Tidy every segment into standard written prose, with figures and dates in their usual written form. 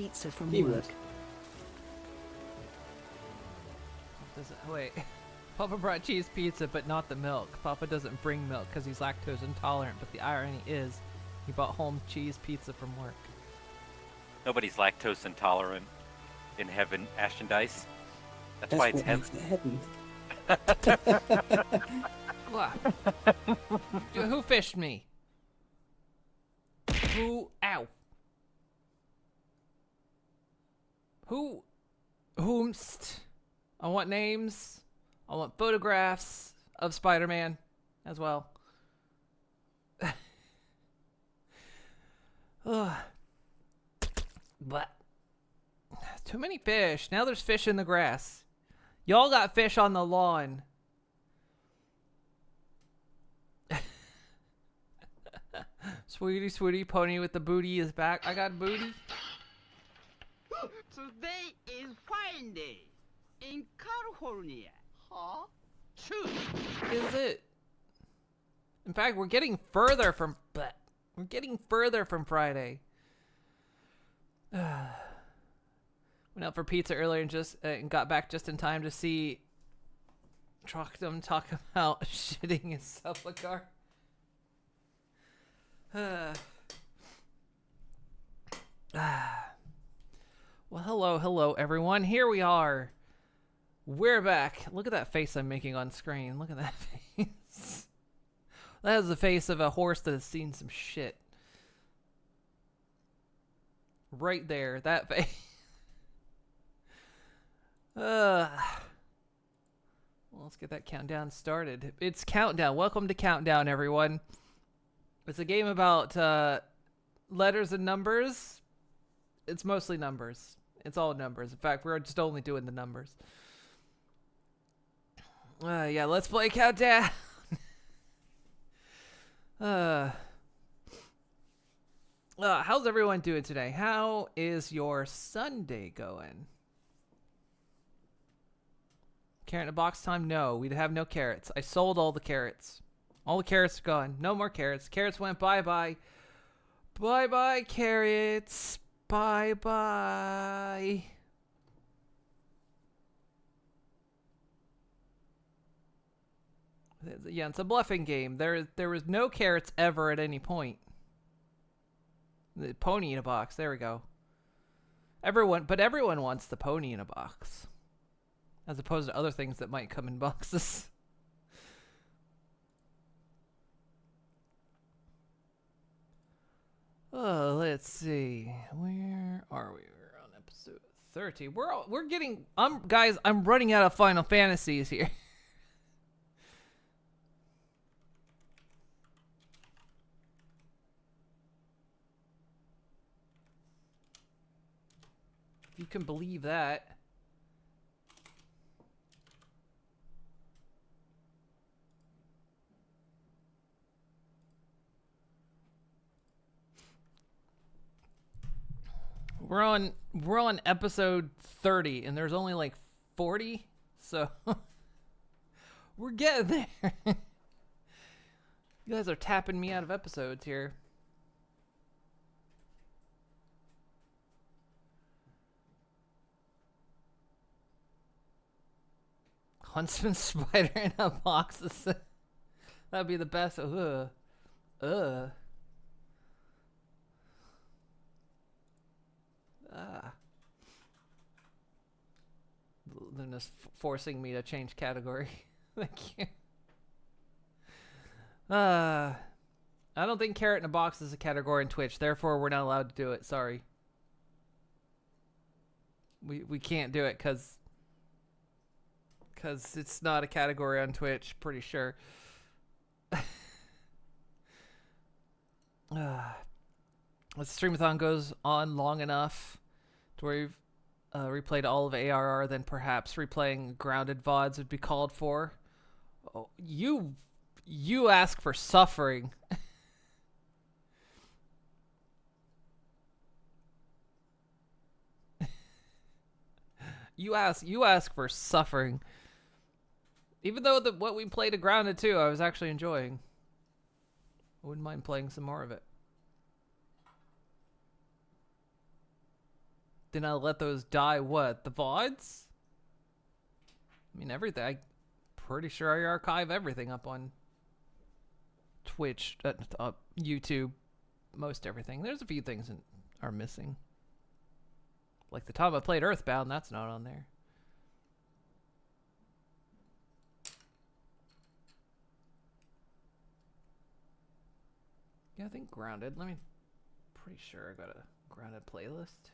pizza from He would. work. Wait. Papa brought cheese pizza, but not the milk. Papa doesn't bring milk because he's lactose intolerant, but the irony is he bought home cheese pizza from work. Nobody's lactose intolerant in heaven, Ashton Dice. That's why it's heaven. What? Who fished me? Ow. Whomst? I want names. I want photographs of Spider-Man as well. Ugh. But too many fish. Now there's fish in the grass. Y'all got fish on the lawn. Sweetie, sweetie, pony with the booty is back. I got booty. Today is fine day in California. Huh? True. Is it? In fact, we're getting further from Friday. Went out for pizza earlier and just and got back just in time to see Trockdom talk about shitting his supply car. Well, hello, everyone. Here we are. We're back. Look at that face I'm making on screen. Look at that face. That is the face of a horse that has seen some shit. Right there, that face. Well, let's get that countdown started. It's Countdown. Welcome to Countdown, everyone. It's a game about letters and numbers. It's mostly numbers. It's all numbers. In fact, we're just only doing the numbers. Yeah, let's play Countdown. How's everyone doing today? How is your Sunday going? Carrot in a box time? No, we have no carrots. I sold all the carrots. All the carrots are gone. No more carrots. Carrots went bye-bye. Bye-bye, carrots. Bye-bye. Yeah, it's a bluffing game. There was no carrots ever at any point. The pony in a box. There we go. Everyone wants the pony in a box, as opposed to other things that might come in boxes. Oh, let's see. Where are we? We're on episode 30. We're getting. Guys, I'm running out of Final Fantasies here. If you can believe that. We're on episode 30 and there's only like 40, so we're getting there. You guys are tapping me out of episodes here. Huntsman spider in a box. That'd be the best. They're just forcing me to change category. Thank you. I don't think carrot in a box is a category in Twitch, therefore we're not allowed to do it. Sorry. We can't do it because it's not a category on Twitch, pretty sure. The Streamathon goes on long enough to where we've replayed all of ARR, then perhaps replaying grounded VODs would be called for. Oh, you ask for suffering. You ask for suffering. Even though what we played at Grounded 2, I was actually enjoying. I wouldn't mind playing some more of it. Then I let those die. What? The VODs? I mean, everything. I'm pretty sure I archive everything up on Twitch, YouTube, most everything. There's a few things that are missing. Like the time I played Earthbound, that's not on there. Yeah, I think Grounded. Pretty sure I got a Grounded playlist.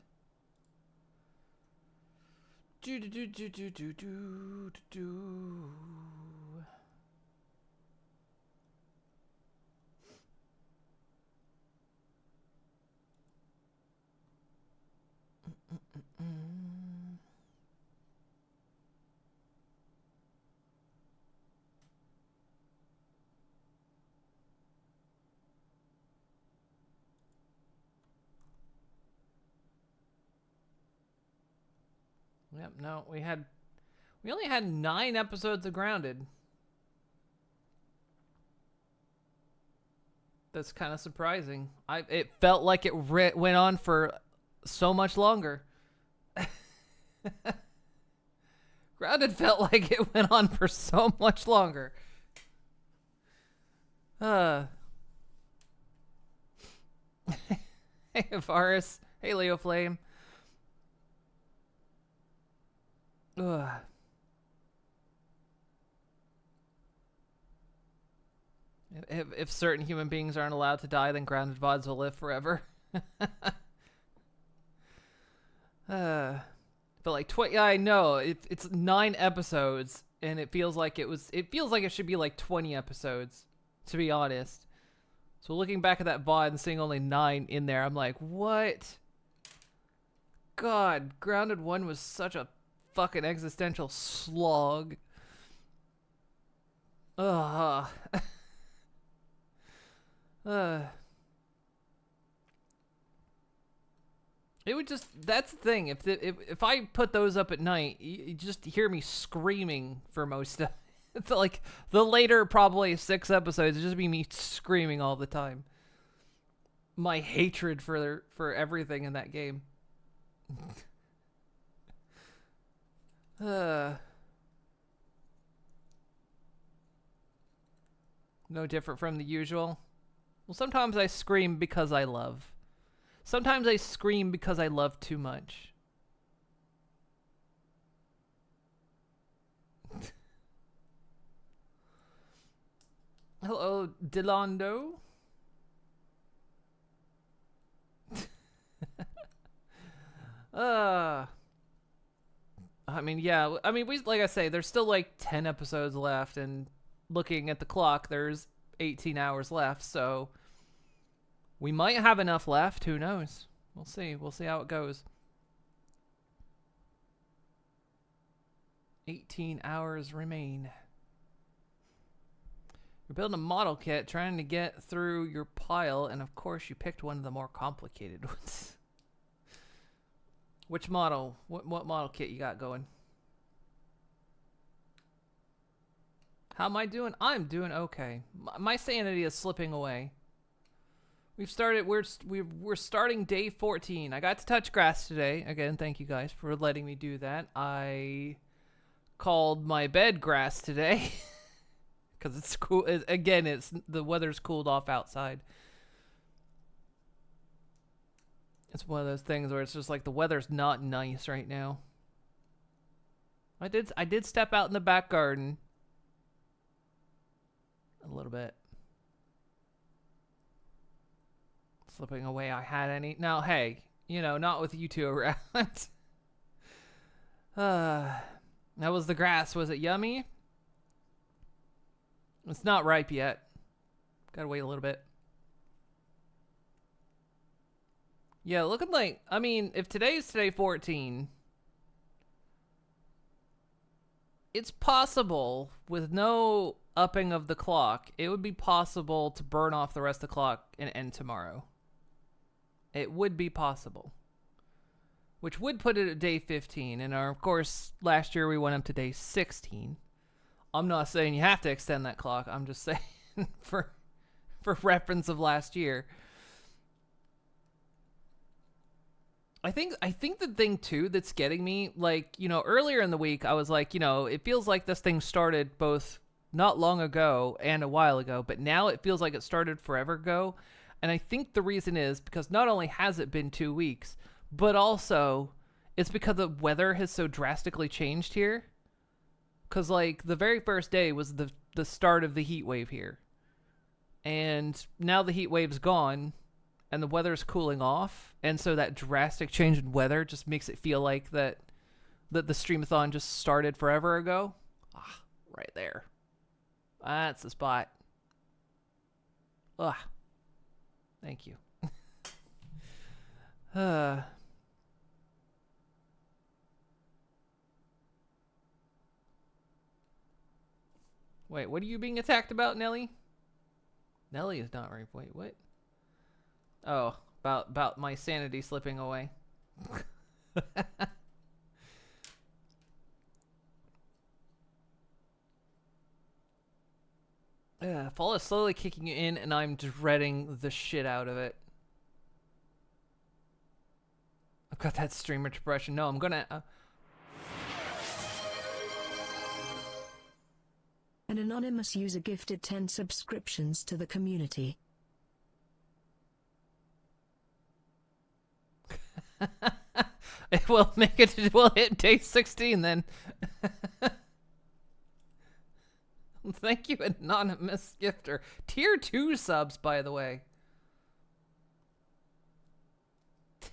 Do do do do do do do do. Yep, no, we only had 9 episodes of Grounded. That's kind of surprising. It felt like it went on for so much longer. Grounded felt like it went on for so much longer. Hey, Varus. Hey, Leo Flame. Ugh. If certain human beings aren't allowed to die, then Grounded VODs will live forever. But like, yeah, I know it's 9 episodes, and it feels like it should be like 20 episodes, to be honest. So looking back at that VOD and seeing only 9 in there, I'm like, what? God, Grounded 1 was such a fucking existential slog. Ugh. It would just, that's the thing. If I put those up at night, you just hear me screaming for most of it. Like the later probably 6 episodes, it'd just be me screaming all the time. My hatred for everything in that game. No different from the usual. Well, sometimes I scream because I love. Sometimes I scream because I love too much. Hello, Delondo. I mean, yeah. I mean, like I say, there's still like 10 episodes left, and looking at the clock, there's 18 hours left, so we might have enough left. Who knows? We'll see. We'll see how it goes. 18 hours remain. You're building a model kit, trying to get through your pile, and of course you picked one of the more complicated ones. Which model? What model kit you got going? How am I doing? I'm doing okay. My sanity is slipping away. We're starting day 14. I got to touch grass today. Again, thank you guys for letting me do that. I called my bed grass today because it's cool. Again, the weather's cooled off outside. It's one of those things where it's just like the weather's not nice right now. I did step out in the back garden a little bit. Slipping away I had any. Now, hey, you know, not with you two around. That was the grass. Was it yummy? It's not ripe yet. Gotta wait a little bit. Yeah, looking like, I mean, if today's day 14, it's possible with no upping of the clock, it would be possible to burn off the rest of the clock and end tomorrow. It would be possible. Which would put it at day 15. And of course, last year we went up to day 16. I'm not saying you have to extend that clock. I'm just saying for reference of last year. I think the thing too that's getting me, like, you know, earlier in the week I was like, you know, it feels like this thing started both not long ago and a while ago, but now it feels like it started forever ago. And I think the reason is because not only has it been 2 weeks, but also it's because the weather has so drastically changed here. Because, like, the very first day was the start of the heat wave here. And now the heat wave's gone, and the weather's cooling off. And so that drastic change in weather just makes it feel like that the Streamathon just started forever ago. Ah, right there. That's the spot. Ugh. Thank you. Wait, what are you being attacked about, Nelly? Nelly is not right. Wait, what? Oh, about my sanity slipping away. Fall is slowly kicking in, and I'm dreading the shit out of it. I've got that streamer depression. No, I'm gonna... An anonymous user gifted 10 subscriptions to the community. It will make it. We'll hit day 16 then. Thank you, anonymous gifter. Tier 2 subs, by the way.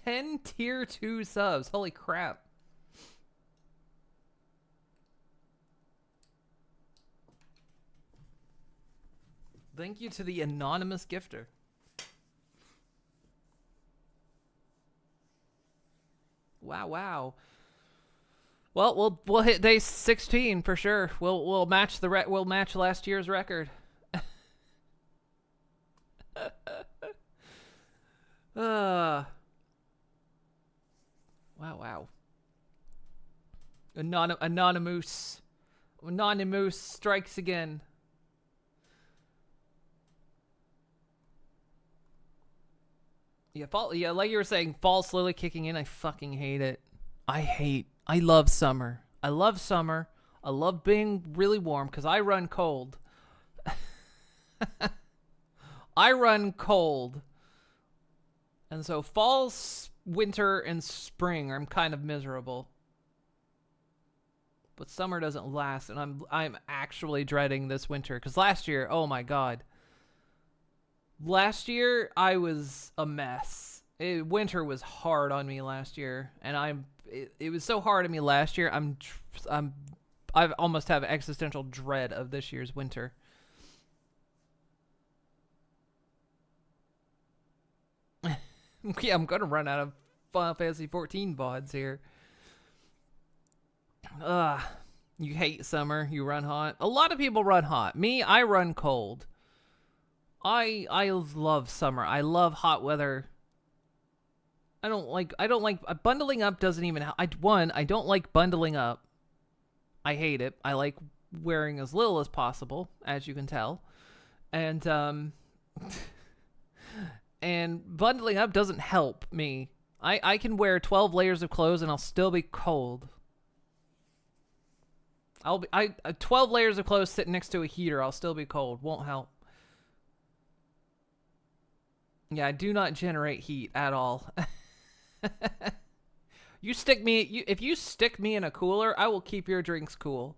10 tier 2 subs. Holy crap. Thank you to the anonymous gifter. Wow, wow. Well, we'll hit day 16 for sure. We'll match we'll match last year's record. Wow, wow. Anonymous strikes again. Yeah, like you were saying, fall slowly kicking in. I fucking hate it. I love summer. I love summer. I love being really warm because I run cold. I run cold. And so fall, winter, and spring, I'm kind of miserable. But summer doesn't last, and I'm actually dreading this winter. Because last year, oh my god. Last year, I was a mess. Winter was hard on me last year, and it was so hard on me last year. I almost have existential dread of this year's winter. Yeah, I'm gonna run out of Final Fantasy 14 VODs here. You hate summer. You run hot. A lot of people run hot. Me, I run cold. I love summer. I love hot weather. I don't like bundling up. Doesn't even I don't like bundling up. I hate it. I like wearing as little as possible, as you can tell. And and bundling up doesn't help me. I can wear 12 layers of clothes and I'll still be cold. 12 layers of clothes sitting next to a heater, I'll still be cold. Won't help. Yeah, I do not generate heat at all. If you stick me in a cooler, I will keep your drinks cool.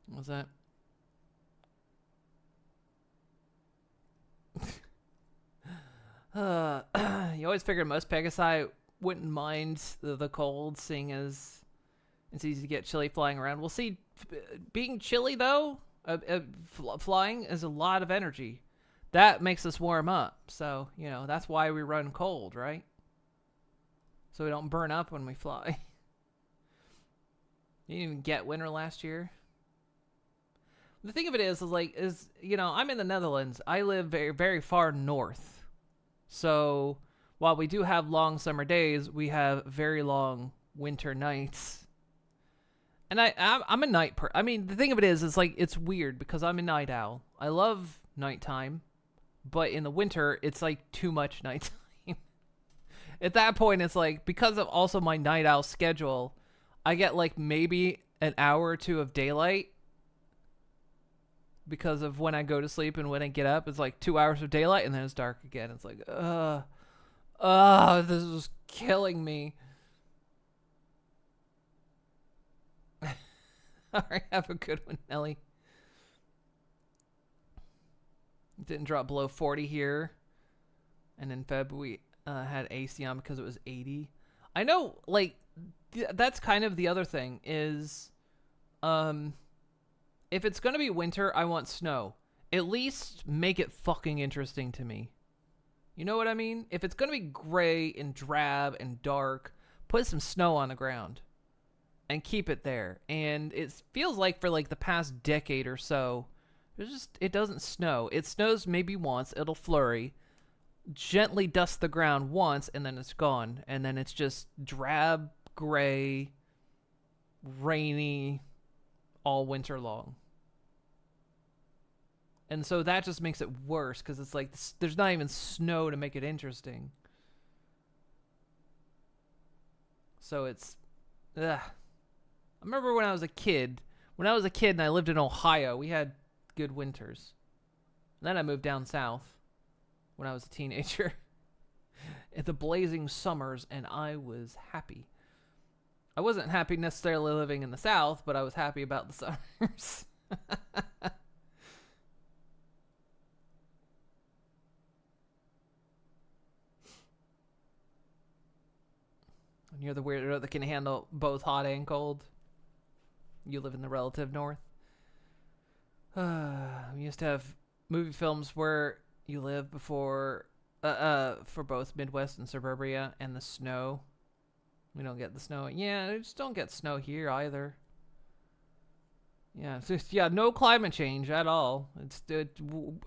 What's that? You always figured most Pegasi wouldn't mind the cold, seeing as it's easy to get chilly flying around. We'll see. Being chilly, though, flying is a lot of energy. That makes us warm up. So, you know, that's why we run cold, right? So we don't burn up when we fly. You didn't even get winter last year. The thing of it is you know, I'm in the Netherlands. I live very, very far north. So while we do have long summer days, we have very long winter nights. And I'm a night I mean, the thing of it is like, it's weird because I'm a night owl. I love nighttime, but in the winter, it's like too much nighttime. At that point, it's like, because of also my night owl schedule, I get like maybe an hour or two of daylight. Because of when I go to sleep and when I get up, it's like 2 hours of daylight and then it's dark again. It's like, this is killing me. All right, have a good one, Nelly. Didn't drop below 40 here. And in February, had AC on because it was 80. I know, like, that's kind of the other thing is, if it's going to be winter, I want snow. At least make it fucking interesting to me. You know what I mean? If it's going to be gray and drab and dark, put some snow on the ground. And keep it there. And it feels like for like the past decade or so, it doesn't snow. It snows maybe once, it'll flurry, gently dust the ground once, and then it's gone. And then it's just drab, gray, rainy, all winter long. And so that just makes it worse, because it's like, there's not even snow to make it interesting. So it's, ugh. I remember when I was a kid and I lived in Ohio, we had good winters. And then I moved down south when I was a teenager at the blazing summers, and I was happy. I wasn't happy necessarily living in the south, but I was happy about the summers. And you're the weirdo that can handle both hot and cold. You live in the relative north. We used to have movie films where you live before, for both Midwest and suburbia, and the snow. We don't get the snow. Yeah, we just don't get snow here either. Yeah, it's just, no climate change at all. It's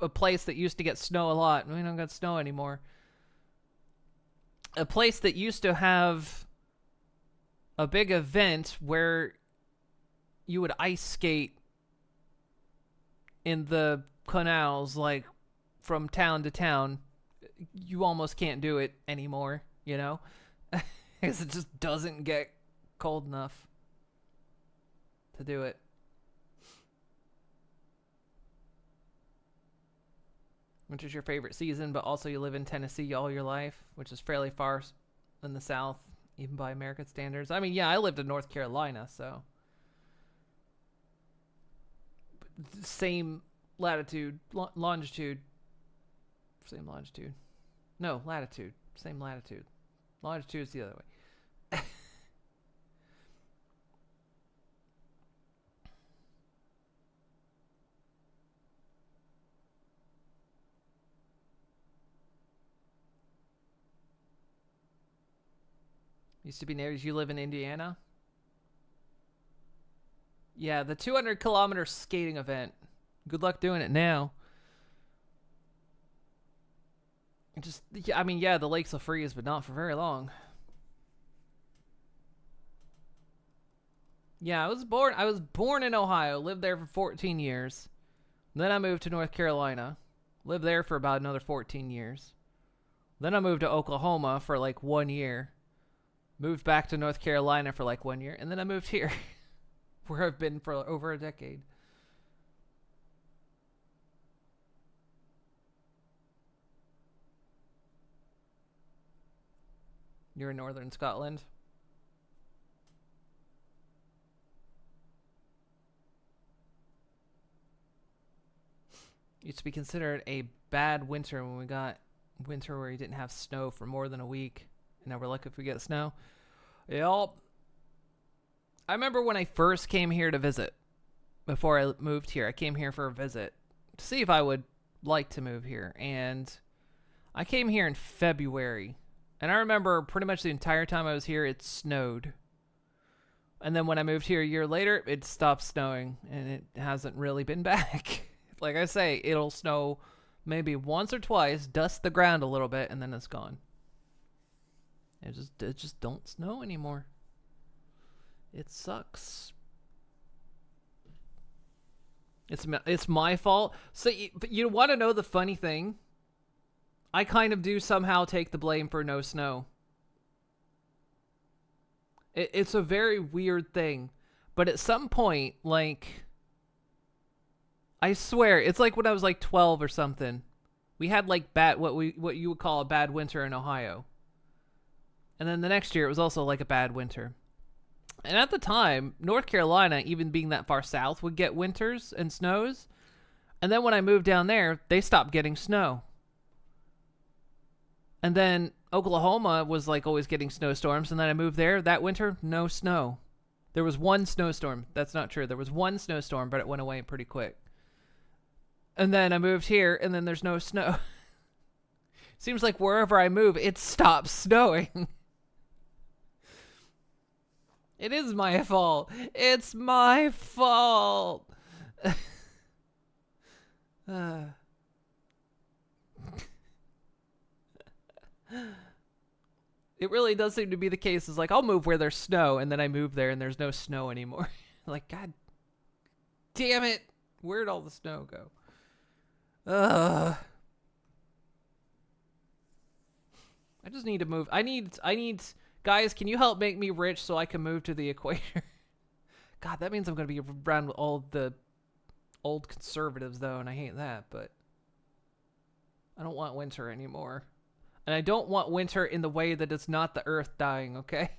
a place that used to get snow a lot. We don't get snow anymore. A place that used to have a big event where you would ice skate in the canals, like, from town to town. You almost can't do it anymore, you know? Because it just doesn't get cold enough to do it. Which is your favorite season, but also you live in Tennessee all your life, which is fairly far in the South, even by American standards. I mean, yeah, I lived in North Carolina, so... Same latitude, longitude. Same longitude. No, latitude. Same latitude. Longitude is the other way. Used to be neighbors. You live in Indiana? Yeah, the 200-kilometer skating event. Good luck doing it now. I mean, yeah, the lakes will freeze, but not for very long. Yeah, I was born in Ohio, lived there for 14 years. Then I moved to North Carolina, lived there for about another 14 years. Then I moved to Oklahoma for like 1 year. Moved back to North Carolina for like 1 year, and then I moved here. Where I've been for over a decade. You're in northern Scotland? Used to be considered a bad winter when we got winter where you didn't have snow for more than a week. And now we're lucky if we get snow. Yup. I remember when I first came here to visit, before I moved here, I came here for a visit to see if I would like to move here. And I came here in February. And I remember pretty much the entire time I was here, it snowed. And then when I moved here a year later, it stopped snowing. And it hasn't really been back. Like I say, it'll snow maybe once or twice, dust the ground a little bit, and then it's gone. It just don't snow anymore. It sucks. It's my fault. So, but you want to know the funny thing? I kind of do somehow take the blame for no snow. It's a very weird thing. But at some point, like, I swear, it's like when I was like 12 or something. We had like what you would call a bad winter in Ohio. And then the next year it was also like a bad winter. And at the time, North Carolina, even being that far south, would get winters and snows. And then when I moved down there, they stopped getting snow. And then Oklahoma was like always getting snowstorms. And then I moved there that winter, no snow. There was one snowstorm. That's not true. There was one snowstorm, but it went away pretty quick. And then I moved here, and then there's no snow. Seems like wherever I move, it stops snowing. It is my fault. It's my fault. It really does seem to be the case. It's like, I'll move where there's snow, and then I move there, and there's no snow anymore. Like, God damn it. Where'd all the snow go? I just need to move. I need, guys, can you help make me rich so I can move to the equator? God, that means I'm going to be around with all the old conservatives, though, and I hate that, but I don't want winter anymore. And I don't want winter in the way that it's not the earth dying, okay?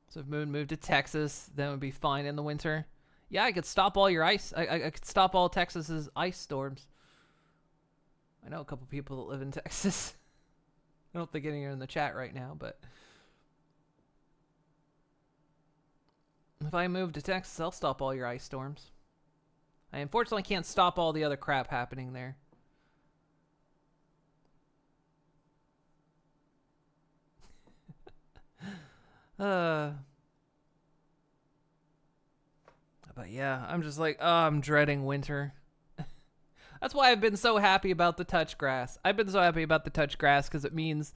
So if Moon moved to Texas, then it would be fine in the winter. Yeah, I could stop all your ice. I could stop all Texas's ice storms. I know a couple people that live in Texas. I don't think any are in the chat right now, but if I move to Texas, I'll stop all your ice storms. I unfortunately can't stop all the other crap happening there. But yeah, I'm just like, oh, I'm dreading winter. That's why I've been so happy about the touch grass. I've been so happy about the touch grass because it means,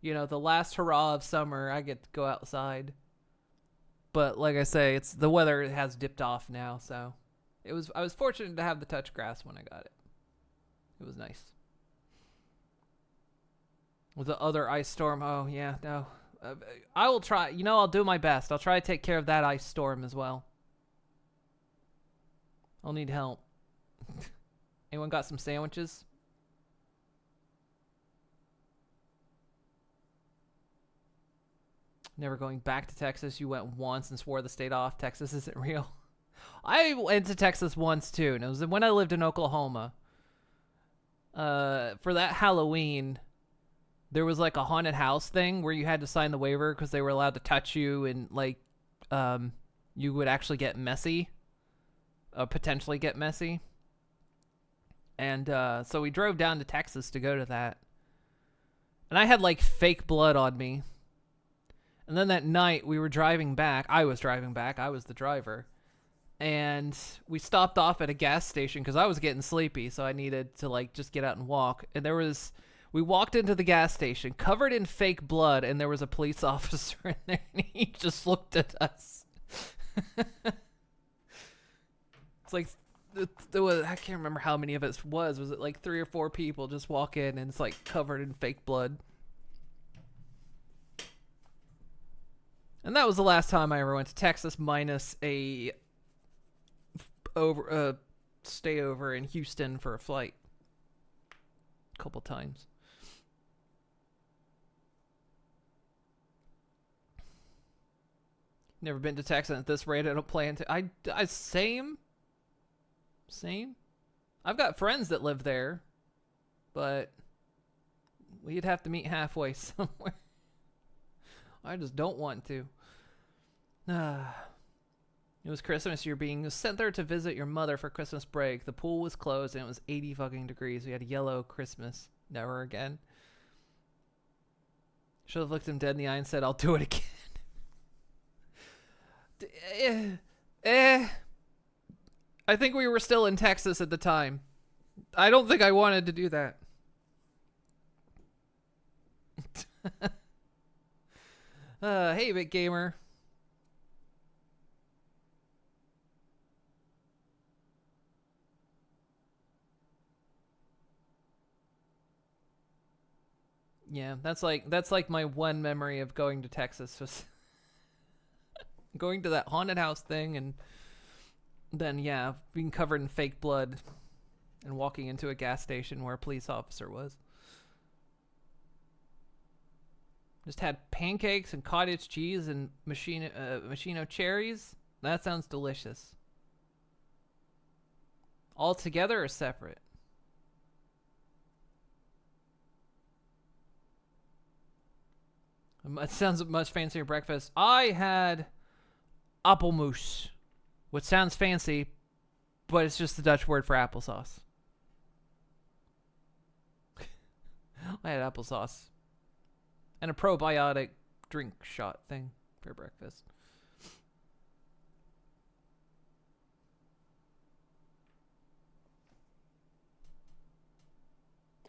you know, the last hurrah of summer, I get to go outside. But like I say, it's the weather has dipped off now, so I was fortunate to have the touch grass when I got it. It was nice. With the other ice storm, oh yeah, no. I will try, you know, I'll do my best. I'll try to take care of that ice storm as well. I'll need help. Anyone got some sandwiches? Never going back to Texas. You went once and swore the state off. Texas isn't real. I went to Texas once too, and it was when I lived in Oklahoma. For that Halloween, there was like a haunted house thing where you had to sign the waiver because they were allowed to touch you and like you would actually get messy. Potentially get messy. And so we drove down to Texas to go to that. And I had like fake blood on me. And then that night we were driving back. I was driving back. I was the driver. And we stopped off at a gas station because I was getting sleepy. So I needed to like just get out and walk. And we walked into the gas station covered in fake blood. And there was a police officer in there. And he just looked at us. It's like, there was, I can't remember how many of us was. Was it like 3 or 4 people just walk in and it's like covered in fake blood? And that was the last time I ever went to Texas, minus a stay over in Houston for a flight. A couple times. Never been to Texas at this rate. I don't plan to. I same. I've got friends that live there, but we'd have to meet halfway somewhere. I just don't want to. It was Christmas. You're being sent there to visit your mother for Christmas break. The pool was closed and it was 80 fucking degrees. We had a yellow Christmas. Never again. Should have looked him dead in the eye and said, I'll do it again. I think we were still in Texas at the time. I don't think I wanted to do that. Hey, Big Gamer. Yeah, that's like my one memory of going to Texas was going to that haunted house thing, and then yeah, being covered in fake blood and walking into a gas station where a police officer was. Just had pancakes and cottage cheese and machino cherries. That sounds delicious. All together or separate? It sounds a much fancier breakfast. I had appelmoes, which sounds fancy, but it's just the Dutch word for applesauce. I had applesauce and a probiotic drink shot thing for breakfast.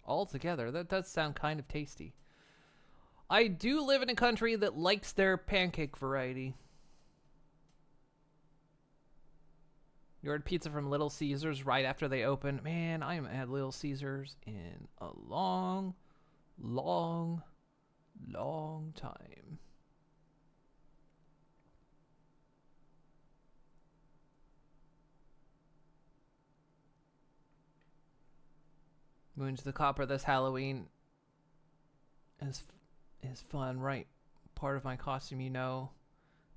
All together, that does sound kind of tasty. I do live in a country that likes their pancake variety. You ordered pizza from Little Caesars right after they opened. Man, I haven't had Little Caesars in a long time. Moons the Copper this Halloween is fun, right? Part of my costume, you know.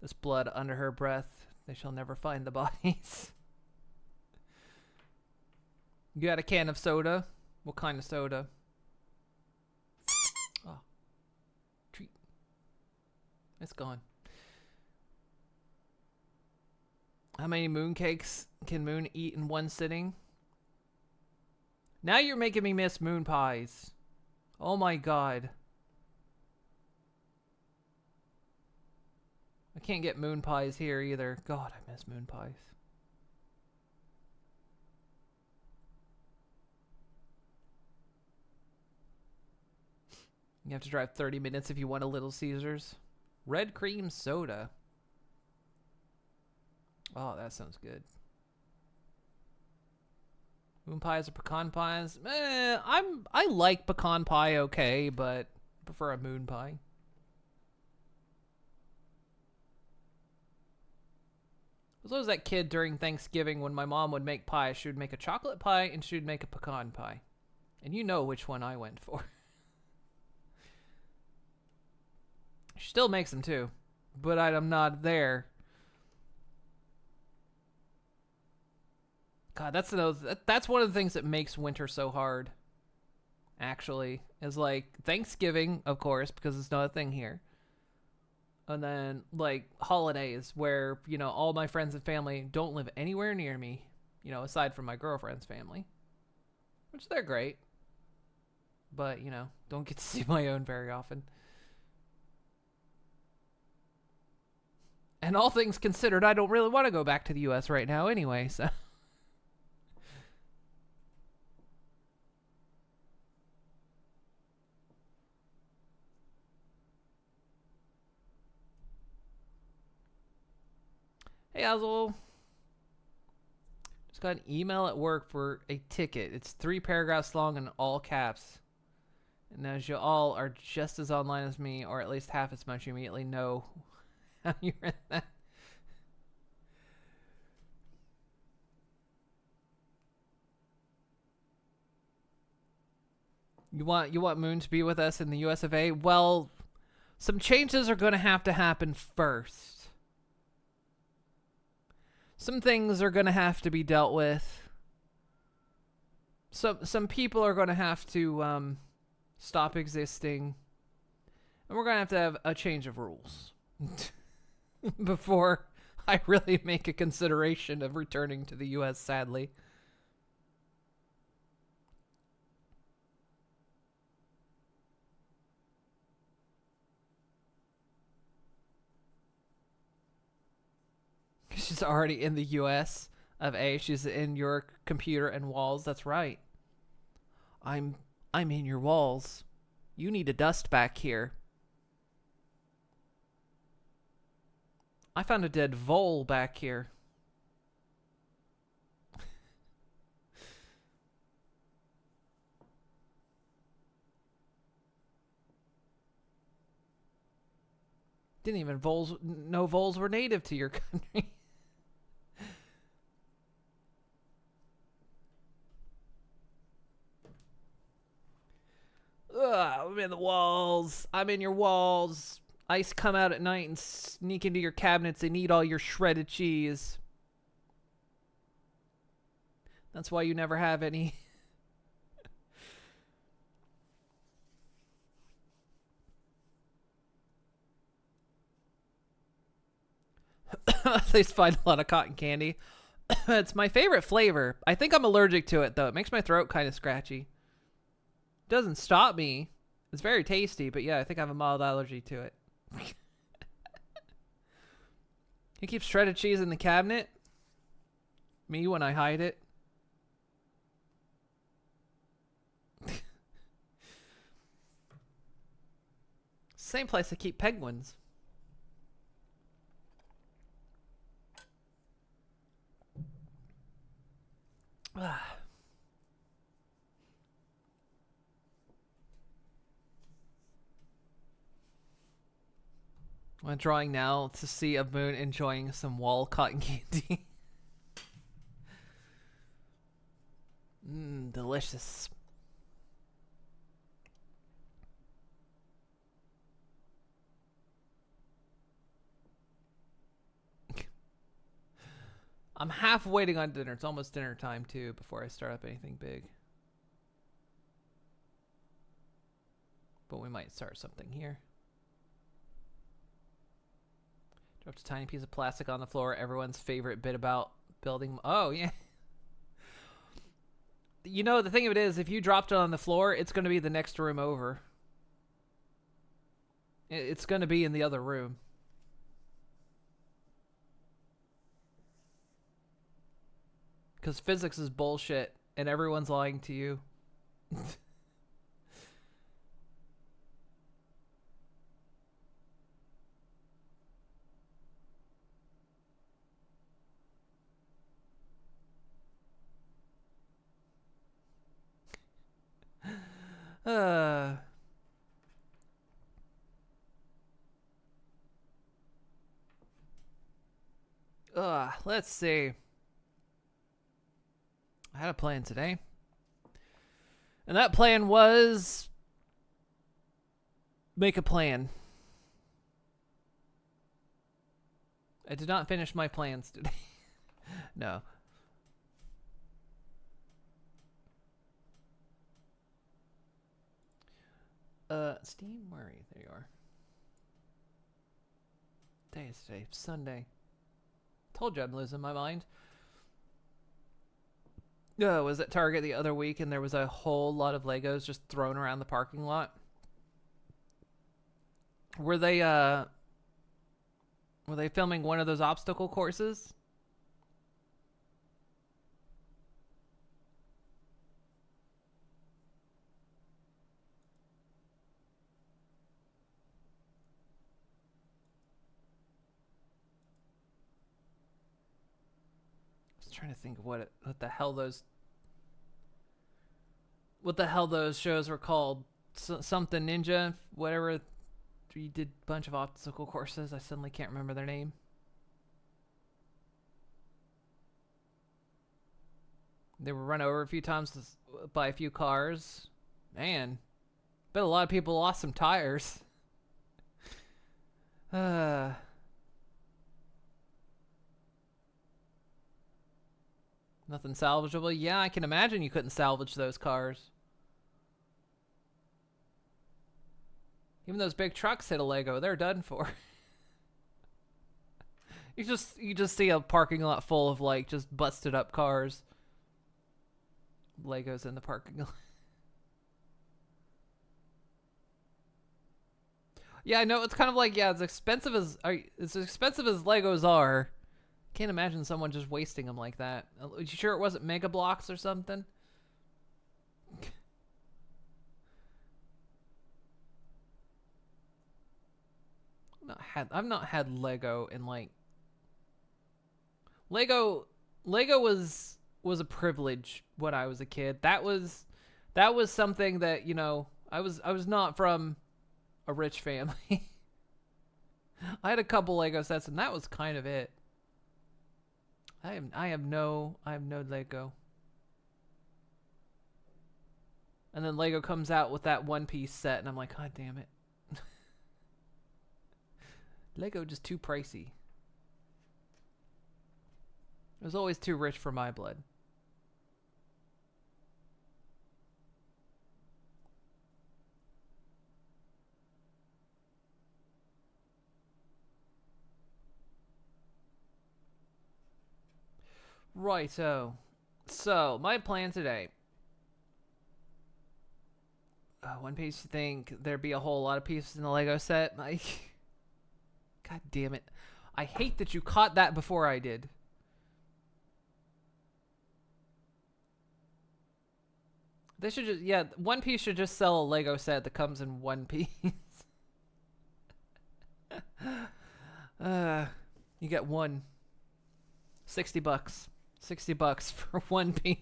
This blood under her breath. They shall never find the bodies. You got a can of soda? What kind of soda? Oh. Treat. It's gone. How many mooncakes can Moon eat in one sitting? Now you're making me miss moon pies. Oh my god. I can't get moon pies here either. God, I miss moon pies. You have to drive 30 minutes if you want a Little Caesars. Red cream soda. Oh, that sounds good. Moon pies or pecan pies? I like pecan pie okay, but I prefer a moon pie. I was that kid during Thanksgiving when my mom would make pie. She would make a chocolate pie and she would make a pecan pie. And you know which one I went for. She still makes them too, but I'm not there. God, that's one of the things that makes winter so hard. Actually, is like Thanksgiving, of course, because it's not a thing here. And then, like, holidays where, you know, all my friends and family don't live anywhere near me, you know, aside from my girlfriend's family. Which, they're great. But, you know, don't get to see my own very often. And all things considered, I don't really want to go back to the U.S. right now anyway, so... Hey, Azul. Just got an email at work for a ticket. It's 3 paragraphs long in all caps. And as you all are just as online as me, or at least half as much, you immediately know how you read that. You want Moon to be with us in the US of A? Well, some changes are going to happen first. Some things are going to have to be dealt with. Some people are going to have to stop existing. And we're going to have a change of rules. Before I really make a consideration of returning to the U.S., sadly. She's already in the U.S. of A. She's in your computer and walls. That's right. I'm in your walls. You need a dust back here. I found a dead vole back here. Didn't even know voles were native to your country. Ugh, I'm in the walls. I'm in your walls. Ice come out at night and sneak into your cabinets and eat all your shredded cheese. That's why you never have any. They find a lot of cotton candy. It's my favorite flavor. I think I'm allergic to it, though. It makes my throat kind of scratchy. Doesn't stop me. It's very tasty, but yeah, I think I have a mild allergy to it. You keep shredded cheese in the cabinet? Me when I hide it? Same place I keep penguins. I'm drawing now to see a moon enjoying some wall cotton candy. Delicious. I'm half waiting on dinner. It's almost dinner time too before I start up anything big. But we might start something here. Dropped a tiny piece of plastic on the floor. Everyone's favorite bit about building. Oh, yeah. You know, the thing of it is, if you dropped it on the floor, it's going to be the next room over. It's going to be in the other room. Because physics is bullshit, and everyone's lying to you. Let's see. I had a plan today. And that plan was make a plan. I did not finish my plans today. No. Steam, where are you? There you are. Day is today, Sunday. Told you I'm losing my mind. I was at Target the other week and there was a whole lot of Legos just thrown around the parking lot. Were they filming one of those obstacle courses? Trying to think of what the hell those shows were called. Something Ninja, whatever. You did a bunch of obstacle courses. I suddenly can't remember their name. They were run over a few times by a few cars. Man, bet a lot of people lost some tires. Nothing salvageable? Yeah, I can imagine you couldn't salvage those cars. Even those big trucks hit a Lego, they're done for. You just see a parking lot full of like just busted up cars. Legos in the parking lot. Yeah, I know, it's kind of like, yeah, as expensive as Legos are. Can't imagine someone just wasting them like that. Are you sure it wasn't Mega Bloks or something? I've not had Lego in like Lego was a privilege when I was a kid. That was something that, you know, I was not from a rich family. I had a couple Lego sets and that was kind of it. I have no Lego. And then Lego comes out with that One Piece set and I'm like, God damn it. Lego just too pricey. It was always too rich for my blood. Righto. So, my plan today. One Piece, you think there'd be a whole lot of pieces in the Lego set? Like, God damn it. I hate that you caught that before I did. They should just, yeah, One Piece should just sell a Lego set that comes in one piece. You get one. $60. $60 for one piece.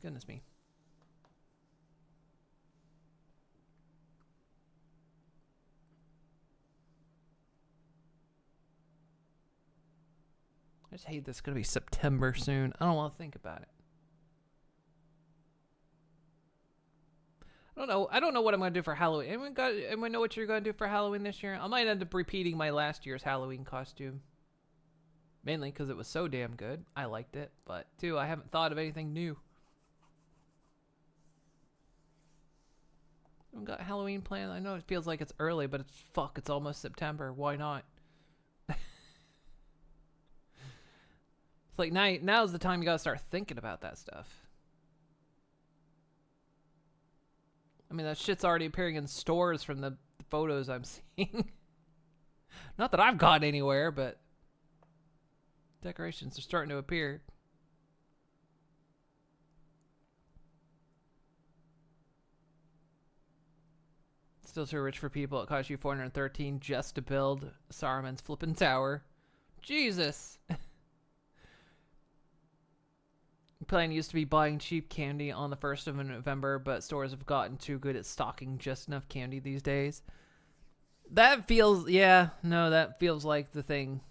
Goodness me. I just hate this. It's gonna be September soon. I don't want to think about it. I don't know what I'm gonna do for Halloween. Anyone know what you're gonna do for Halloween this year? I might end up repeating my last year's Halloween costume. Mainly because it was so damn good. I liked it, but two, I haven't thought of anything new. I haven't got Halloween planned. I know it feels like it's early, but it's almost September. Why not? It's like now's the time you gotta start thinking about that stuff. I mean, that shit's already appearing in stores from the photos I'm seeing. Not that I've gone anywhere, but decorations are starting to appear. Still too rich for people. It cost you $413 just to build Saruman's flippin' tower. Jesus! Plan used to be buying cheap candy on the 1st of November, but stores have gotten too good at stocking just enough candy these days. That feels, yeah, no, that feels like the thing.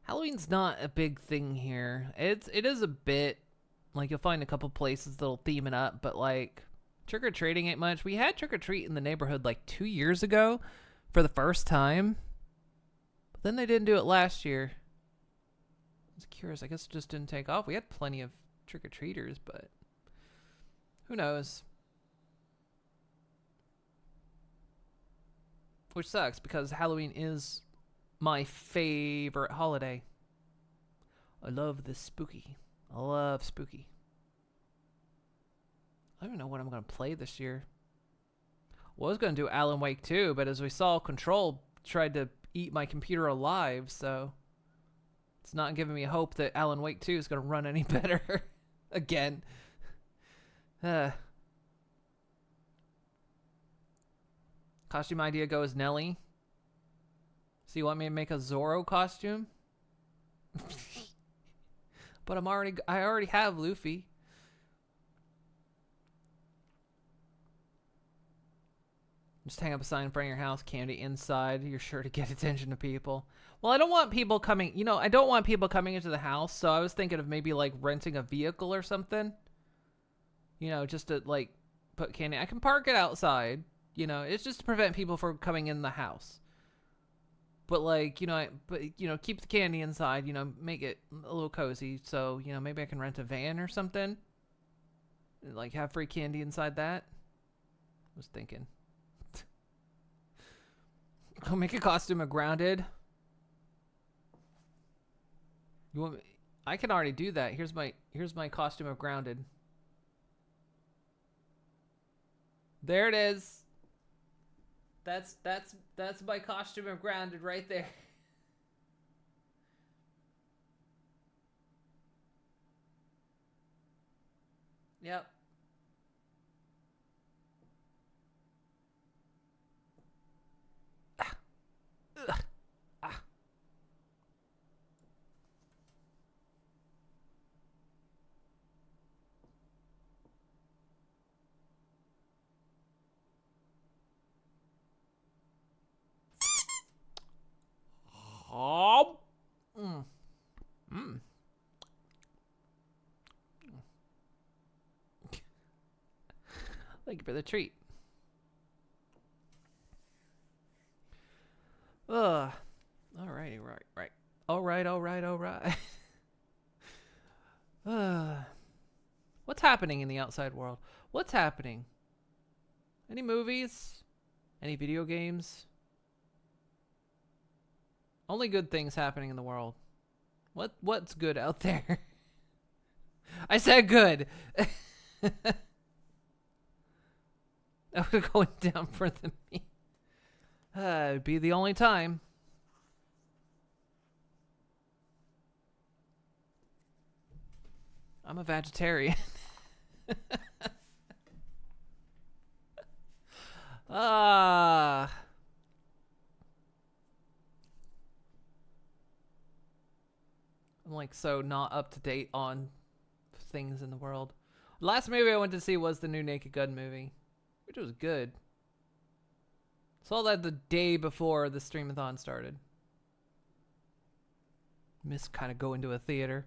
Halloween's not a big thing here. It is a bit, like, you'll find a couple places that'll theme it up, but, like, trick-or-treating ain't much. We had trick-or-treat in the neighborhood, like, 2 years ago for the first time, but then they didn't do it last year. I was curious. I guess it just didn't take off. We had plenty of trick-or-treaters, but who knows? Which sucks because Halloween is my favorite holiday. I love the spooky. I love spooky. I don't know what I'm going to play this year. Well, I was going to do Alan Wake 2, but as we saw, Control tried to eat my computer alive, so it's not giving me hope that Alan Wake 2 is going to run any better again. Costume idea goes Nelly. So you want me to make a Zorro costume? But I already have Luffy. Just hang up a sign in front of your house, candy inside. You're sure to get attention to people. Well, I don't want people coming, I don't want people coming into the house, so I was thinking of maybe, like, renting a vehicle or something. Just to, like, put candy. I can park it outside, it's just to prevent people from coming in the house. But, like, keep the candy inside, make it a little cozy, so, maybe I can rent a van or something. Like, have free candy inside that. I was thinking. I'll make a costume of Grounded. You want me? I can already do that. Here's my costume of Grounded. There it is. That's my costume of Grounded right there. Yep. Thank you for the treat. Ugh. Alrighty, right. Alright. What's happening in the outside world? What's happening? Any movies? Any video games? Only good things happening in the world. What's good out there? I said good. That would go down for me. It'd be the only time. I'm a vegetarian. I'm like so not up to date on things in the world. The last movie I went to see was the new Naked Gun movie, which was good. Saw that the day before the Streamathon started. Miss kind of going to a theater.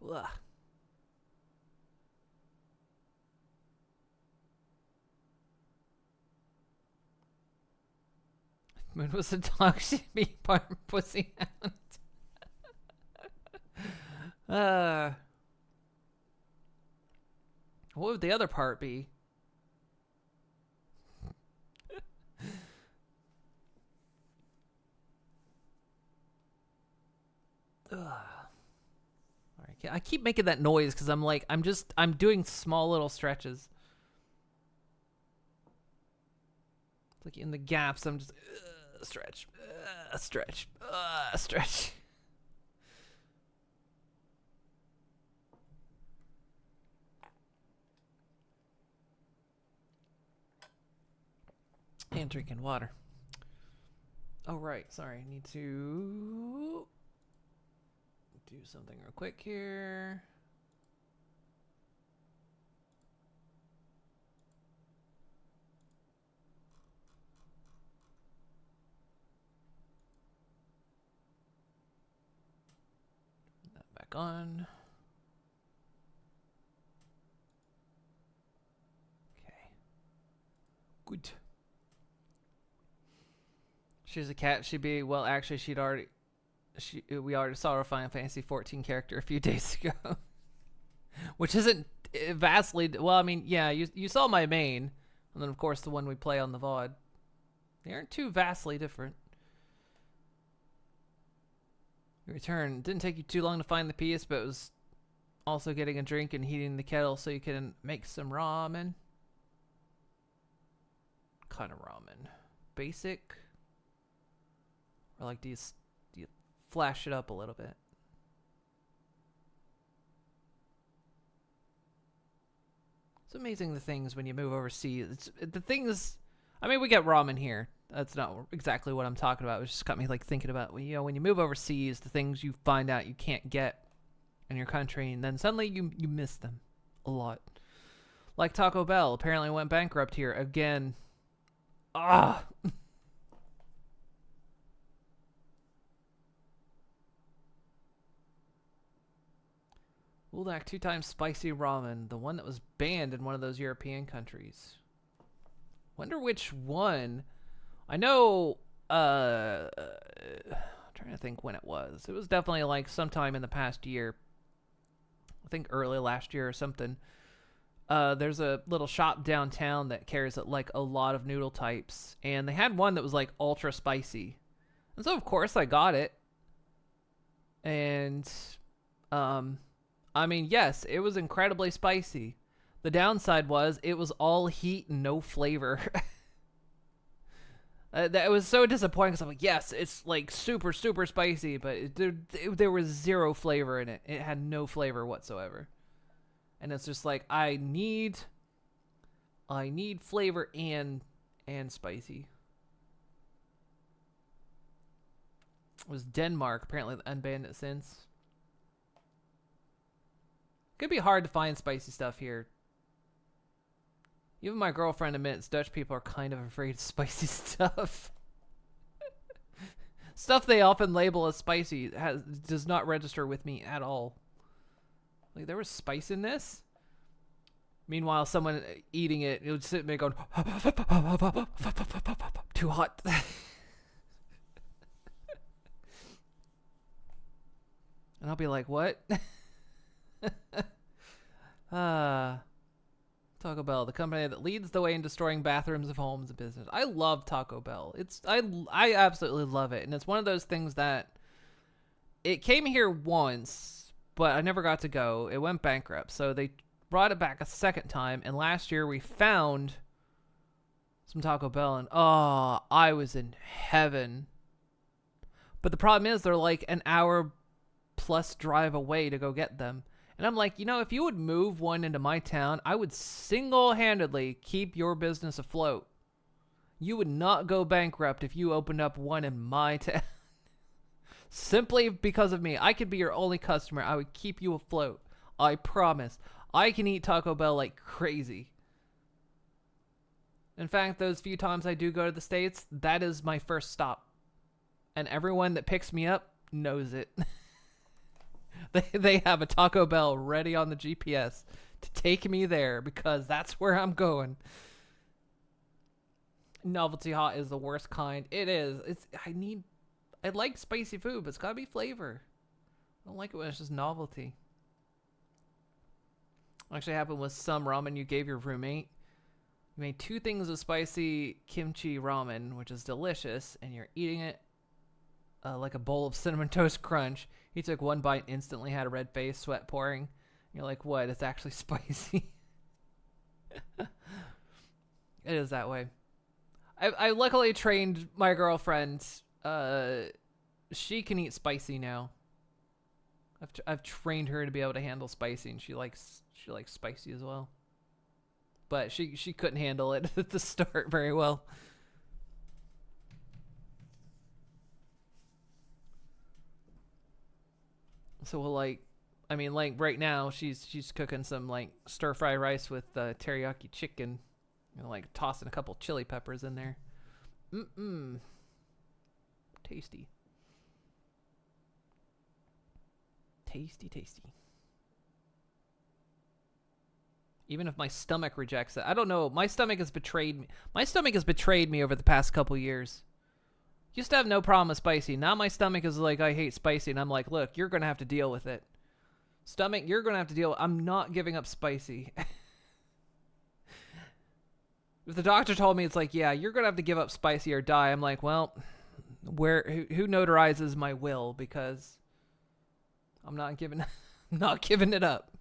Ugh. Moon was a dog, she'd be part pussy hound. What would the other part be? I keep making that noise because I'm like, I'm doing small little stretches. It's like in the gaps, I'm just stretch, stretch. And drinking water. Oh, right. Sorry. I need to do something real quick here. Turn that back on. Okay. Good. She's a cat. She'd be, well, actually, we already saw her Final Fantasy 14 character a few days ago. Which isn't vastly, well, I mean, yeah, you saw my main, and then, of course, the one we play on the VOD. They aren't too vastly different. Your return. Didn't take you too long to find the piece, but it was also getting a drink and heating the kettle so you can make some ramen. What kind of ramen? Basic? Or like, do you flash it up a little bit? It's amazing the things when you move overseas. The things, I mean, we get ramen here. That's not exactly what I'm talking about. It just got me like thinking about, when you move overseas, the things you find out you can't get in your country, and then suddenly you miss them a lot. Like Taco Bell apparently went bankrupt here again. Ah. Uldak 2 times spicy ramen, the one that was banned in one of those European countries. Wonder which one. I know, I'm trying to think when it was. It was definitely like sometime in the past year. I think early last year or something. There's a little shop downtown that carries like a lot of noodle types, and they had one that was like ultra spicy. And so of course I got it. And, I mean, yes, it was incredibly spicy. The downside was it was all heat and no flavor. That was so disappointing because I'm like, yes, it's like super, super spicy, but there was zero flavor in it. It had no flavor whatsoever. And it's just like, I need flavor and spicy. It was Denmark, apparently unbanned it since. Could be hard to find spicy stuff here. Even my girlfriend admits Dutch people are kind of afraid of spicy stuff. Stuff they often label as spicy does not register with me at all. Like, there was spice in this? Meanwhile, someone eating it, it would sit there going, too hot. And I'll be like, what? Taco Bell, the company that leads the way in destroying bathrooms of homes and business. I love Taco Bell. I absolutely love it. And it's one of those things that it came here once, but I never got to go. It went bankrupt. So they brought it back a second time. And last year we found some Taco Bell and oh, I was in heaven. But the problem is they're like an hour plus drive away to go get them. And I'm like, you know, if you would move one into my town, I would single-handedly keep your business afloat. You would not go bankrupt if you opened up one in my town. Simply because of me. I could be your only customer. I would keep you afloat. I promise. I can eat Taco Bell like crazy. In fact, those few times I do go to the States, that is my first stop. And everyone that picks me up knows it. They have a Taco Bell ready on the GPS to take me there because that's where I'm going. Novelty hot is the worst kind. It is. I like spicy food, but it's gotta be flavor. I don't like it when it's just novelty. Actually happened with some ramen you gave your roommate. You made 2 things of spicy kimchi ramen, which is delicious, and you're eating it like a bowl of Cinnamon Toast Crunch. He took 1 bite, instantly had a red face, sweat pouring. You're like, what? It's actually spicy. It is that way. I luckily trained my girlfriend. She can eat spicy now. I've trained her to be able to handle spicy, and she likes spicy as well. But she couldn't handle it at the start very well. So we'll like right now she's cooking some like stir fry rice with teriyaki chicken, like tossing a couple chili peppers in there. Tasty. Even if my stomach rejects it, I don't know. My stomach has betrayed me. My stomach has betrayed me over the past couple years. Used to have no problem with spicy. Now my stomach is like, I hate spicy. And I'm like, look, you're going to have to deal with it. Stomach, you're going to have to deal with it. I'm not giving up spicy. If the doctor told me, it's like, yeah, you're going to have to give up spicy or die. I'm like, well, who notarizes my will? Because I'm not giving it up.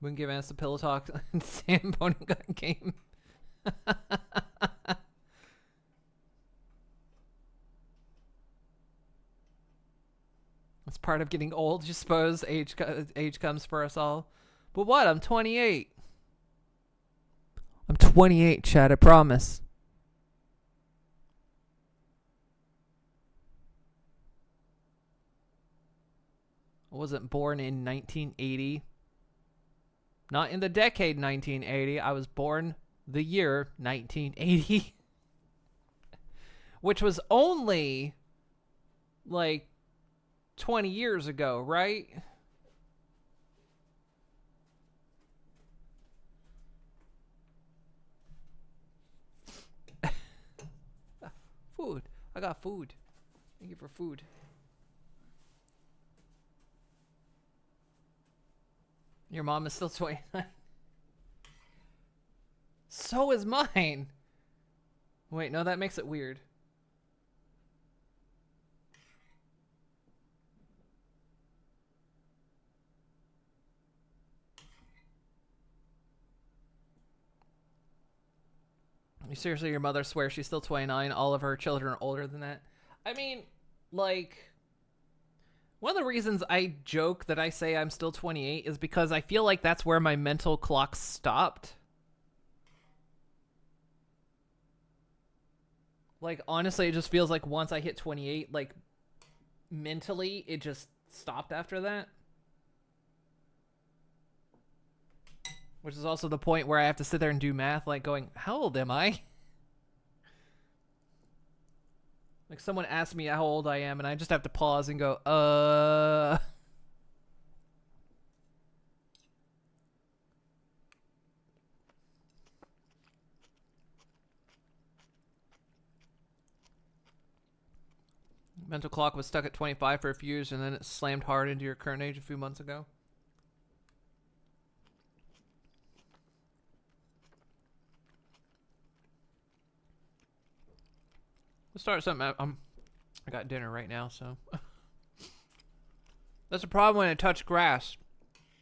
We can give us a pillow talk and Sam Pony Gun game. It's part of getting old, you suppose. Age comes for us all. But what? I'm 28. I'm 28, Chad, I promise. I wasn't born in 1980. Not in the decade 1980. I was born the year 1980. Which was only like 20 years ago, right? Food. I got food. Thank you for food. Your mom is still 29. So is mine. Wait, no, that makes it weird. Seriously, your mother swears she's still 29. All of her children are older than that. I mean, like, one of the reasons I joke that I say I'm still 28 is because I feel like that's where my mental clock stopped. Like, honestly, it just feels like once I hit 28, like, mentally, it just stopped after that. Which is also the point where I have to sit there and do math, like going, how old am I? Like someone asks me how old I am, and I just have to pause and go, Mental clock was stuck at 25 for a few years, and then it slammed hard into your current age a few months ago. Let's start something. I got dinner right now, so that's a problem when I touch grass.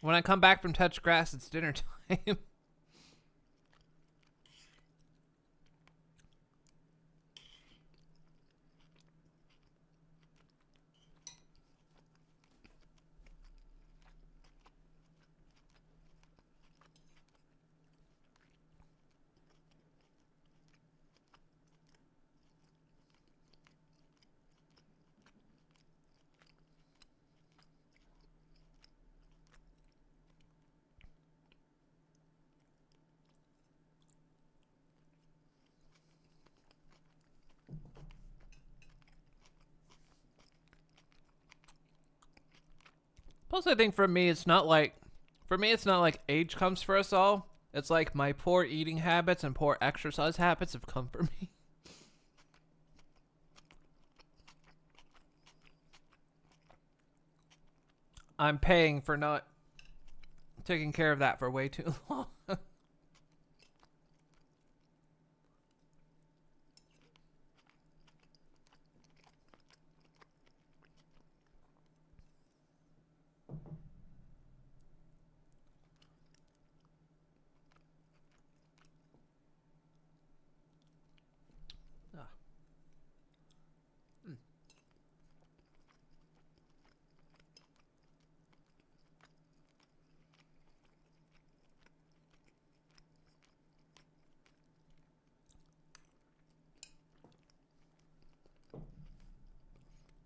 When I come back from touch grass, it's dinner time. Plus, I think for me, it's not like age comes for us all. It's like my poor eating habits and poor exercise habits have come for me. I'm paying for not taking care of that for way too long.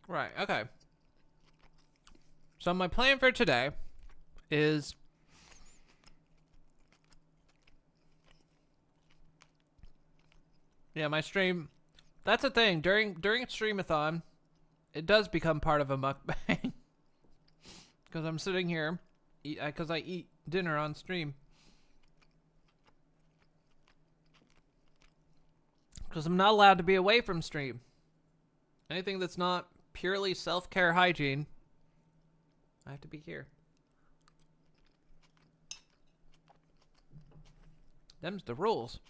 Right, okay. So my plan for today is my stream. That's the thing. During Streamathon, it does become part of a mukbang. Because I'm sitting here, because I eat dinner on stream. Because I'm not allowed to be away from stream. Anything that's not purely self-care hygiene, I have to be here. Them's the rules.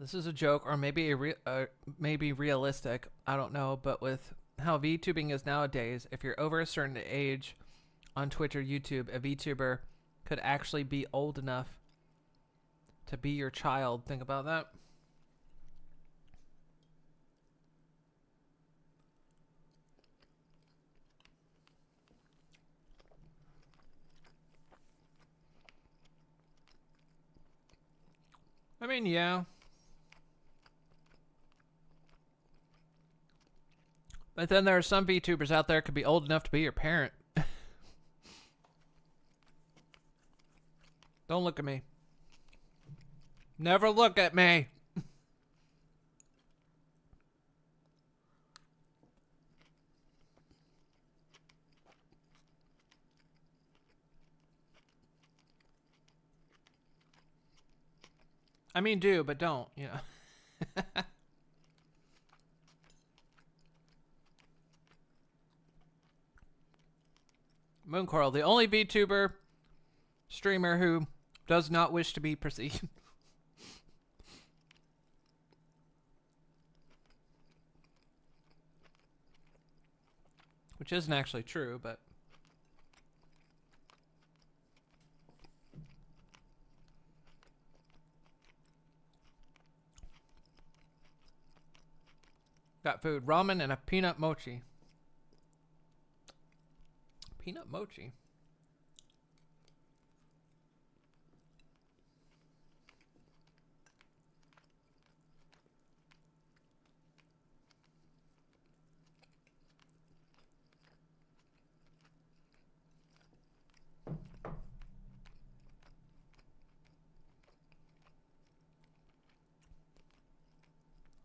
This is a joke, or maybe maybe realistic. I don't know, but with how VTubing is nowadays, if you're over a certain age on Twitch or YouTube, a VTuber could actually be old enough to be your child. Think about that. I mean, yeah. But then there are some VTubers out there could be old enough to be your parent. Don't look at me. Never look at me. I mean, do, but don't, you know. Mooncoral, the only VTuber streamer who does not wish to be perceived. Which isn't actually true, but... Got food. Ramen and a peanut mochi. Peanut mochi?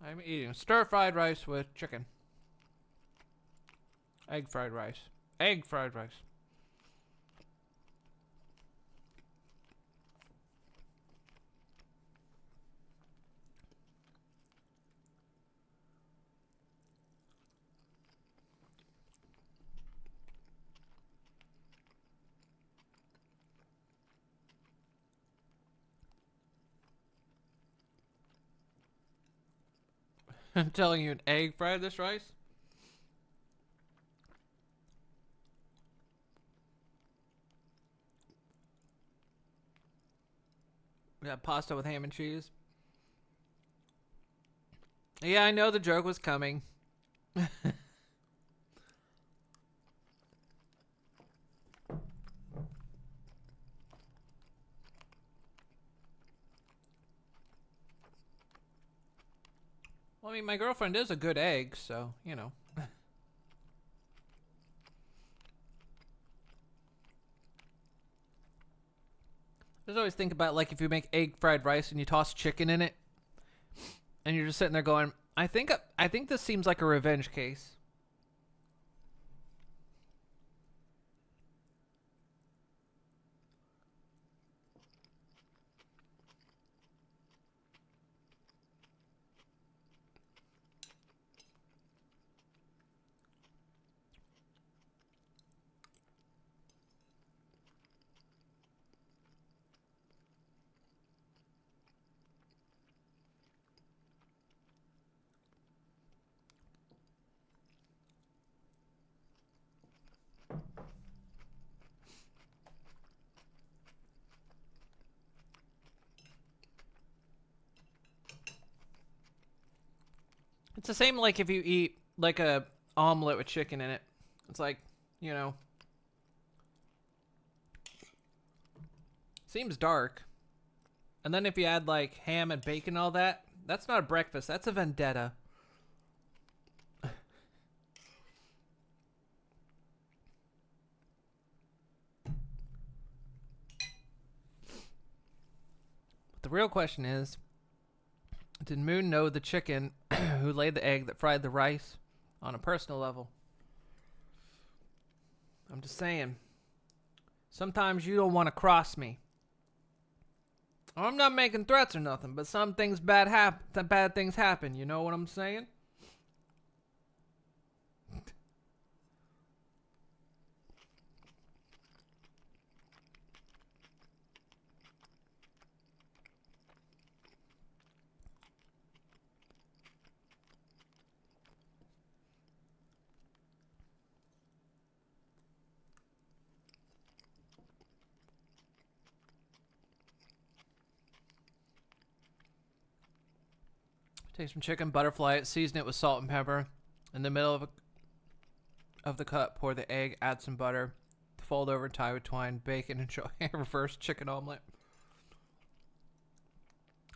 I'm eating stir-fried rice with chicken. Egg fried rice. Egg fried rice. I'm telling you, an egg fried this rice? We got pasta with ham and cheese. Yeah, I know the joke was coming. Well, I mean, my girlfriend is a good egg, so, you know. I just always think about, like, if you make egg fried rice and you toss chicken in it, and you're just sitting there going, I think this seems like a revenge case. It's the same like if you eat like a omelet with chicken in it. It's like, you know, seems dark. And then if you add like ham and bacon and all that, that's not a breakfast, that's a vendetta. But the real question is, did Moon know the chicken who laid the egg that fried the rice on a personal level? I'm just saying. Sometimes you don't want to cross me. I'm not making threats or nothing, but some things bad things happen. You know what I'm saying? Take some chicken, butterfly it, season it with salt and pepper. In the middle of the cut, pour the egg, add some butter, fold over, tie with twine, bake, and enjoy a reverse chicken omelet.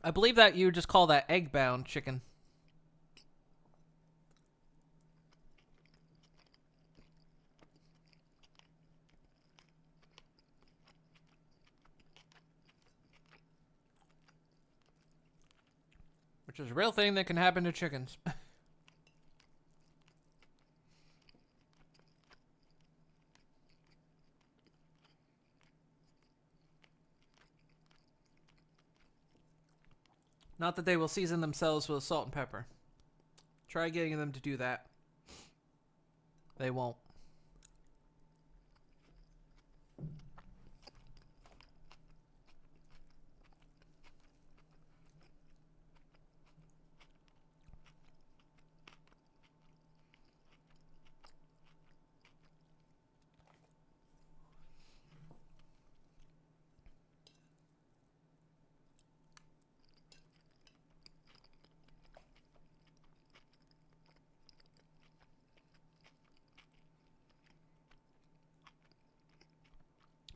I believe that you just call that egg-bound chicken. Which is a real thing that can happen to chickens. Not that they will season themselves with salt and pepper. Try getting them to do that. They won't.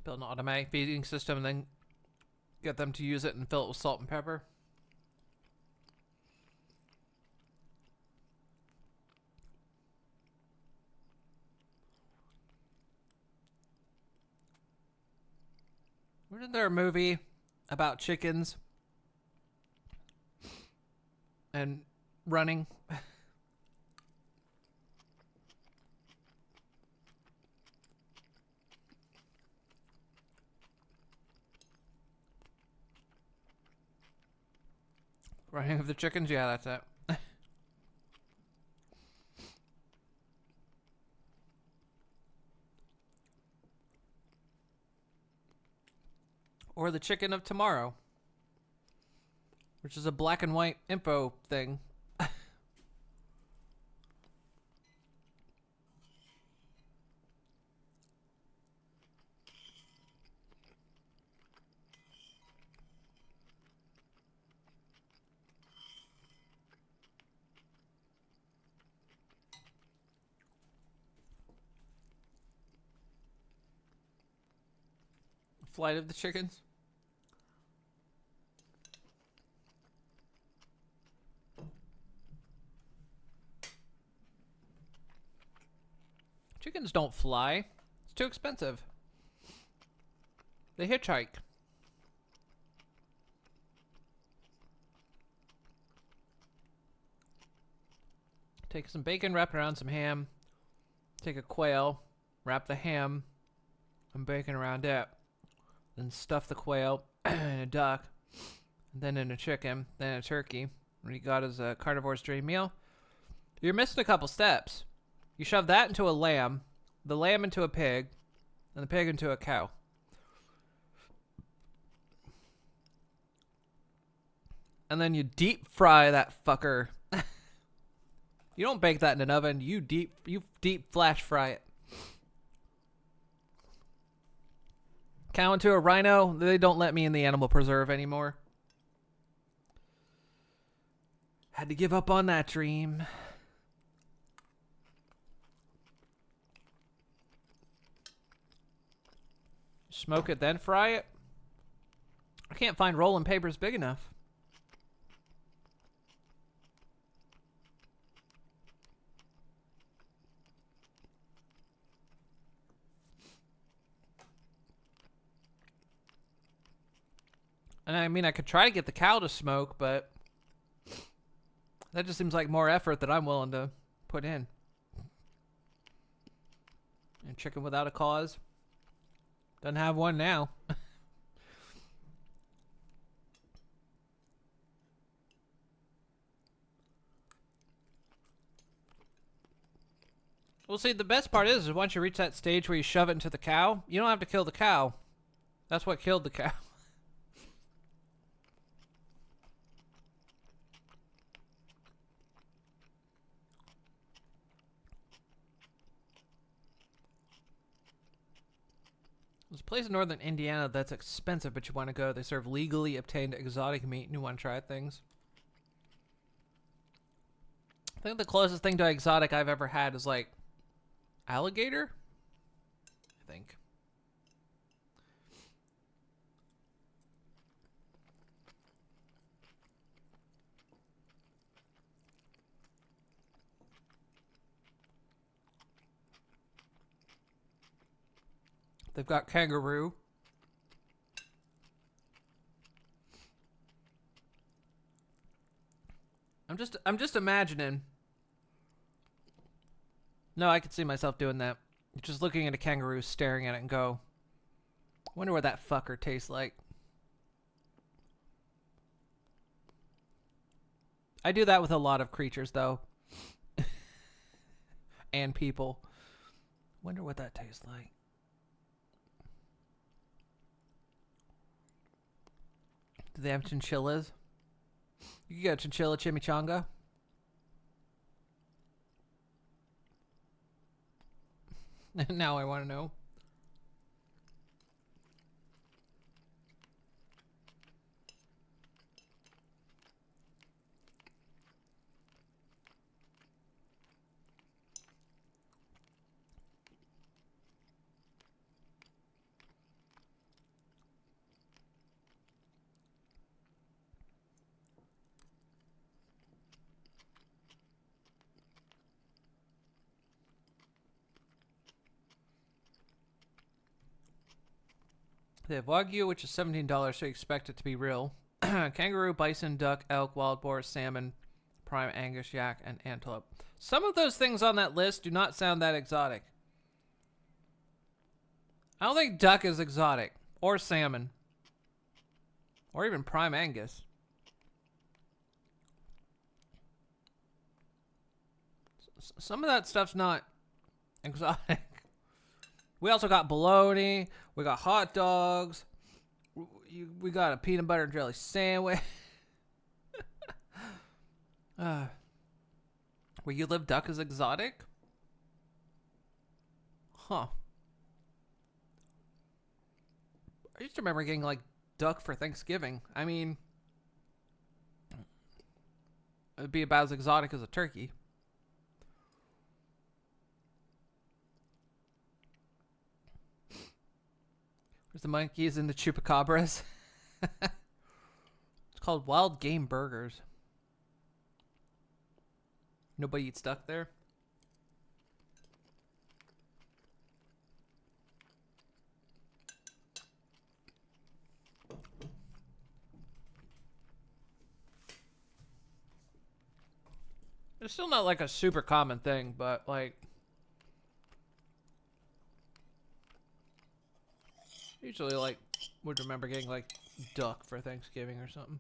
Build an automatic feeding system and then get them to use it and fill it with salt and pepper. Wasn't there a movie about chickens and running? Running of the chickens? Yeah, that's it. Or the chicken of tomorrow, which is a black and white info thing. Flight of the chickens. Chickens don't fly. It's too expensive. They hitchhike. Take some bacon, wrap it around some ham. Take a quail, wrap the ham and bacon around it. Then stuff the quail in a duck, and then in a chicken, then a turkey. What you got is a carnivore's dream meal. You're missing a couple steps. You shove that into a lamb, the lamb into a pig, and the pig into a cow. And then you deep fry that fucker. You don't bake that in an oven. You deep flash fry it. Cow into a rhino. They don't let me in the animal preserve anymore. Had to give up on that dream. Smoke it, then fry it. I can't find rolling papers big enough. And I mean, I could try to get the cow to smoke, but that just seems like more effort that I'm willing to put in. And chicken without a cause. Doesn't have one now. Well, see, the best part is once you reach that stage where you shove it into the cow, you don't have to kill the cow. That's what killed the cow. There's a place in northern Indiana that's expensive, but you want to go. They serve legally obtained exotic meat and you want to try things. I think the closest thing to exotic I've ever had is like alligator, I think. They've got kangaroo. I'm just imagining. No, I could see myself doing that. Just looking at a kangaroo, staring at it and go, wonder what that fucker tastes like. I do that with a lot of creatures though. And people. Wonder what that tastes like. Do they have chinchillas? You can get a chinchilla chimichanga. Now I want to know. They have Wagyu, which is $17, so you expect it to be real. Kangaroo, bison, duck, elk, wild boar, salmon, prime Angus, yak, and antelope. Some of those things on that list do not sound that exotic. I don't think duck is exotic. Or salmon. Or even prime Angus. Some of that stuff's not exotic. We also got bologna. We got hot dogs. We got a peanut butter and jelly sandwich. Where you live, duck is exotic? Huh. I used to remember getting, like, duck for Thanksgiving. I mean, it'd be about as exotic as a turkey. There's the monkeys and the chupacabras. It's called wild game burgers. Nobody eats duck there? It's still not like a super common thing, but like usually like would remember getting like duck for Thanksgiving or something.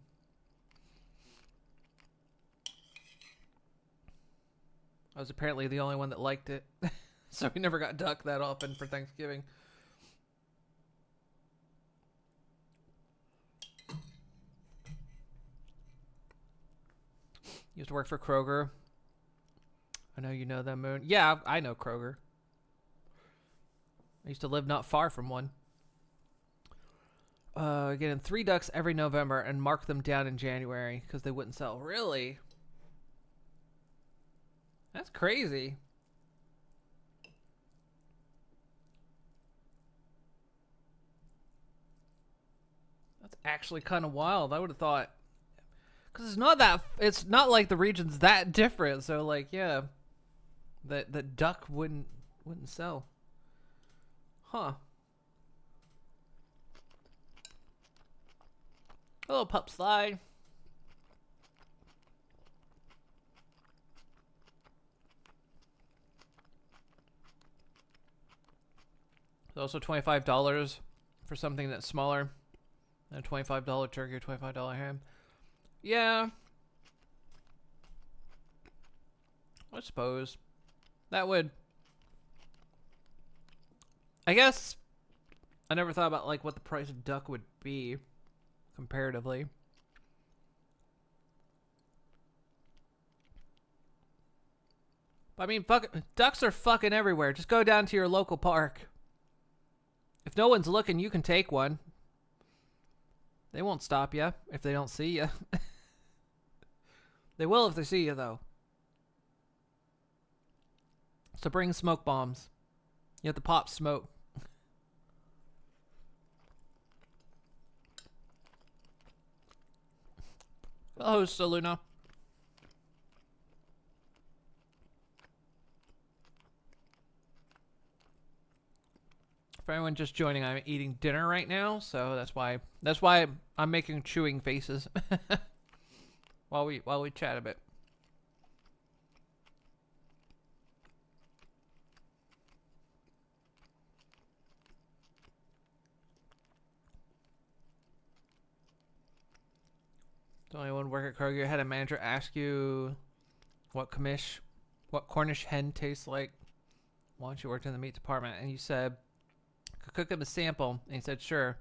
I was apparently the only one that liked it. So we never got duck that often for Thanksgiving. Used to work for Kroger. I know you know them, Moon. Yeah, I know Kroger. I used to live not far from one. Getting 3 ducks every November and mark them down in January because they wouldn't sell. Really? That's crazy. That's actually kind of wild. I would have thought, because it's not like the region's that different. So like, yeah, the duck wouldn't sell. Huh. Hello, Pup Slide. There's also $25 for something that's smaller than a $25 turkey or $25 ham. Yeah. I suppose. That would... I guess I never thought about like what the price of duck would be comparatively. But I mean, ducks are fucking everywhere. Just go down to your local park. If no one's looking, you can take one. They won't stop you if they don't see you. They will if they see you, though. So bring smoke bombs. You have to pop smoke. Hello, Saluna. For anyone just joining, I'm eating dinner right now, so that's why I'm making chewing faces while we chat a bit. Don't anyone work at Kroger had a manager ask you what Cornish hen tastes like once you worked in the meat department, and you said could cook him a sample, and he said sure.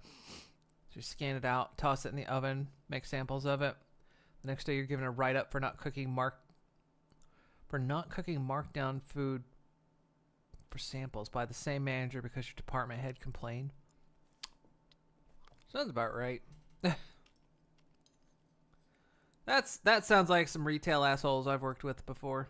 So you scan it out, toss it in the oven, make samples of it. The next day you're given a write-up for not cooking markdown food for samples by the same manager because your department head complained. Sounds about right. That sounds like some retail assholes I've worked with before.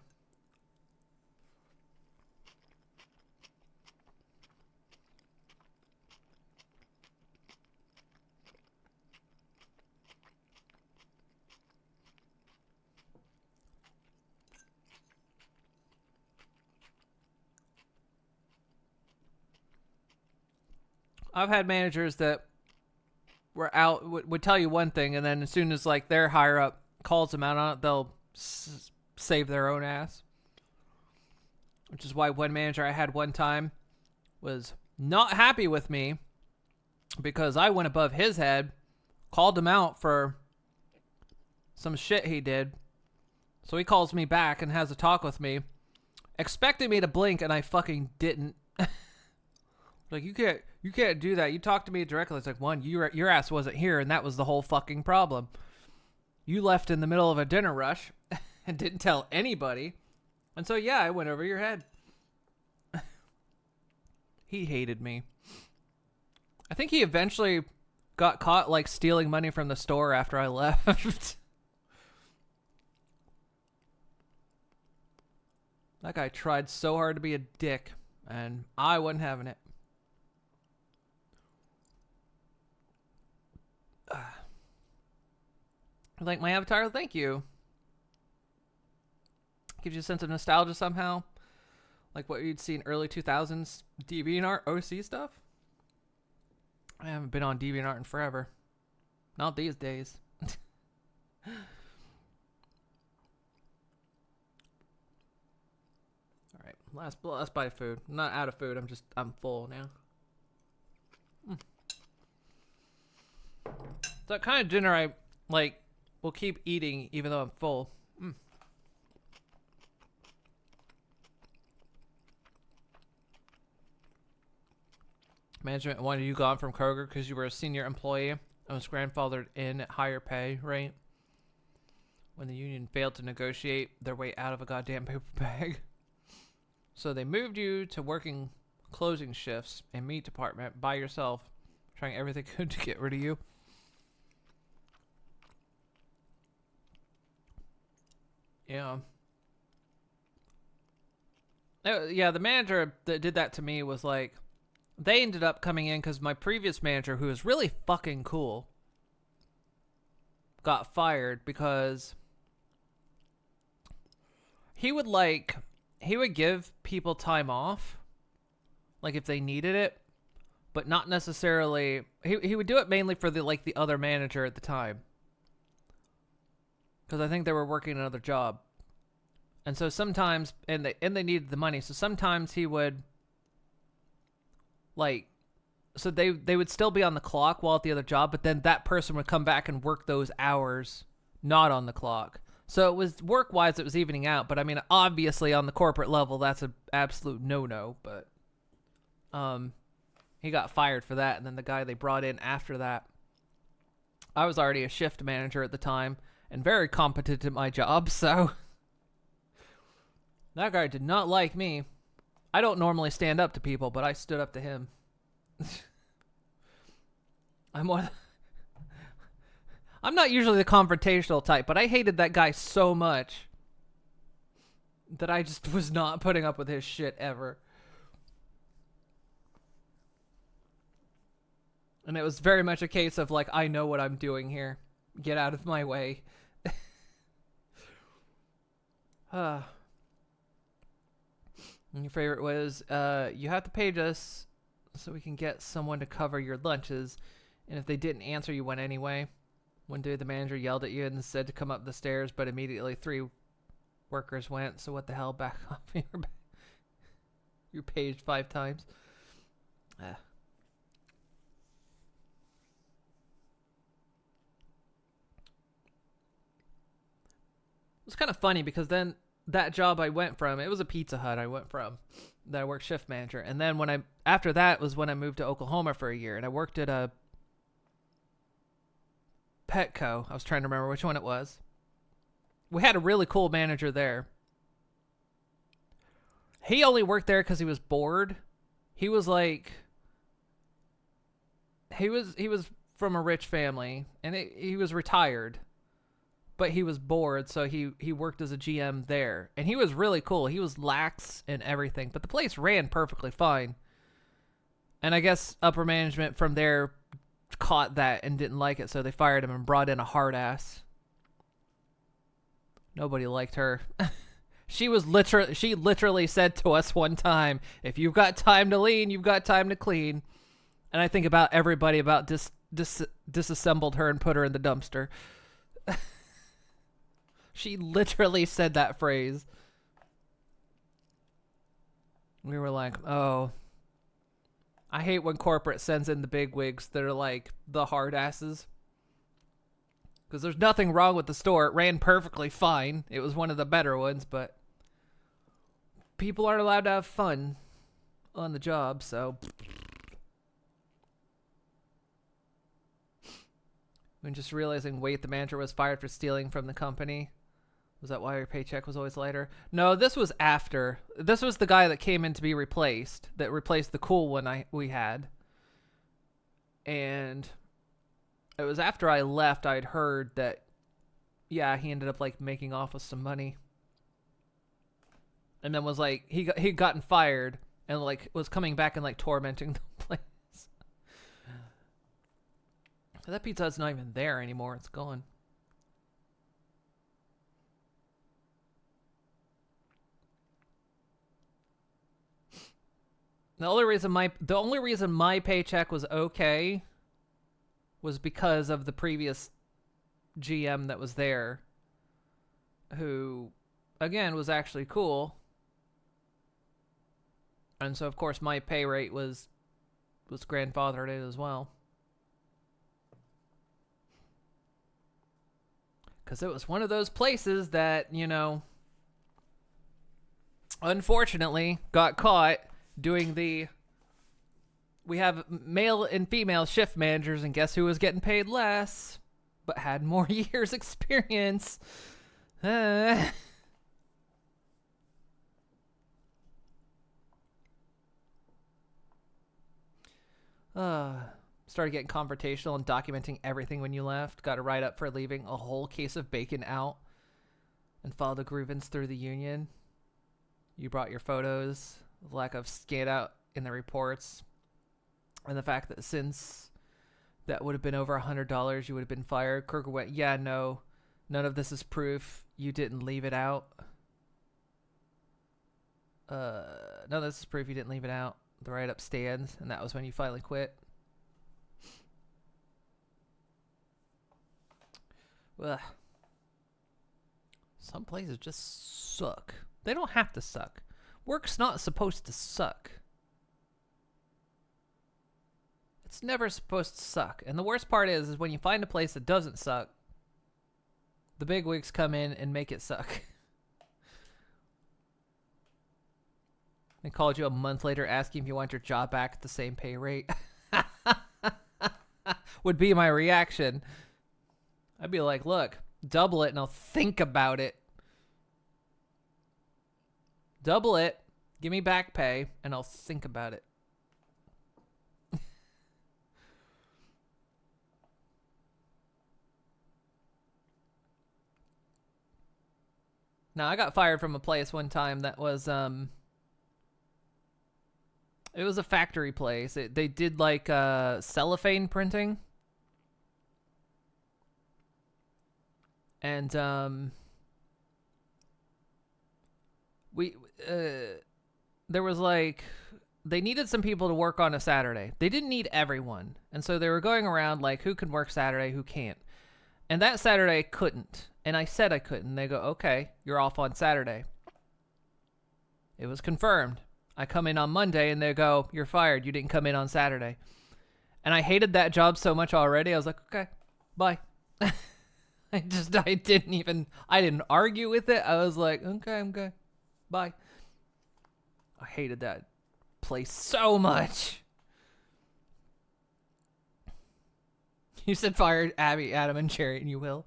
I've had managers that were out would tell you one thing, and then as soon as like their higher up calls them out on it, they'll save their own ass. Which is why one manager I had one time was not happy with me because I went above his head, called him out for some shit he did. So he calls me back and has a talk with me, expecting me to blink, and I fucking didn't. Like, you can't do that. You talked to me directly. It's like, one, your ass wasn't here, and that was the whole fucking problem. You left in the middle of a dinner rush and didn't tell anybody. And so, yeah, I went over your head. He hated me. I think he eventually got caught, like, stealing money from the store after I left. That guy tried so hard to be a dick, and I wasn't having it. Like my avatar? Thank you. Gives you a sense of nostalgia somehow. Like what you'd see in early 2000s DeviantArt OC stuff. I haven't been on DeviantArt in forever. Not these days. Alright, last bite of food. I'm not out of food, I'm full now. That kind of dinner I, like, will keep eating even though I'm full. Management wanted you gone from Kroger because you were a senior employee and was grandfathered in at higher pay rate when the union failed to negotiate their way out of a goddamn paper bag. So they moved you to working closing shifts in meat department by yourself, trying everything good to get rid of you. Yeah. Yeah, the manager that did that to me was like, they ended up coming in because my previous manager, who was really fucking cool, got fired because he would give people time off, like if they needed it, but not necessarily, he would do it mainly for the other manager at the time. Because I think they were working another job. And so sometimes, and they needed the money, so sometimes he would, so they would still be on the clock while at the other job, but then that person would come back and work those hours not on the clock. So it was, work-wise, it was evening out, but I mean, obviously on the corporate level, that's an absolute no-no, but he got fired for that, and then the guy they brought in after that, I was already a shift manager at the time, and very competent at my job, so that guy did not like me. I don't normally stand up to people, but I stood up to him. I'm not usually the confrontational type, but I hated that guy so much that I just was not putting up with his shit ever. And it was very much a case of like, I know what I'm doing here. Get out of my way. And your favorite was, you have to page us so we can get someone to cover your lunches. And if they didn't answer, you went anyway. One day the manager yelled at you and said to come up the stairs, but immediately 3 workers went. So what the hell, back off you're paged 5 times. It was kind of funny because then that job I went from, it was a Pizza Hut I went from, that I worked shift manager. And then after that was when I moved to Oklahoma for a year, and I worked at a Petco. I was trying to remember which one it was. We had a really cool manager there. He only worked there because he was bored. He was like, he was from a rich family, and he was retired. But he was bored, so he worked as a GM there. And he was really cool. He was lax and everything. But the place ran perfectly fine. And I guess upper management from there caught that and didn't like it, so they fired him and brought in a hard ass. Nobody liked her. She literally said to us one time, if you've got time to lean, you've got time to clean. And I think about everybody about disassembled her and put her in the dumpster. She literally said that phrase. We were like, oh, I hate when corporate sends in the bigwigs that are like the hard asses. Because there's nothing wrong with the store. It ran perfectly fine. It was one of the better ones, but people aren't allowed to have fun on the job, so. When just realizing, wait, the manager was fired for stealing from the company. Was that why your paycheck was always lighter? No, this was after. This was the guy that came in to be replaced, that replaced the cool one we had. And it was after I left, I'd heard that, yeah, he ended up, like, making off with some money. And then was, like, he'd gotten fired and, like, was coming back and, like, tormenting the place. That Pizza Hut's not even there anymore. It's gone. The only reason my paycheck was okay was because of the previous GM that was there, who, again, was actually cool. And so, of course, my pay rate was grandfathered in as well. Because it was one of those places that, you know, unfortunately got caught doing we have male and female shift managers, and guess who was getting paid less, but had more years experience? Started getting confrontational and documenting everything when you left. Got a write-up for leaving a whole case of bacon out and filed a grievance through the union. You brought your photos, lack of scan out in the reports, and the fact that since that would have been over $100, you would have been fired. Kruger went, yeah, no, none of this is proof. You didn't leave it out. None of this is proof you didn't leave it out. The write-up stands, and that was when you finally quit. Ugh. Some places just suck. They don't have to suck. Work's not supposed to suck. It's never supposed to suck. And the worst part is when you find a place that doesn't suck, the bigwigs come in and make it suck. They called you a month later asking if you want your job back at the same pay rate. Would be my reaction. I'd be like, look, double it and I'll think about it. Double it, give me back pay, and I'll think about it. Now, I got fired from a place one time that was, it was a factory place. They did, like, cellophane printing. And, there was, like, they needed some people to work on a Saturday. They didn't need everyone. And so they were going around, like, who can work Saturday, who can't. And that Saturday I couldn't. And I said I couldn't. They go, okay, you're off on Saturday. It was confirmed. I come in on Monday and they go, you're fired. You didn't come in on Saturday. And I hated that job so much already. I was like, okay, bye. I didn't argue with it. I was like, okay, I'm good. Bye. I hated that place so much. You said fire Abby, Adam, and Cherry, and you will.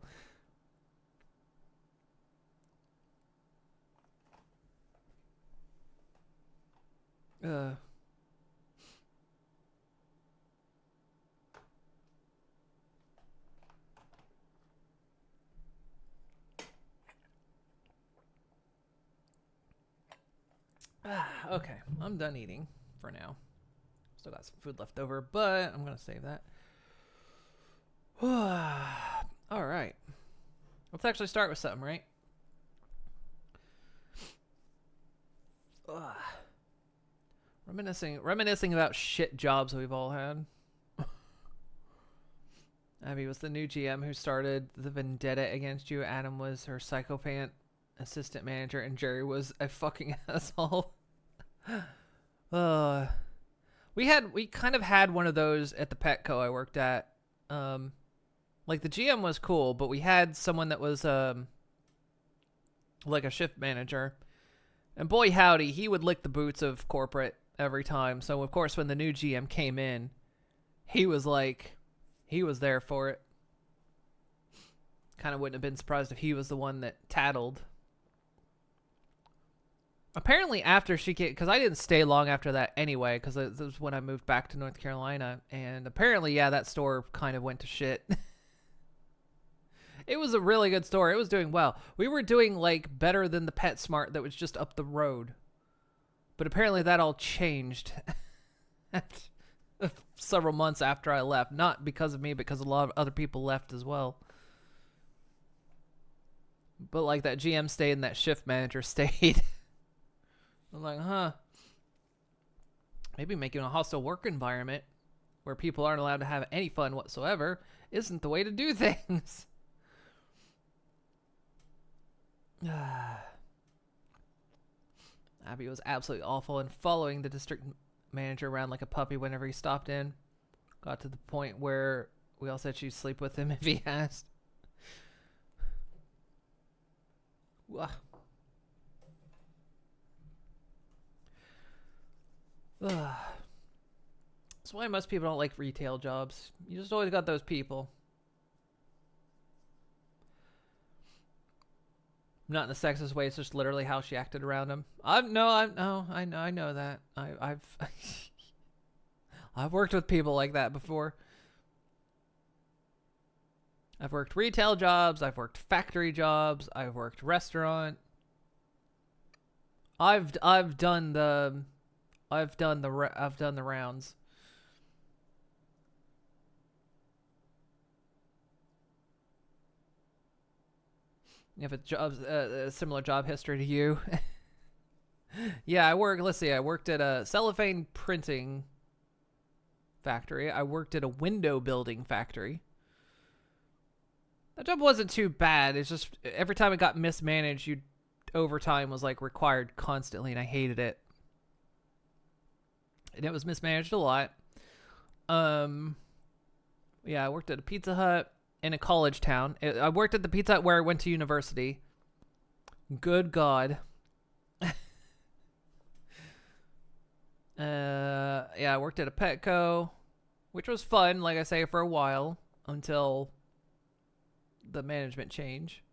Okay, I'm done eating for now. Still got some food left over, but I'm gonna save that. All right, let's actually start with something, right? Reminiscing about shit jobs we've all had. Abby was the new GM who started the vendetta against you. Adam was her psychopath assistant manager, and Jerry was a fucking asshole. We kind of had one of those at the Petco I worked at. Like the GM was cool, but we had someone that was like a shift manager, And boy howdy, he would lick the boots of corporate every time. So of course when the new GM came in, he was there for it. Kind of wouldn't have been surprised if he was the one that tattled. Apparently after she came, because I didn't stay long after that anyway, because this was when I moved back to North Carolina, and apparently, yeah, that store kind of went to shit. It was a really good store. It was doing well. We were doing, like, better than the PetSmart that was just up the road. But apparently that all changed several months after I left. Not because of me, because a lot of other people left as well. But, like, that GM stayed and that shift manager stayed. I'm like, huh. Maybe making a hostile work environment where people aren't allowed to have any fun whatsoever isn't the way to do things. Abby was absolutely awful and following the district manager around like a puppy whenever he stopped in. Got to the point where we all said she'd sleep with him if he asked. That's why most people don't like retail jobs. You just always got those people. Not in a sexist way. It's just literally how she acted around him. I know that. I've I've worked with people like that before. I've worked retail jobs. I've worked factory jobs. I've worked restaurant. I've done the rounds. You have a similar job history to you. Yeah, I worked at a cellophane printing factory. I worked at a window building factory. That job wasn't too bad. It's just every time it got mismanaged, overtime was like required constantly, and I hated it. And it was mismanaged a lot. Yeah, I worked at a Pizza Hut in a college town. I worked at the Pizza Hut where I went to university. Good God. Yeah, I worked at a Petco, which was fun, like I say, for a while until the management change.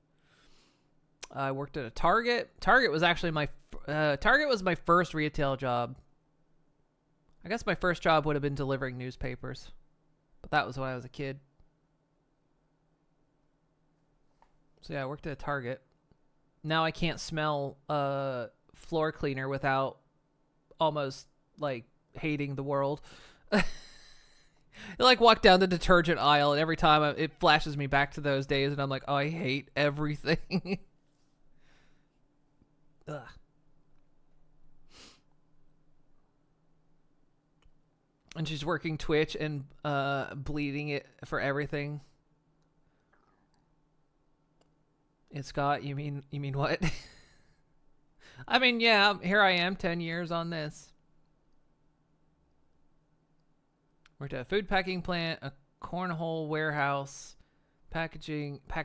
I worked at a Target. Target was actually my first retail job. I guess my first job would have been delivering newspapers, but that was when I was a kid. So yeah, I worked at a Target. Now I can't smell floor cleaner without almost like hating the world. I like walk down the detergent aisle, and every time it flashes me back to those days, and I'm like, oh, I hate everything. Ugh. And she's working Twitch and bleeding it for everything. It's Scott. You mean what? I mean, yeah, here I am, 10 years on this. Worked at a food packing plant, a cornhole warehouse, package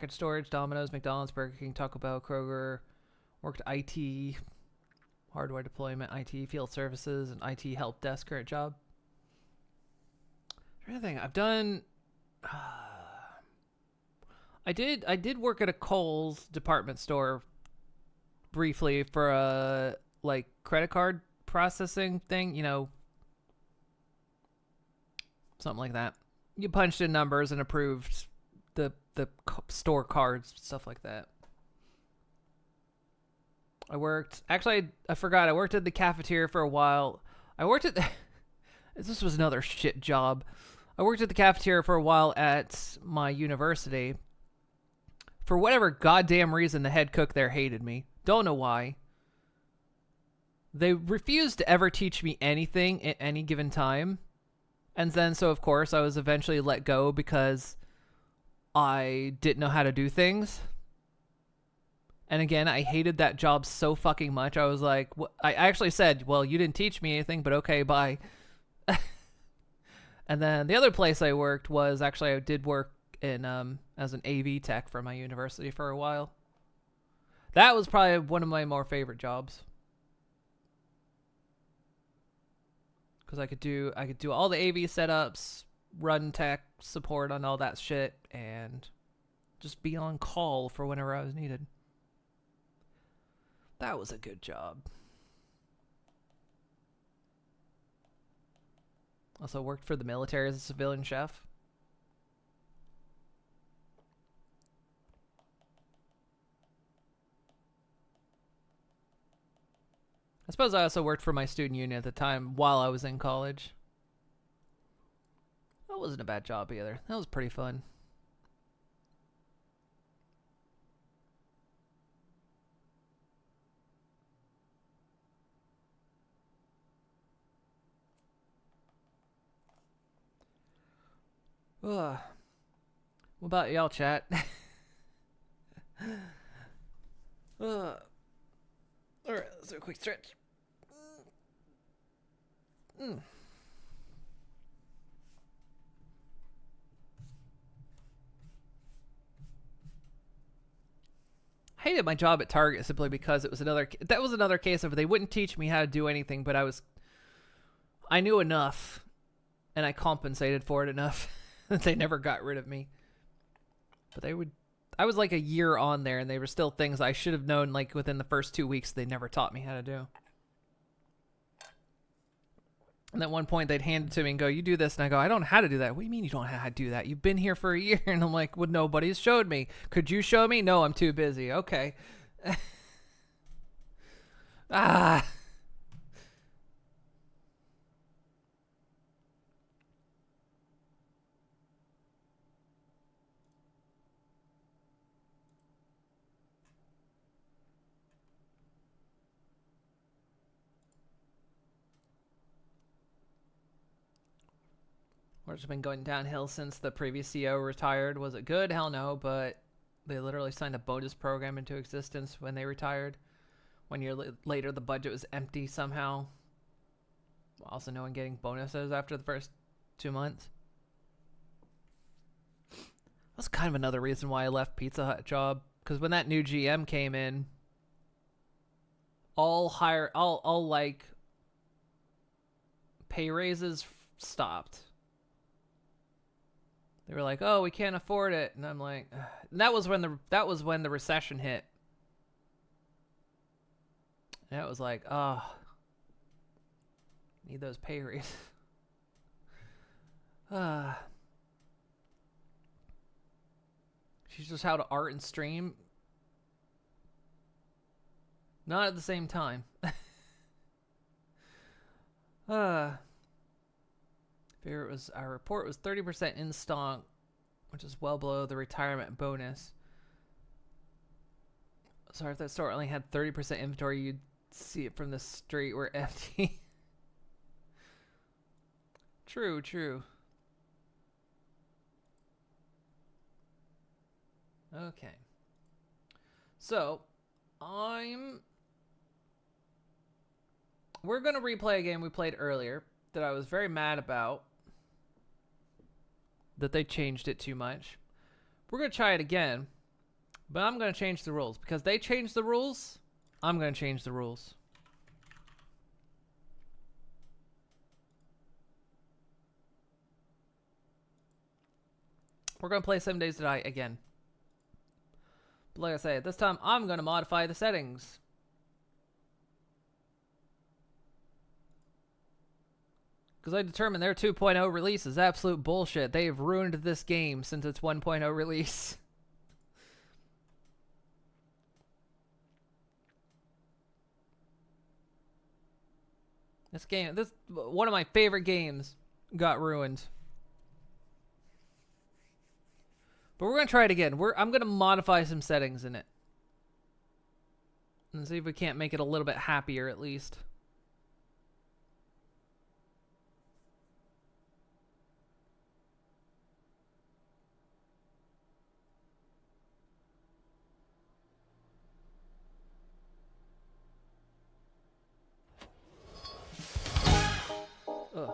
storage, Domino's, McDonald's, Burger King, Taco Bell, Kroger. Worked IT, hardware deployment, IT field services, and IT help desk. Current job. I'm trying to think. I've done. I did work at a Kohl's department store briefly for a like credit card processing thing, you know, something like that. You punched in numbers and approved the store cards, stuff like that. I forgot. I worked at the cafeteria for a while. This was another shit job. I worked at the cafeteria for a while at my university. For whatever goddamn reason, the head cook there hated me. Don't know why. They refused to ever teach me anything at any given time. And then, so of course, I was eventually let go because I didn't know how to do things. And again, I hated that job so fucking much. I was like, I actually said, well, you didn't teach me anything, but okay, bye. And then the other place I worked was actually, I did work in as an AV tech for my university for a while. That was probably one of my more favorite jobs. because I could do all the AV setups, run tech support on all that shit, and just be on call for whenever I was needed. That was a good job. Also worked for the military as a civilian chef. I suppose I also worked for my student union at the time while I was in college. That wasn't a bad job either. That was pretty fun. Ugh. What about y'all, chat? Alright, let's do a quick stretch. I hated my job at Target simply because it was another case of they wouldn't teach me how to do anything, but I knew enough and I compensated for it enough that they never got rid of me. But I was like a year on there and they were still things I should have known like within the first 2 weeks they never taught me how to do. And at one point they'd hand it to me and go, you do this. And I go, I don't know how to do that. What do you mean you don't know how to do that? You've been here for a year. And I'm like, well, nobody's showed me. Could you show me? No, I'm too busy. Okay. Ah. It's been going downhill since the previous CEO retired. Was it good? Hell no, but they literally signed a bonus program into existence when they retired. 1 year later, the budget was empty somehow. Also, no one getting bonuses after the first 2 months. That's kind of another reason why I left Pizza Hut job. Because when that new GM came in, all like pay raises stopped. They were like, "Oh, we can't afford it," and I'm like, ugh. And that was when the recession hit. And it was like, oh, need those pay raises. She's just how to art and stream. Not at the same time. Our report was 30% in stock, which is well below the retirement bonus. Sorry if that store only had 30% inventory, you'd see it from the street. We're empty. True. Okay. So, we're going to replay a game we played earlier that I was very mad about. That they changed it too much. We're going to try it again. But I'm going to change the rules. Because they changed the rules, I'm going to change the rules. We're going to play 7 Days to Die again. But like I say, this time I'm going to modify the settings. Because I determined their 2.0 release is absolute bullshit. They have ruined this game since its 1.0 release. This one of my favorite games got ruined. But we're going to try it again. I'm going to modify some settings in it. And see if we can't make it a little bit happier at least. Ugh.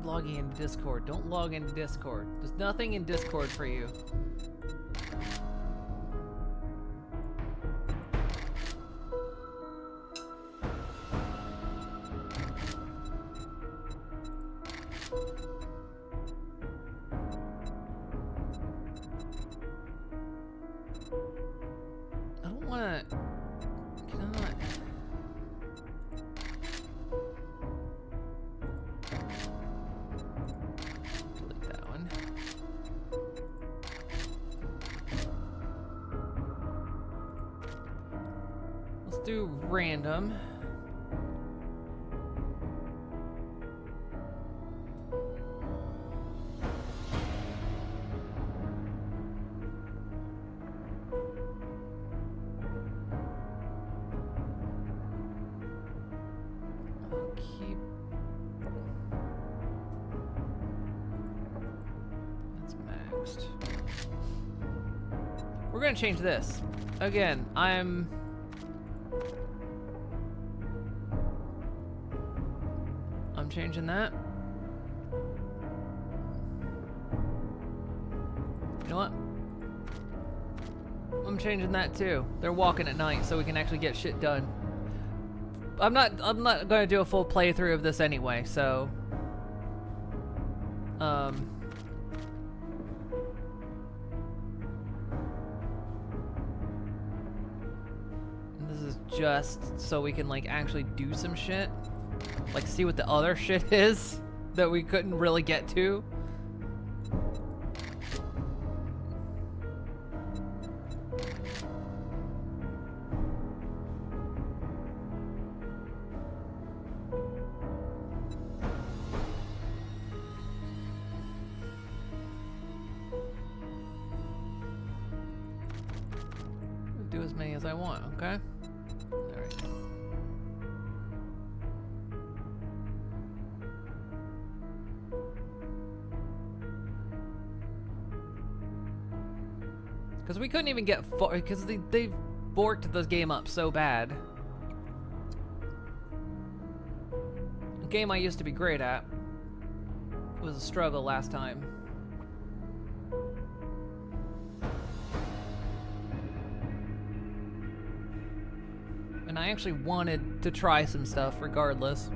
logging into Discord. Don't log into Discord. There's nothing in Discord for you. I don't wanna... Can I not... Delete that one. Let's do random. I'll keep... That's maxed. We're gonna change this. Again, I'm changing that. You know what? I'm changing that too. They're walking at night so we can actually get shit done. I'm not gonna do a full playthrough of this anyway, so this is just so we can like actually do some shit. Like see what the other shit is that we couldn't really get to. Do as many as I want, okay? Alright. Because we couldn't even get far, because they borked this game up so bad. A game I used to be great at. It was a struggle last time. And I actually wanted to try some stuff regardless.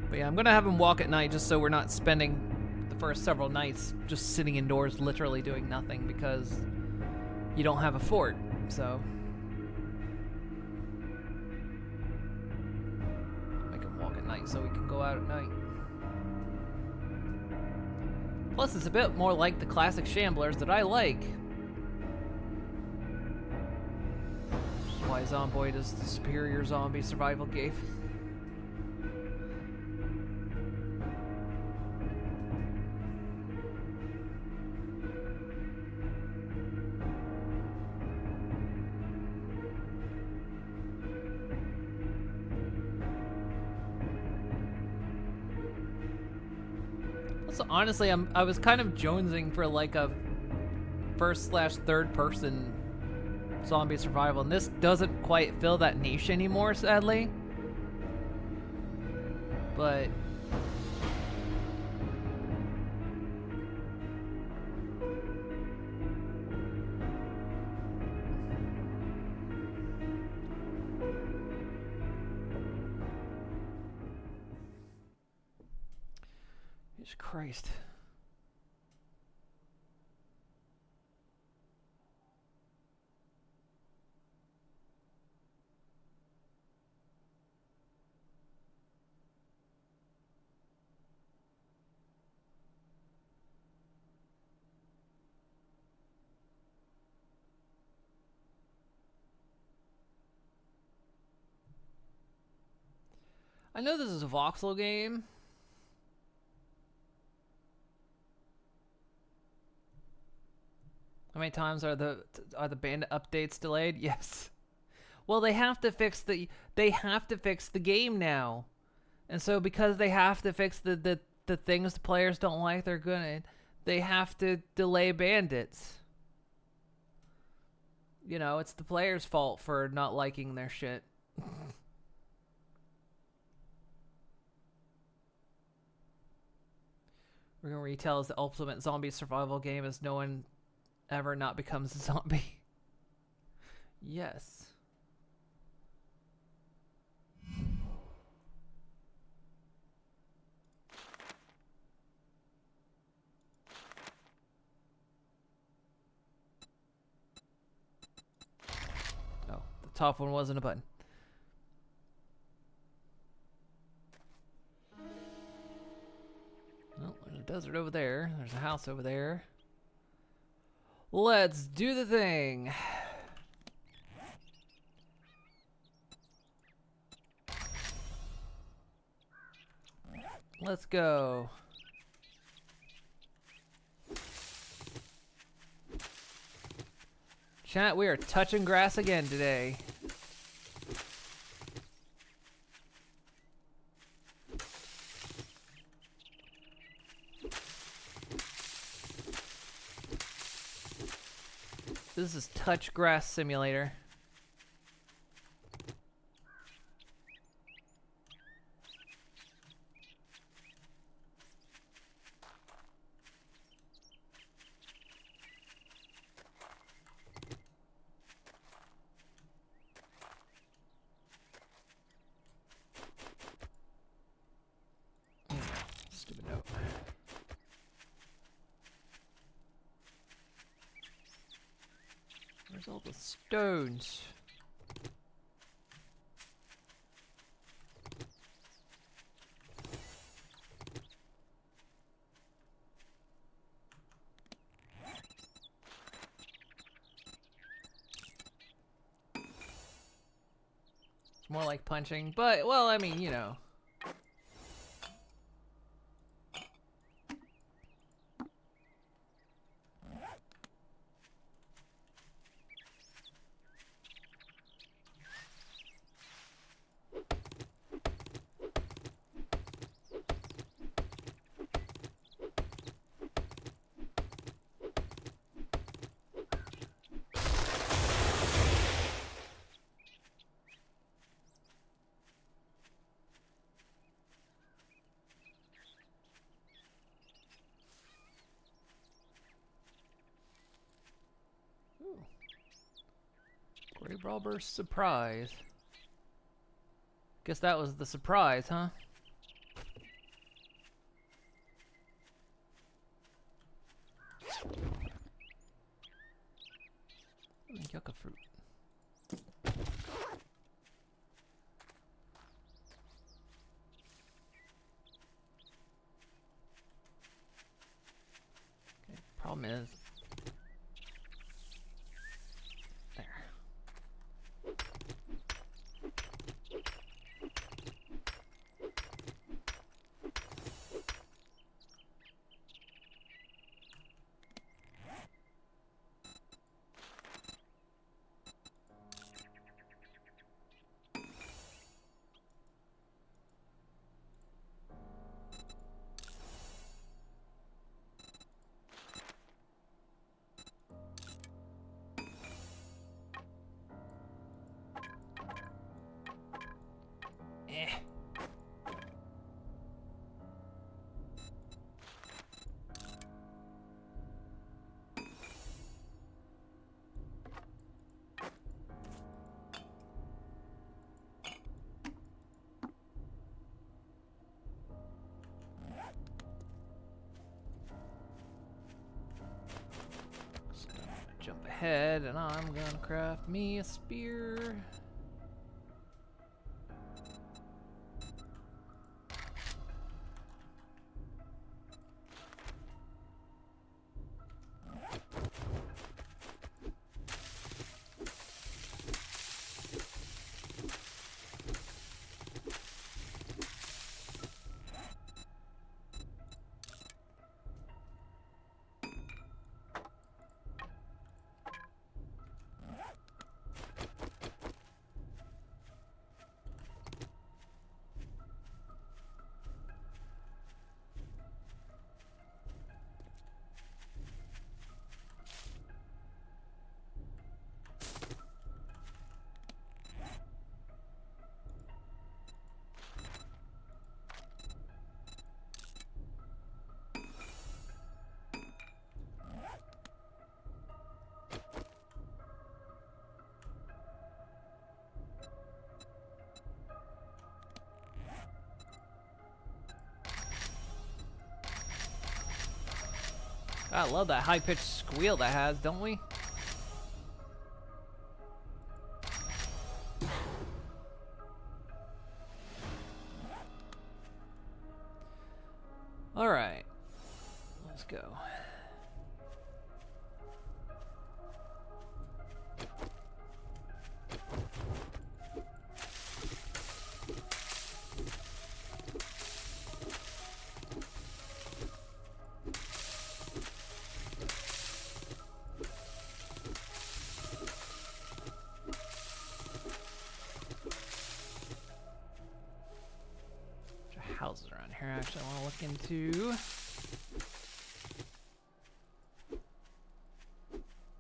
But yeah, I'm gonna have him walk at night just so we're not spending the first several nights just sitting indoors literally doing nothing because you don't have a fort, so. Make him walk at night so we can go out at night. Plus it's a bit more like the classic Shamblers that I like. Which is why Zomboid is the superior zombie survival game. So honestly, I was kind of jonesing for like a first/third person zombie survival, and this doesn't quite fill that niche anymore, sadly. But Jesus Christ. I know this is a voxel game. How many times are the bandit updates delayed? Yes. Well, they have to fix the game now. And so because they have to fix the things the players don't like, they have to delay bandits. You know, it's the players' fault for not liking their shit. We're gonna retell as the ultimate zombie survival game as no one ever not becomes a zombie. Yes. Oh, the top one wasn't a button. Well, there's a desert over there. There's a house over there. Let's do the thing. Let's go. Chat, we are touching grass again today. This is Touch Grass Simulator. Stupid note. Where's all the stones? It's more like punching, but, well, I mean, you know. Ooh. Grave Robber surprise. Guess that was the surprise, huh? Yucca fruit. Okay, problem is there. Eh. So I'm gonna jump ahead and I'm gonna craft me a spear. I love that high-pitched squeal that has, don't we? All right, let's go. Houses around here actually I want to look into.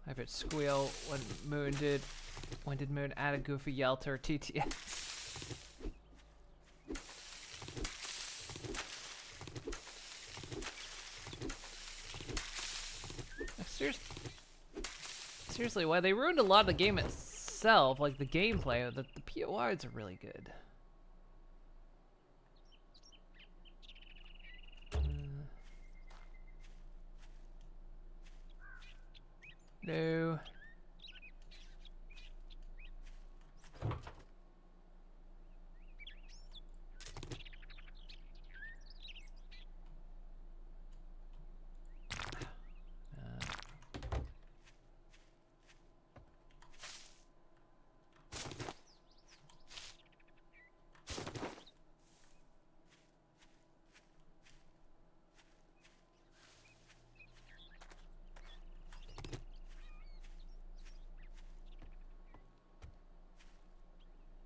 I bet squeal when did Moon add a goofy yell to her TTS? Seriously, why they ruined a lot of the game itself, like the gameplay, the POIs are really good. No.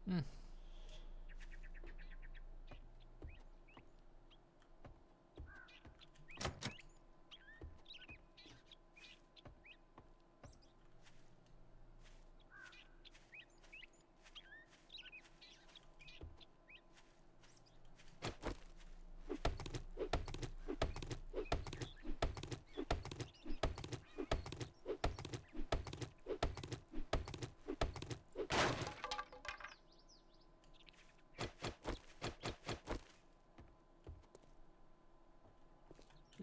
Hmm.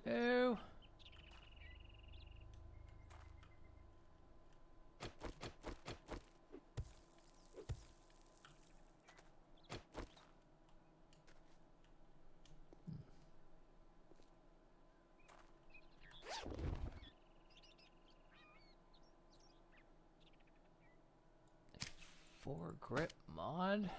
No. For grip mod.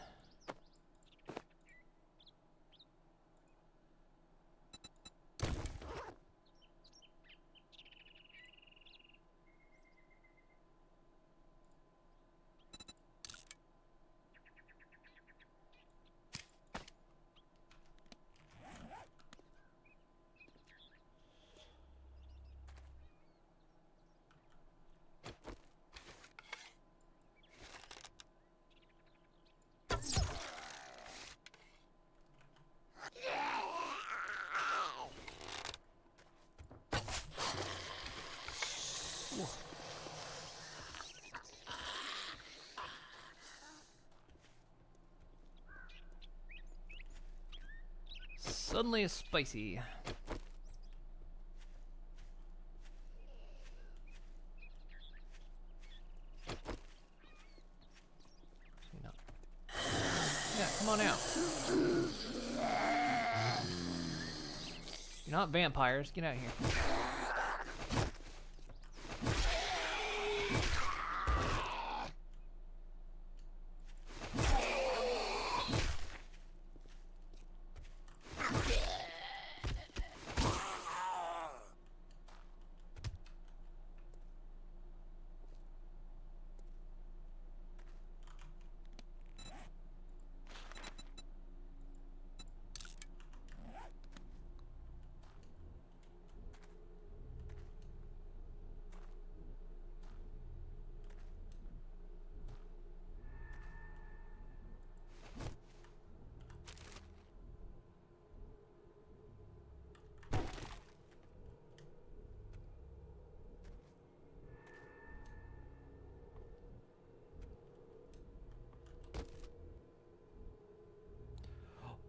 Suddenly it's spicy. Yeah, come on out. You're not vampires. Get out of here.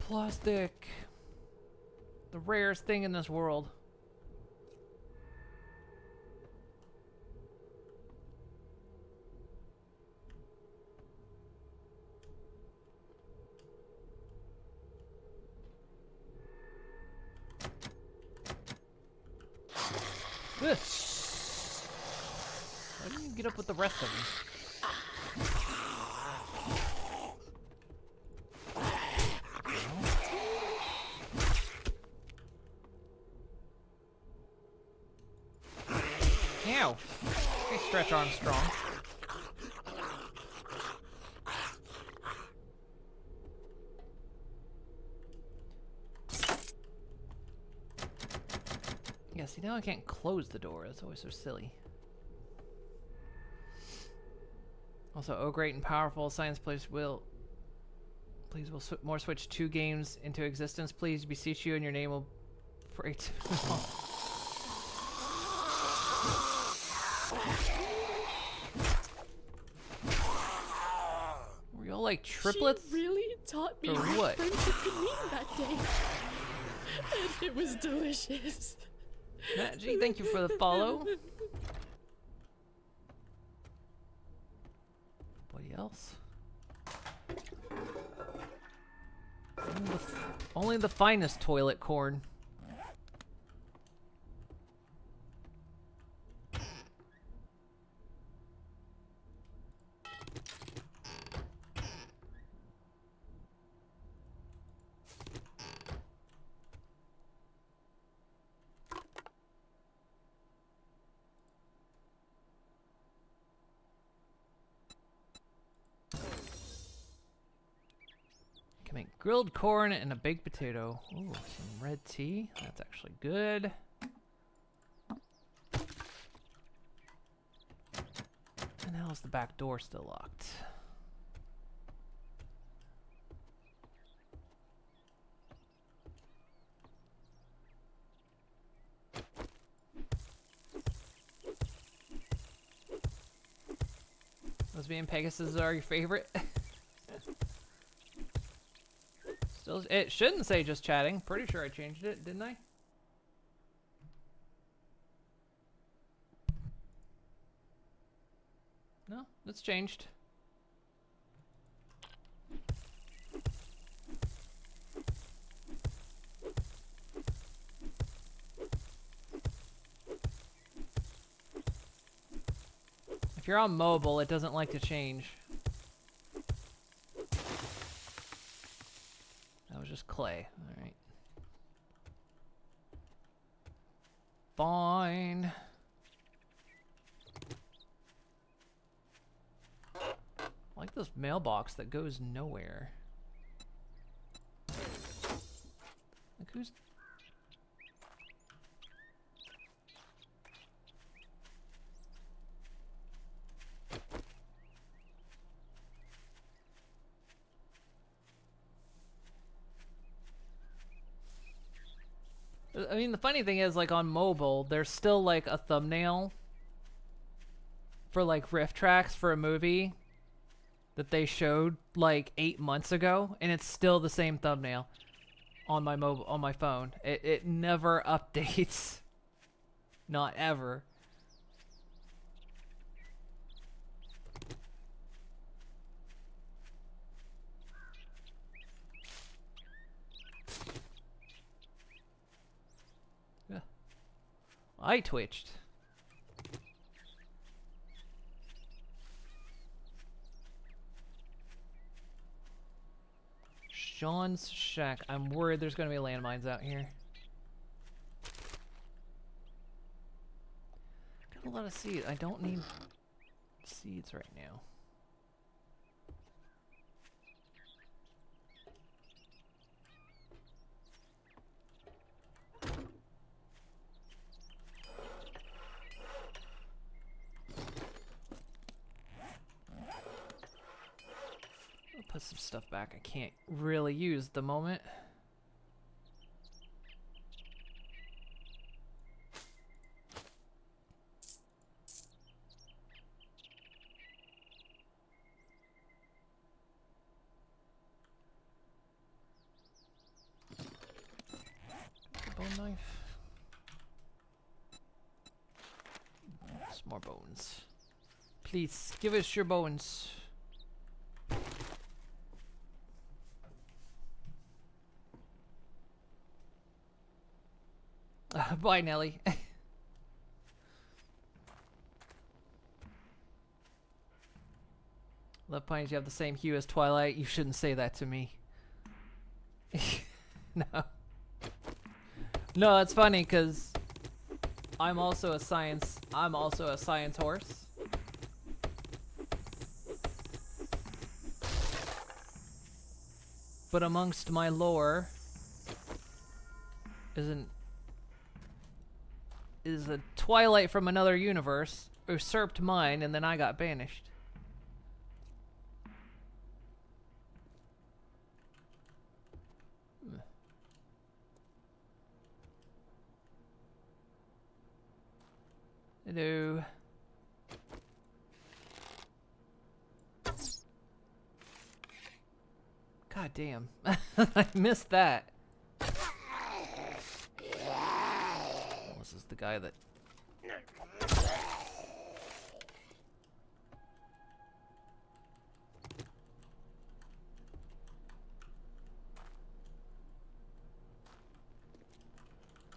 Plastic. The rarest thing in this world. Ugh. Why didn't you get up with the rest of them? Ow! Okay, Stretch Armstrong. Yeah, see, now I can't close the door. That's always so silly. Also, oh great and powerful, Science Place will... Please, will more switch 2 games into existence, please. Beseech you, and your name will pray to... Were y'all like triplets? She really taught me Or what? friendship could mean that day. And it was delicious. Matt G, thank you for the follow. Anybody else? Only the finest toilet corn. Can make grilled corn and a baked potato. Ooh, some red tea. That's actually good. And how is the back door still locked? Lesbian Pegasus are your favorite? Still, it shouldn't say just chatting. Pretty sure I changed it, didn't I? No, it's changed. If you're on mobile, it doesn't like to change. That was just clay. All right. Fine. I like this mailbox that goes nowhere. Like who's... I mean, the funny thing is, like, on mobile, there's still, like, a thumbnail for, like, riff tracks for a movie that they showed, like, 8 months ago, and it's still the same thumbnail on my phone. It never updates. Not ever. I twitched. Sean's shack. I'm worried there's gonna be landmines out here. Got a lot of seeds. I don't need seeds right now. Put some stuff back I can't really use at the moment. Bone knife. Some more bones. Please give us your bones. Bye, Nelly. Love Pines, you have the same hue as Twilight. You shouldn't say that to me. No. No, it's funny because I'm also a science horse. But amongst my lore is a Twilight from another universe usurped mine, and then I got banished. Hello. God damn. I missed that. Oh, this is the guy that...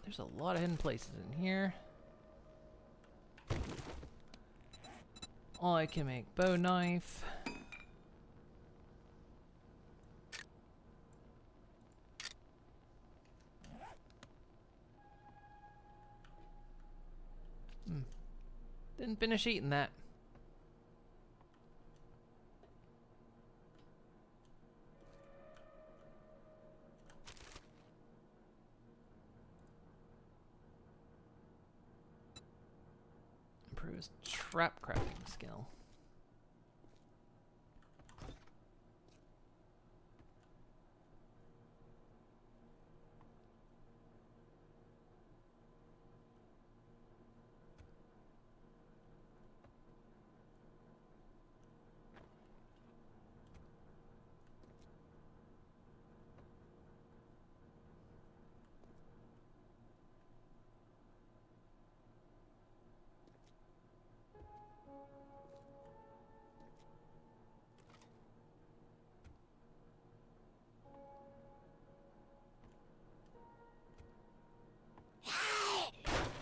There's a lot of hidden places in here. Oh, I can make bow knife. Didn't finish eating that. Improves trap crafting skill.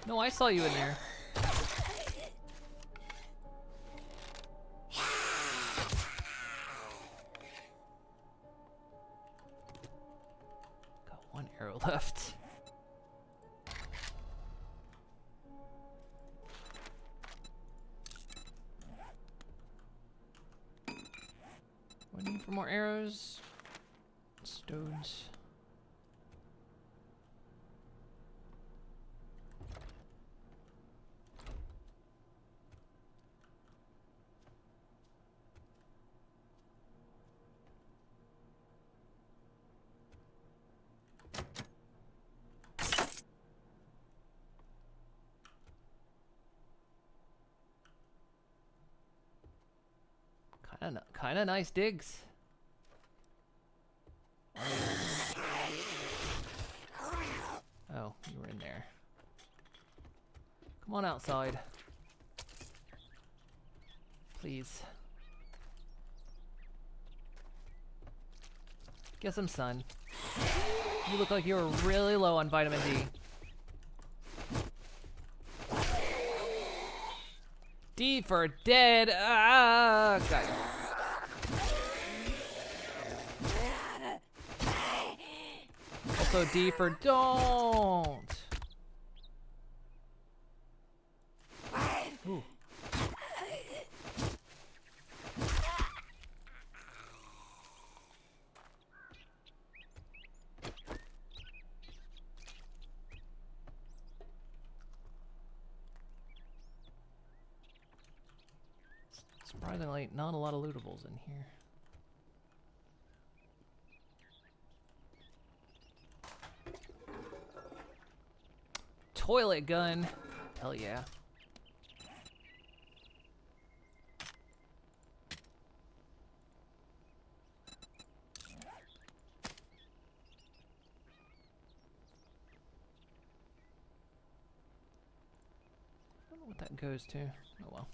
No, I saw you in there. Got one arrow left. What do you need for more arrows? Stones. Kinda nice digs. Oh, you were in there. Come on outside. Please. Get some sun. You look like you're really low on vitamin D. D for dead. Ah, got it. Also D for don't. Ooh. Surprisingly, not a lot of lootables in here. Toilet gun. Hell yeah. I don't know what that goes to. Oh well.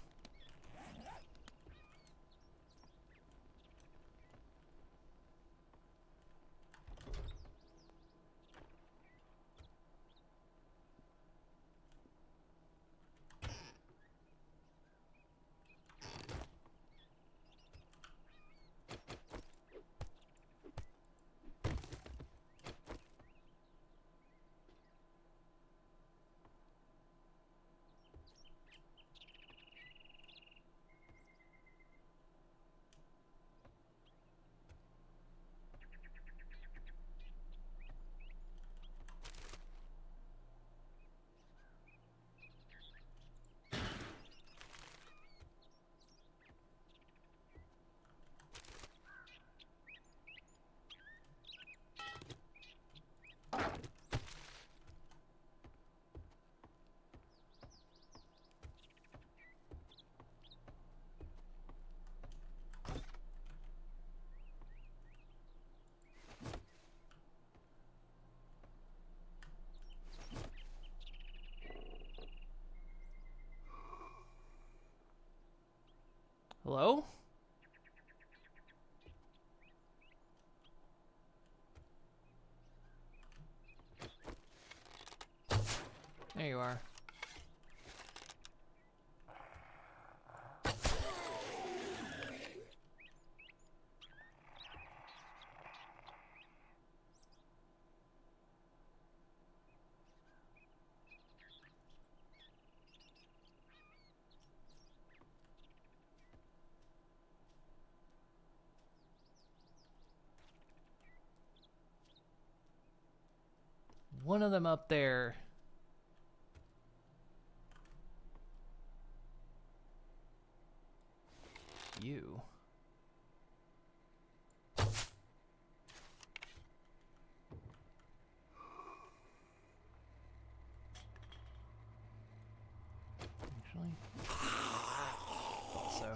Hello? There you are. One of them up there. You. Actually. So.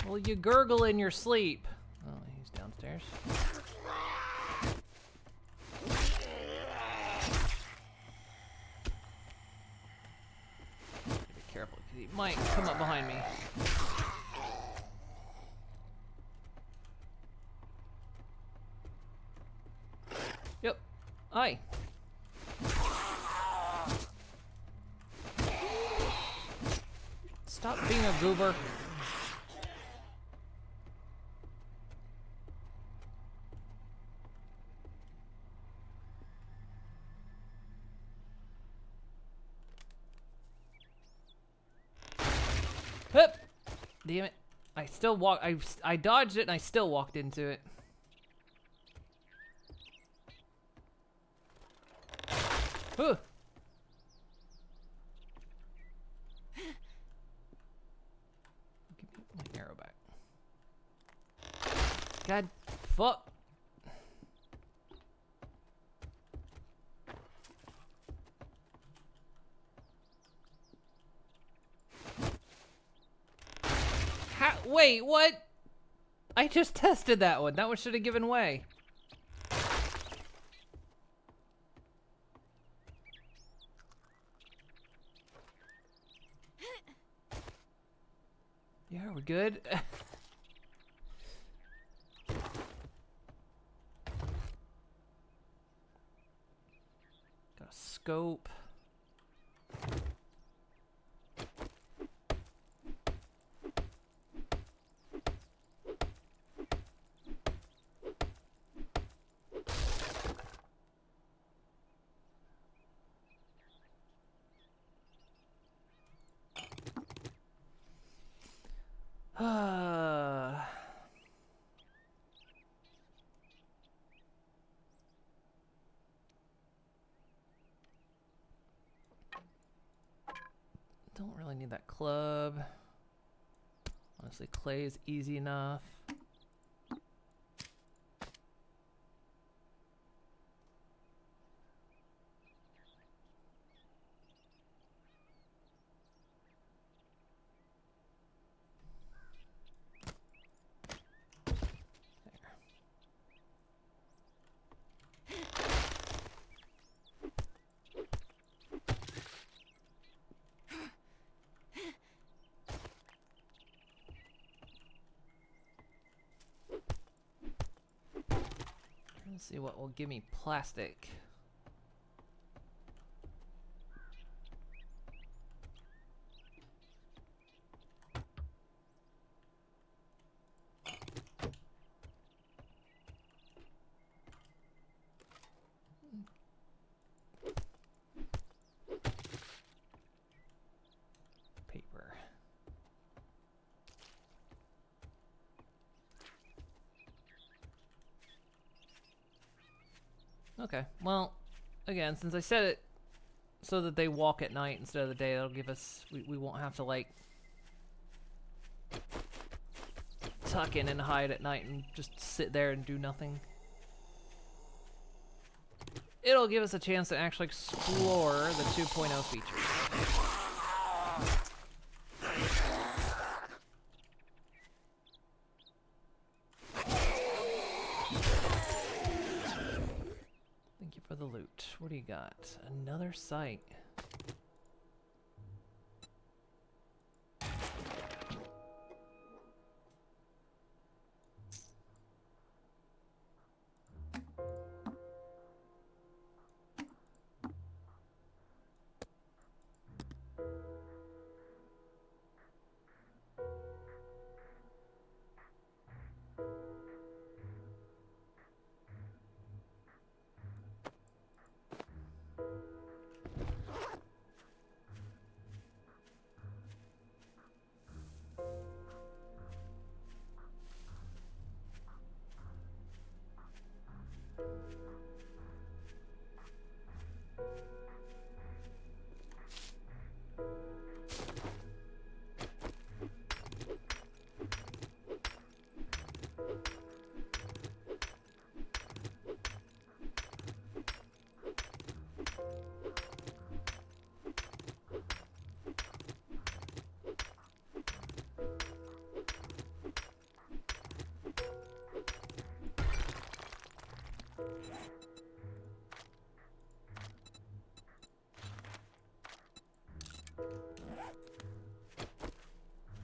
Well, you gurgle in your sleep. Oh, he's downstairs. Be careful, because he might come up behind me. Yep. Hi. Stop being a goober. Hup! Damn it. I still I dodged it and I still walked into it. Huh. Give me my arrow back. God fuck. Wait, what? I just tested that one. That one should have given way. Yeah, we're good. Got a scope. Don't really need that club. Honestly, clay is easy enough. Let's see what will give me plastic. Paper. Okay, well, again, since I said it so that they walk at night instead of the day, that'll give us, we won't have to, like, tuck in and hide at night and just sit there and do nothing. It'll give us a chance to actually explore the 2.0 features. loot. What do you got? Another site.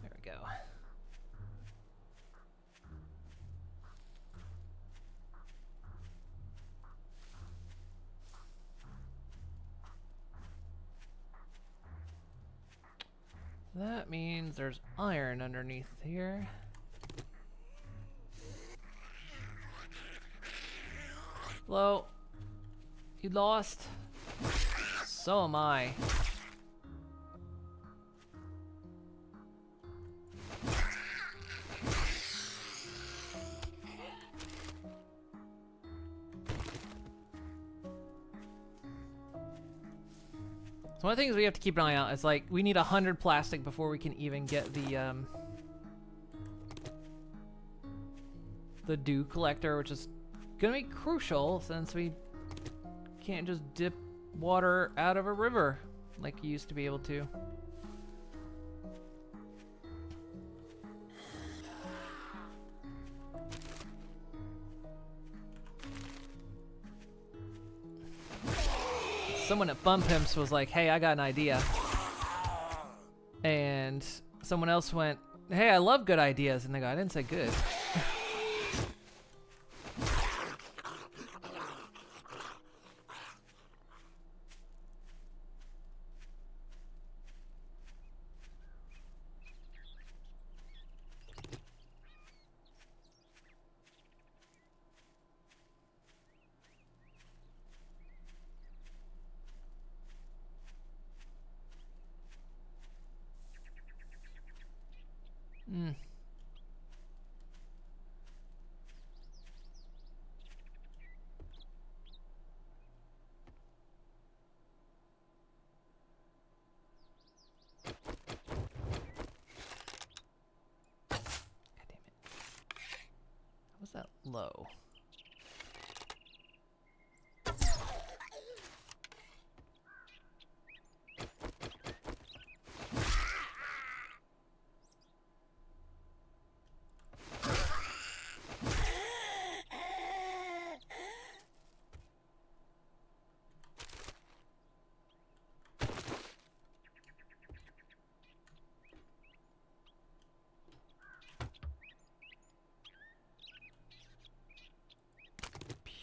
There we go. That means there's iron underneath here. Hello? You lost? So am I. So one of the things we have to keep an eye out is like we need 100 plastic before we can even get the dew collector, which is gonna be crucial since we can't just dip water out of a river like you used to be able to. Someone at Fun Pimps was like, hey, I got an idea. And someone else went, hey, I love good ideas. And they go, I didn't say good. That low.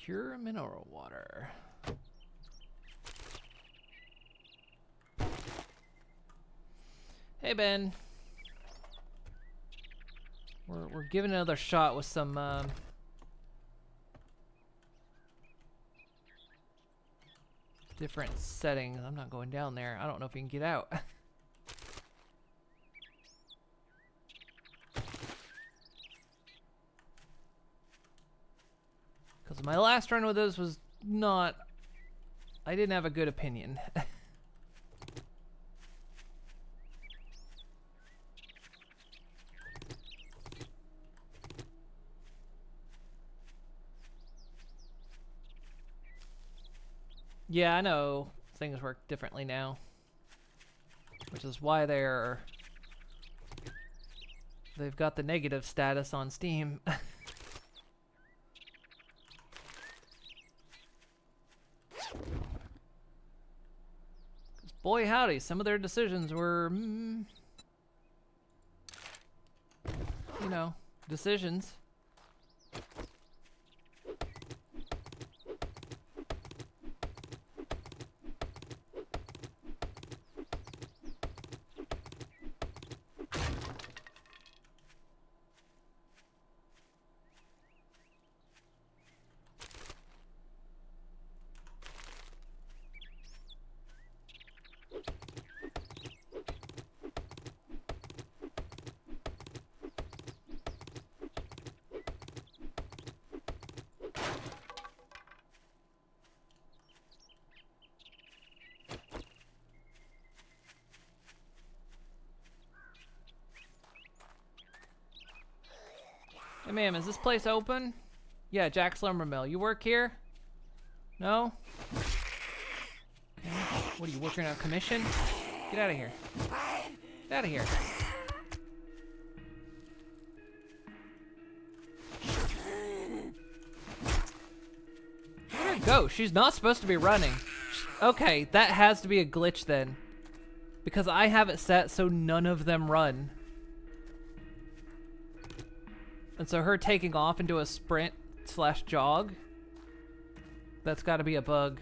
Pure mineral water. Hey Ben, we're giving another shot with some different settings. I'm not going down there. I don't know if you can get out. Because my last run with this was not... I didn't have a good opinion. Yeah, I know things work differently now. Which is why they've got the negative status on Steam. Boy howdy, some of their decisions were, you know, decisions. Hey ma'am, is this place open? Yeah, Jack's Lumber Mill. You work here? No? Okay. What are you working on commission? Get out of here. Get out of here. Where'd her go? She's not supposed to be running. Okay, that has to be a glitch then. Because I have it set so none of them run. And so her taking off into a sprint / jog, that's got to be a bug.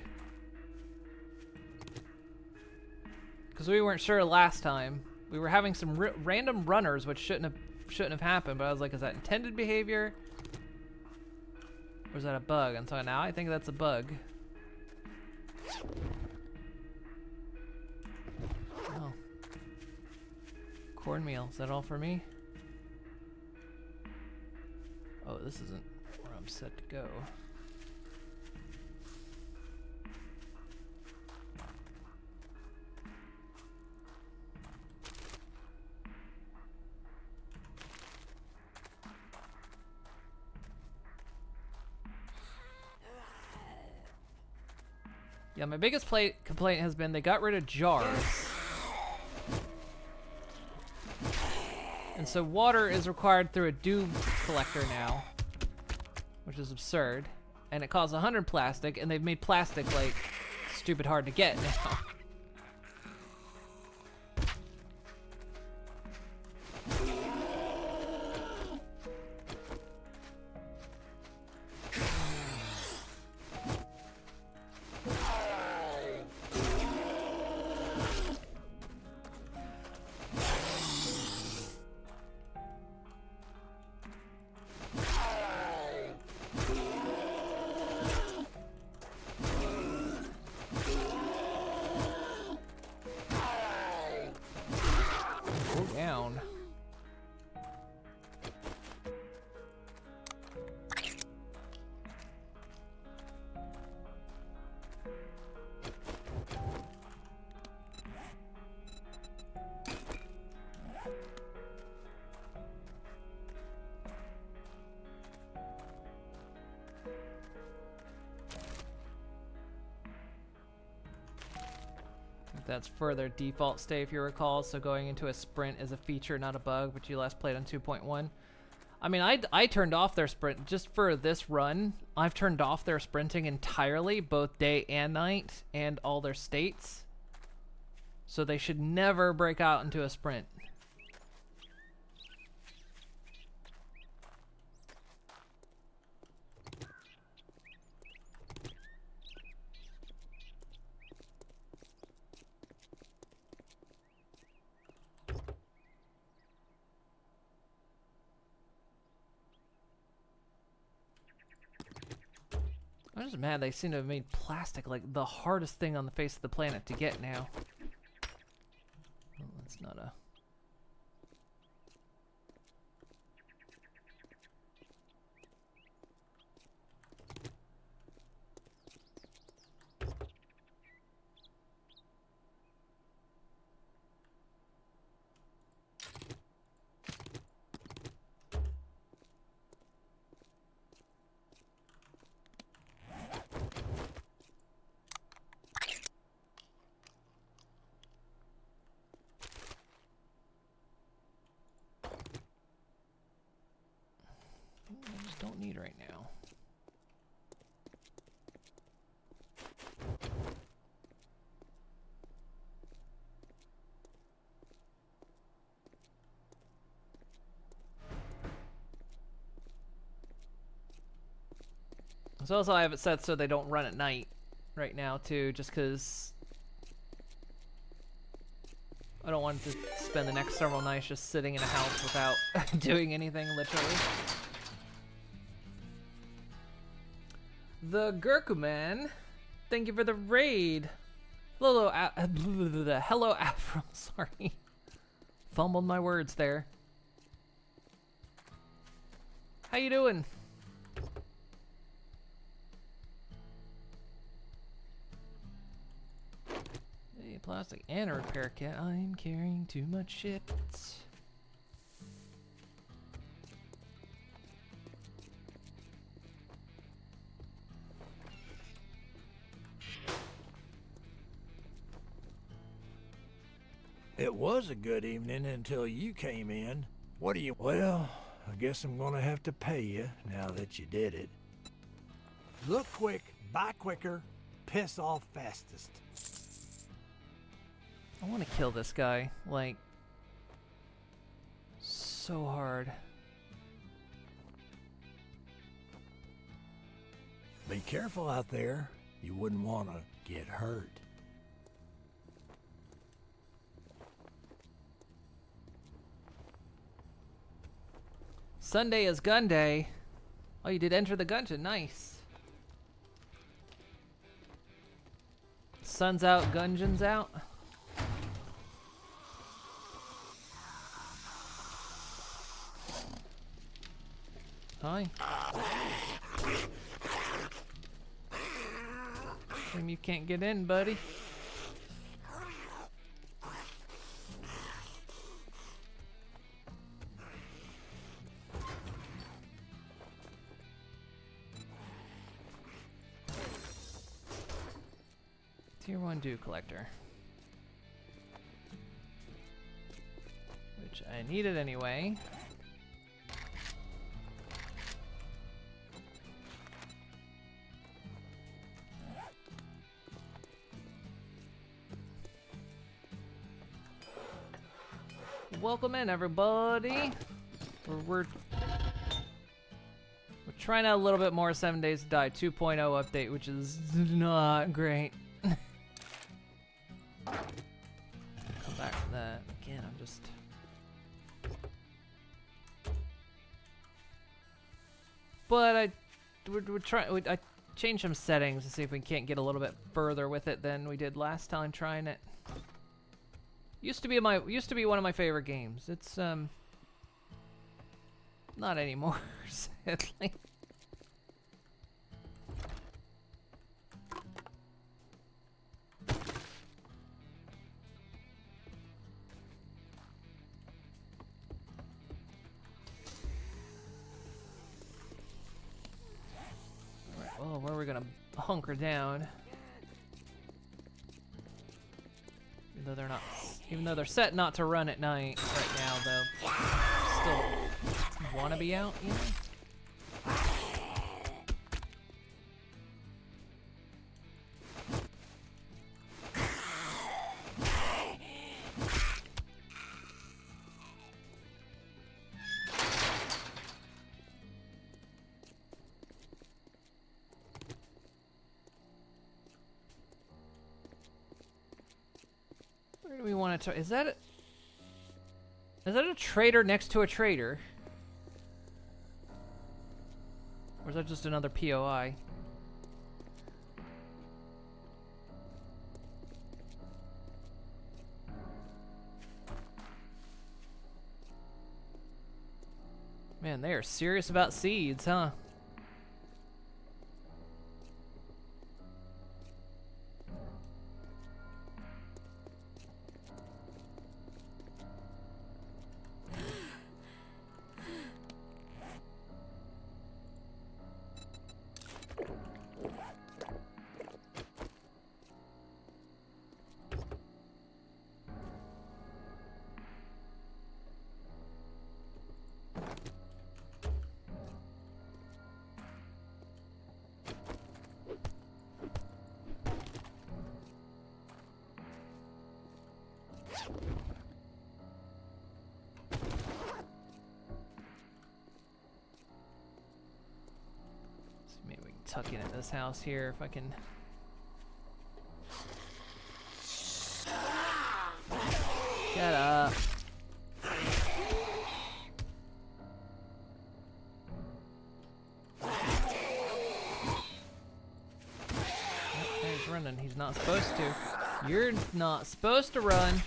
Because we weren't sure last time. We were having some random runners, which shouldn't have happened. But I was like, is that intended behavior, or is that a bug? And so now I think that's a bug. Oh, cornmeal. Is that all for me? Oh, this isn't where I'm set to go. Yeah, my biggest complaint has been they got rid of jars. And so water is required through a dew collector now, which is absurd. And it costs 100 plastic, and they've made plastic, like, stupid hard to get now. Down. That's for their default state, if you recall. So going into a sprint is a feature, not a bug, but you last played on 2.1. I mean, I turned off their sprint just for this run. I've turned off their sprinting entirely, both day and night, and all their states. So they should never break out into a sprint. I'm just mad they seem to have made plastic like the hardest thing on the face of the planet to get now. Well, that's not a... So also I have it set so they don't run at night right now too, just because I don't want to spend the next several nights just sitting in a house without doing anything, literally. The Gurkuman, thank you for the raid. Hello, hello, Afro. Sorry, fumbled my words there. How you doing? A plastic and a repair kit. I'm carrying too much shit. It was a good evening until you came in. What do you... Well, I guess I'm gonna have to pay you now that you did it. Look quick, buy quicker, piss off fastest. I want to kill this guy, like, so hard. Be careful out there. You wouldn't want to get hurt. Sunday is gun day. Oh, you did enter the dungeon. Nice. Sun's out, gungeon's out. Hi. Shame you can't get in, buddy. Tier 1 dew collector. Which I needed anyway. Welcome in, everybody. We're trying out a little bit more 7 Days to Die 2.0 update, which is not great. Come back to that again. I'm just. But we're trying. I changed some settings to see if we can't get a little bit further with it than we did last time trying it. Used to be one of my favorite games. It's not anymore, sadly. Alright, well, where are we gonna hunker down? Even though they're set not to run at night right now, though, still want to be out, you know? Where do we want to? Is that a trader next to a trader? Or is that just another POI? Man, they are serious about seeds, huh? tuck in at this house here if I can. Get up. He's running. He's not supposed to. You're not supposed to run.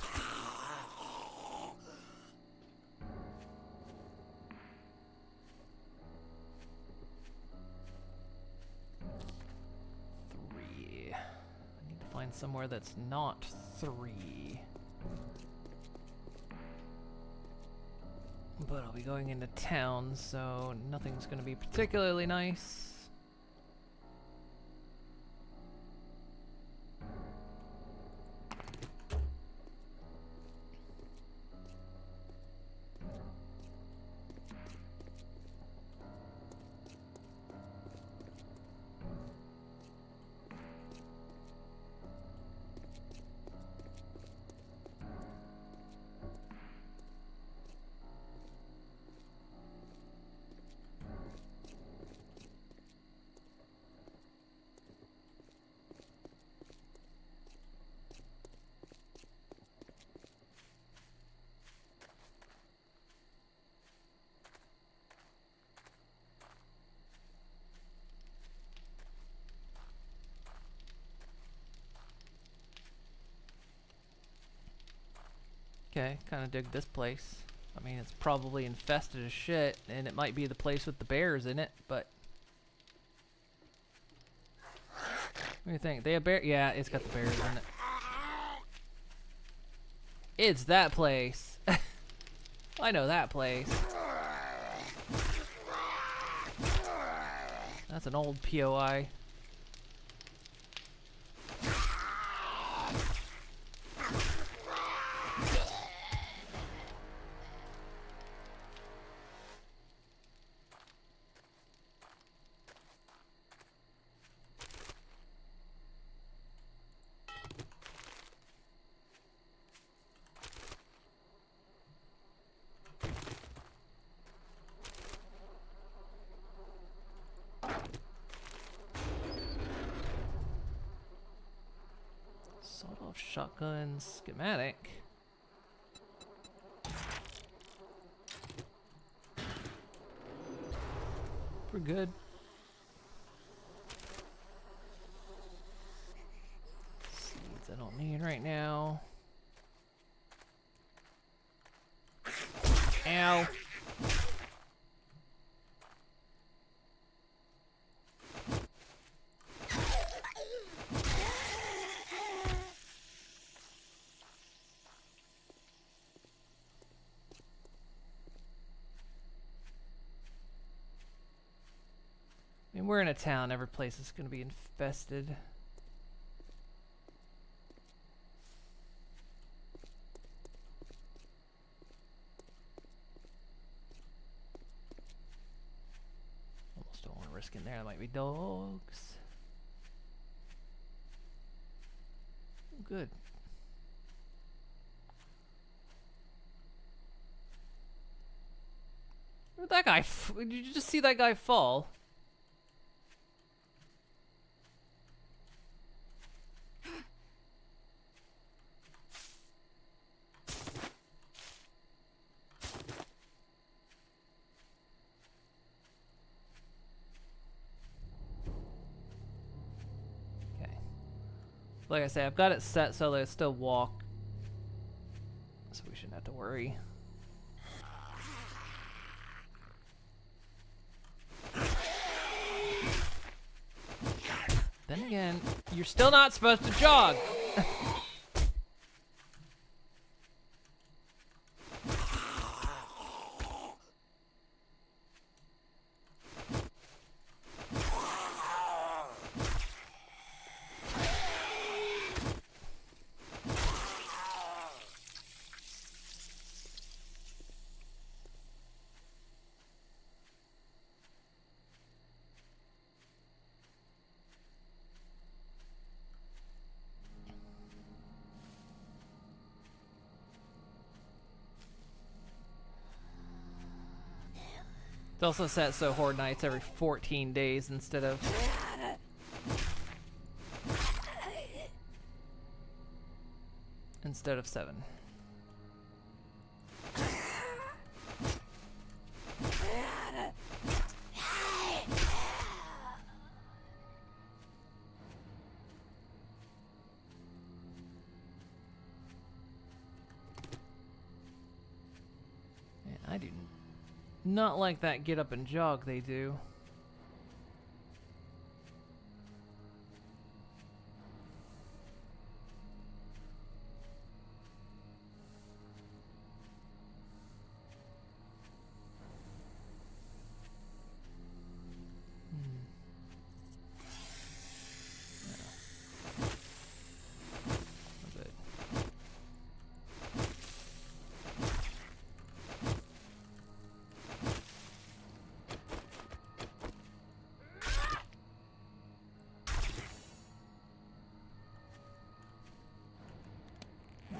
Three. I need to find somewhere that's not 3. But I'll be going into town, so nothing's gonna be particularly nice. Okay, kind of dig this place. I mean, it's probably infested as shit, and it might be the place with the bears in it, but... What do you think? They have bear? Yeah, it's got the bears in it. It's that place. I know that place. That's an old POI. Sawed-off shotgun schematic. We're good. Seeds I don't need right now. Ow. I mean, we're in a town. Every place is going to be infested. Almost don't want to risk in there. There might be dogs. Good. Where'd that guy? Did you just see that guy fall? Like I say, I've got it set so that it still walk. So we shouldn't have to worry. Then again, you're still not supposed to jog. It's also set so Horde Night's every 14 days instead of instead of 7. Man, I do not like that get up and jog they do.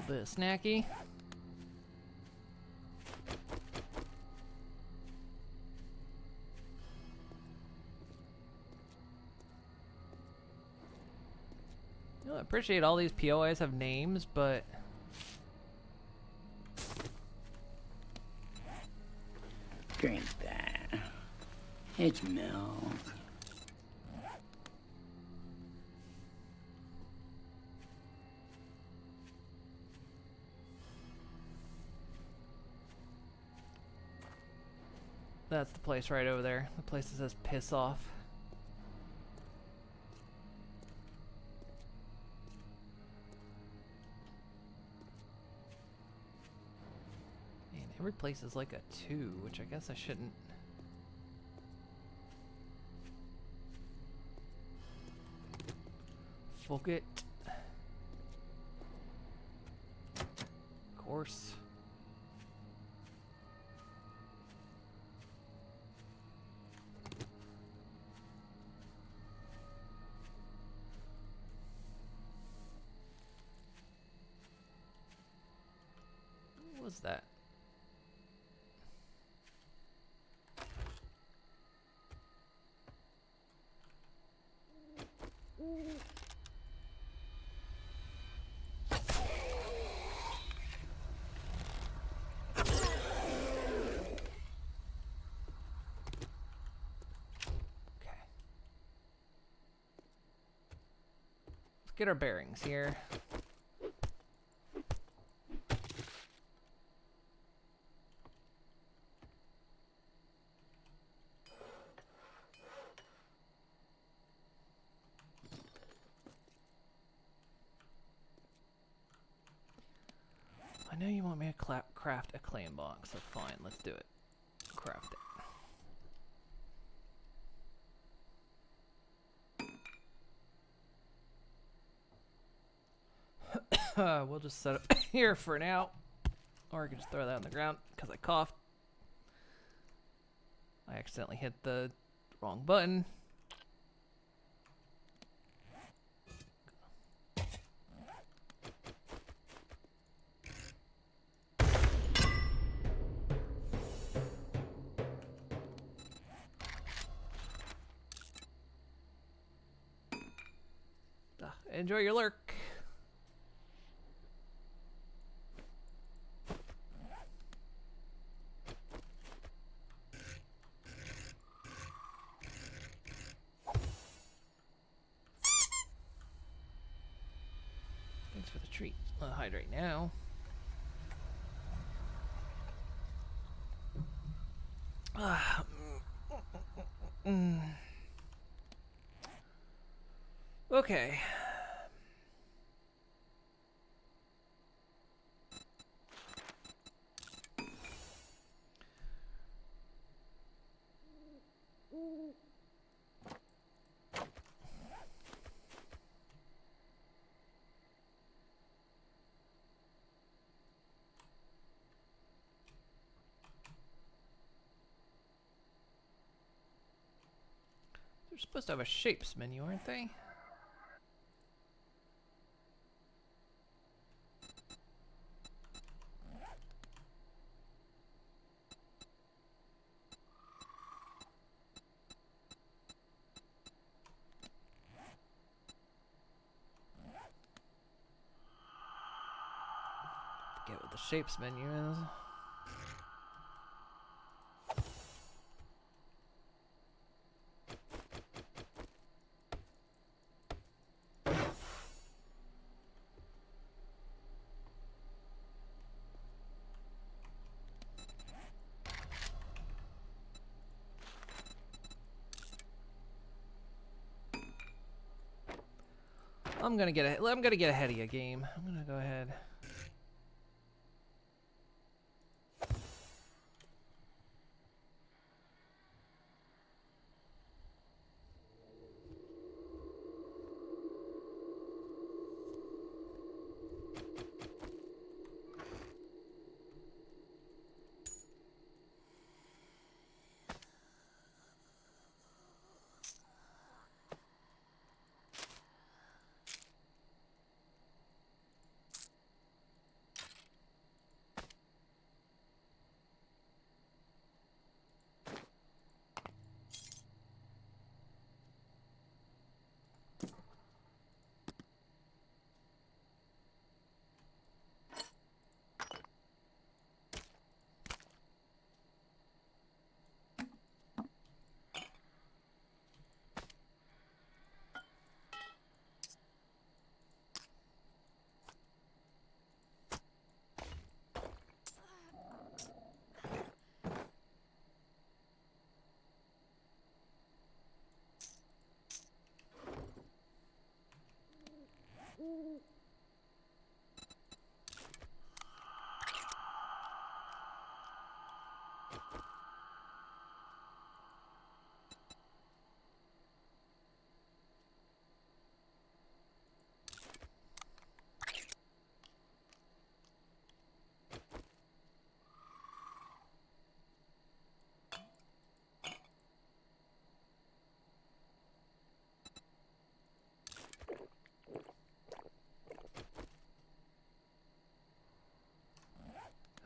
Bit snacky. You know, I appreciate all these POIs have names, but Drink that. It's milk. that's the place right over there. The place that says piss off. Man, every place is like a 2, which I guess I shouldn't. Fuck it. Of course. What was that? Get our bearings here. I know you want me to craft a claim box, so fine, let's do it. Craft it. We'll just set it here for now. Or I can just throw that on the ground because I coughed. I accidentally hit the wrong button. Enjoy your lurk. Thanks for the treat. I'll hydrate now. Okay. They're supposed to have a shapes menu, aren't they? forget what the shapes menu is. I'm gonna get ahead of you, game. I'm gonna go ahead.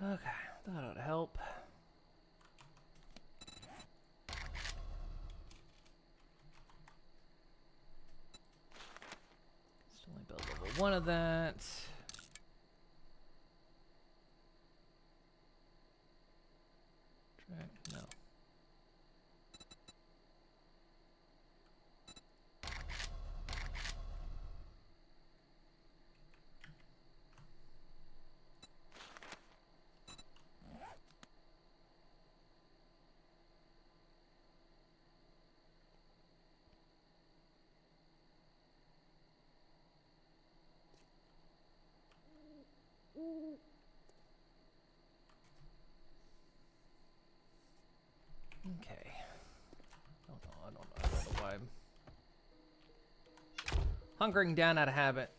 Okay, that ought to help. Still only build level 1 of that. Track, no. Okay. I don't know why I'm hunkering down out of habit.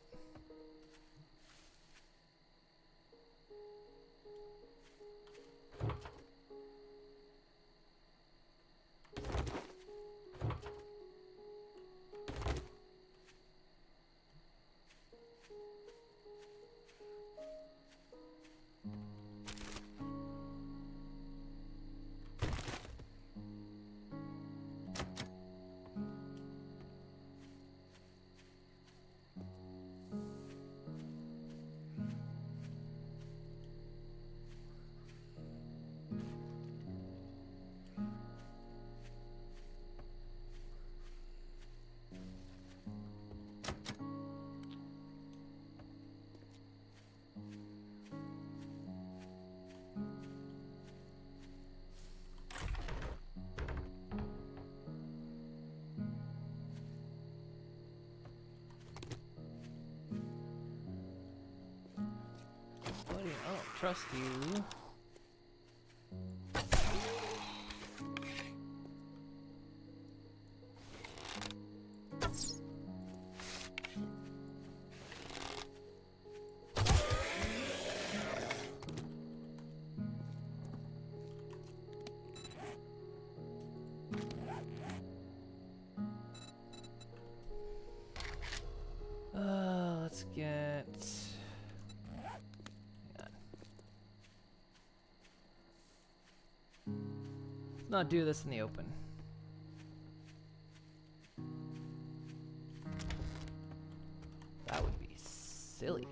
Buddy, I don't trust you. Let's get... Let's not do this in the open. That would be silly.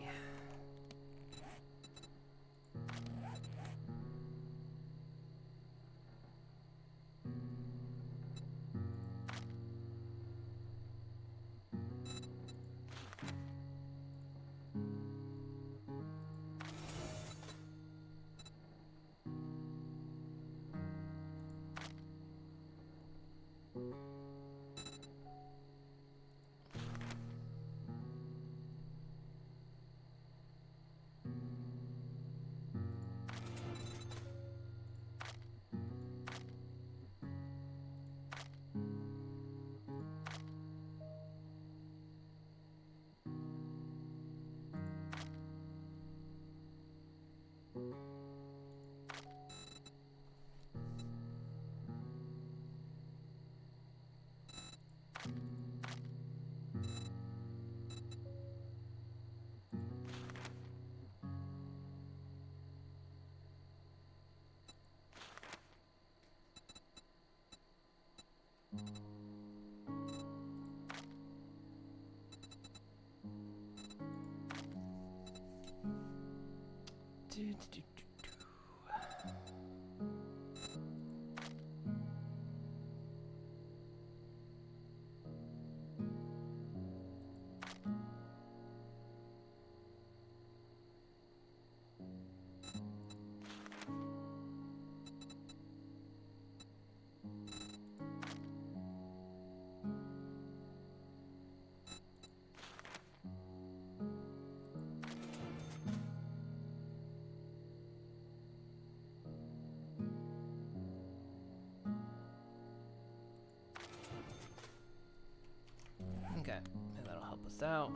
Okay, and that'll help us out.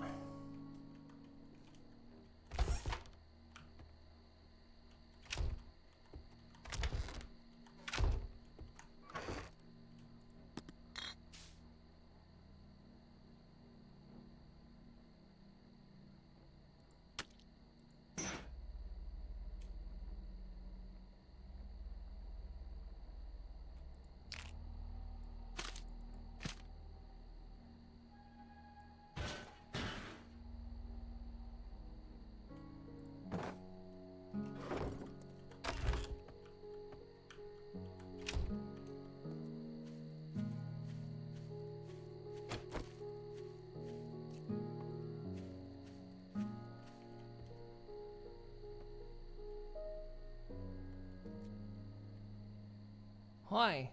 Why?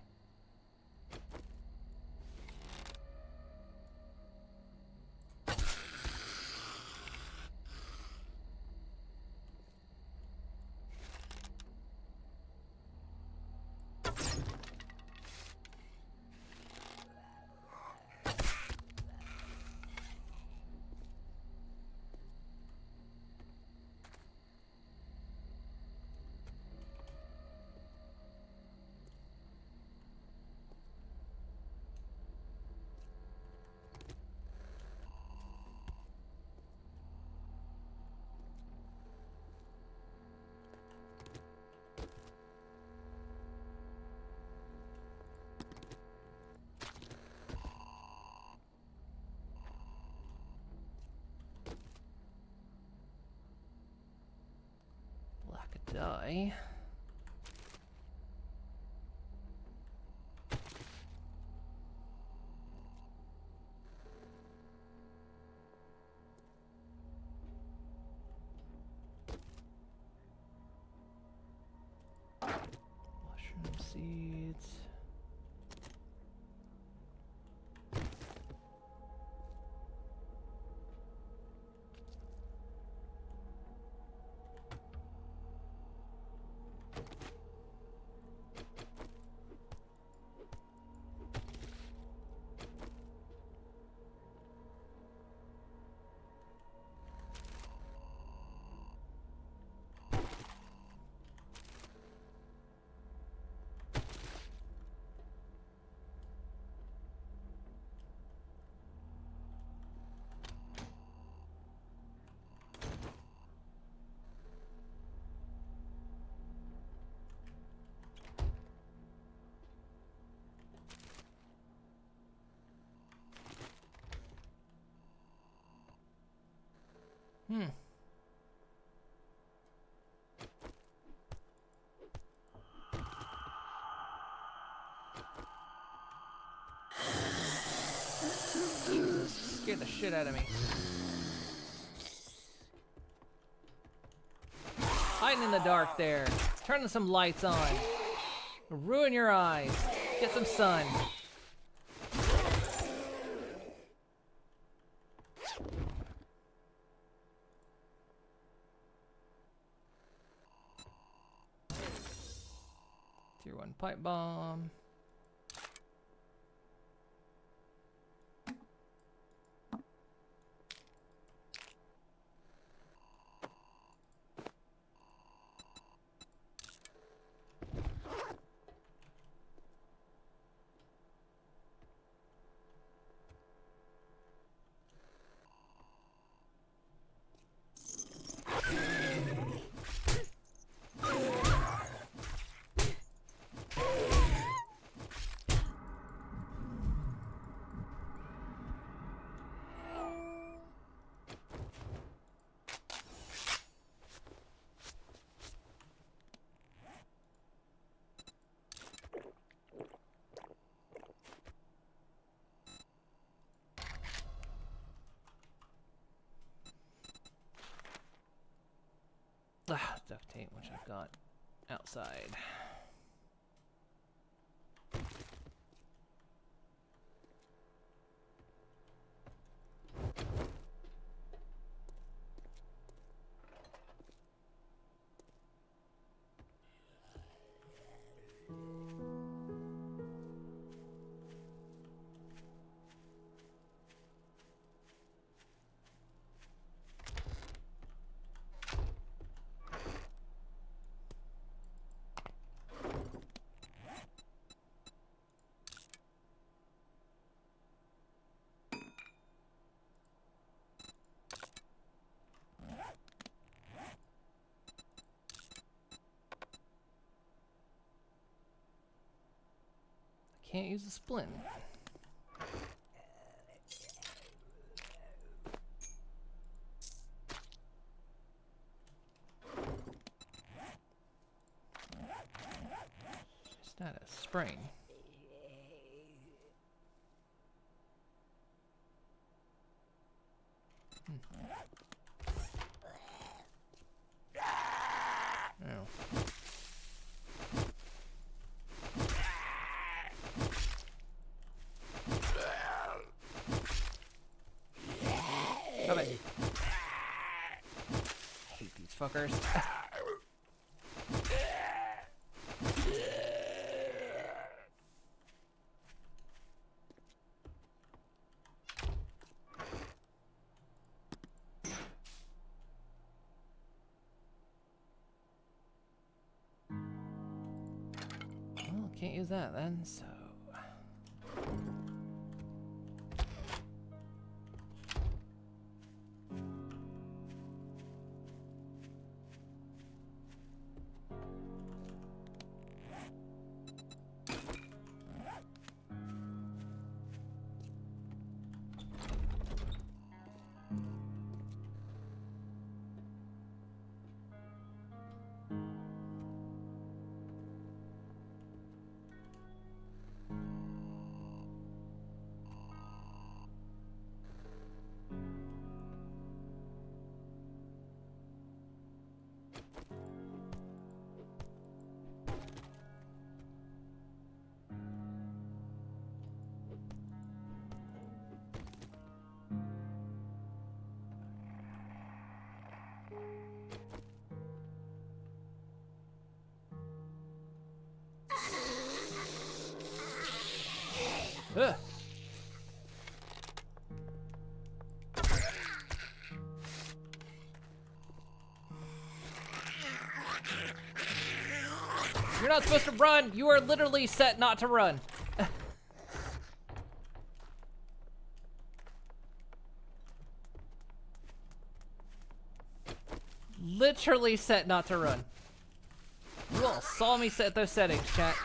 Black a die. Mushroom seeds. Scared the shit out of me. Hiding in the dark there. Turning some lights on. Ruin your eyes. Get some sun. Tier 1 pipe bomb. duct tape, which I've got outside. Can't use a splint. It's not a spring. Oh. Stop it. I hate these fuckers. Well, can't use that then, so... Ugh. You're not supposed to run! You are literally set not to run. Literally set not to run. You all saw me set those settings, chat.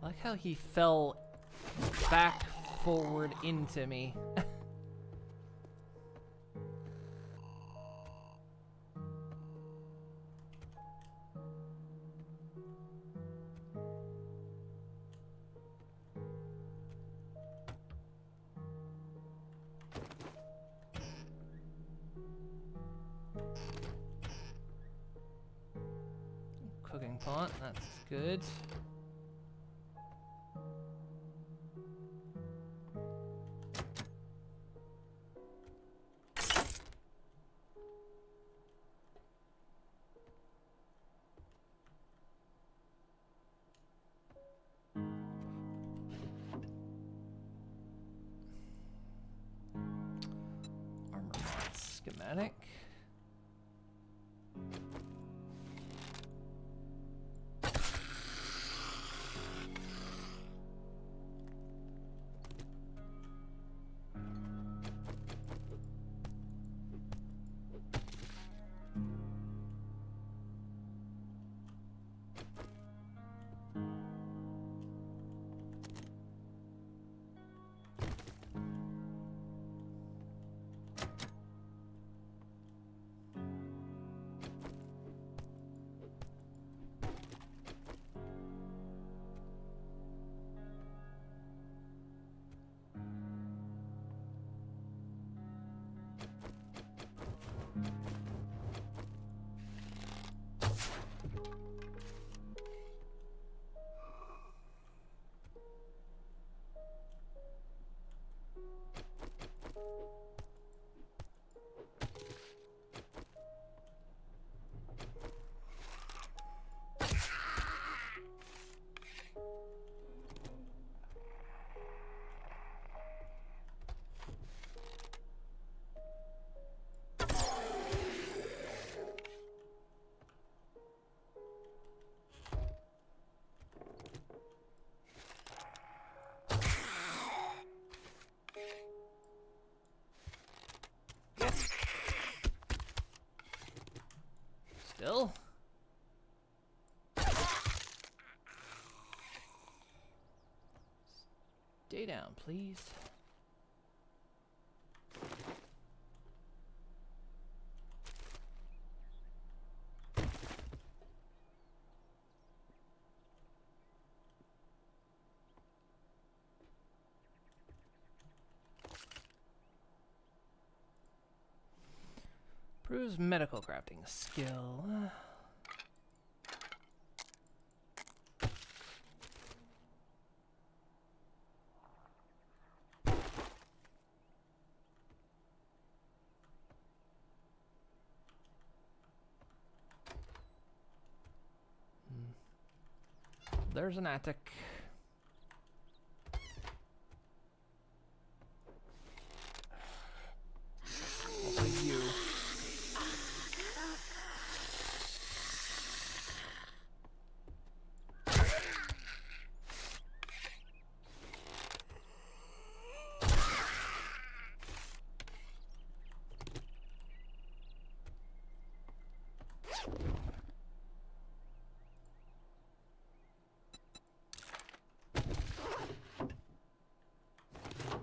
I like how he fell back forward into me. Cooking pot, that's good. Armor mod schematic. lay down, please. Proves medical crafting skill. There's an attic. Also you.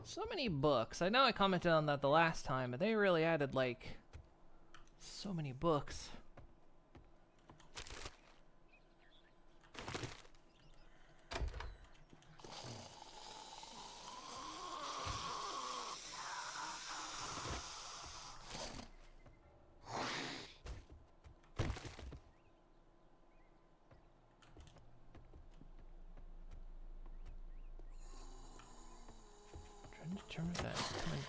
So many books. I know I commented on that the last time, but they really added, like, so many books. Determine that coming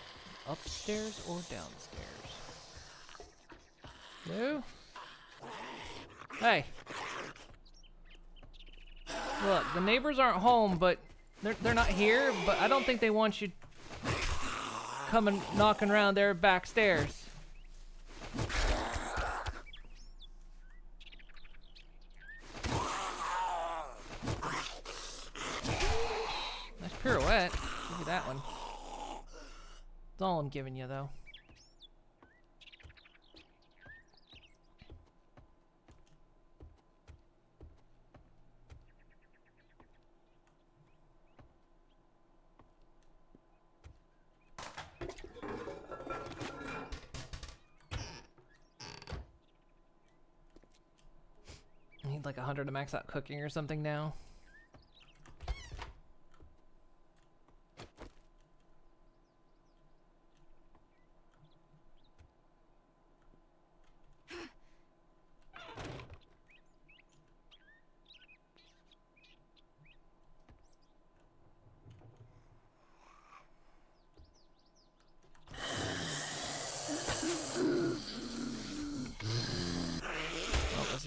upstairs or downstairs. No? Hey. Look, the neighbors aren't home, but they're not here, but I don't think they want you coming knocking around their back stairs. Nice pirouette. Give you that one. That's all I'm giving you, though. I need like 100 to max out cooking or something now.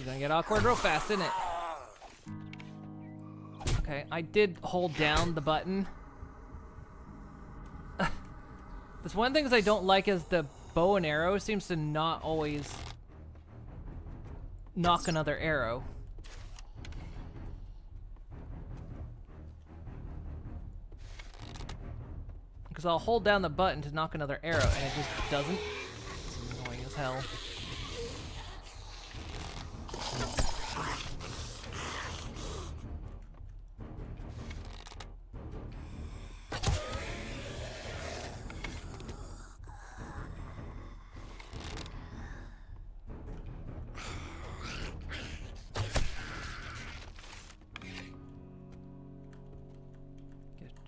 Gonna get awkward real fast, isn't it? Okay, I did hold down the button. That's one of the things I don't like is the bow and arrow seems to not always knock another arrow. Because I'll hold down the button to knock another arrow and it just doesn't. It's annoying as hell.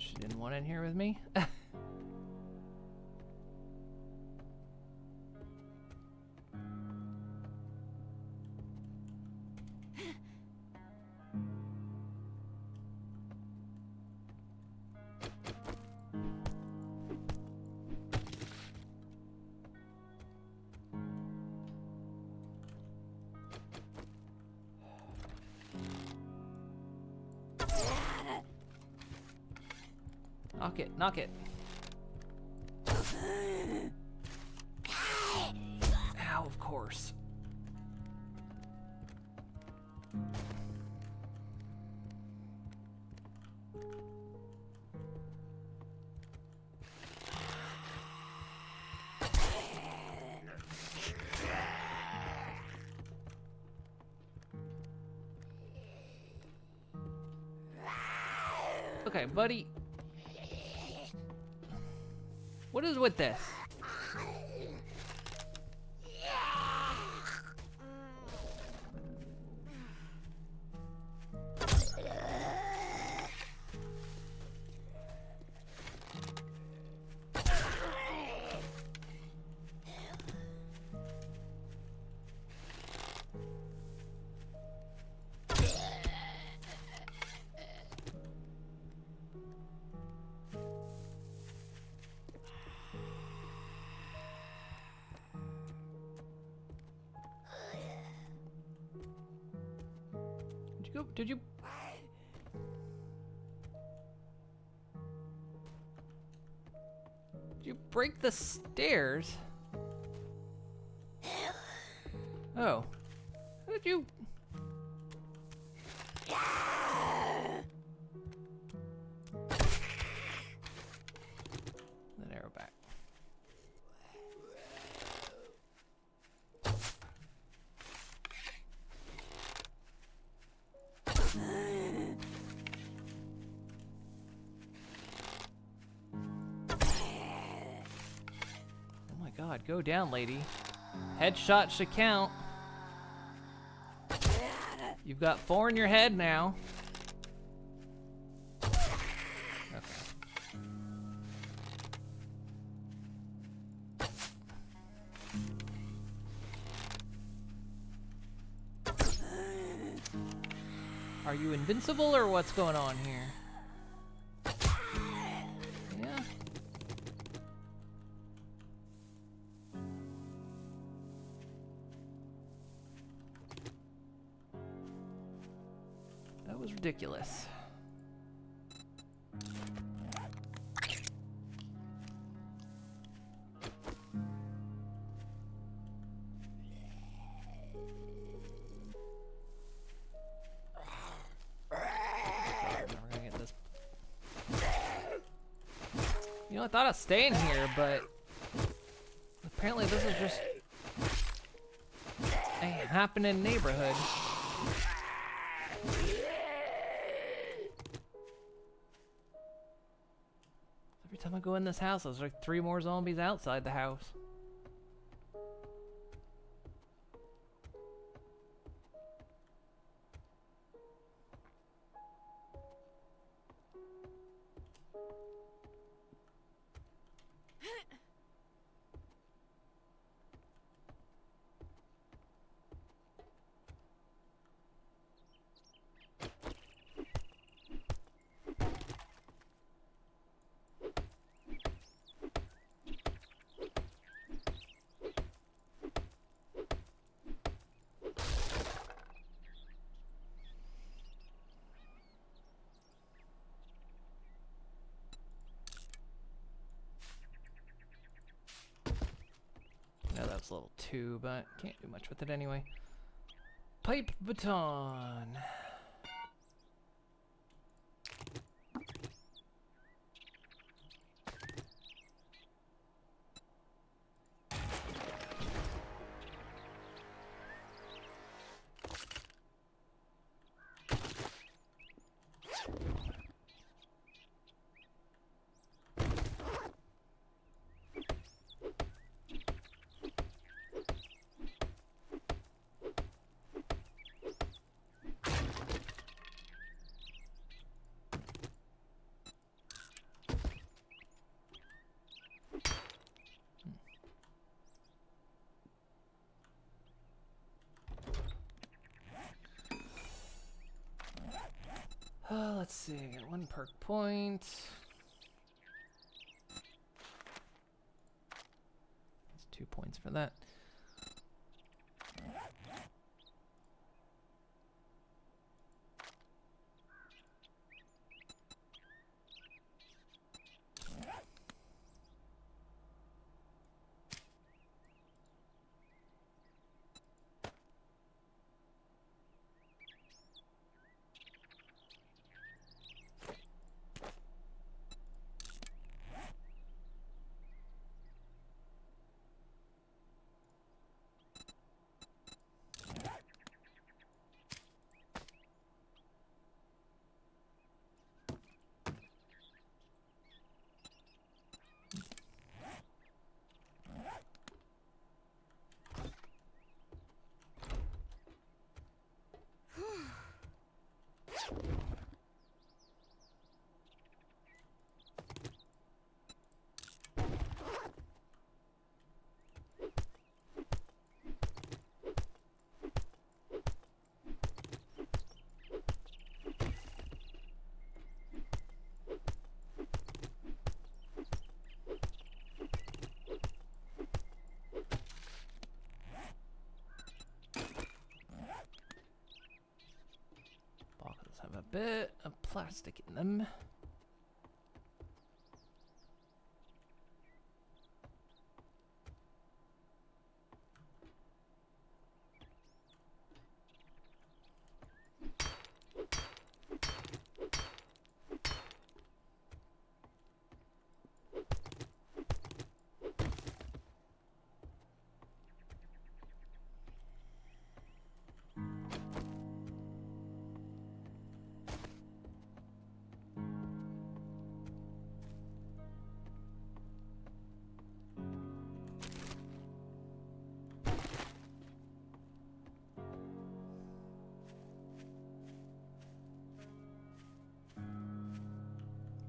She didn't want in here with me. Knock it, knock it. Ow, of course. Okay, buddy. What is with this? Did you? Did you break the stairs? Oh. How did you? That arrow back. God, go down, lady. Headshot should count. You've got 4 in your head now. Okay. Are you invincible or what's going on here? Yeah. That was ridiculous. We're gonna get this. You know, I thought I'd stay in here, but apparently this is just a happening neighborhood. Every time I go in this house, there's like 3 more zombies outside the house. No, that was level 2, but can't do much with it anyway. Pipe baton. Let's see, got 1 perk point. That's 2 points for that. bit of plastic in them.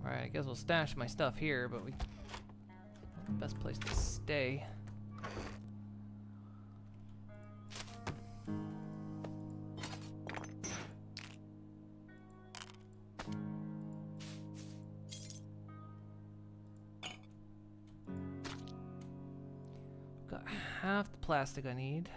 Alright, I guess we'll stash my stuff here, but best place to stay. Got half the plastic I need.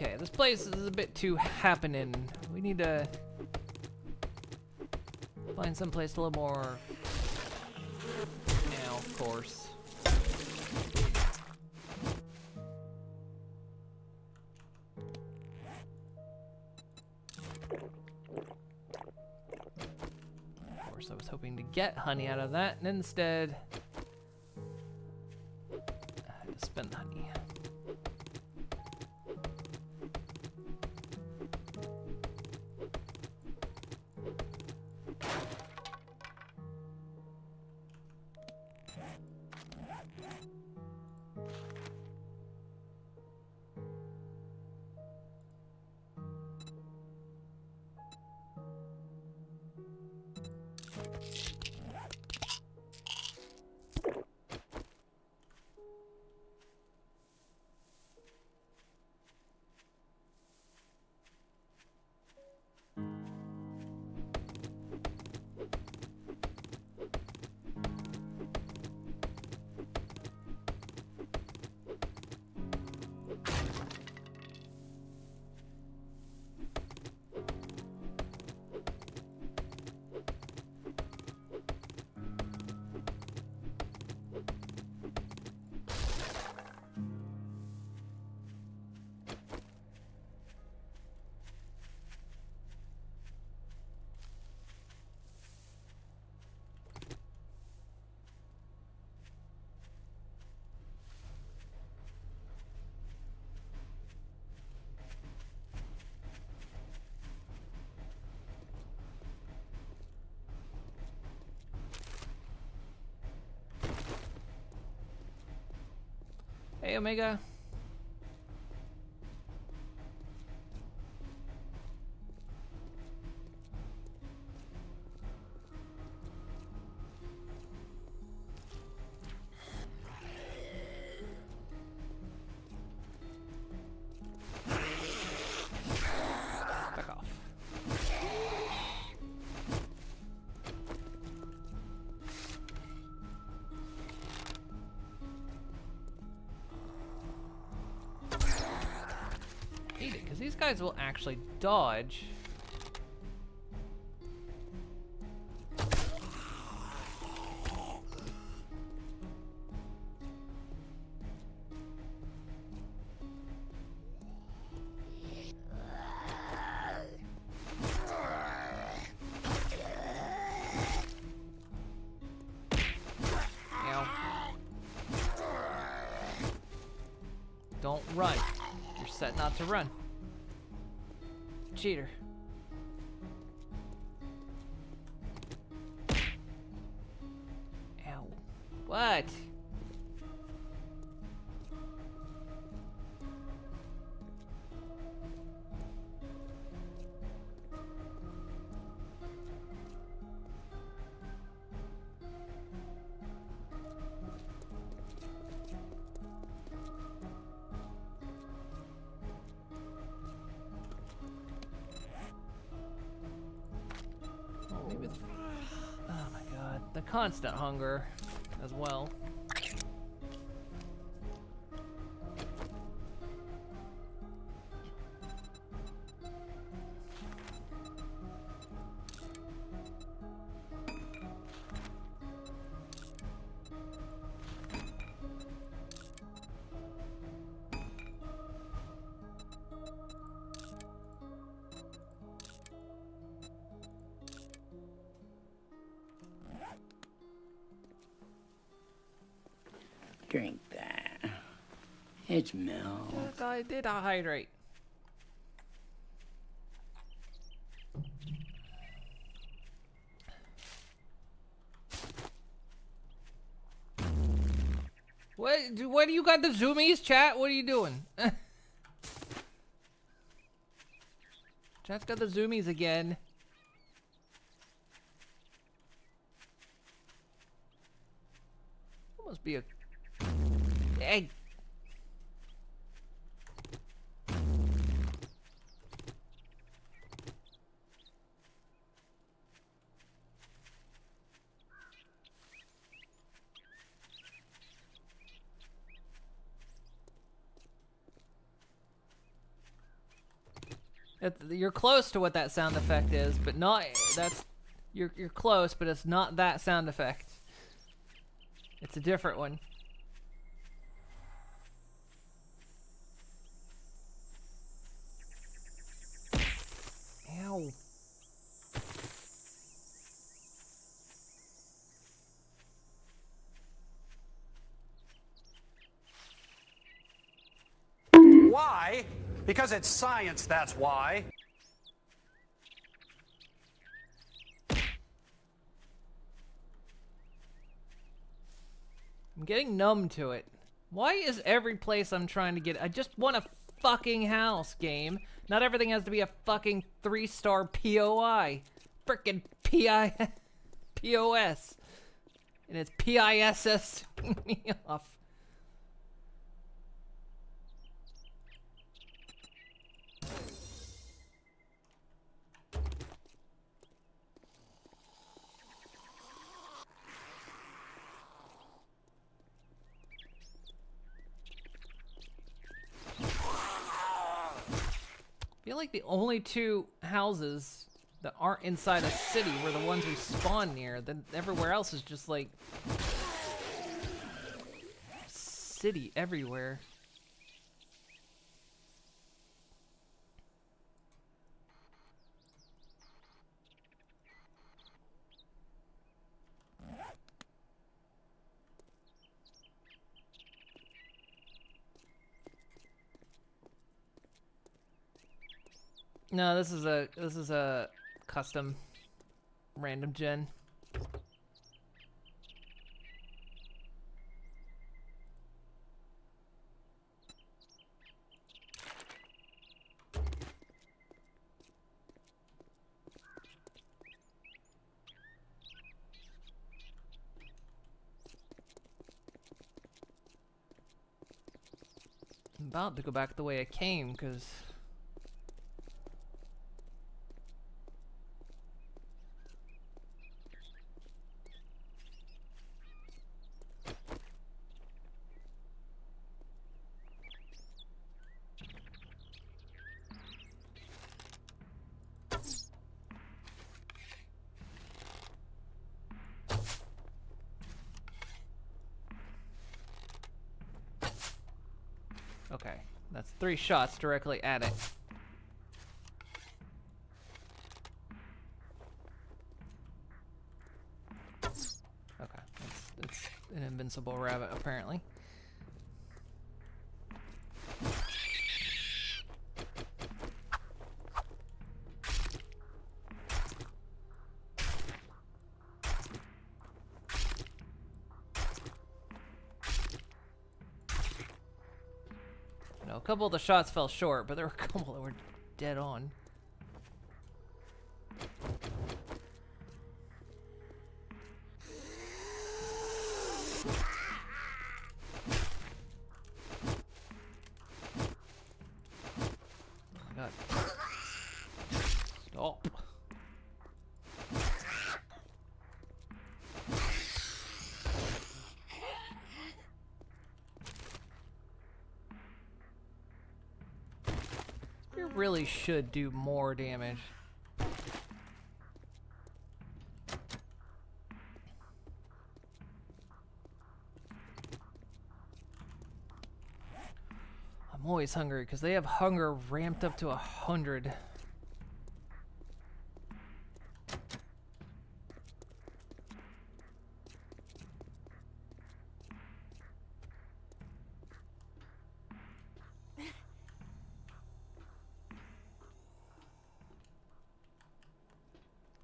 Okay, this place is a bit too happening. We need to find someplace a little more. Now, of course. Of course, I was hoping to get honey out of that, and instead, I had to spend the honey. Hey, Omega. Back off. Eat it, because these guys will actually dodge. Don't run. You're set not to run. Cheater. Ow. What? the constant hunger as well. Drink that. It's milk. I did hydrate. What do you got the zoomies, chat? What are you doing? Chat's got the zoomies again. That must be a... Hey! You're close to what that sound effect is, but not... That's... You're close, but it's not that sound effect. It's a different one. Ow. Why? Because it's science, that's why. I'm getting numb to it. Why is every place I'm trying to get... I just want a fucking house, game. Not everything has to be a fucking 3-star POI. Frickin' POS. And it's PISS me off. I feel like the only two houses that aren't inside a city were the ones we spawn near. Then everywhere else is just like city everywhere. No, this is a custom random gen. I'm about to go back the way I came, because okay, that's 3 shots directly at it. Okay, it's an invincible rabbit apparently. A couple of the shots fell short, but there were a couple that were dead on. Oh my God. Stop. really should do more damage. I'm always hungry because they have hunger ramped up to 100.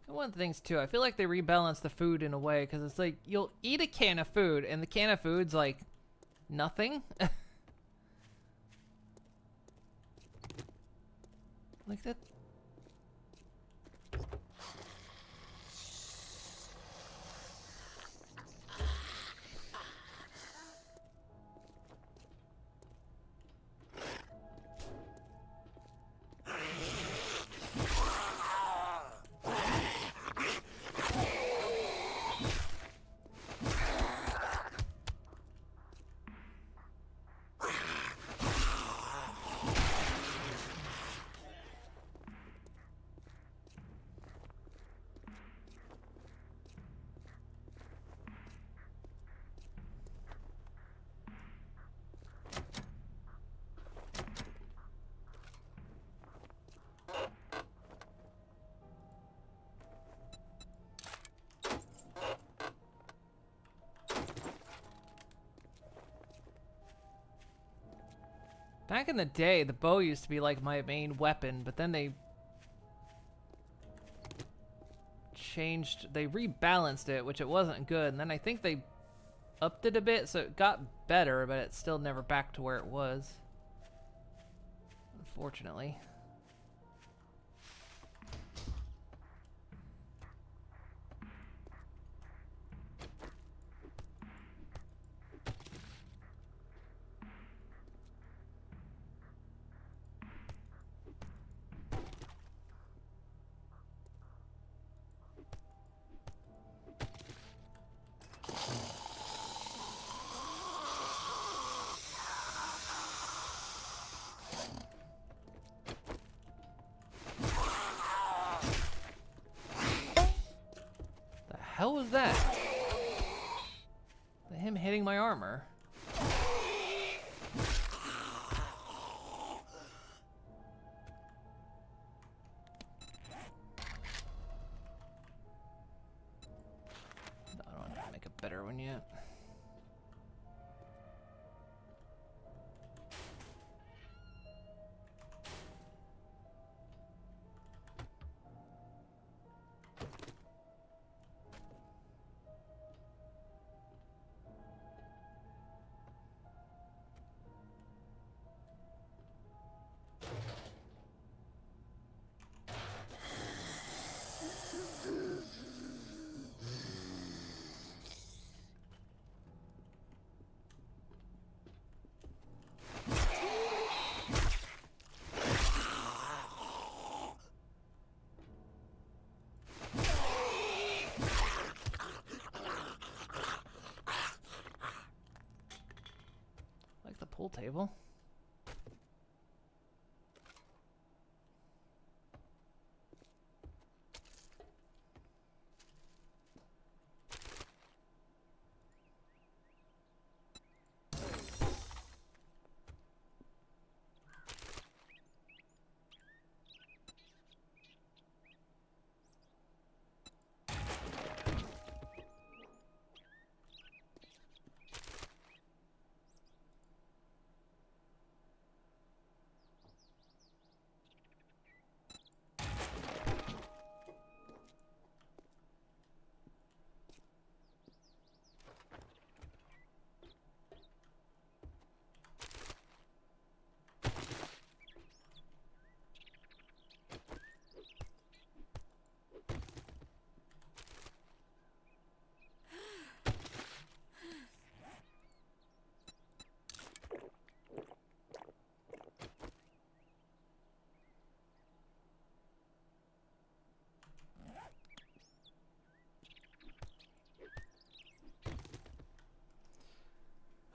One of the things too, I feel like they rebalance the food in a way because it's like you'll eat a can of food and the can of food's like nothing. Like that. Back in the day, the bow used to be like my main weapon, but then they rebalanced it, which it wasn't good, and then I think they upped it a bit, so it got better, but it's still never back to where it was. Unfortunately. Hell was that? Him hitting my armor. I don't want to make a better one yet. Pool table.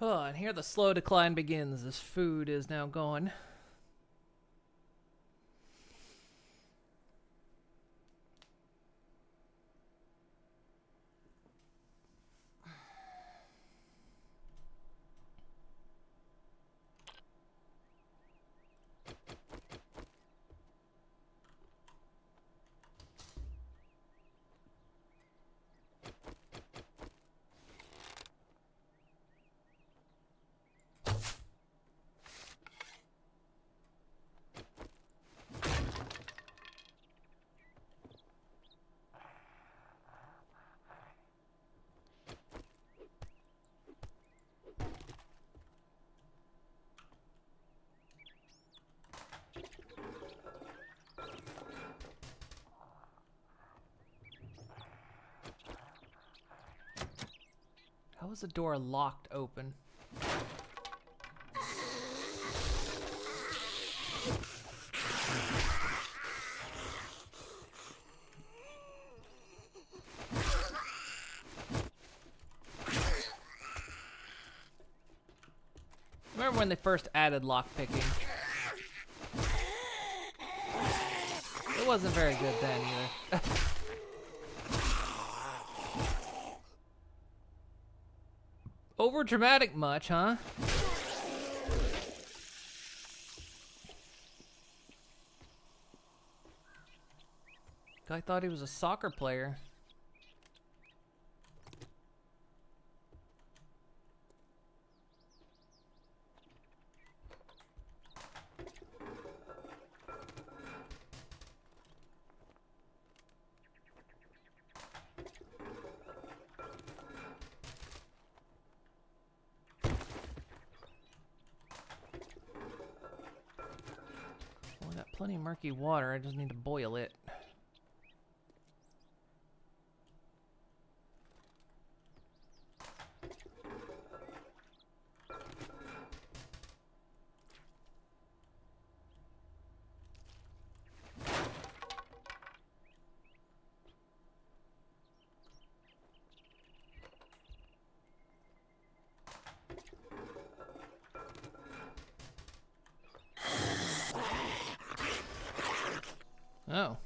Oh, and here the slow decline begins. This food is now gone. How is the door locked open? Remember when they first added lockpicking? It wasn't very good then either. Over dramatic much, huh? Guy thought he was a soccer player. Well, I got plenty of murky water. I just need to boil it. Oh.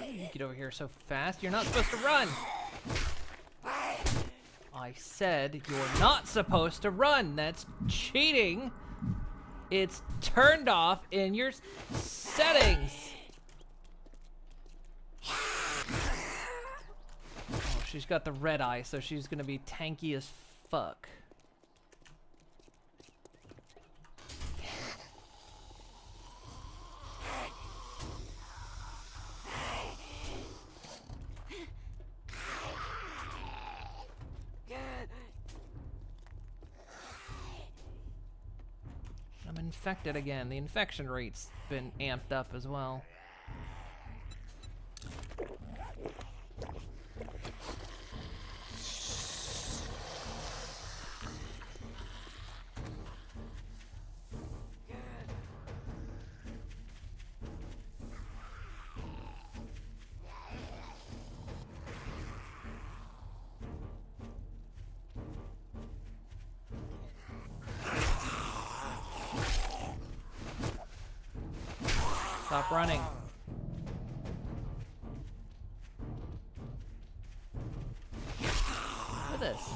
You get over here so fast. You're not supposed to run. I said you're not supposed to run. That's cheating. It's turned off in your settings. Oh, she's got the red eye, so she's gonna be tanky as fuck. I'm infected again. The infection rate's been amped up as well. Stop running. Look at this.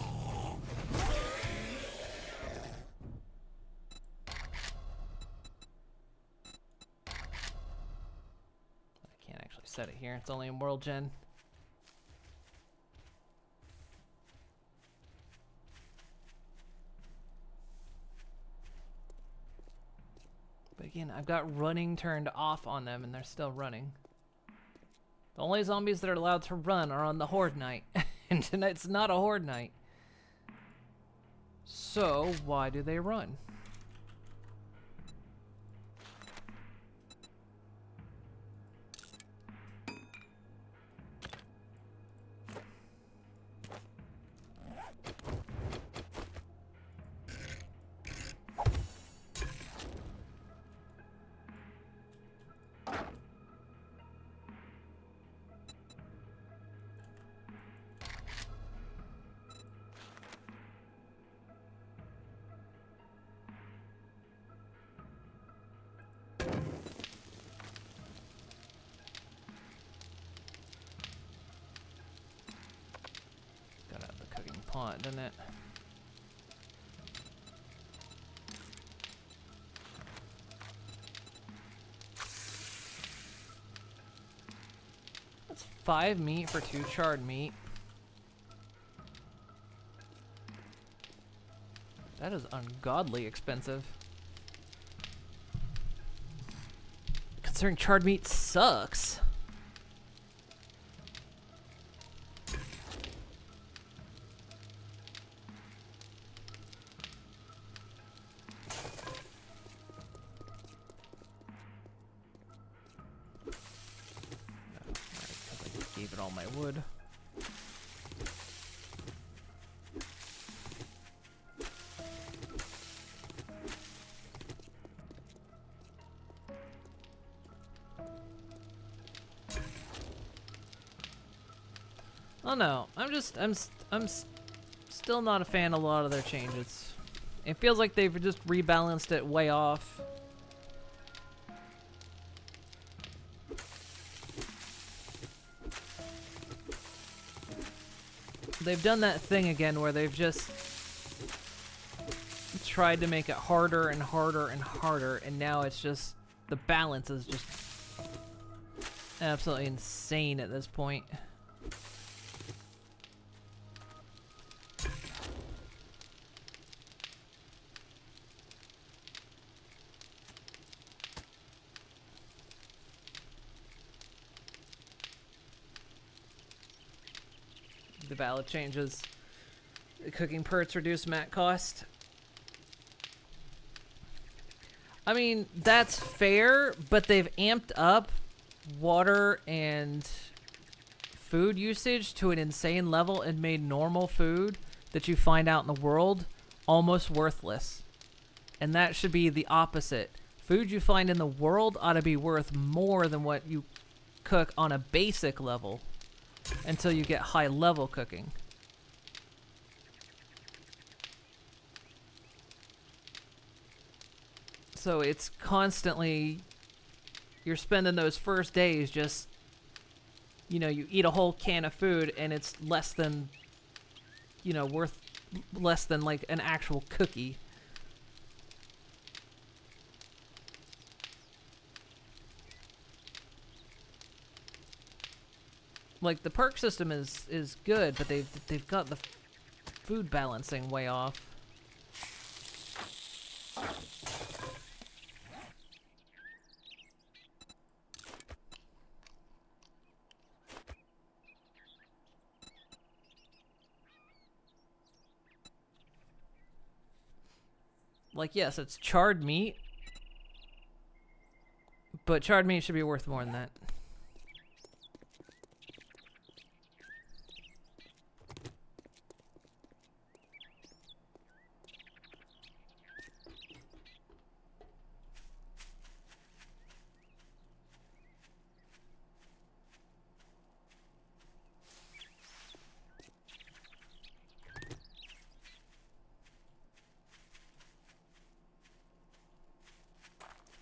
I can't actually set it here. It's only in World Gen. But again, I've got running turned off on them and they're still running. The only zombies that are allowed to run are on the Horde night. And tonight's not a Horde night. So, why do they run? Pot, didn't it? That's 5 meat for 2 charred meat. That is ungodly expensive. Considering charred meat sucks. All my wood. Oh no, I'm still not a fan of a lot of their changes. It feels like they've just rebalanced it way off. They've done that thing again where they've just tried to make it harder and harder and harder, and now it's just, the balance is just absolutely insane at this point. The ballot changes. The cooking perks reduce mat cost. I mean, that's fair, but they've amped up water and food usage to an insane level and made normal food that you find out in the world almost worthless. And that should be the opposite. Food you find in the world ought to be worth more than what you cook on a basic level. Until you get high level cooking. So it's constantly, you're spending those first days just you know, you eat a whole can of food and it's less than, you know, worth less than like an actual cookie. Like the perk system is good, but they've got the food balancing way off. Like, yes, it's charred meat, but charred meat should be worth more than that.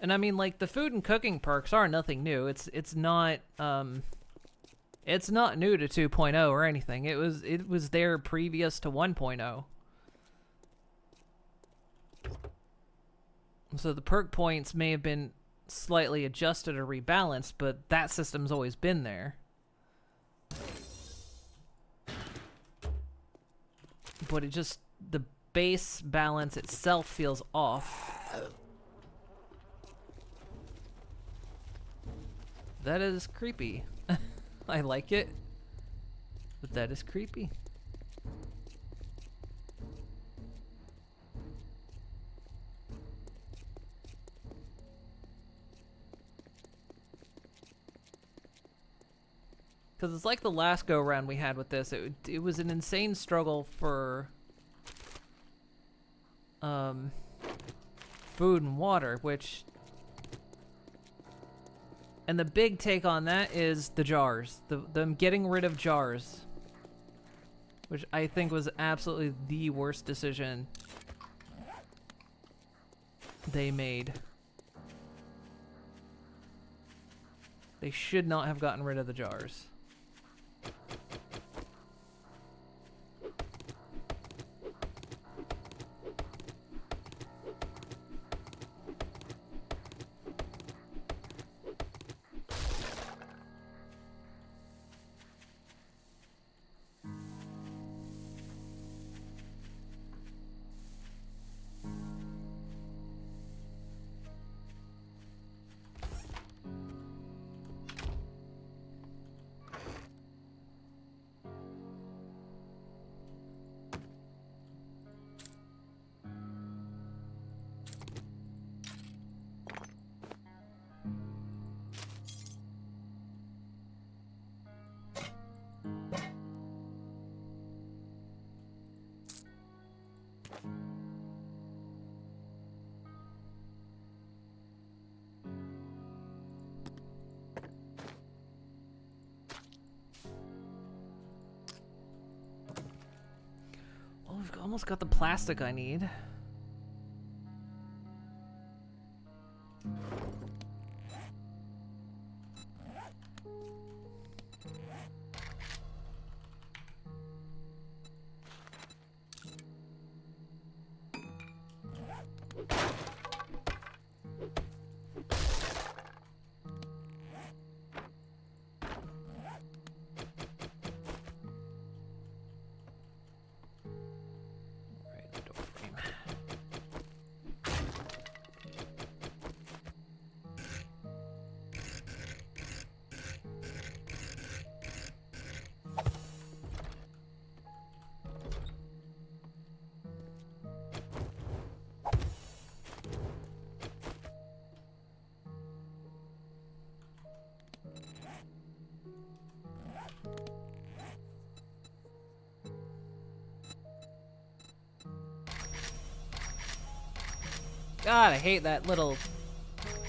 And I mean, like, the food and cooking perks are nothing new. It's not new to 2.0 or anything. It was there previous to 1.0. So the perk points may have been slightly adjusted or rebalanced, but that system's always been there. But it just, the base balance itself feels off. That is creepy. I like it, but that is creepy. Because it's like the last go-round we had with this. It was an insane struggle for food and water, which... And the big take on that is the jars. Them getting rid of jars. Which I think was absolutely the worst decision they made. They should not have gotten rid of the jars. Oh, we've almost got the plastic I need. God, I hate that little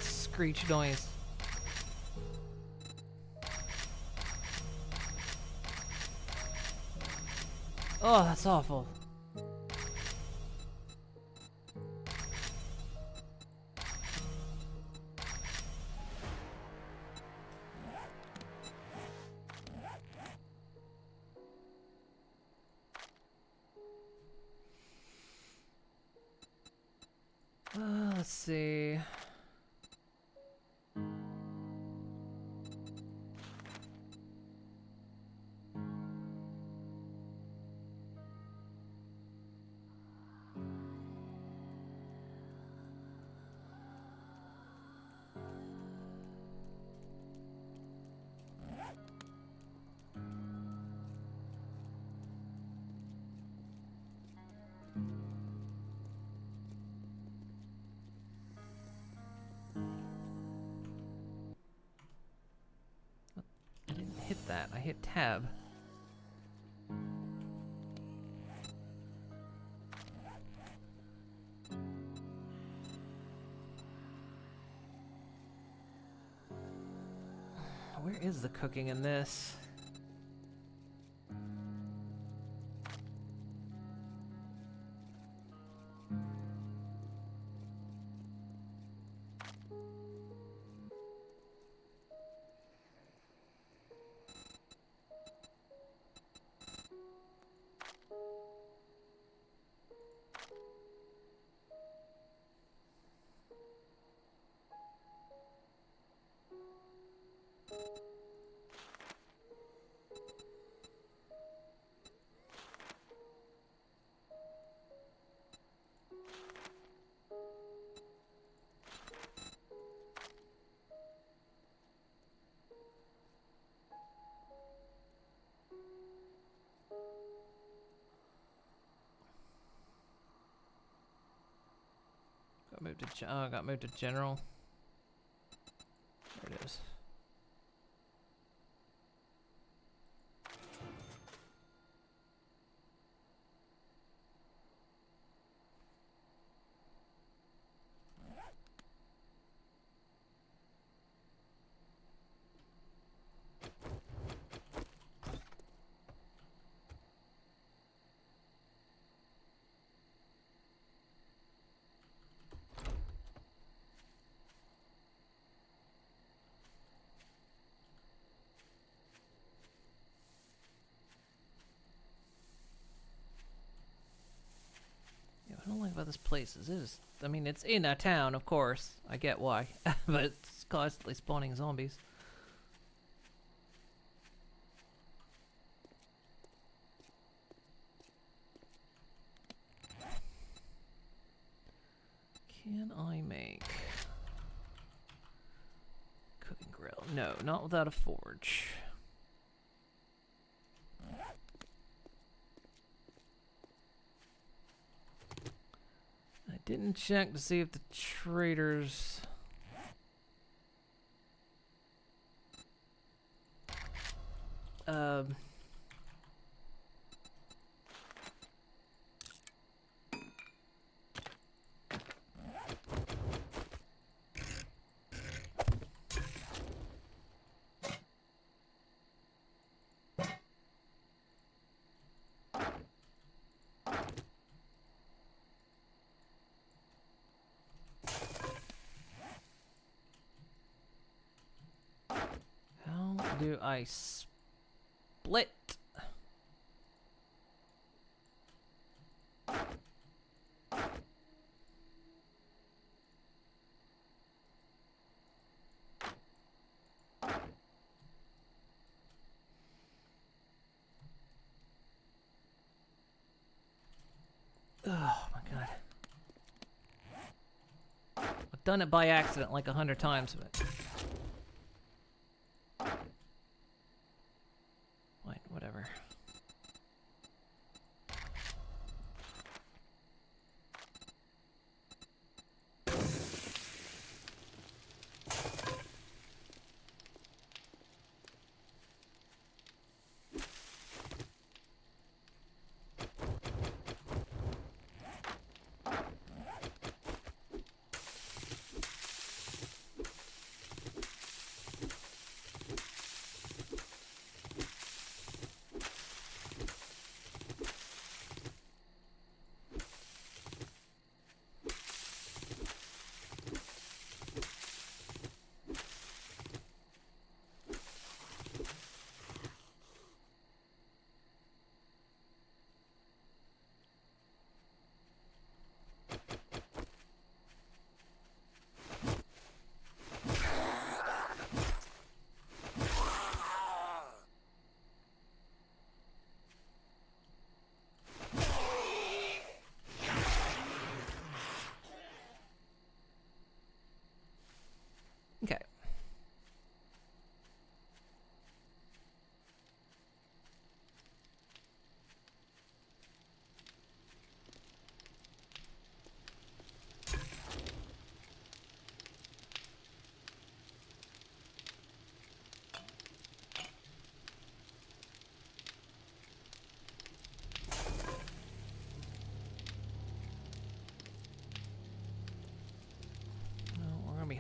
screech noise. Oh, that's awful. see. I didn't hit that. I hit tab. Where is the cooking in this? Got moved to general. There it is. I don't like about this place is I mean, it's in a town, of course. I get why. But it's constantly spawning zombies. Can I make cooking grill? No, not without a forge. I didn't check to see if the traders... How do I split? Oh my god. I've done it by accident like 100 times, but... Fine, whatever.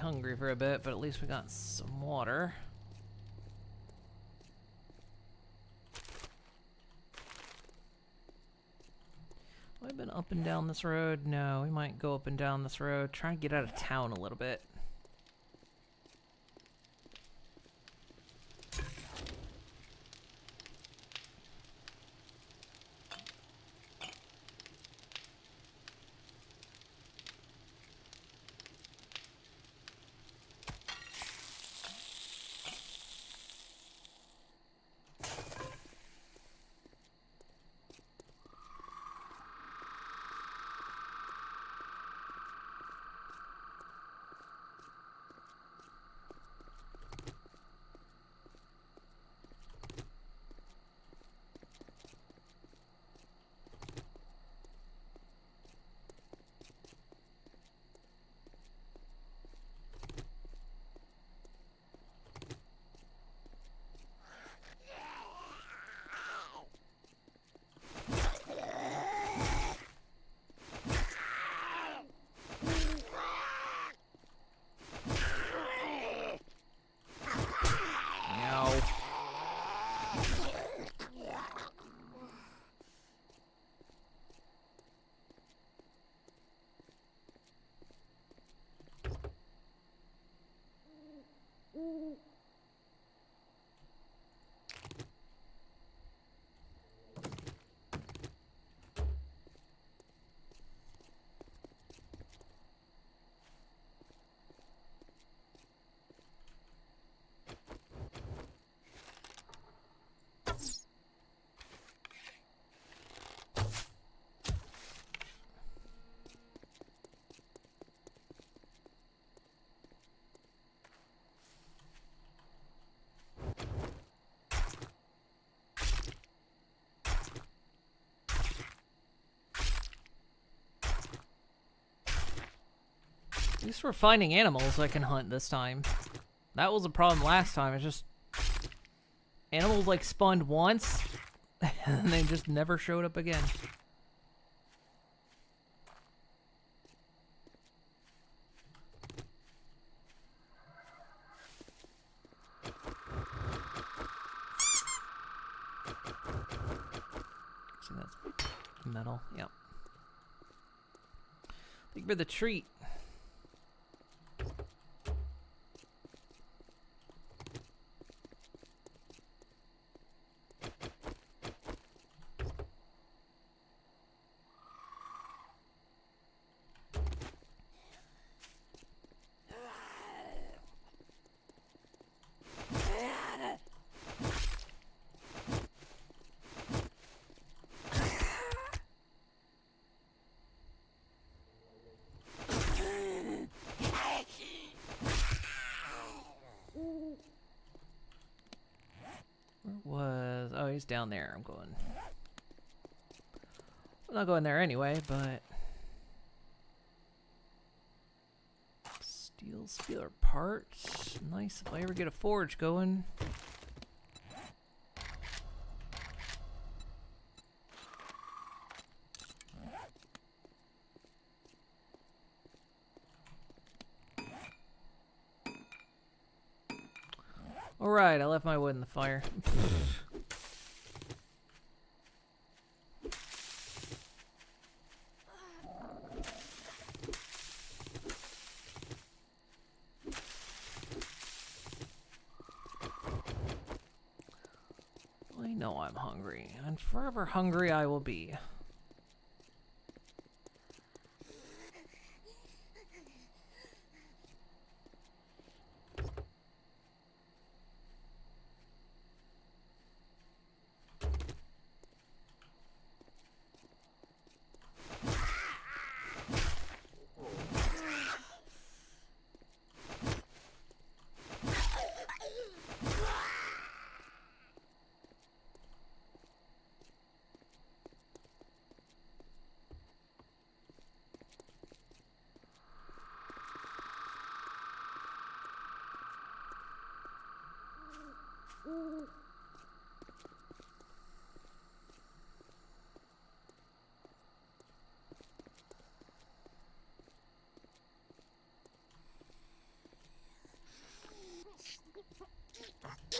hungry for a bit, but at least we got some water. Have I been up and down this road? No, we might go up and down this road. Try and get out of town a little bit. At least we're finding animals I can hunt this time. That was a problem last time. It's just animals like spawned once and they just never showed up again. See, that's metal. Yep. Thank you for the treat. Oh, he's down there. I'm not going there anyway, but steel spiller parts. Nice if I ever get a forge going. Alright, I left my wood in the fire. I know I'm hungry, and forever hungry I will be.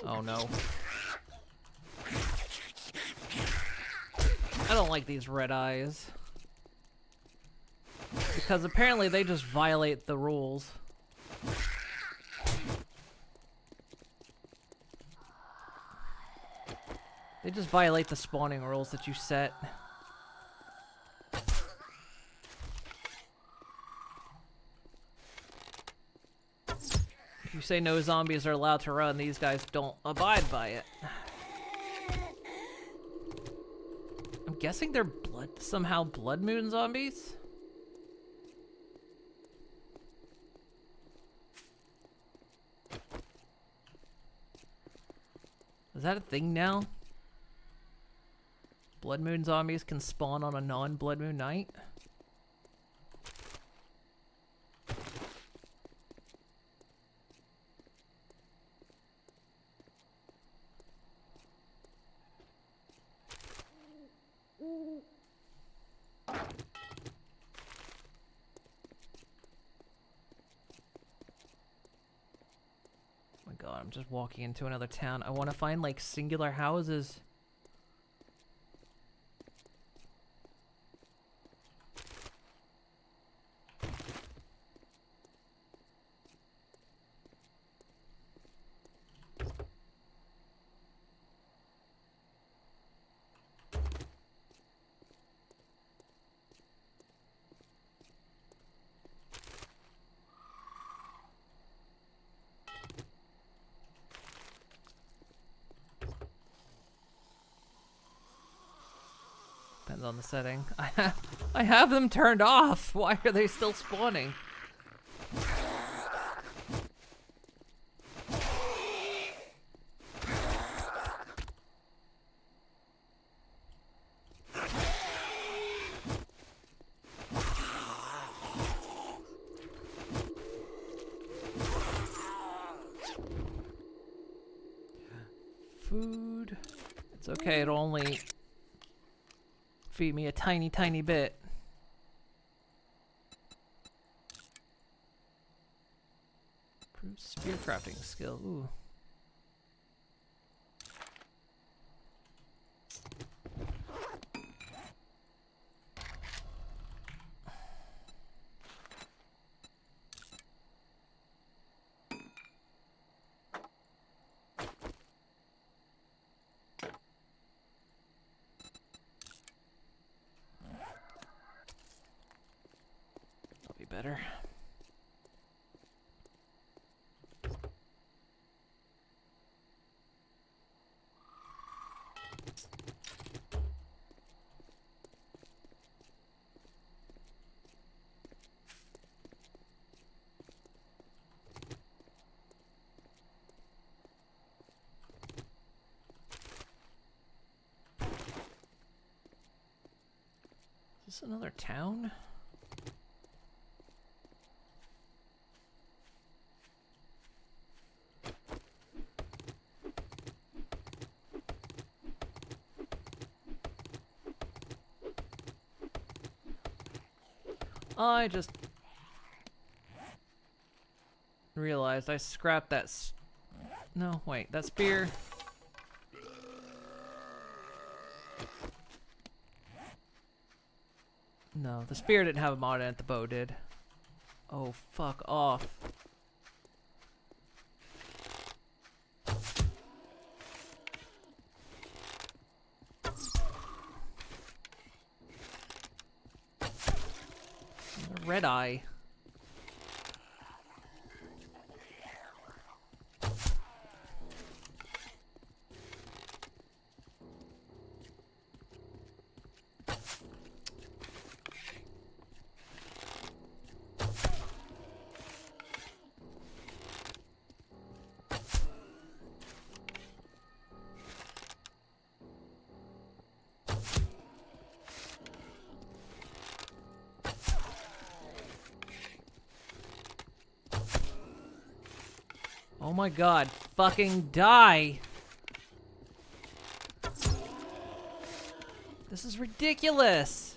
Oh no. I don't like these red eyes. Because apparently they just violate the rules. They just violate the spawning rules that you set. If you say no zombies are allowed to run, these guys don't abide by it. I'm guessing they're somehow blood moon zombies? Is that a thing now? Blood moon zombies can spawn on a non-blood moon night? Oh my god, I'm just walking into another town. I want to find like singular houses. Depends on the setting. I have them turned off. Why are they still spawning? Food. It's okay, it'll only feed me a tiny, tiny bit. Improved spear crafting skill. Ooh. Better. Is this another town? I just realized I scrapped that no, wait, that spear. No, the spear didn't have a mod in it, the bow did. Oh, fuck off. Red eye. Oh my god, fucking die! This is ridiculous!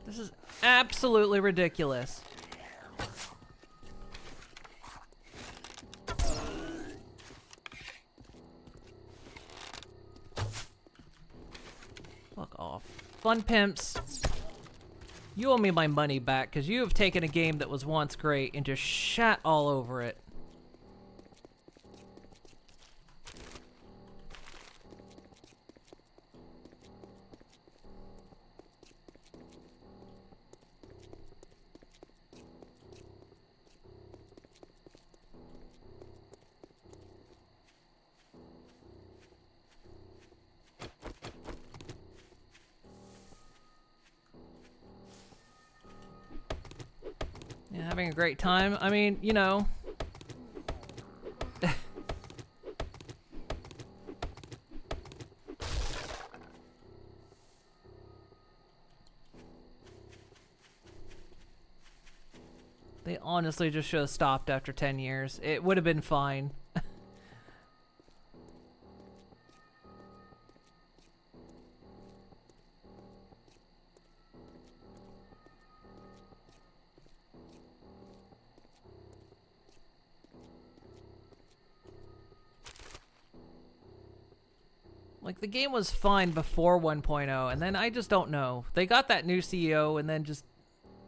This is absolutely ridiculous. Fun Pimps, you owe me my money back because you have taken a game that was once great and just shat all over it. Yeah, having a great time. I mean, you know. They honestly just should have stopped after 10 years. It would have been fine. Like, the game was fine before 1.0, and then I just don't know. They got that new CEO, and then just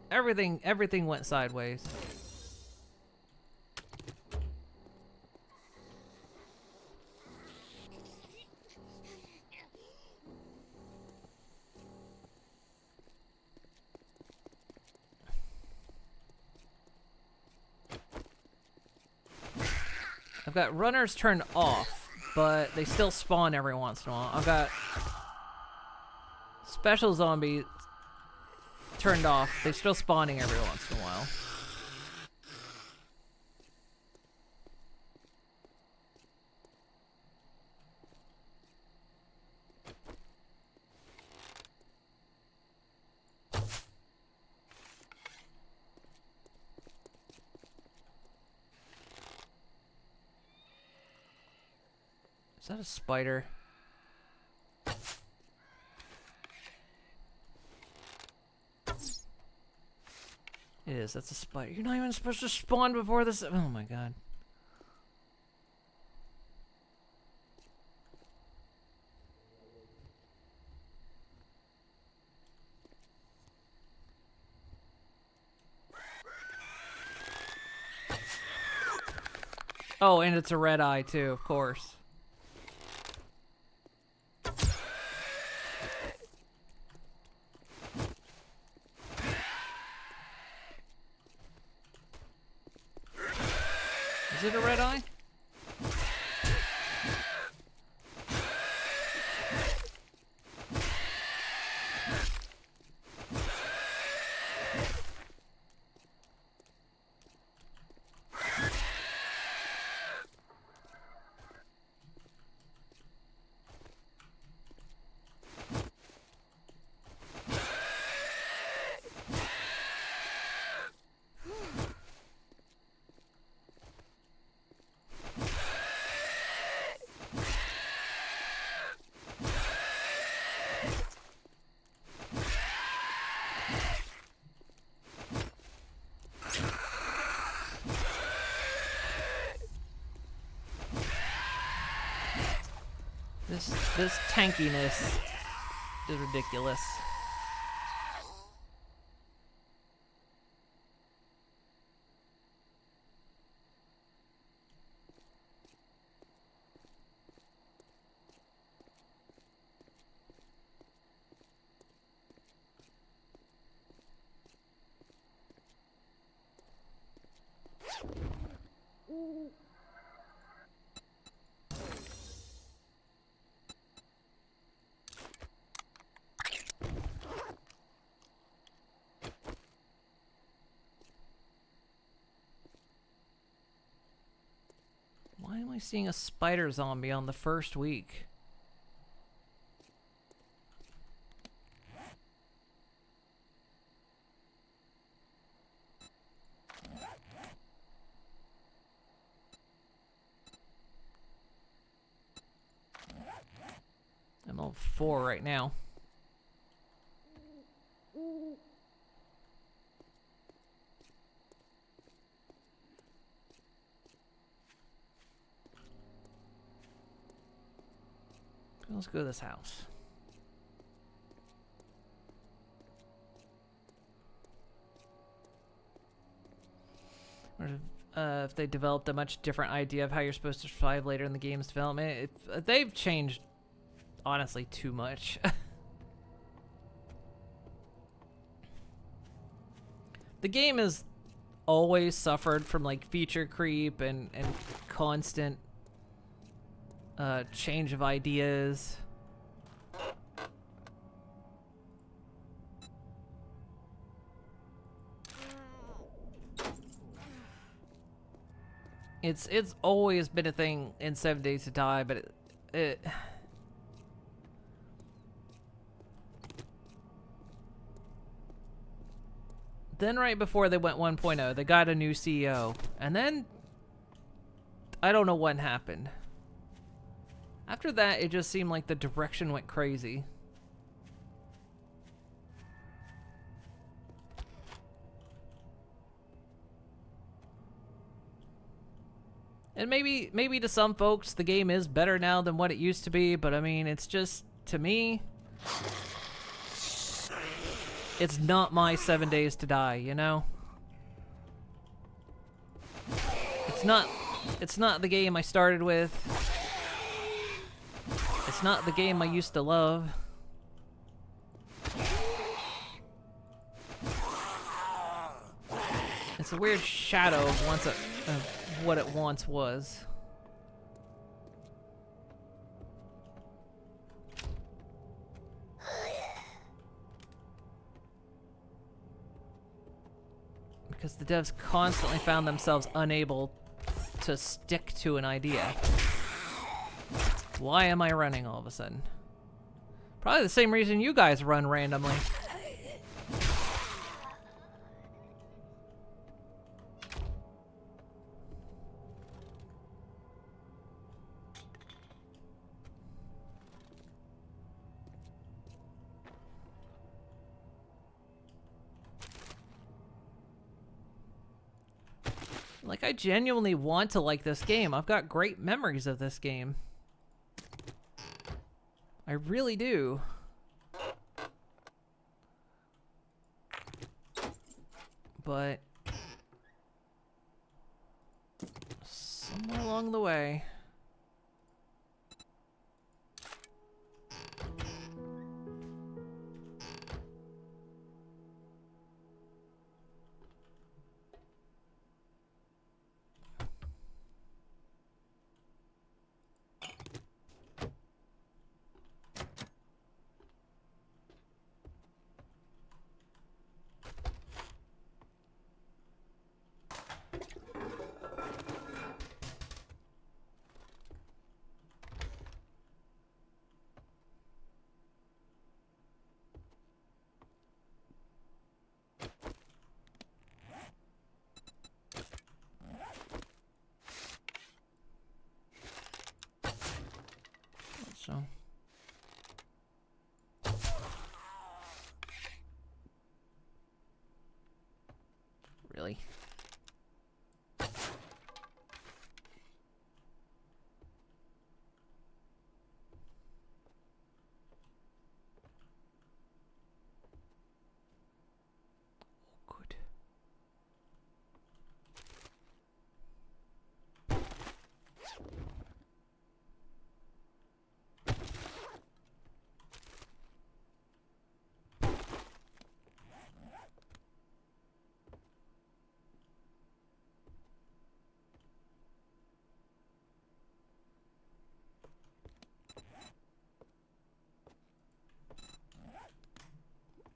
everything went sideways. I've got runners turned off, but they still spawn every once in a while. I've got special zombie turned off. They're still spawning every once in a while. Is that a spider? It is. That's a spider. You're not even supposed to spawn before this. Oh my god. Oh, and it's a red eye too, of course. Is it a red eye? This tankiness is ridiculous. Why am I seeing a spider zombie on the first week? I'm on 4 right now. Let's go to this house. if they developed a much different idea of how you're supposed to survive later in the game's development. They've changed, honestly, too much. The game has always suffered from like feature creep and constant change of ideas. It's always been a thing in 7 Days to Die, but it then right before they went 1.0, they got a new CEO, and then I don't know what happened. After that, it just seemed like the direction went crazy. And maybe to some folks, the game is better now than what it used to be, but I mean, it's just, to me, it's not my 7 Days to Die, you know? It's not the game I started with. It's not the game I used to love. It's a weird shadow of what it once was. Because the devs constantly found themselves unable to stick to an idea. Why am I running all of a sudden? Probably the same reason you guys run randomly. Like, I genuinely want to like this game. I've got great memories of this game. I really do. But somewhere along the way, so really. Good.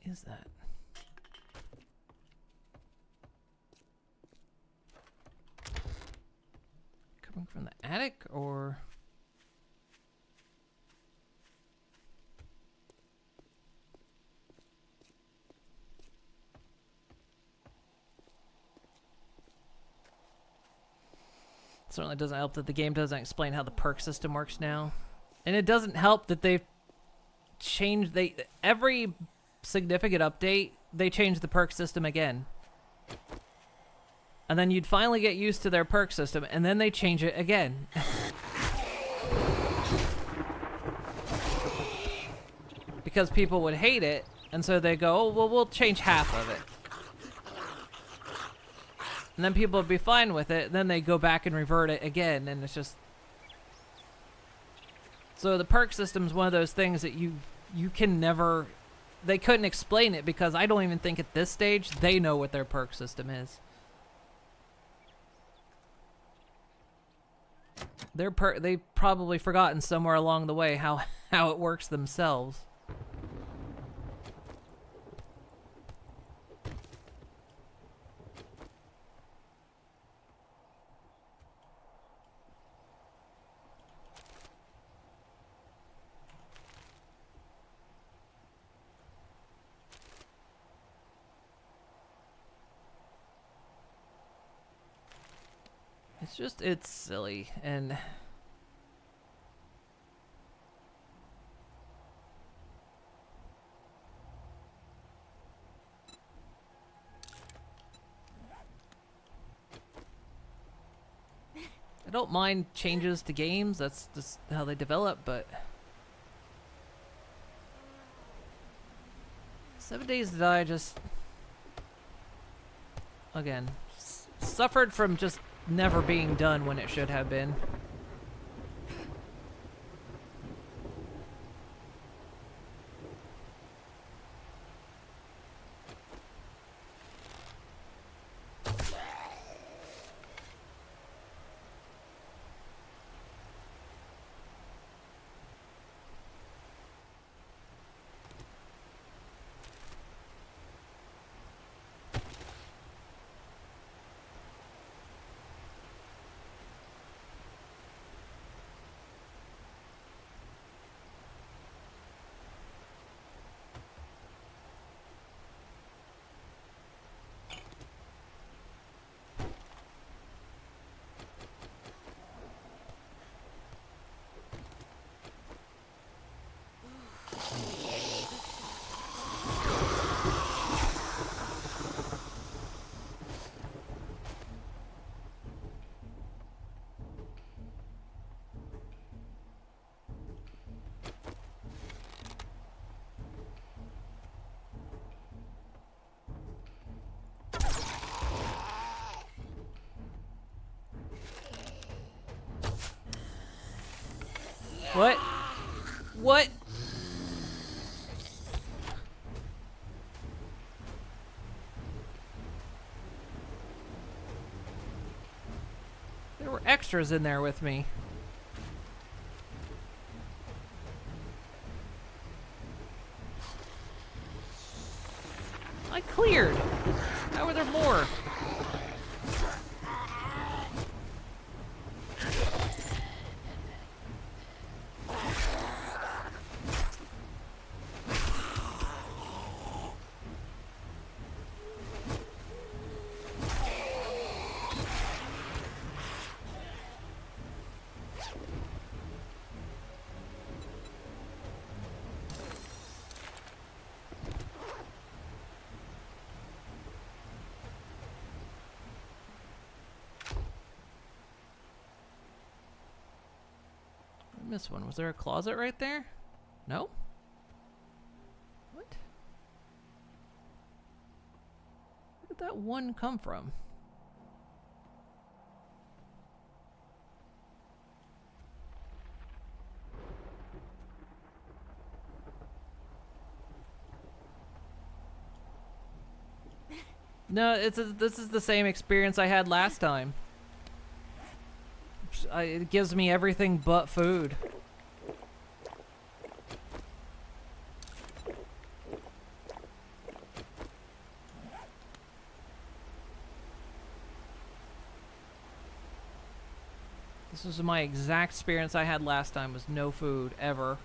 Is that? Coming from the attic, or? Certainly doesn't help that the game doesn't explain how the perk system works now. And it doesn't help that they've changed, every significant update, they change the perk system again. And then you'd finally get used to their perk system, and then they change it again. Because people would hate it, and so they go, oh, well, we'll change half of it. And then people would be fine with it, then they go back and revert it again, and it's just... So the perk system is one of those things that you can never... They couldn't explain it because I don't even think at this stage they know what their perk system is. They've probably forgotten somewhere along the way how it works themselves. It's silly, and I don't mind changes to games, that's just how they develop, but 7 Days to Die just, again, suffered from just never being done when it should have been. What? What? There were extras in there with me. I cleared. How were there more? Missed one. Was there a closet right there? No? What? Where did that one come from? No, this is the same experience I had last time. It gives me everything but food. This was my exact experience I had last time, was no food, ever.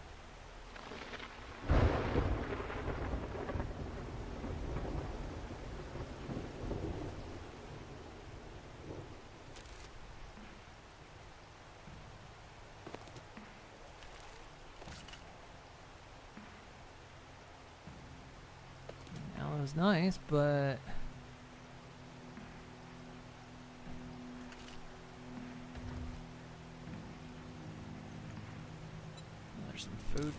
Was nice, but there's some food.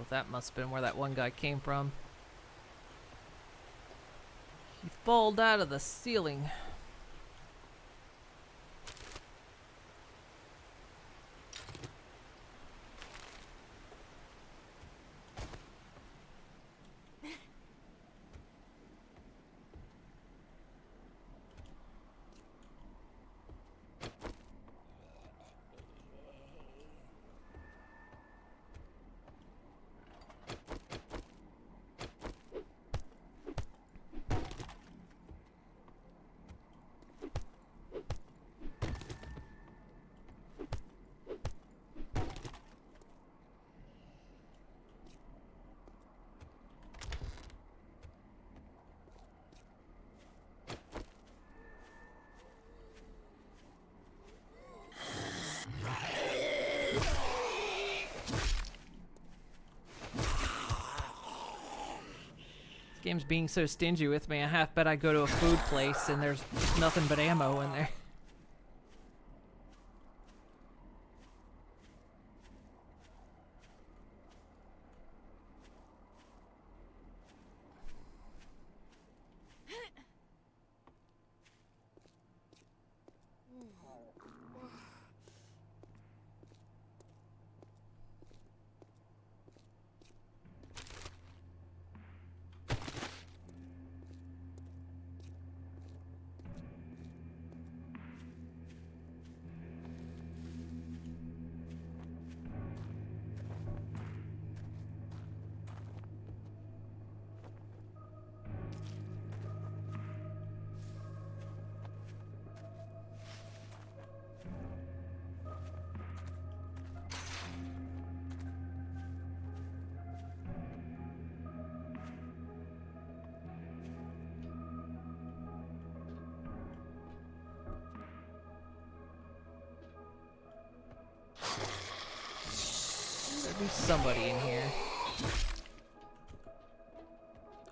that must have been where that one guy came from. He falled out of the ceiling. Game's being so stingy with me, I half bet I go to a food place and there's nothing but ammo in there. There'd be somebody in here.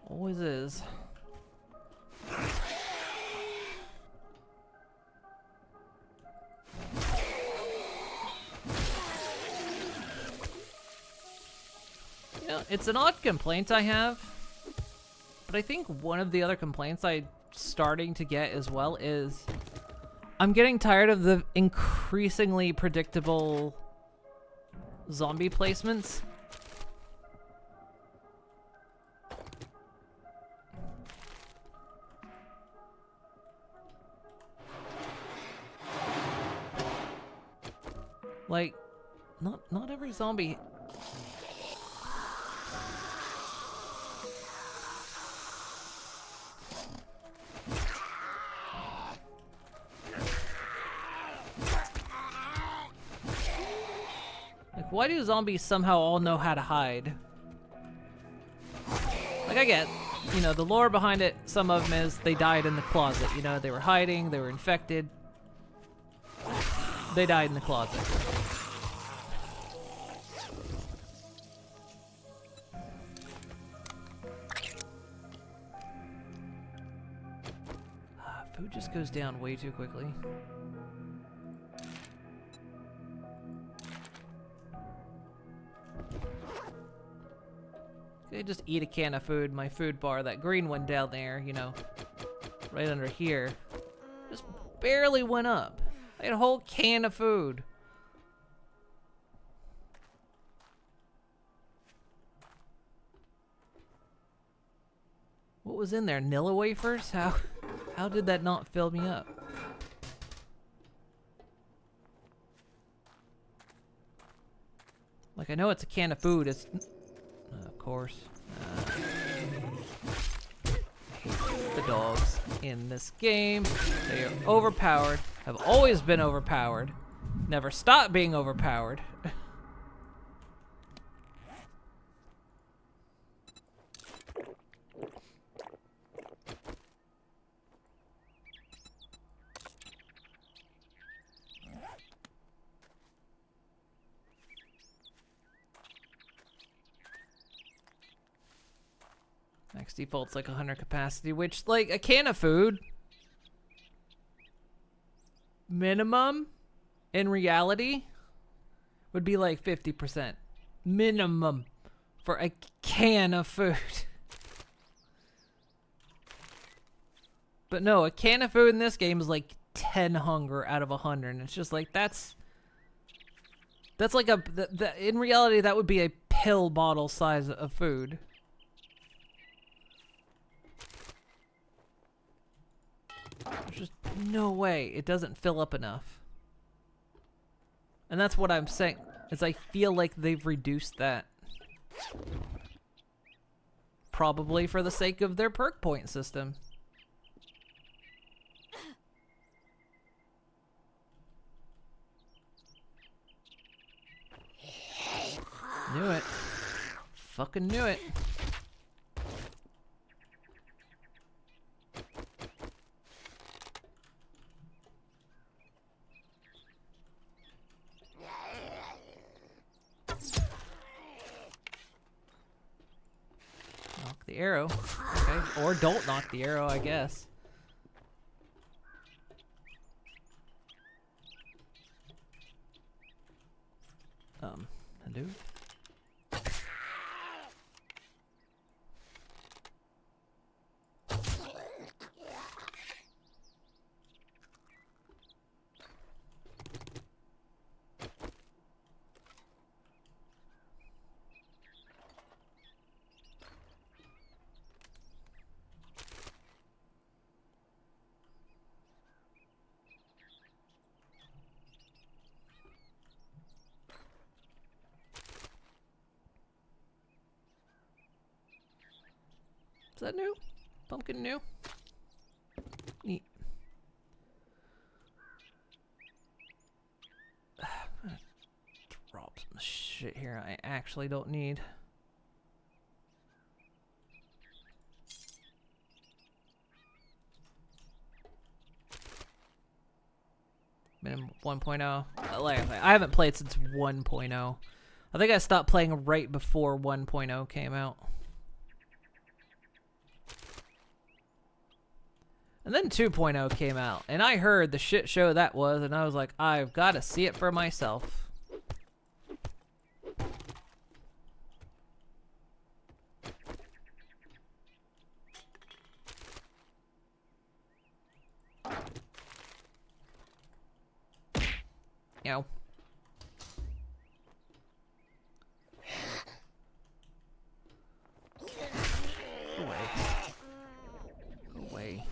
Always is. You know, it's an odd complaint I have, but I think one of the other complaints I'm starting to get as well is I'm getting tired of the increasingly predictable zombie placements. Like, not every zombie. Like, why do zombies somehow all know how to hide? Like, I get, you know, the lore behind it, some of them is they died in the closet. You know, they were hiding, they were infected. They died in the closet. Food just goes down way too quickly. I just eat a can of food, my food bar, that green one down there, you know, right under here, just barely went up. I had a whole can of food. What was in there? Nilla wafers? How did that not fill me up? Like, I know it's a can of food. It's, of course. I hate the dogs in this game. They are overpowered. Have always been overpowered. Never stop being overpowered. Max default's like 100 capacity, which, like, a can of food, minimum, in reality, would be like 50%. Minimum. for a can of food. But no, a can of food in this game is like 10 hunger out of 100. And it's just like, that's like a, in reality, that would be a pill bottle size of food. There's just no way it doesn't fill up enough. And that's what I'm saying, is I feel like they've reduced that. Probably for the sake of their perk point system. Knew it. Fucking knew it. Knock the arrow. Okay. Or don't knock the arrow, I guess. Hello? Is that new? Pumpkin new? Neat. I'm gonna drop some shit here I actually don't need. Minimum 1.0. Like, I haven't played since 1.0. I think I stopped playing right before 1.0 came out. And then 2.0 came out, and I heard the shit show that was, and I was like, I've got to see it for myself. You know. Go away. Go away.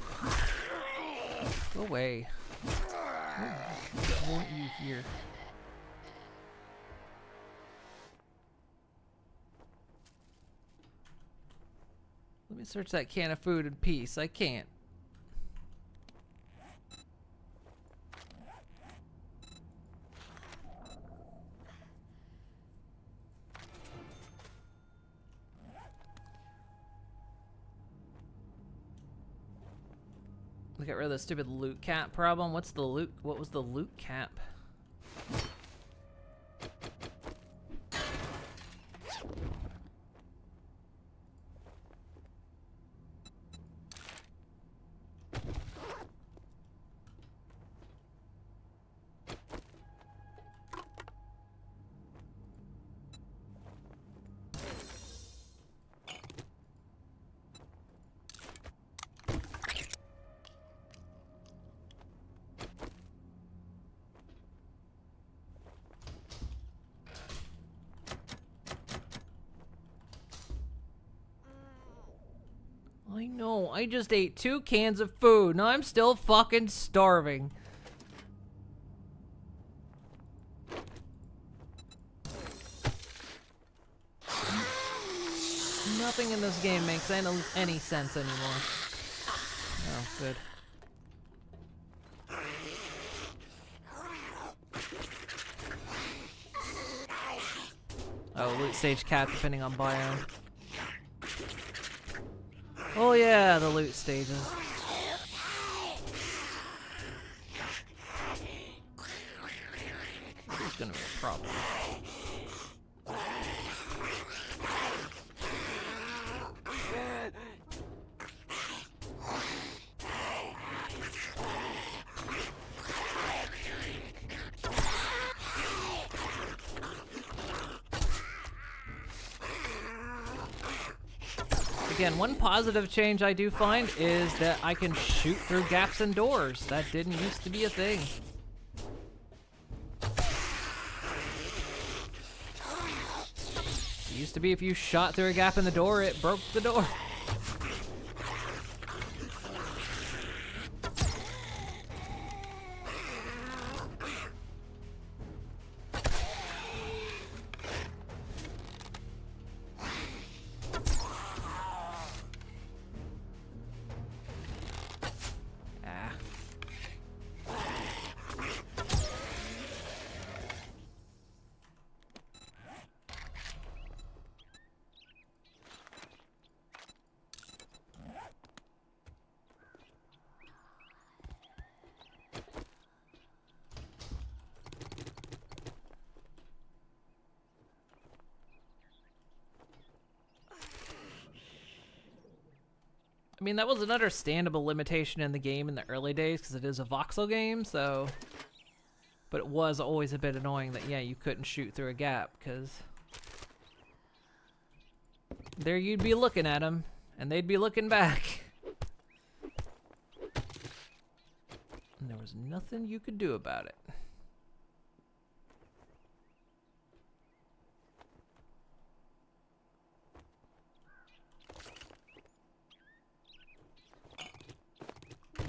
Go away. I want you here. Let me search that can of food in peace. I can't. Get rid of the stupid loot cap problem. What's the loot? What was the loot cap? I know, I just ate 2 cans of food. Now I'm still fucking starving. Nothing in this game makes any sense anymore. Oh, good. Oh, loot stage cap depending on biome. Oh yeah, the loot stages. There's gonna be a problem. Again, one positive change I do find is that I can shoot through gaps in doors. That didn't used to be a thing. It used to be if you shot through a gap in the door, it broke the door. I mean, that was an understandable limitation in the game in the early days because it is a voxel game, so... But it was always a bit annoying that, yeah, you couldn't shoot through a gap, because... There you'd be looking at them, and they'd be looking back. And there was nothing you could do about it.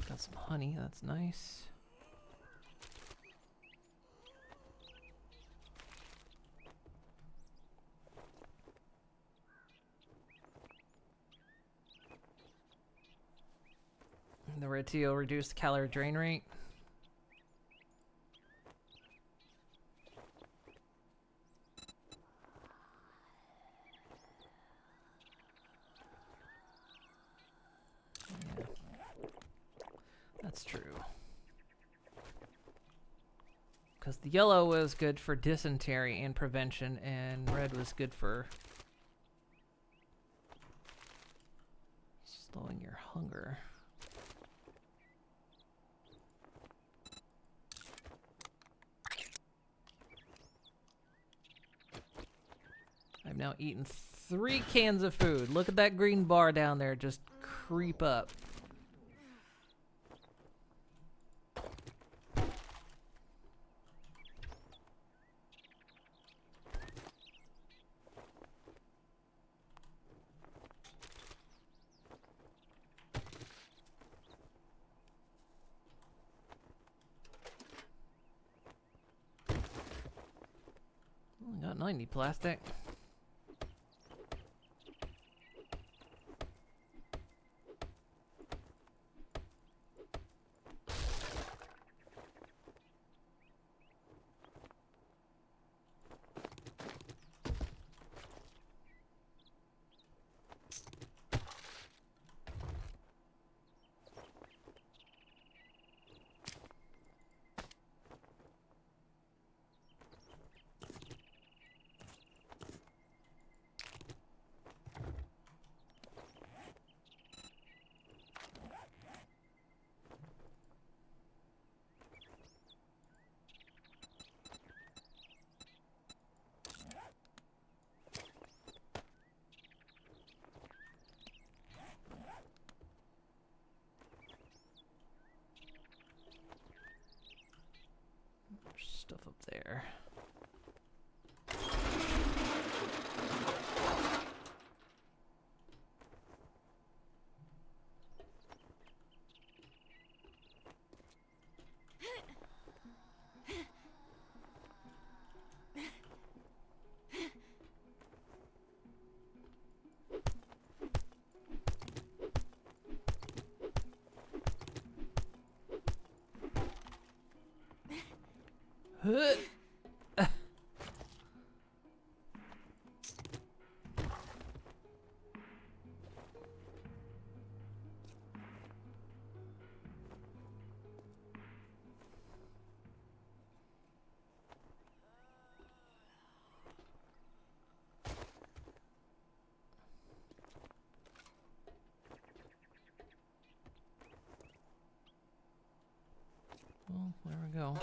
Got some honey, that's nice. The red tea will reduce the calorie drain rate. Yeah. That's true. Because the yellow was good for dysentery and prevention, and red was good for slowing your hunger. I've now eaten 3 cans of food. Look at that green bar down there just creep up. Only got 90 plastic. Stuff up there. Well, there we go.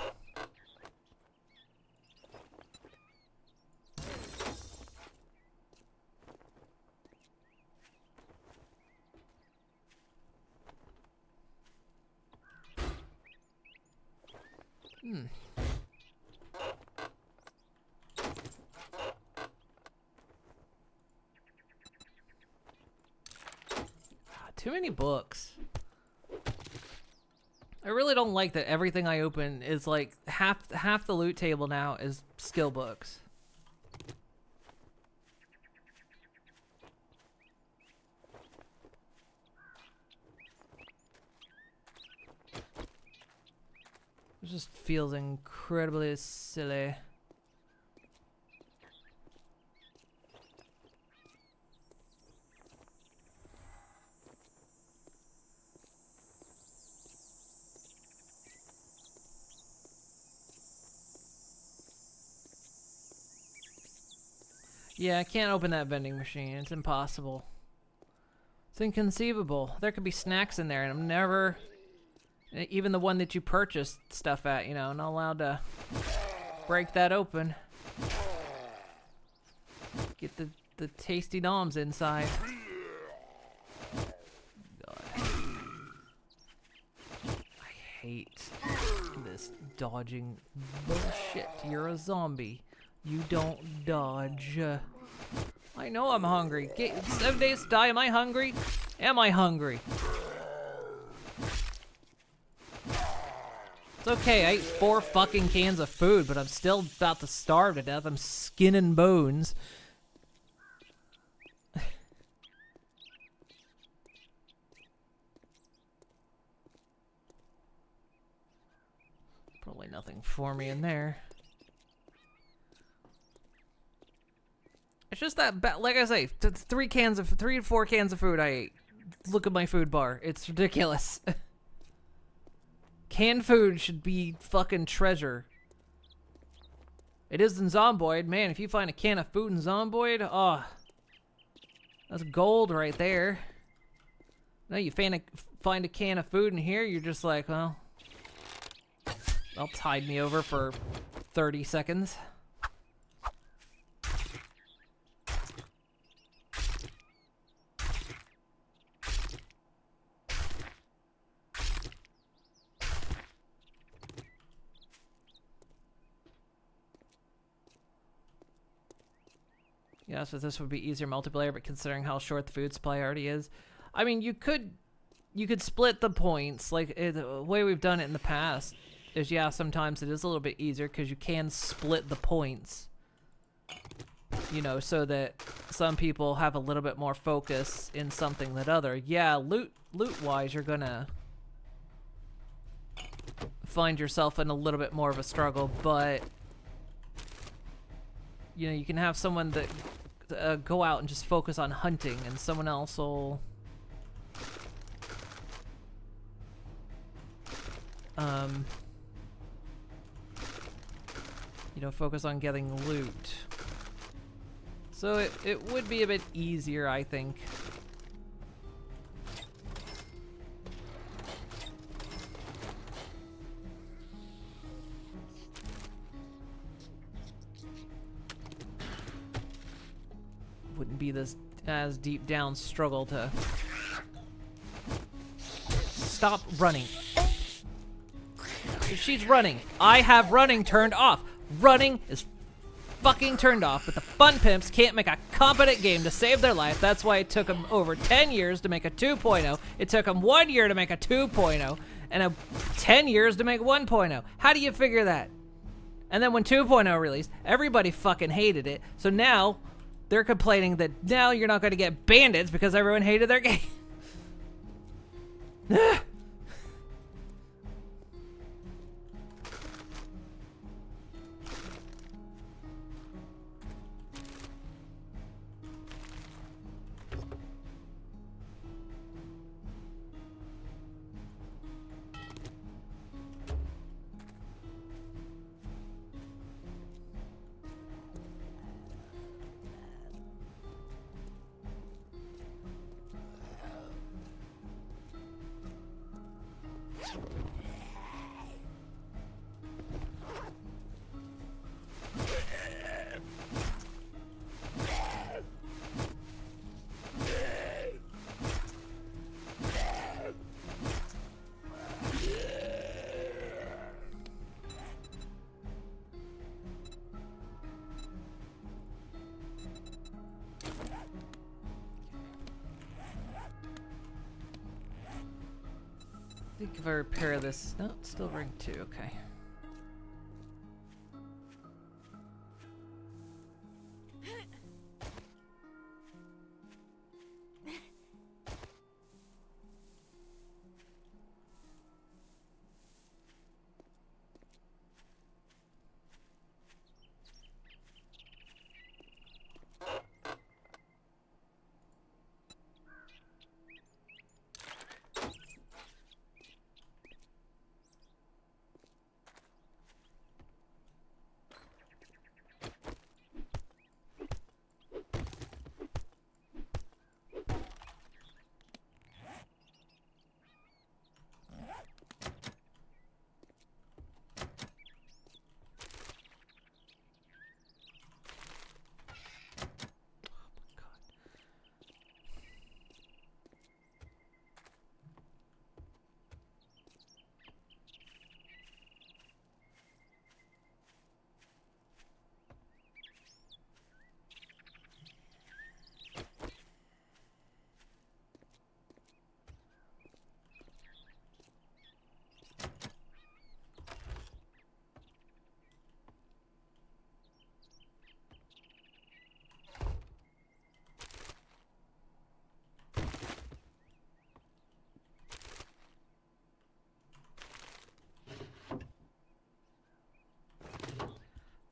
Too many books. I really don't like that everything I open is like half the loot table now is skill books. It just feels incredibly silly. Yeah, I can't open that vending machine. It's impossible. It's inconceivable. There could be snacks in there, and I'm never... Even the one that you purchased stuff at, you know, not allowed to break that open. Get the tasty noms inside. God. I hate this dodging bullshit. You're a zombie. You don't dodge. I know I'm hungry. 7 days to die. Am I hungry? Am I hungry? It's okay. I ate 4 fucking cans of food, but I'm still about to starve to death. I'm skin and bones. Probably nothing for me in there. It's just that, like I say, 3 to 4 cans of food I ate. Look at my food bar. It's ridiculous. Canned food should be fucking treasure. It is in Zomboid. Man, if you find a can of food in Zomboid, oh, that's gold right there. Now you find a can of food in here, you're just like, well, they'll tide me over for 30 seconds. Yeah, so this would be easier multiplayer, but considering how short the food supply already is, I mean, you could split the points. Like the way we've done it in the past is, yeah, sometimes it is a little bit easier because you can split the points. You know, so that some people have a little bit more focus in something than other. Yeah, loot-wise, you're gonna find yourself in a little bit more of a struggle, but you know, you can have someone that go out and just focus on hunting, and someone else will you know, focus on getting loot. So it would be a bit easier, I think. Wouldn't be this as deep down struggle to stop running. If she's running, I have running turned off. Running is fucking turned off, but the fun pimps can't make a competent game to save their life. That's why it took them over 10 years to make a 2.0. It took them 1 year to make a 2.0 and 10 years to make 1.0. How do you figure that? And then when 2.0 released, everybody fucking hated it. So now they're complaining that now you're not going to get bandits because everyone hated their game. think if I repair this... No, still ring 2, okay.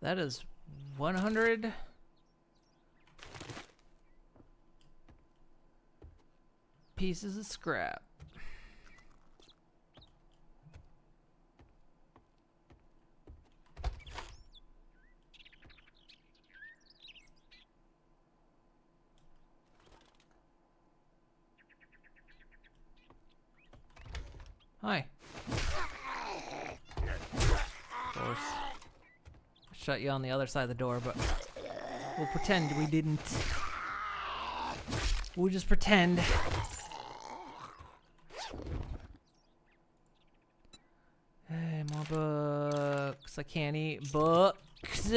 That is 100 pieces of scrap. Hi. Of course. Shut you on the other side of the door, but we'll pretend we didn't. We'll just pretend. Hey, more books. I can't eat books.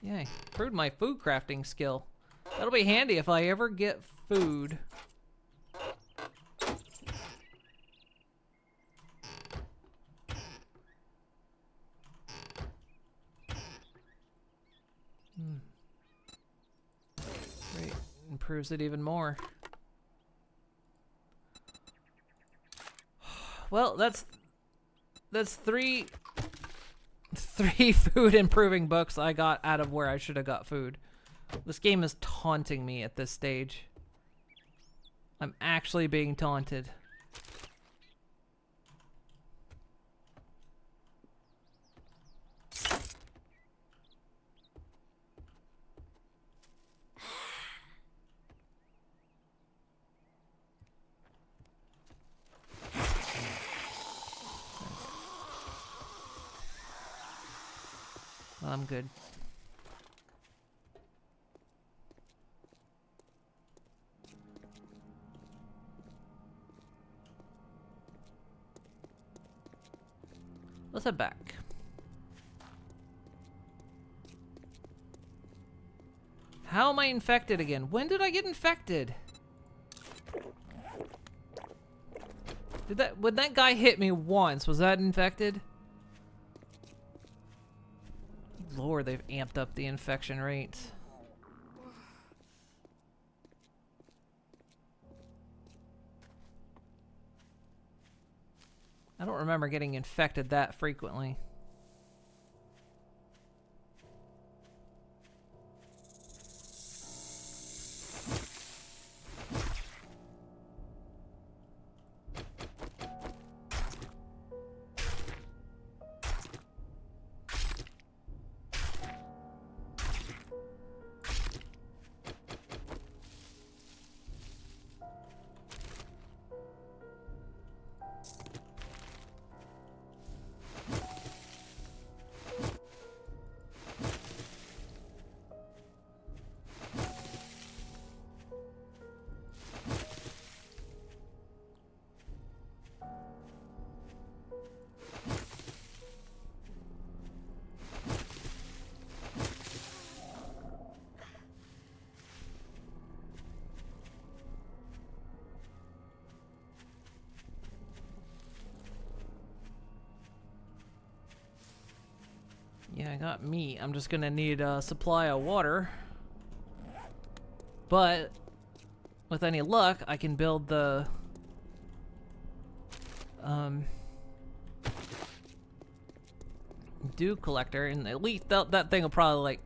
Yay, improved my food crafting skill. That'll be handy if I ever get food. Great, improves it even more. Well, that's three food improving books I got out of where I should have got food. This game is taunting me at this stage. I'm actually being taunted. I'm good. Let's head back. How am I infected again? When did I get infected? When that guy hit me once, was that infected? Lord, they've amped up the infection rate. I don't remember getting infected that frequently. Yeah, I got meat. I'm just gonna need a supply of water. But with any luck, I can build the dew collector, and at least that thing will probably, like,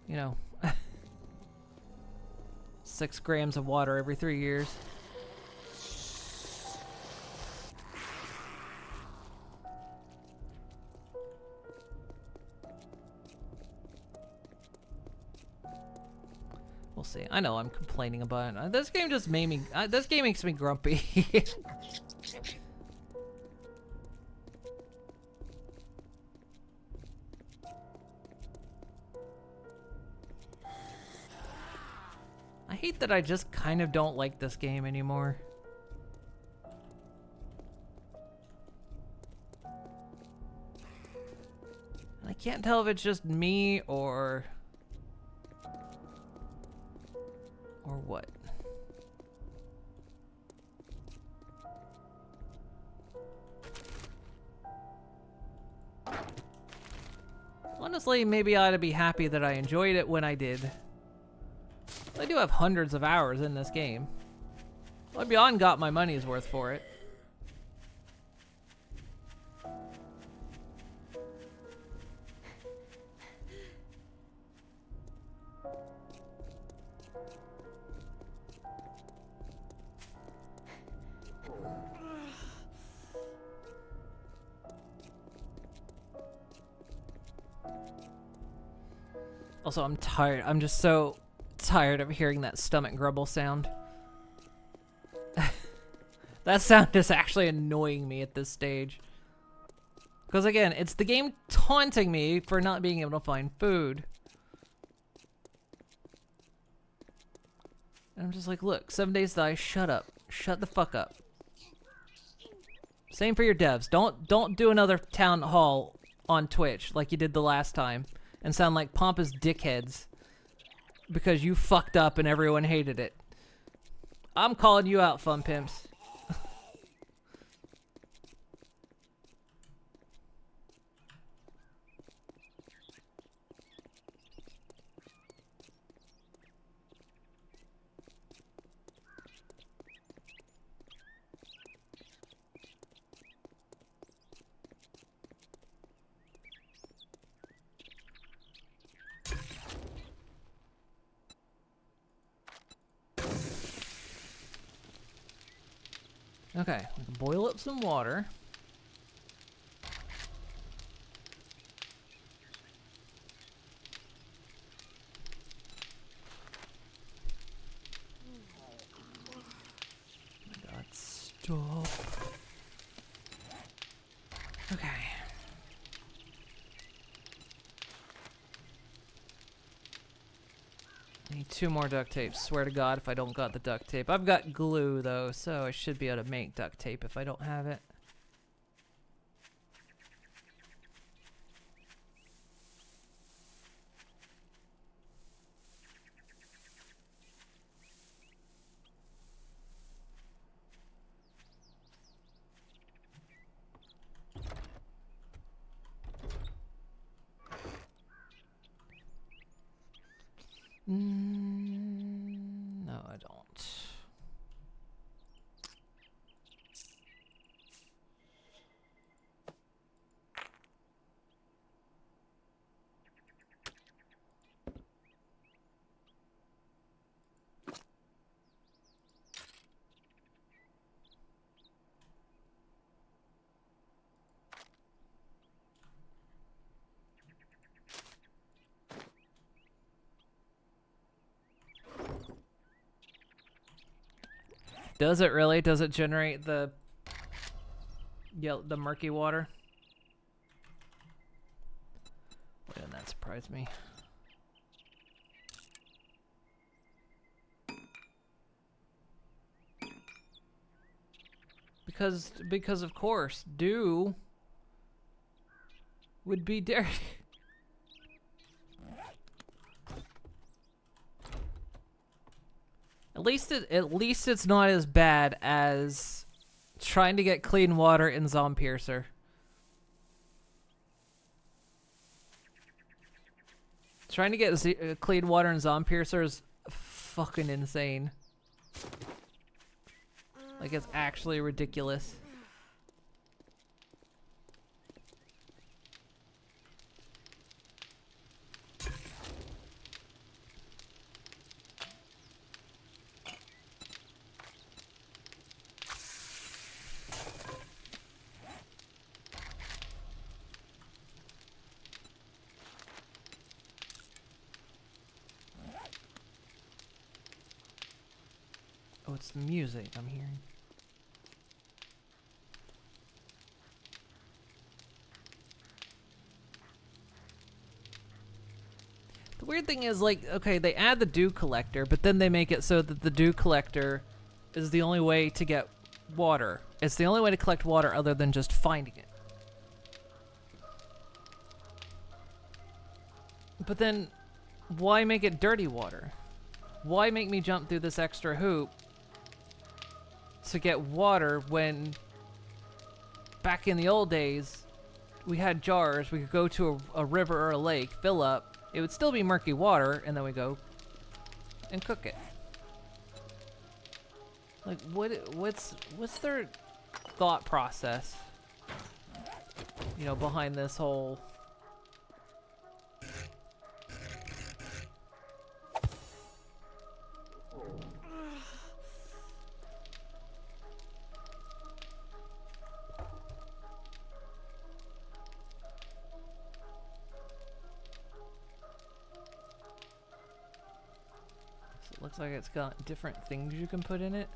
you know, 6 grams of water every 3 years. We'll see. I know I'm complaining about it. This game just made me. This game makes me grumpy. I hate that I just kind of don't like this game anymore. I can't tell if it's just me or what. Honestly, maybe I ought to be happy that I enjoyed it when I did. I do have hundreds of hours in this game. I beyond got my money's worth for it. Also, I'm tired. I'm just so tired of hearing that stomach grumble sound. That sound is actually annoying me at this stage. Because again, it's the game taunting me for not being able to find food. And I'm just like, look, 7 Days to Die, shut up. Shut the fuck up. Same for your devs. Don't do another town hall on Twitch like you did the last time and sound like pompous dickheads because you fucked up and everyone hated it. I'm calling you out, Fun Pimps. Okay, we can boil up some water. Oh my God, stop. Okay. I need 2 more duct tapes. Swear to God if I don't got the duct tape. I've got glue though, so I should be able to make duct tape if I don't have it. No, I don't. Does it really? Does it generate the murky water? Wouldn't that surprise me? Because of course, dew would be dirty. At least it's not as bad as trying to get clean water in Zombiercer. Trying to get clean water in Zombiercer is fucking insane. Like, it's actually ridiculous. Oh, it's the music I'm hearing. The weird thing is, like, okay, they add the dew collector, but then they make it so that the dew collector is the only way to get water. It's the only way to collect water other than just finding it. But then, why make it dirty water? Why make me jump through this extra hoop to get water when back in the old days we had jars, we could go to a river or a lake, fill up, it would still be murky water, and then we go and cook it. Like, what's their thought process, you know, behind this whole... Looks like it's got different things you can put in it.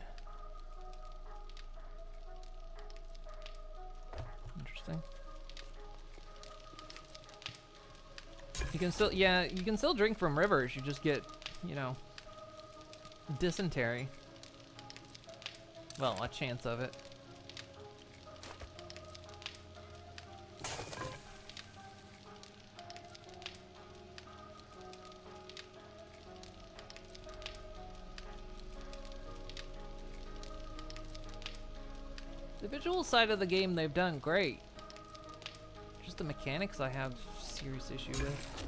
Interesting. You can still, yeah, you can still drink from rivers. You just get, you know, dysentery. Well, a chance of it. The visual side of the game, they've done great. Just the mechanics I have serious issue with.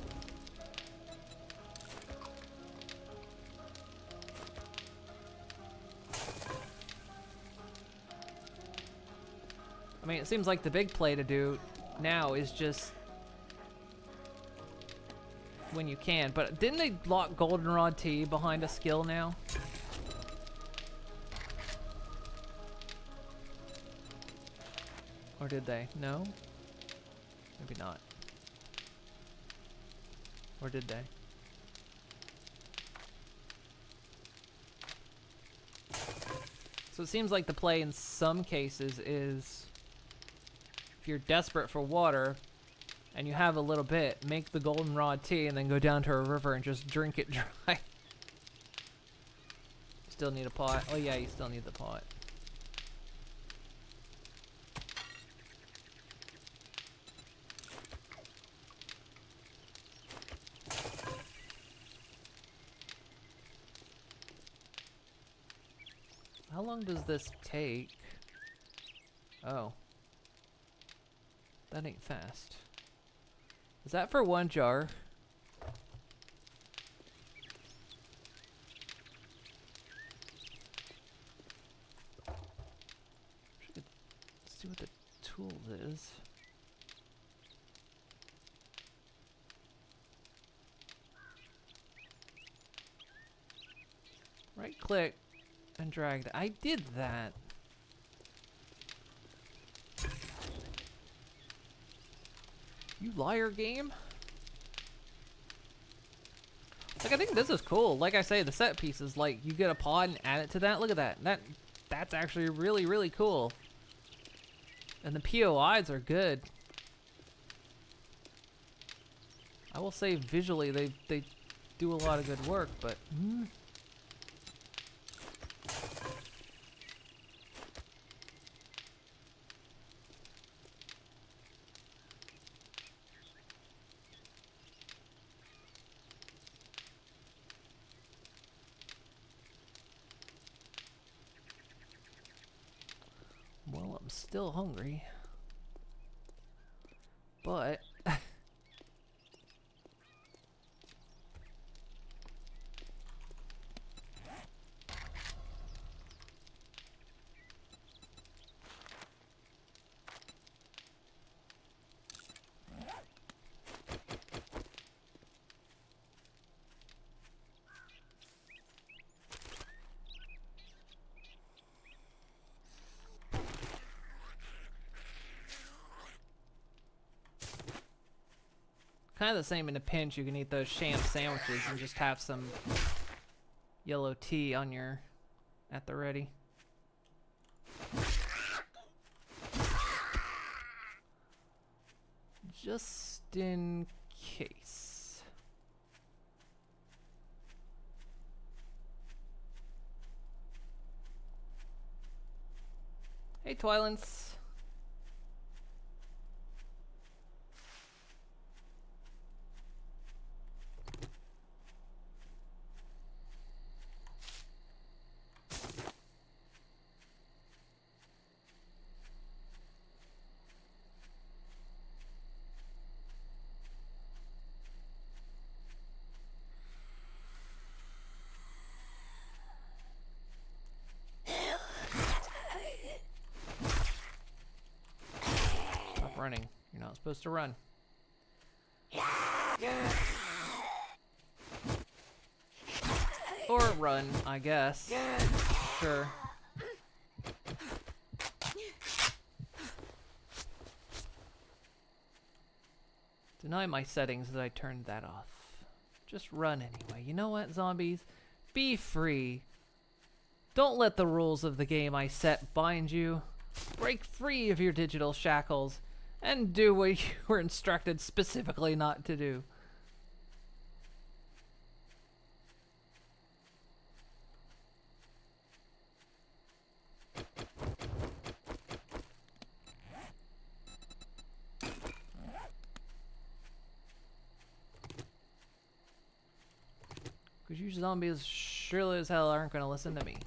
I mean, it seems like the big play to do now is just when you can. But didn't they lock Goldenrod Tea behind a skill now? Or did they? No? Maybe not. Or did they? So it seems like the play in some cases is if you're desperate for water and you have a little bit, make the goldenrod tea and then go down to a river and just drink it dry. Still need a pot. Oh yeah, you still need the pot. How long does this take? Oh. That ain't fast. Is that for one jar? Should see what the tools is. Right click and drag. I did that. You liar, game. Like, I think this is cool. Like I say, the set pieces, like, you get a pod and add it to that. Look at that. That's actually really, really cool. And the POIs are good. I will say visually they do a lot of good work, but well, I'm still hungry. But kind of the same in a pinch. You can eat those sham sandwiches and just have some yellow tea on your at the ready. Just in case. Hey, Twilance. Running. You're not supposed to run. Or run, I guess. Sure. Deny my settings that I turned that off. Just run anyway. You know what, zombies? Be free. Don't let the rules of the game I set bind you. Break free of your digital shackles and do what you were instructed specifically not to do. Because you zombies surely as hell aren't going to listen to me.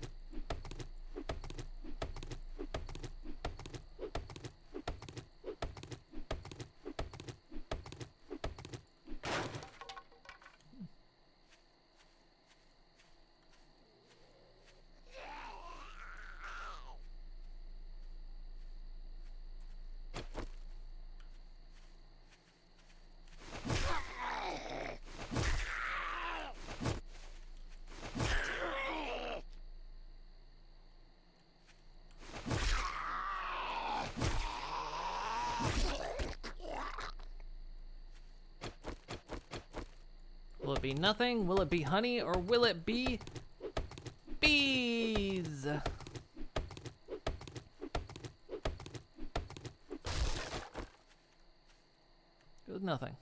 Will it be nothing? Will it be honey? Or will it be bees? It was nothing.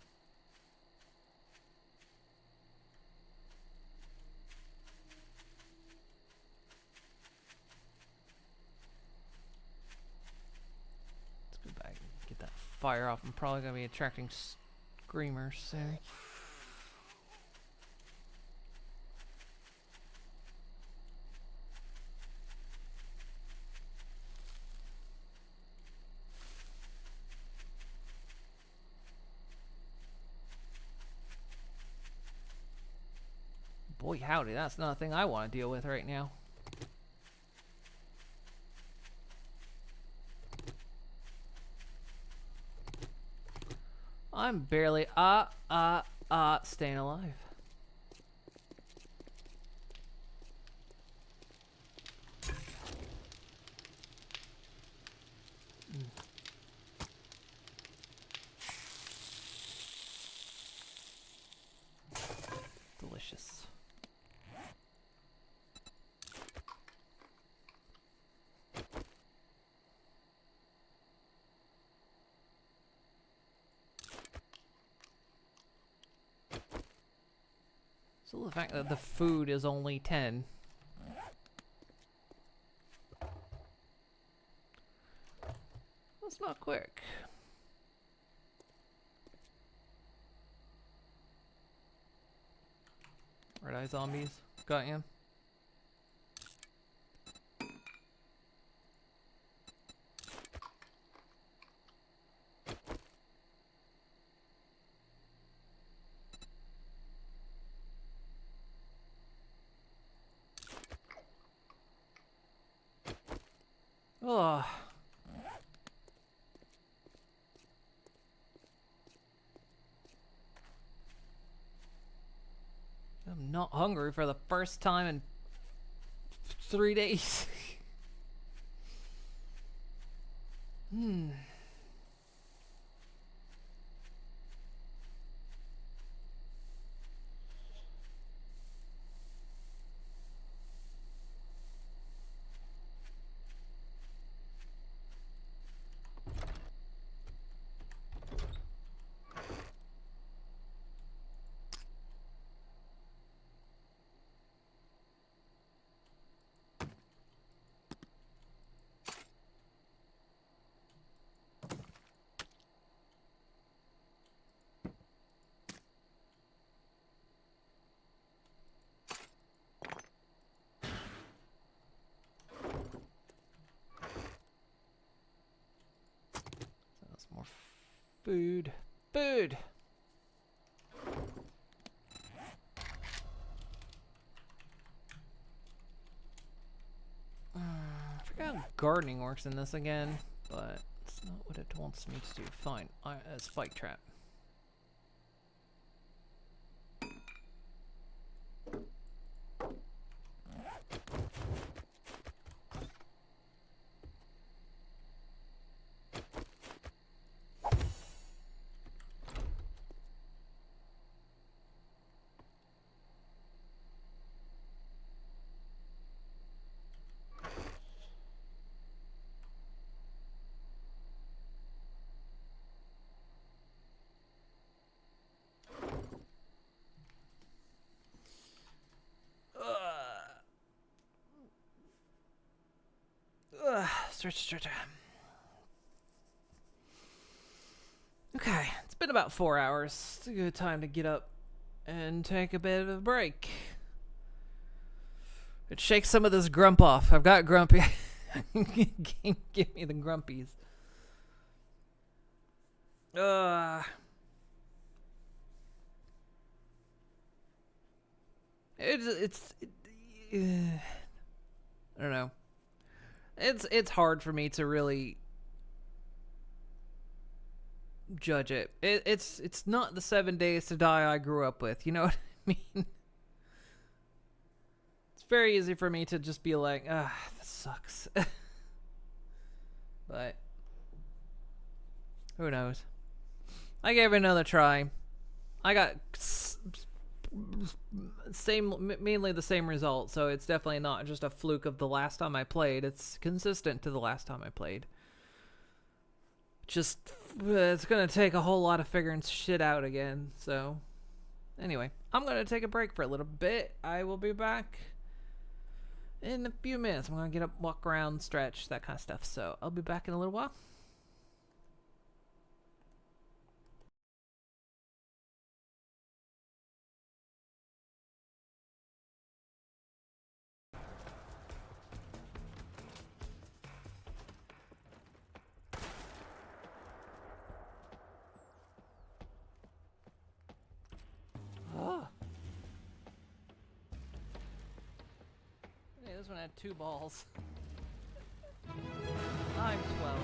Let's go back and get that fire off. I'm probably going to be attracting screamers soon. Boy, howdy, that's not a thing I want to deal with right now. I'm barely, staying alive. Delicious. So the fact that the food is only 10. That's not quick. Red eye zombies. Got him. Oh. I'm not hungry for the first time in 3 days. Food. Food! I forgot how gardening works in this again, but it's not what it wants me to do. Fine. Spike trap. Stretch. Okay, it's been about 4 hours. It's a good time to get up and take a bit of a break. It shakes some of this grump off. I've got grumpy. Give me the grumpies. I don't know. It's hard for me to really judge it. It's not the 7 Days to Die I grew up with. You know what I mean? It's very easy for me to just be like, this sucks. But who knows? I gave it another try. I got mainly the same result, so it's definitely not just a fluke of the last time I played. It's consistent to the last time I played. Just it's gonna take a whole lot of figuring shit out again. So anyway, I'm gonna take a break for a little bit. I will be back in a few minutes. I'm gonna get up, walk around, stretch, that kind of stuff. So I'll be back in a little while. Hey, this one had 2 balls. I'm 12.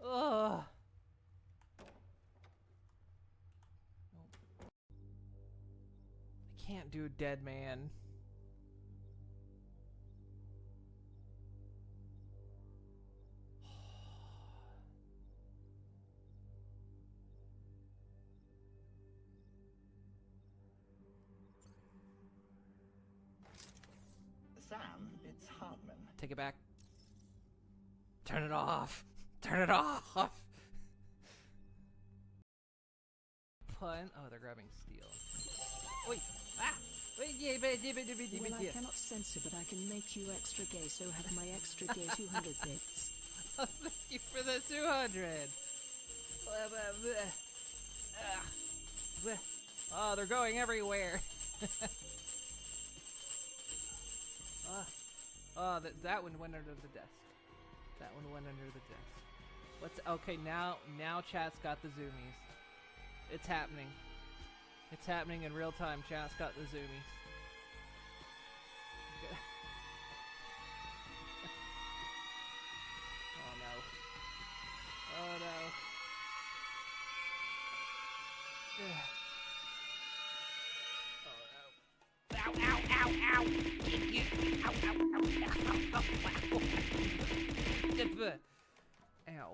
Ugh. I can't do dead man. Sam, it's Hartman. Take it back. Turn it off. Turn it off. Pun. Oh, they're grabbing steel. Wait. Ah. Wait. Well, I cannot censor, but I can make you extra gay, so have my extra gay 200 bits. Thank you for the 200. Oh, they're going everywhere. That one went under the desk. That one went under the desk. What's okay now? Now chat's got the zoomies. It's happening. It's happening in real time. Chat's got the zoomies. Okay. Oh no. Oh no. Ugh. Ow, ow, ow, ow! Ow, ow, ow, ow, ow. Ow.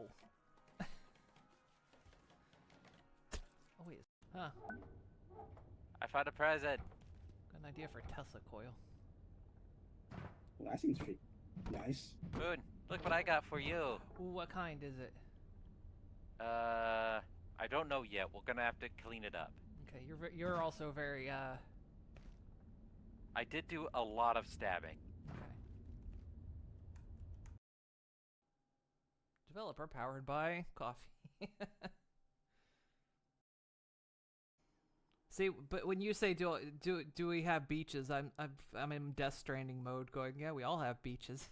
Oh, wait. Huh. I found a present. Got an idea for a Tesla coil. Well, that seems pretty nice. Moon, look what I got for you. Ooh, what kind is it? I don't know yet. We're gonna have to clean it up. Okay, you're also very, I did do a lot of stabbing. Okay. Developer powered by coffee. See, but when you say do we have beaches, I'm in Death Stranding mode, going, yeah, we all have beaches.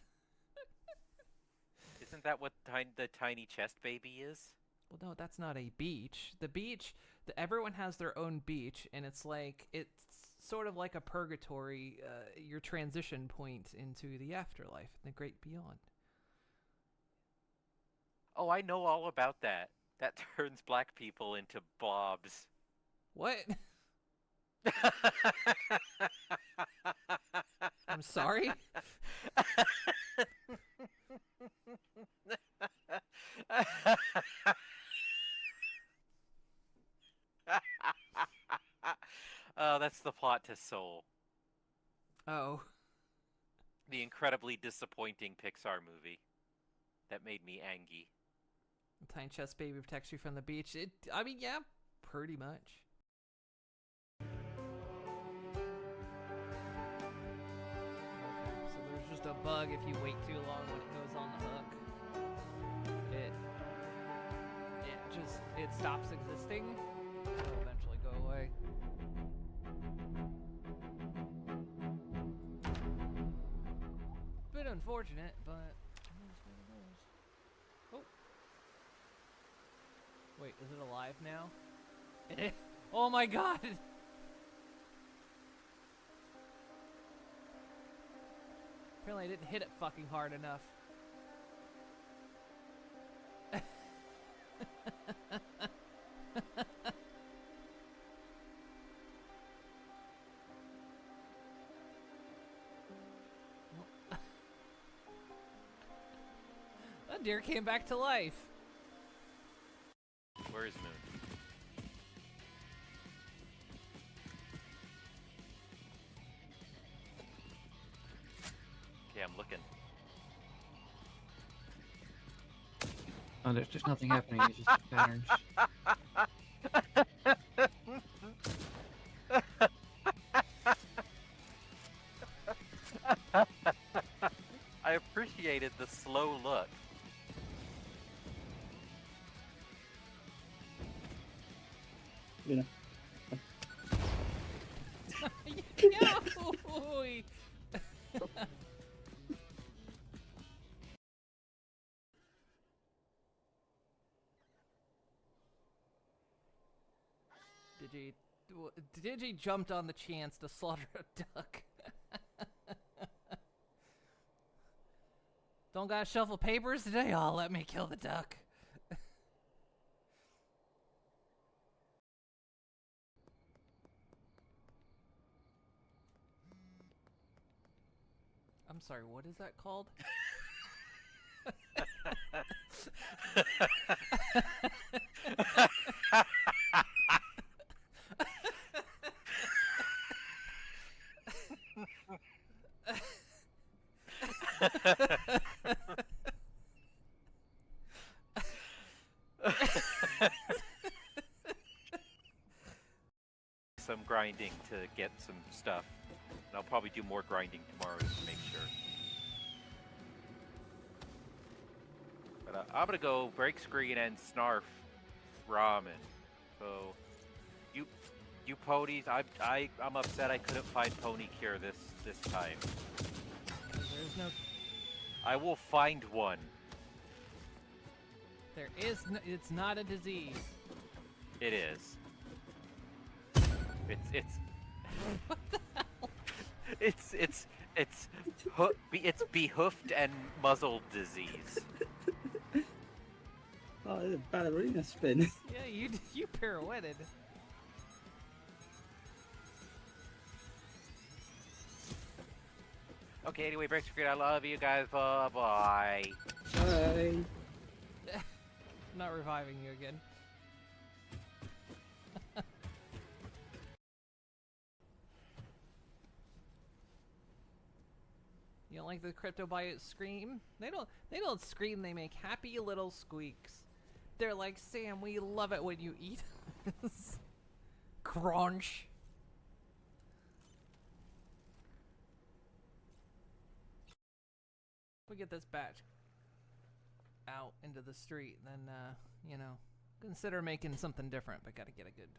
isn't that what the tiny chest baby is? Well, no, that's not a beach. The beach, everyone has their own beach, and it's sort of like a purgatory, your transition point into the afterlife, the great beyond. Oh, I know all about that. That turns black people into blobs. What? I'm sorry? Oh, that's the plot to Soul. Oh. The incredibly disappointing Pixar movie that made me angry. Tiny chest baby protects you from the beach. I mean, yeah, pretty much. Okay, so there's just a bug if you wait too long when it goes on the hook. It stops existing. It'll eventually go away. Bit unfortunate, but oh. Wait, is it alive now? Oh my god! Apparently I didn't hit it fucking hard enough. That deer came back to life. Where is Moon? Okay, I'm looking. Oh, there's just nothing happening. It's just patterns. I appreciated the slow look. You know. Yowie! Digi jumped on the chance to slaughter a duck. Don't gotta shuffle papers today? Oh, let me kill the duck. I'm sorry, what is that called? Some grinding to get some stuff. And I'll probably do more grinding tomorrow just to make sure. But I'm gonna go break screen and snarf ramen. So you ponies, I'm upset I couldn't find pony cure this time. There's no. I will find one. There is no. It's not a disease. It is. It's. What the hell? It's behoofed and muzzled disease. Oh, it's a ballerina spin. Yeah, you pirouetted. Okay, anyway, break screen. I love you guys. Bye bye. Bye. Not reviving you again. You don't like the crypto biotes scream? They don't scream, they make happy little squeaks. They're like, Sam, we love it when you eat us. Crunch. We get this batch out into the street, then you know, consider making something different, but gotta get a good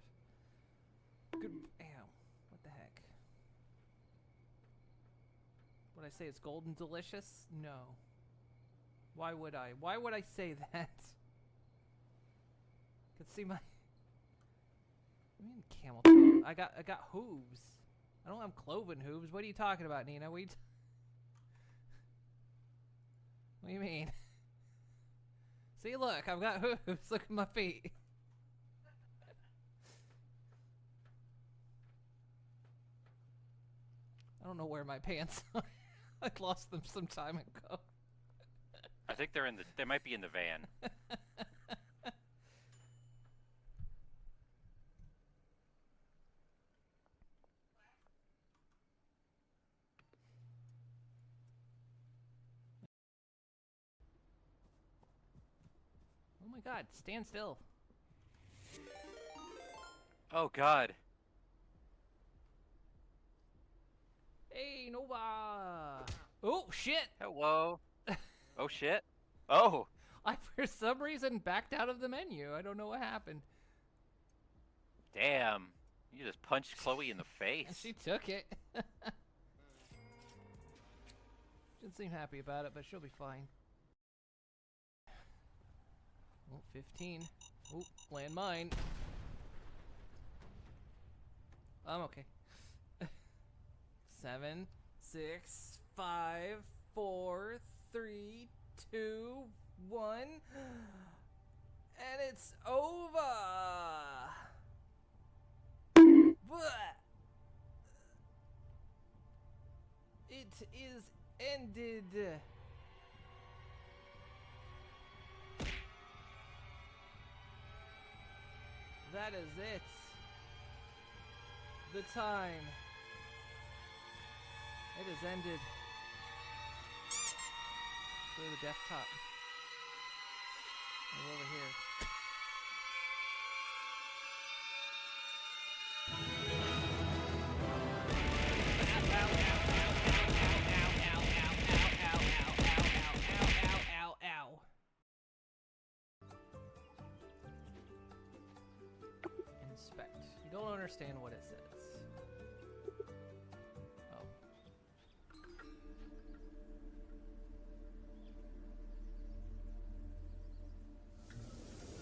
ow, what the heck? Would I say it's golden delicious? No. Why would I? Why would I say that? Could see my. I mean, camel toe. I got hooves. I don't have cloven hooves. What are you talking about, Nina? What do you mean? See, look, I've got hooves. Look at my feet. I don't know where my pants are. I lost them some time ago. I think they might be in the van. Oh my god, stand still. Oh god. Hey, Nova! Oh, shit! Hello. Oh shit. Oh! I, for some reason, backed out of the menu. I don't know what happened. Damn. You just punched Chloe in the face. She took it. Didn't seem happy about it, but she'll be fine. Oh, 15. Oh, landmine. I'm okay. 7, 6, 5, 4, 3, 2, 1. And it's over! It is ended. That is it. The time. It has ended. Go to the desktop. And over here. Inspect. You don't understand what it says.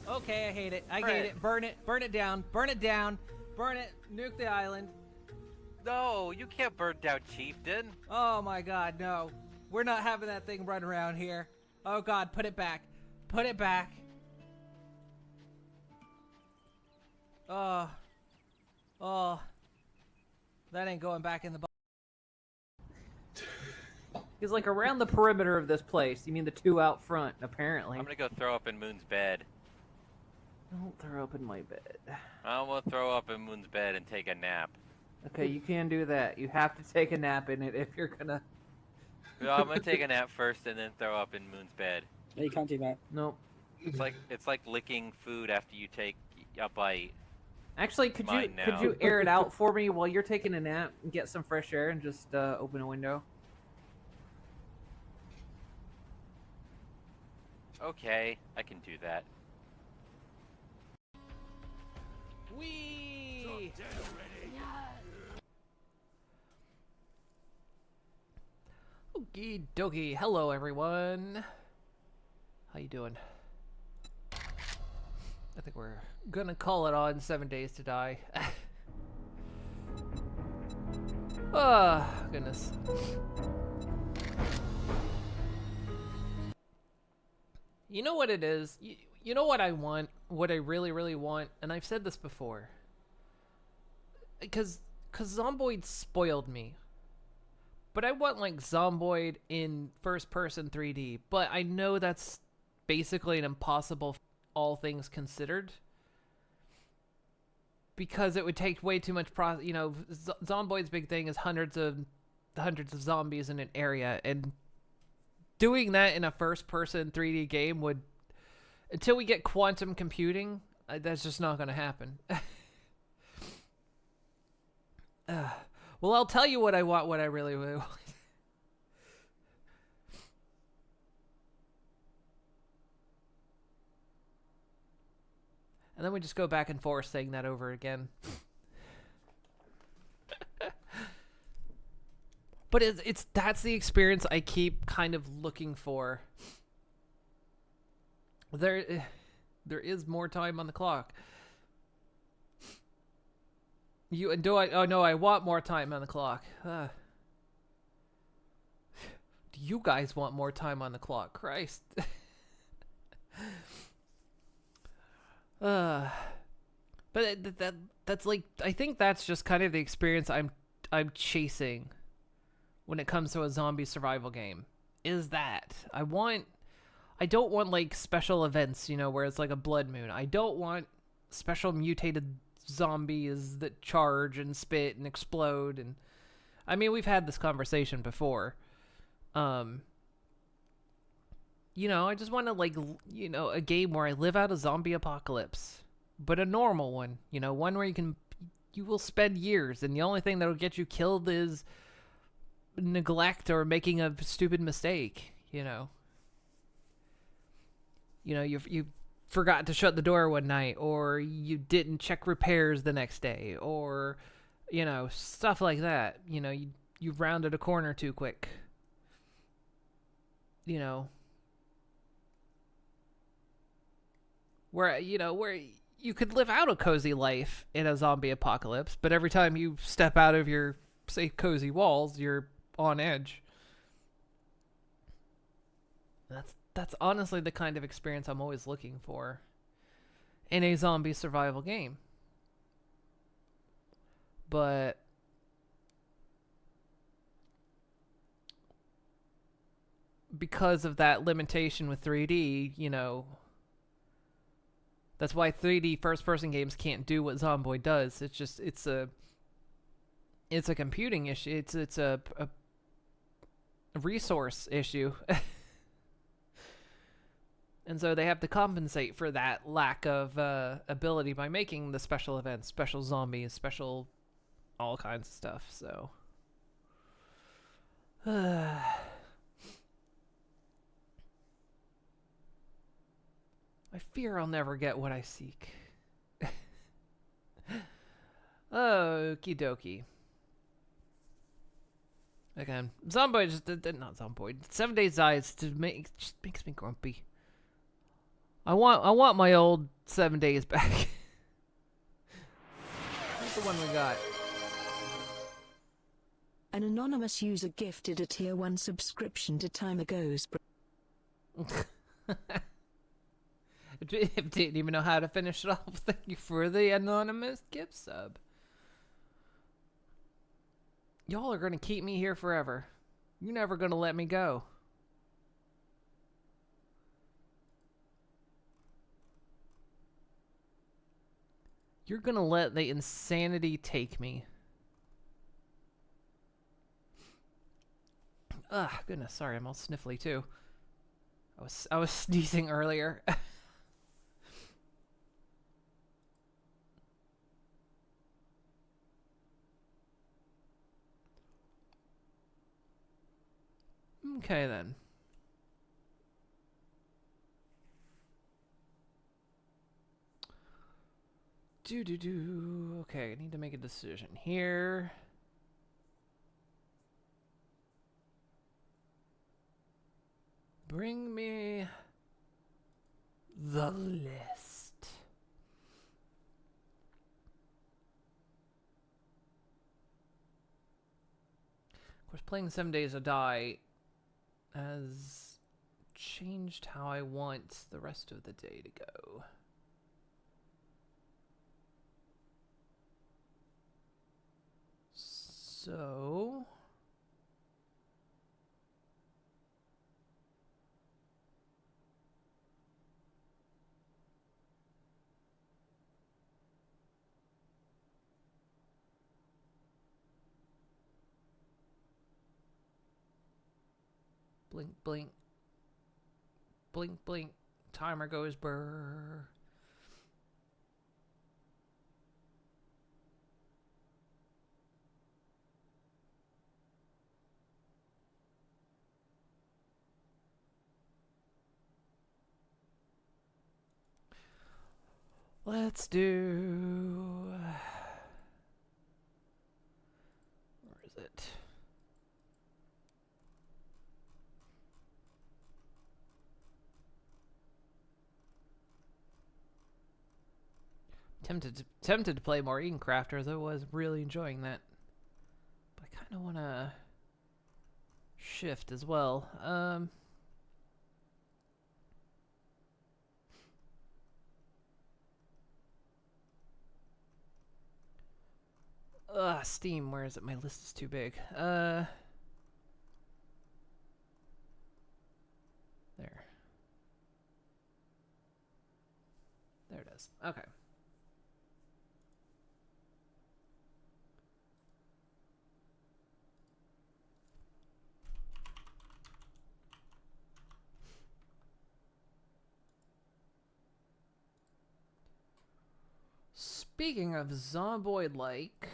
Oh. Okay, I hate it. I hate it. Burn it. Burn it down. Burn it down. Burn it. Nuke the island. No, you can't burn down Chieftain. Oh my god, no. We're not having that thing run around here. Oh god, put it back. Put it back. Oh. Oh. That ain't going back in the box. He's like around the perimeter of this place. You mean the two out front, apparently. I'm gonna go throw up in Moon's bed. Don't throw up in my bed. I'm gonna throw up in Moon's bed and take a nap. Okay, you can do that. You have to take a nap in it if you're gonna... No, I'm gonna take a nap first and then throw up in Moon's bed. No, you can't do that. Nope. It's like licking food after you take a bite. Actually, could you air it out for me while you're taking a nap and get some fresh air and just open a window? Okay, I can do that. Whee! Okie dokie. Hello, everyone. How you doing? I think we're gonna call it on 7 Days to Die. Oh, goodness. You know what it is? You know what I want? What I really, really want? And I've said this before. Because Zomboid spoiled me. But I want, like, Zomboid in first-person 3D. But I know that's basically an impossible, all things considered. Because it would take way too much you know, Zomboid's big thing is hundreds of zombies in an area. And doing that in a first-person 3D game would... Until we get quantum computing, that's just not going to happen. Well, I'll tell you what I want, what I really, really want. And then we just go back and forth saying that over again. But that's the experience I keep kind of looking for There is more time on the clock. Oh no, I want more time on the clock. Do you guys want more time on the clock? Christ. But that's like, I think that's just kind of the experience I'm chasing when it comes to a zombie survival game. Is that I don't want like special events, you know, where it's like a blood moon. I don't want special mutated zombies that charge and spit and explode. And I mean, we've had this conversation before. You know, I just want to, like, you know, a game where I live out a zombie apocalypse, but a normal one, you know, one where you will spend years and the only thing that'll get you killed is neglect or making a stupid mistake, you know. You know, you forgot to shut the door one night, or you didn't check repairs the next day, or, you know, stuff like that. You know, you rounded a corner too quick. You know, where you could live out a cozy life in a zombie apocalypse, but every time you step out of your safe, cozy walls, you're on edge. That's honestly the kind of experience I'm always looking for in a zombie survival game. But because of that limitation with 3D, you know, that's why 3D first-person games can't do what Zomboid does. It's just, it's a computing issue. It's a resource issue. And so they have to compensate for that lack of ability by making the special events, special zombies, special all kinds of stuff. So I fear I'll never get what I seek. Okie dokie. Again, Zomboid not Zomboid. 7 Days Dies just makes me grumpy. I want my old 7 days back. What's the one we got? An anonymous user gifted a tier 1 subscription to Timer Goes. Didn't even know how to finish it off. Thank you for the anonymous gift sub. Y'all are gonna keep me here forever. You're never gonna let me go. You're gonna let the insanity take me. Ugh, goodness, sorry, I'm all sniffly too. I was sneezing earlier. Okay then. Okay, I need to make a decision here. Bring me the list. Of course, playing 7 Days to Die has changed how I want the rest of the day to go. So blink, blink, blink, blink. Timer goes brr. Let's do... Where is it? Tempted to play more Eden Crafters. I was really enjoying that. But I kind of want to shift as well. Steam, where is it? My list is too big. There. There it is. Okay. Speaking of Zomboid-like,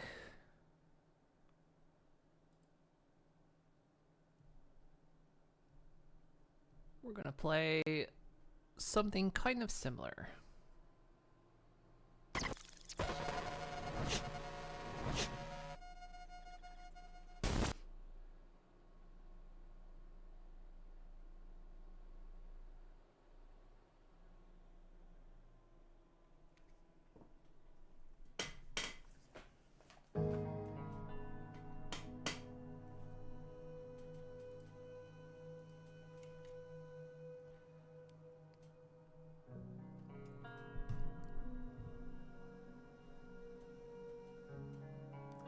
we're gonna play something kind of similar.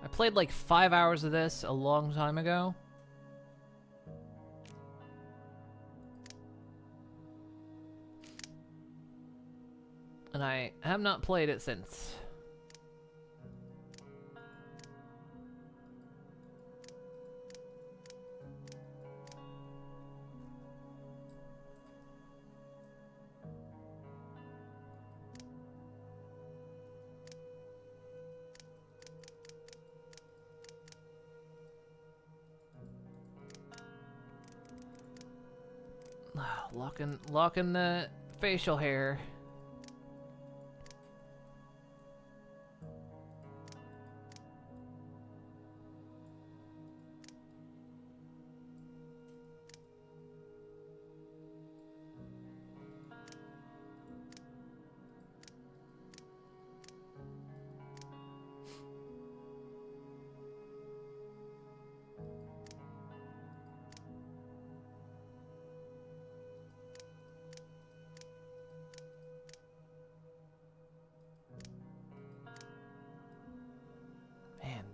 I played like 5 hours of this a long time ago. And I have not played it since. Locking the facial hair.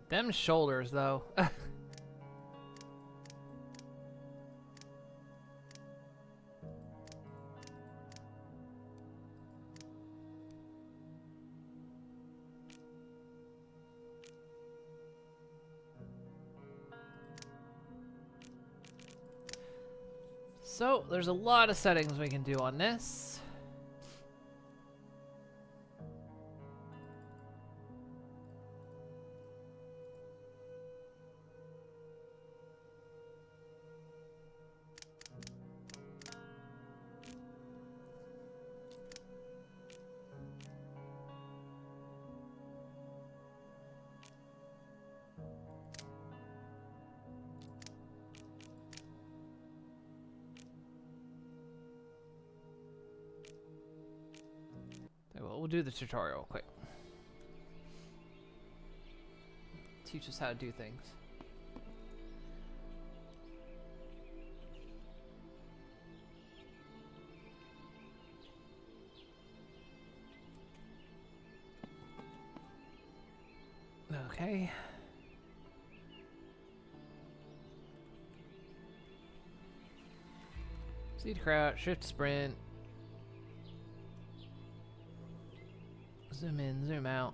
Them shoulders, though. So, there's a lot of settings we can do on this. We'll do the tutorial quick. Teach us how to do things. Okay. Seed crouch, shift sprint. Zoom in, zoom out.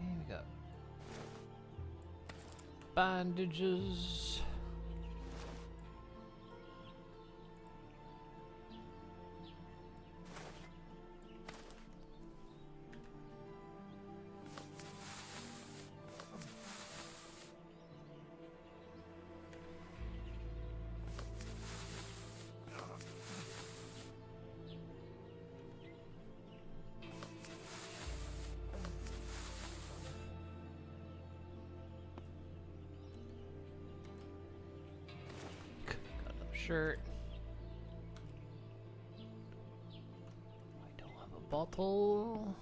Okay, we got bandages. Shirt. I don't have a bottle.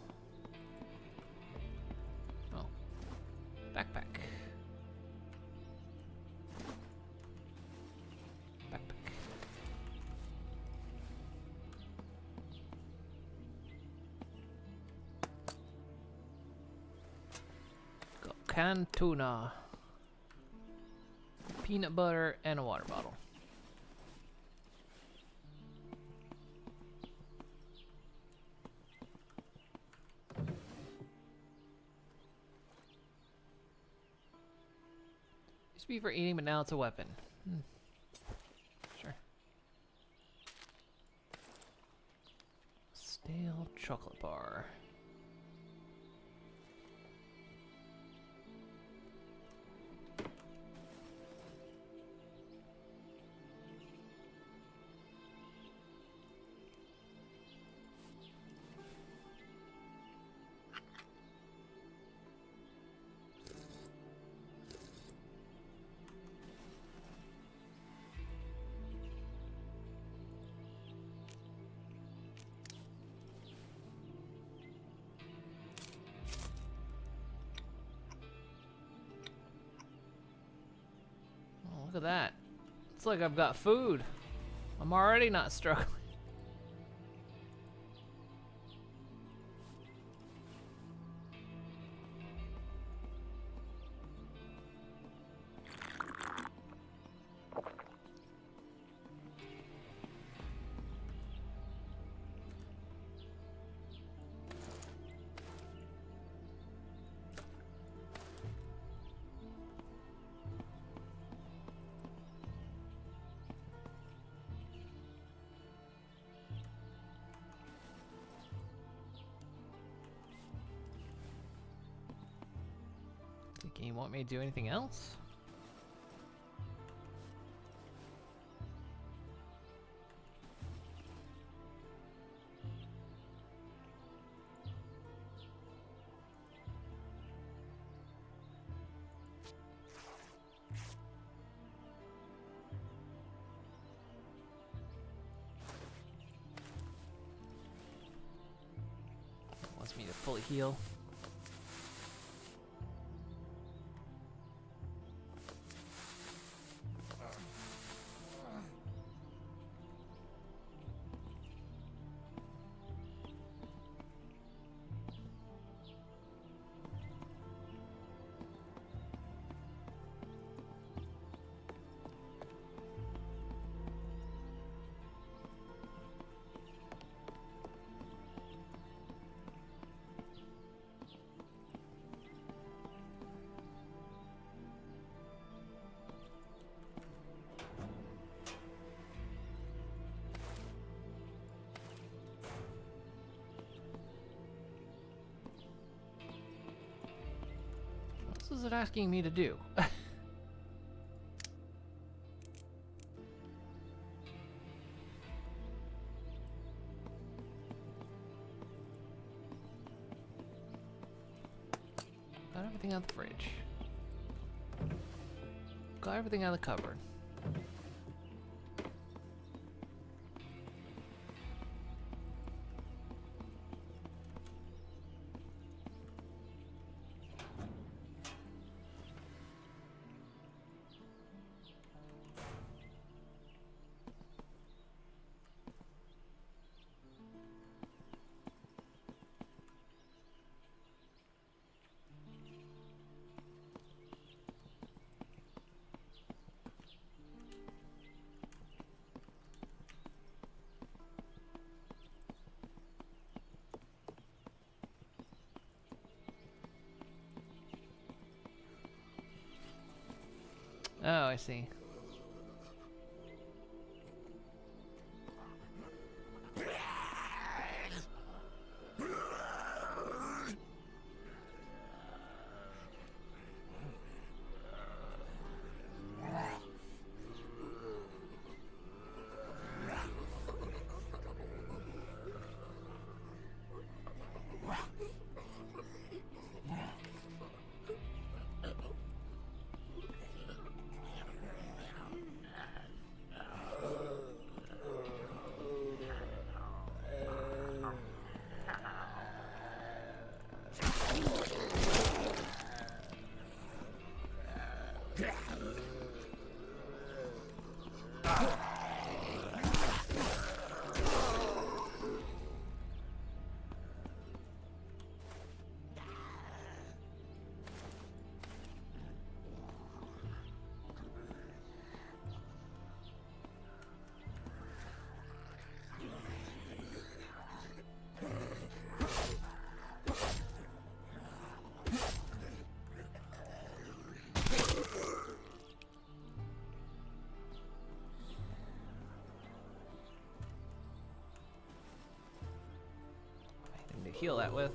Oh. Backpack. Backpack. Got canned tuna. Peanut butter and a water bottle. Used to be for eating, but now it's a weapon. Sure. Stale chocolate bar. Look at that. It's like I've got food. I'm already not struggling. The game want me to do anything else? Wants me to fully heal. What is it asking me to do? Got everything out of the fridge. Got everything out of the cupboard. I see. To heal that with.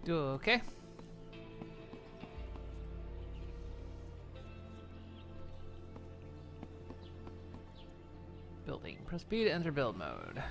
Okay. Building. Press B to enter build mode.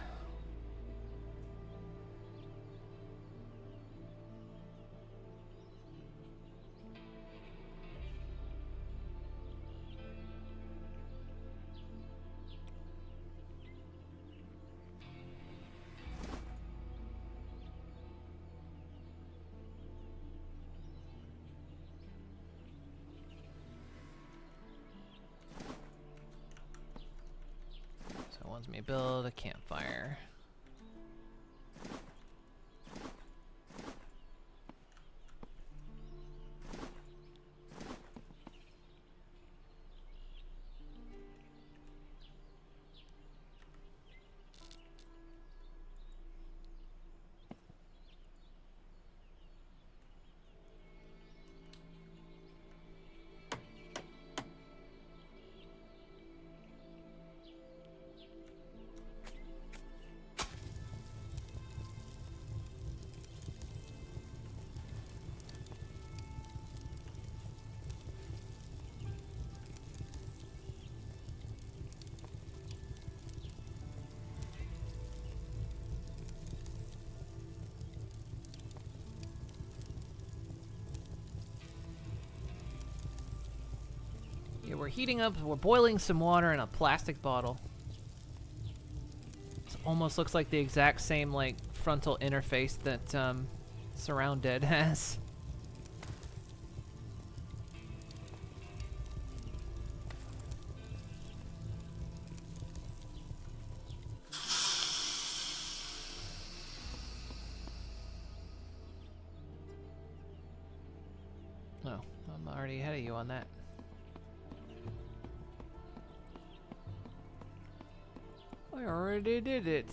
So it wants me to build a campfire. Yeah, we're heating up, we're boiling some water in a plastic bottle. It almost looks like the exact same like frontal interface that Surround Dead has. Oh, I'm already ahead of you on that. I already did it.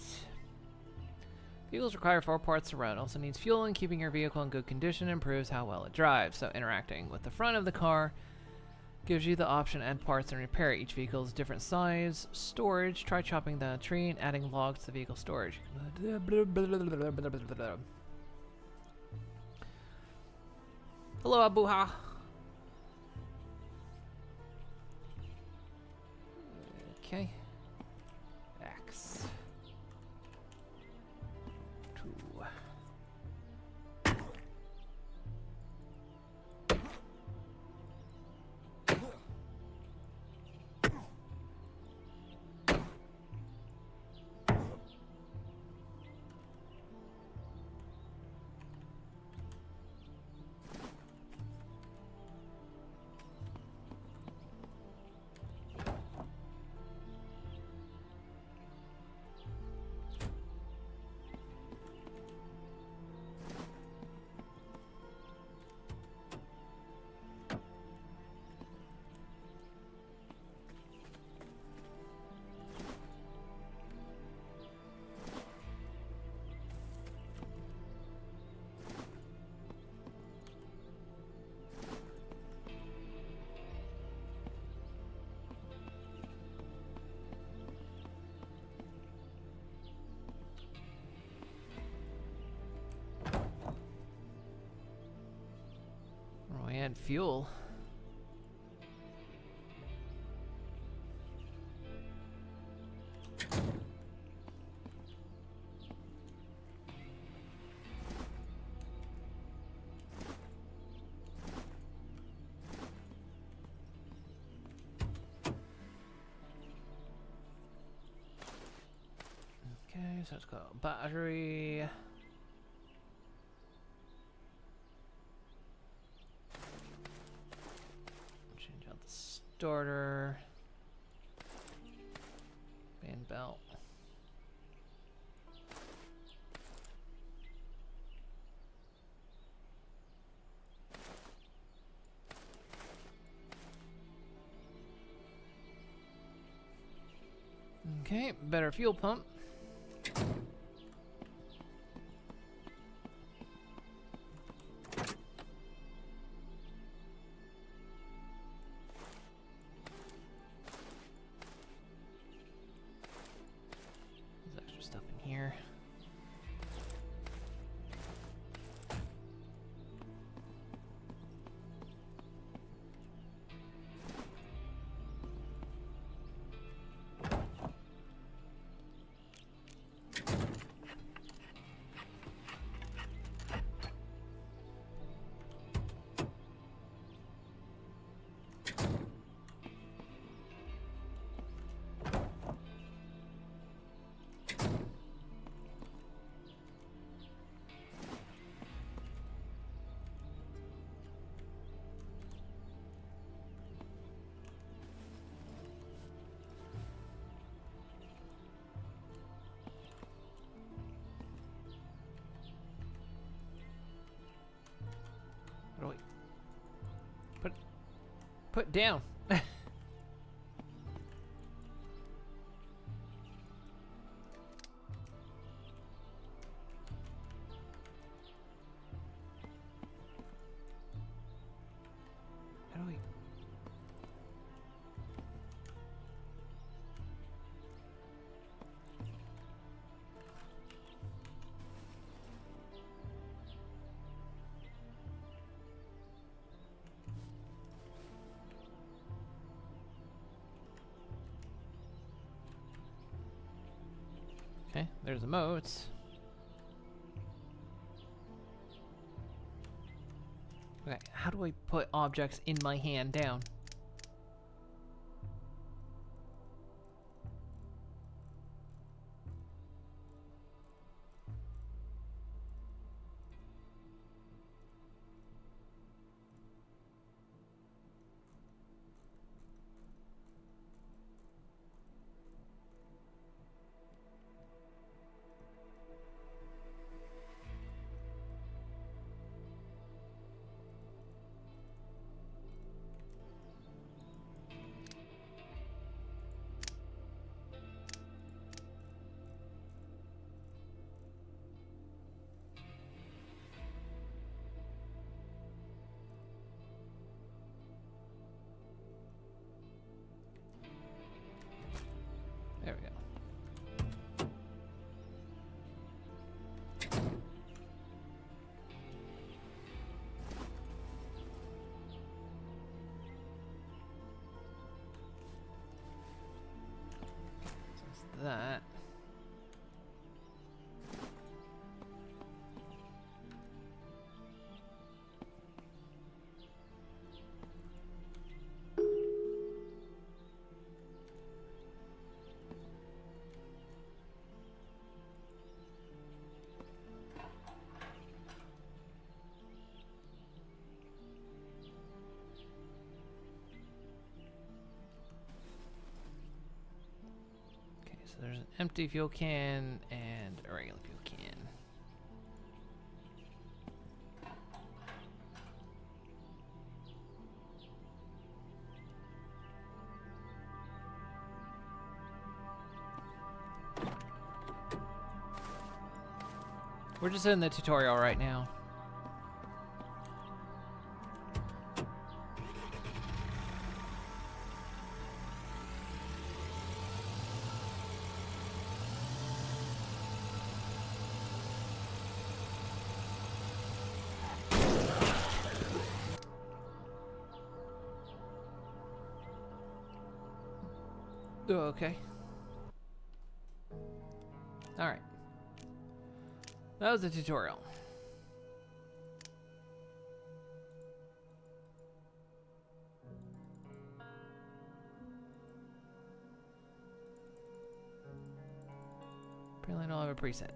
Vehicles require 4 parts to run. Also needs fuel, and keeping your vehicle in good condition improves how well it drives. So interacting with the front of the car gives you the option to add parts and repair. Each vehicle is different size. Storage. Try chopping the tree and adding logs to the vehicle storage. Hello, Abuha. Okay. X. 2. Oh, and fuel. Okay, so let's go battery. Change out the starter. Band belt. Okay, better fuel pump. There's extra stuff in here. What do we put down? How do we? Okay, there's the moats. Okay, how do I put objects in my hand down? that. So there's an empty fuel can and a regular fuel can. We're just in the tutorial right now. Oh, okay. Alright. That was the tutorial. Apparently I don't have a preset.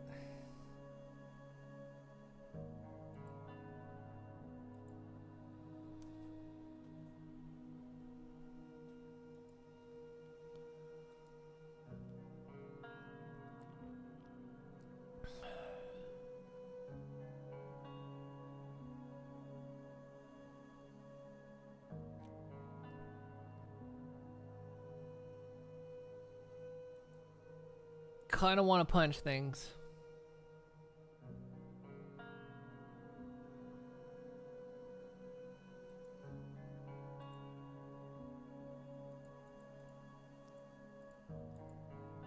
Kind of want to punch things.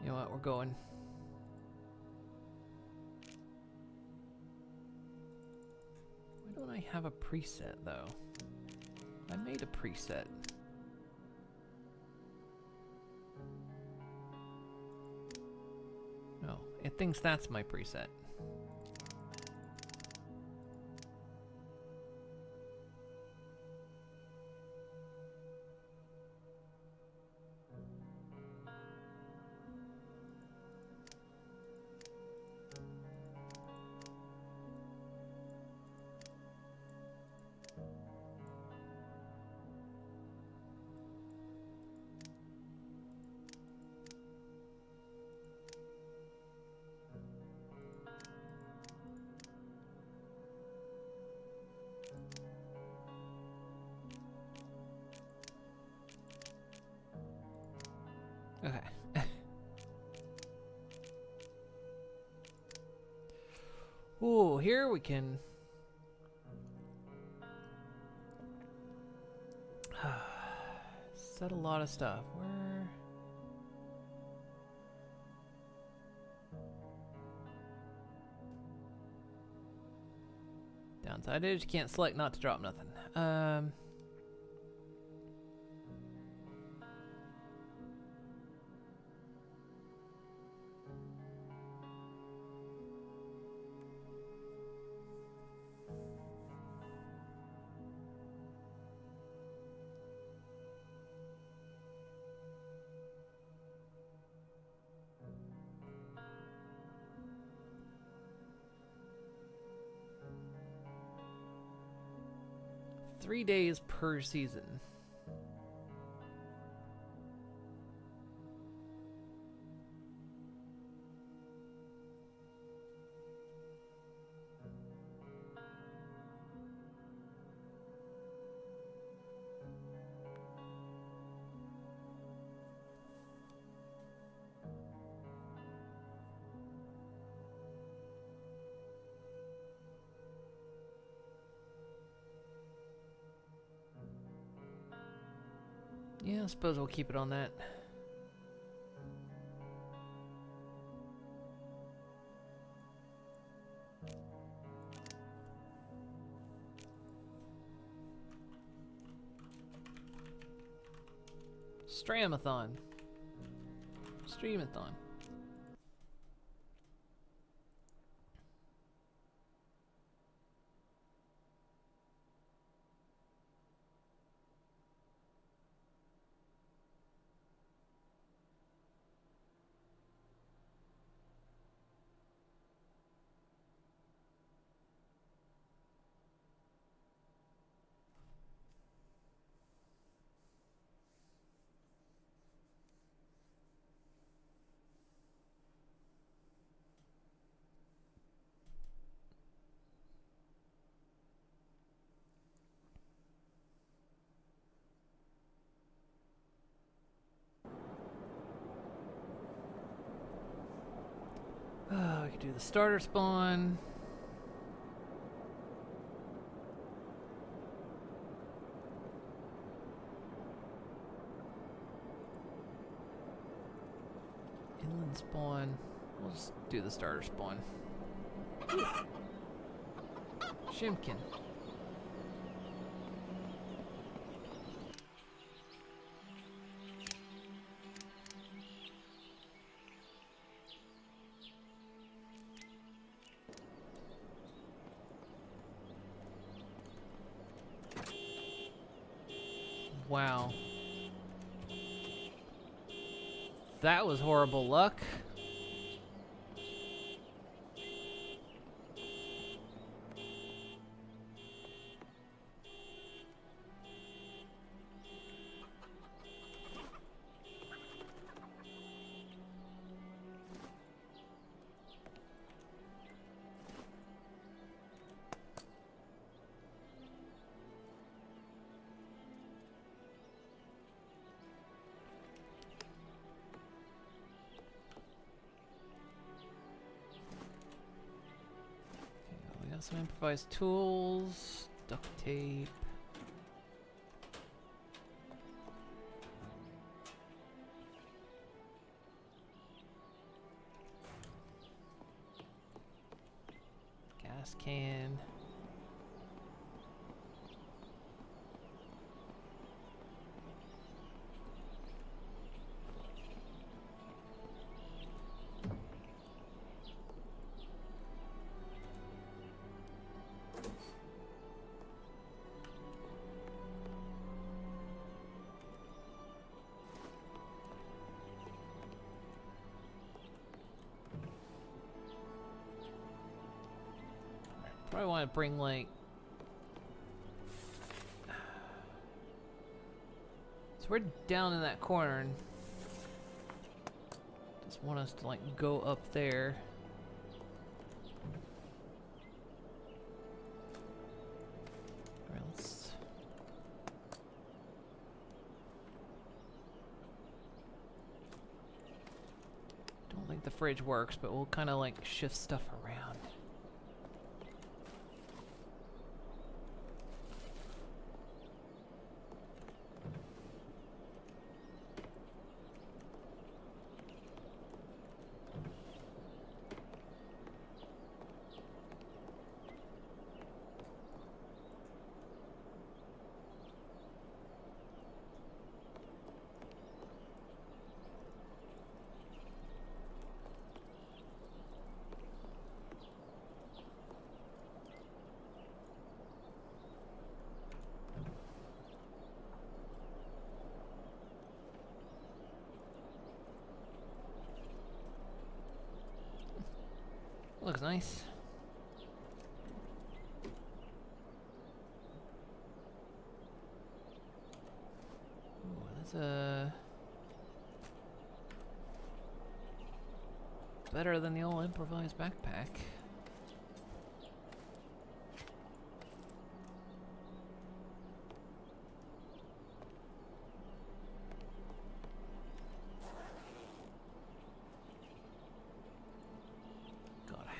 You know what? We're going. Why don't I have a preset though? I made a preset. No, it thinks that's my preset. Okay. Ooh, here we can set a lot of stuff. Where? Downside is you can't select not to drop nothing. 3 days per season. Yeah, I suppose we'll keep it on that. Streamathon. Streamathon. I could do the starter spawn. Inland spawn. We'll just do the starter spawn. Shimkin. Wow. That was horrible luck. Some improvised tools, duct tape. Gas can. Probably want to bring like. So we're down in that corner and just want us to like go up there. Alright, let's. Don't think the fridge works, but we'll kind of like shift stuff around. Looks nice. Ooh, that's a better than the old improvised backpack.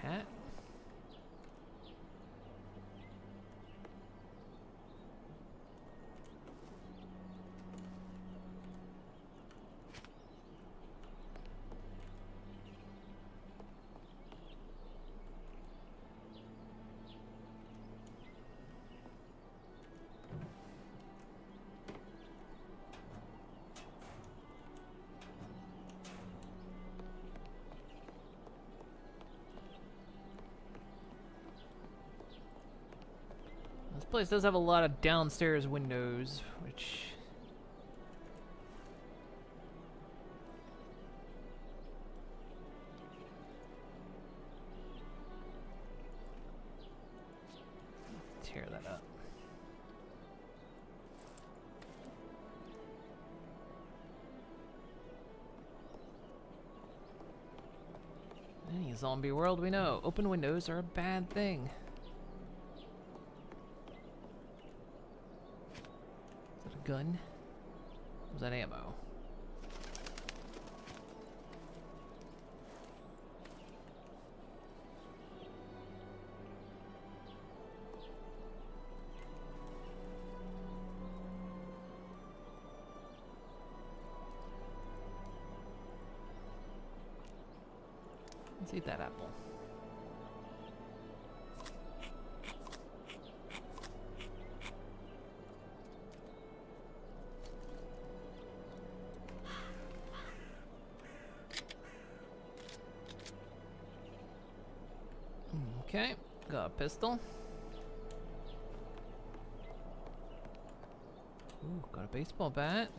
Hat. This place does have a lot of downstairs windows, which... tear that up. In any zombie world we know, open windows are a bad thing. Gun? Was that ammo? Let's eat that apple. Okay, got a pistol. Ooh, got a baseball bat.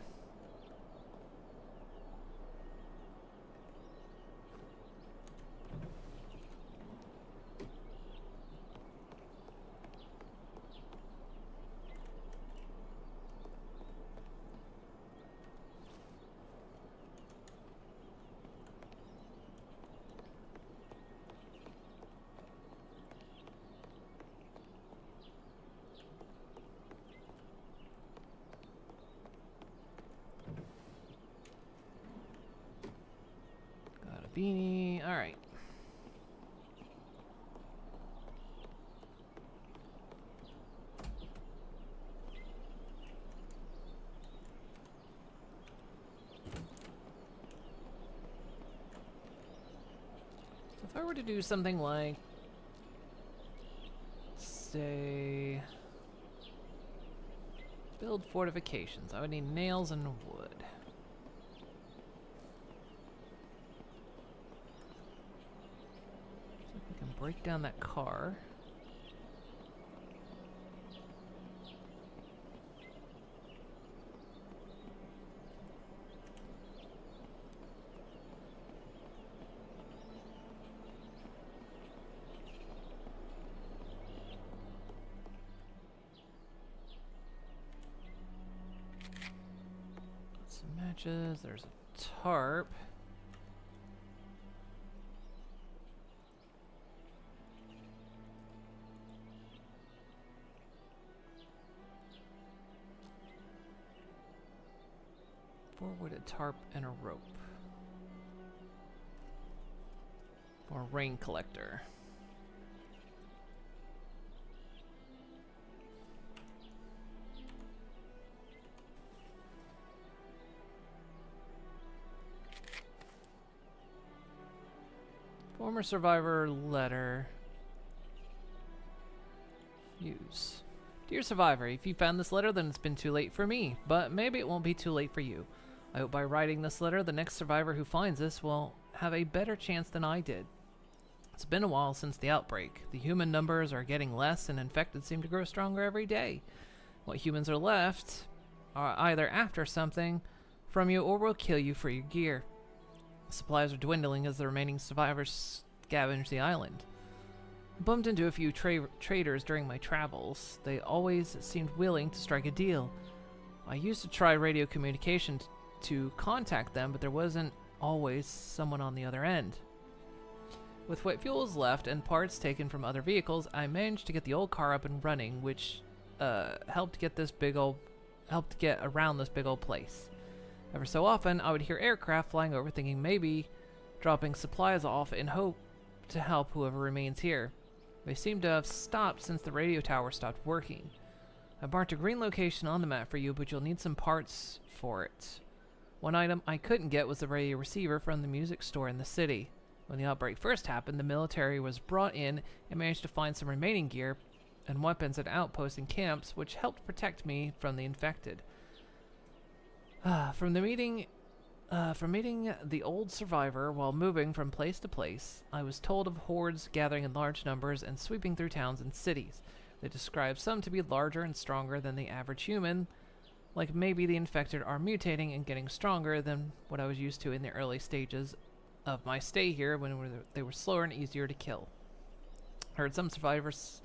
Got a beanie. All right. If I were to do something like, say, build fortifications, I would need nails and wood. So if we can break down that car. Some matches, there's a tarp. Four-wooded tarp and a rope. Or rain collector. Former survivor letter. Use. Dear survivor, if you found this letter, then it's been too late for me, but maybe it won't be too late for you. I hope by writing this letter, the next survivor who finds this will have a better chance than I did. It's been a while since the outbreak. The human numbers are getting less and infected seem to grow stronger every day. What humans are left are either after something from you or will kill you for your gear. Supplies are dwindling as the remaining survivors scavenge the island. I bumped into a few traders during my travels. They always seemed willing to strike a deal. I used to try radio communication to contact them, but there wasn't always someone on the other end. With what fuel is left and parts taken from other vehicles, I managed to get the old car up and running, which helped get around this big old place. Ever so often, I would hear aircraft flying over, thinking maybe dropping supplies off in hope to help whoever remains here. They seem to have stopped since the radio tower stopped working. I marked a green location on the map for you, but you'll need some parts for it. One item I couldn't get was the radio receiver from the music store in the city. When the outbreak first happened, the military was brought in and managed to find some remaining gear and weapons at outposts and camps, which helped protect me from the infected. From meeting the old survivor while moving from place to place, I was told of hordes gathering in large numbers and sweeping through towns and cities. They described some to be larger and stronger than the average human, like maybe the infected are mutating and getting stronger than what I was used to in the early stages of my stay here when they were slower and easier to kill. Heard some survivors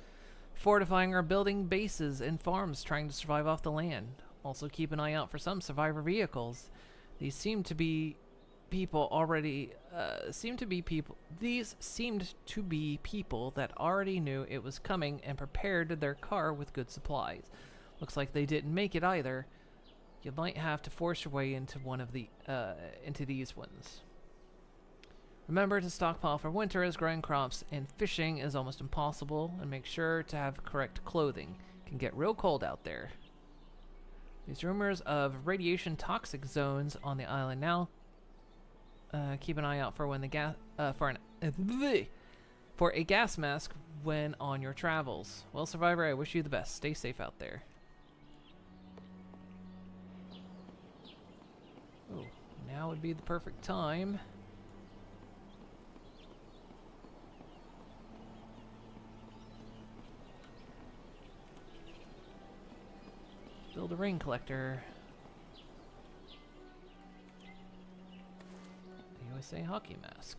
fortifying or building bases and farms trying to survive off the land. Also keep an eye out for some survivor vehicles. These seemed to be people that already knew it was coming and prepared their car with good supplies. Looks like they didn't make it either. You might have to force your way into into these ones. Remember to stockpile for winter, as growing crops and fishing is almost impossible, and make sure to have correct clothing. It can get real cold out there. These rumors of radiation toxic zones on the island now Keep an eye out for when the gas for a gas mask when on your travels. Well, Survivor, I wish you the best. Stay safe out there. Oh, now would be the perfect time. Build a ring collector. USA hockey mask.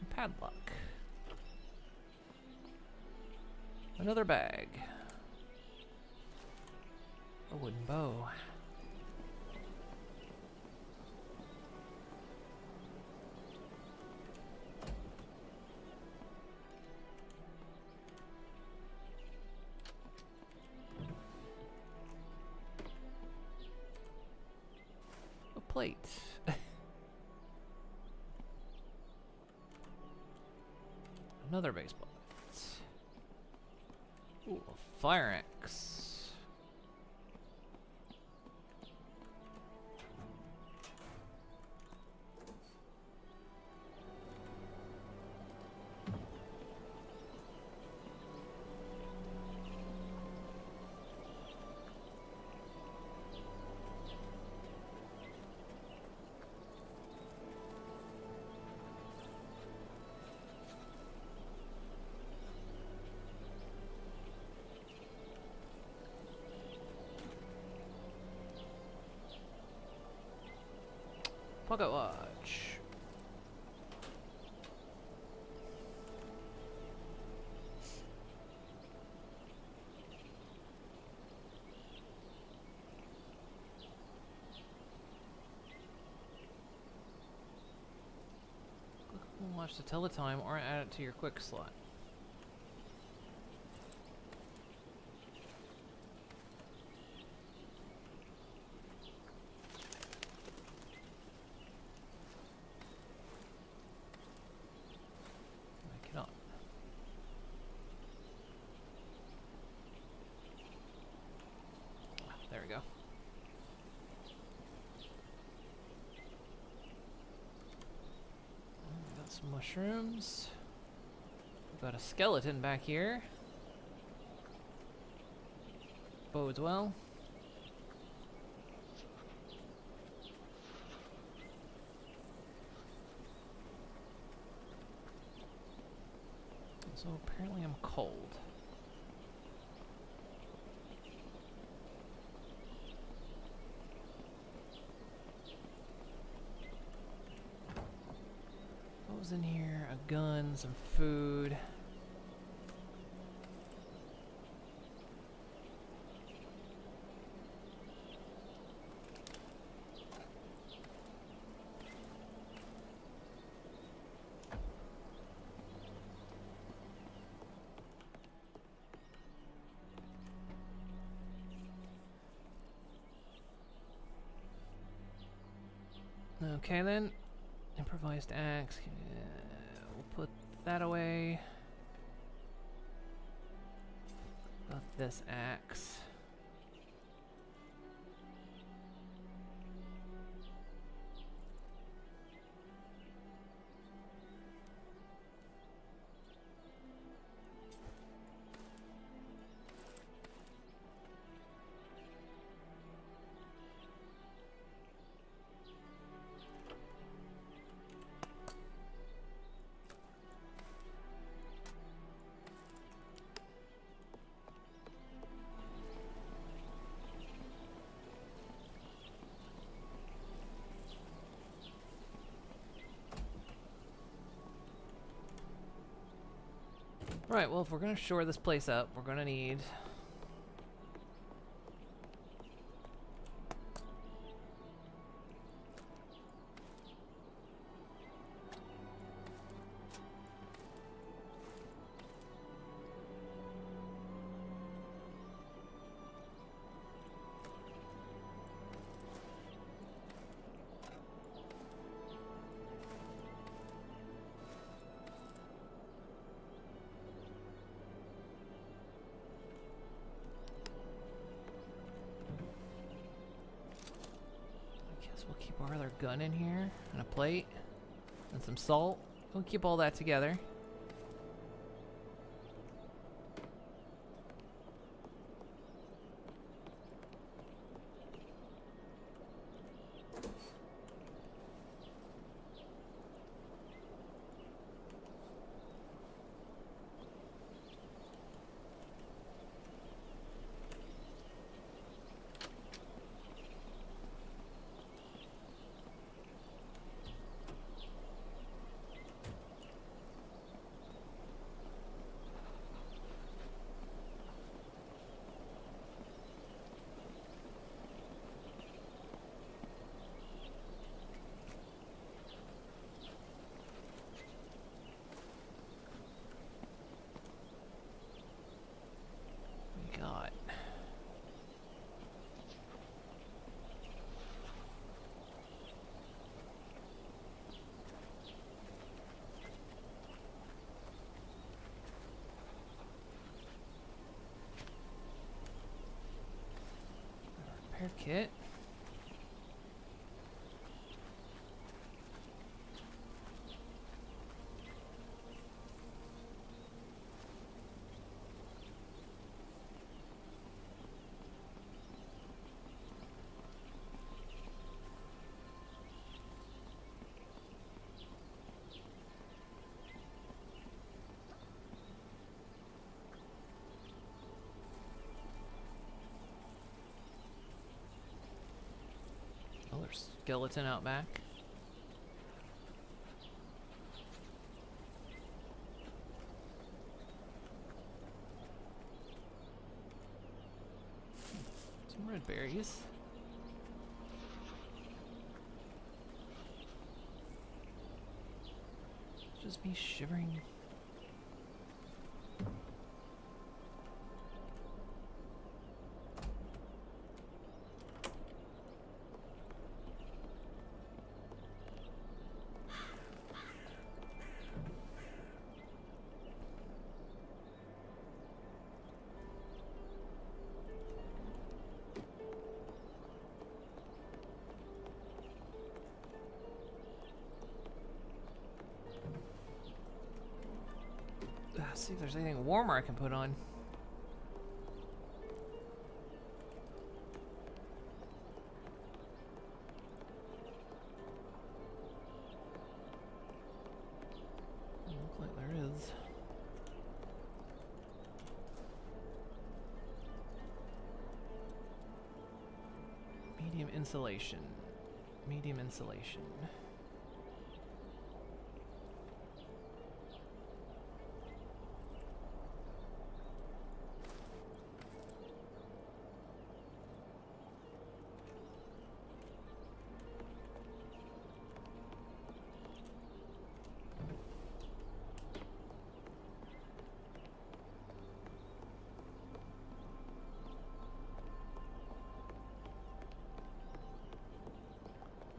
And padlock. Another bag. A wooden bow. Plate. Another baseball bat. Ooh, a fire axe. Pocket watch. Watch to tell the time or add it to your quick slot. There we go. Got some mushrooms. We've got a skeleton back here. Bodes well. So apparently I'm cold. What was in here? A gun, some food. Okay then, improvised axe. We'll put that away. Got this axe. Right, well, if we're gonna shore this place up, we're gonna need Borrow their gun in here, and a plate, and some salt. We'll keep all that together. God. Repair kit. Oh, there's skeleton out back. Some red berries. Just me shivering. See if there's anything warmer I can put on. Doesn't look like there is. Medium insulation. Medium insulation.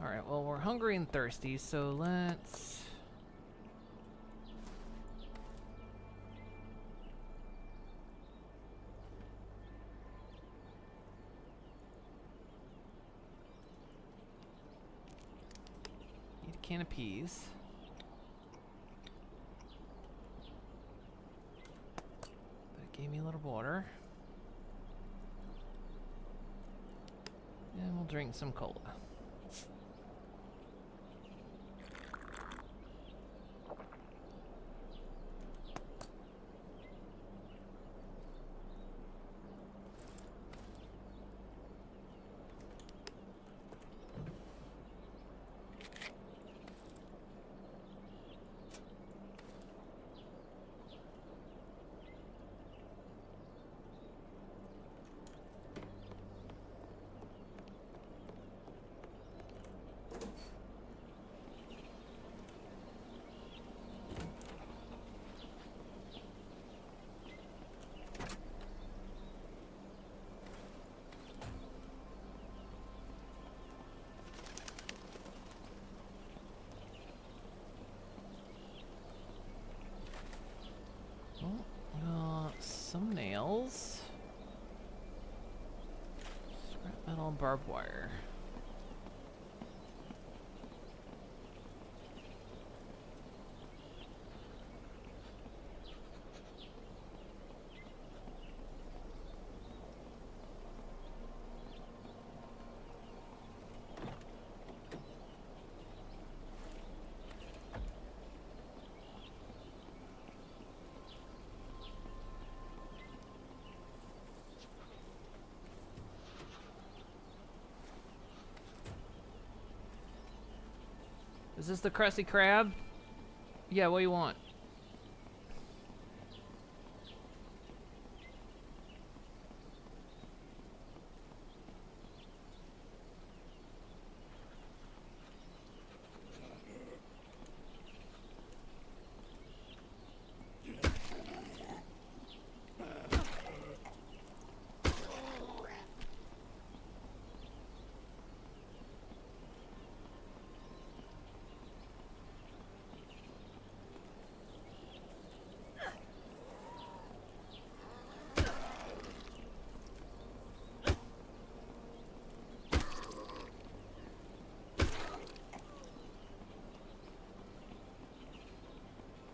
Alright, well, we're hungry and thirsty, so let's... Eat a can of peas. That gave me a little water. And we'll drink some cola. Some nails. Scrap metal and barbed wire. this the Krusty Krab? Yeah, what do you want?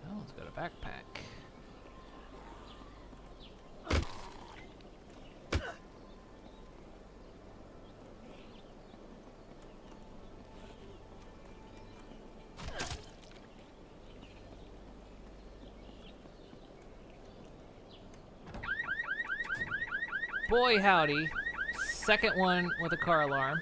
Oh, let's go to backpack. Boy howdy. Second one with a car alarm.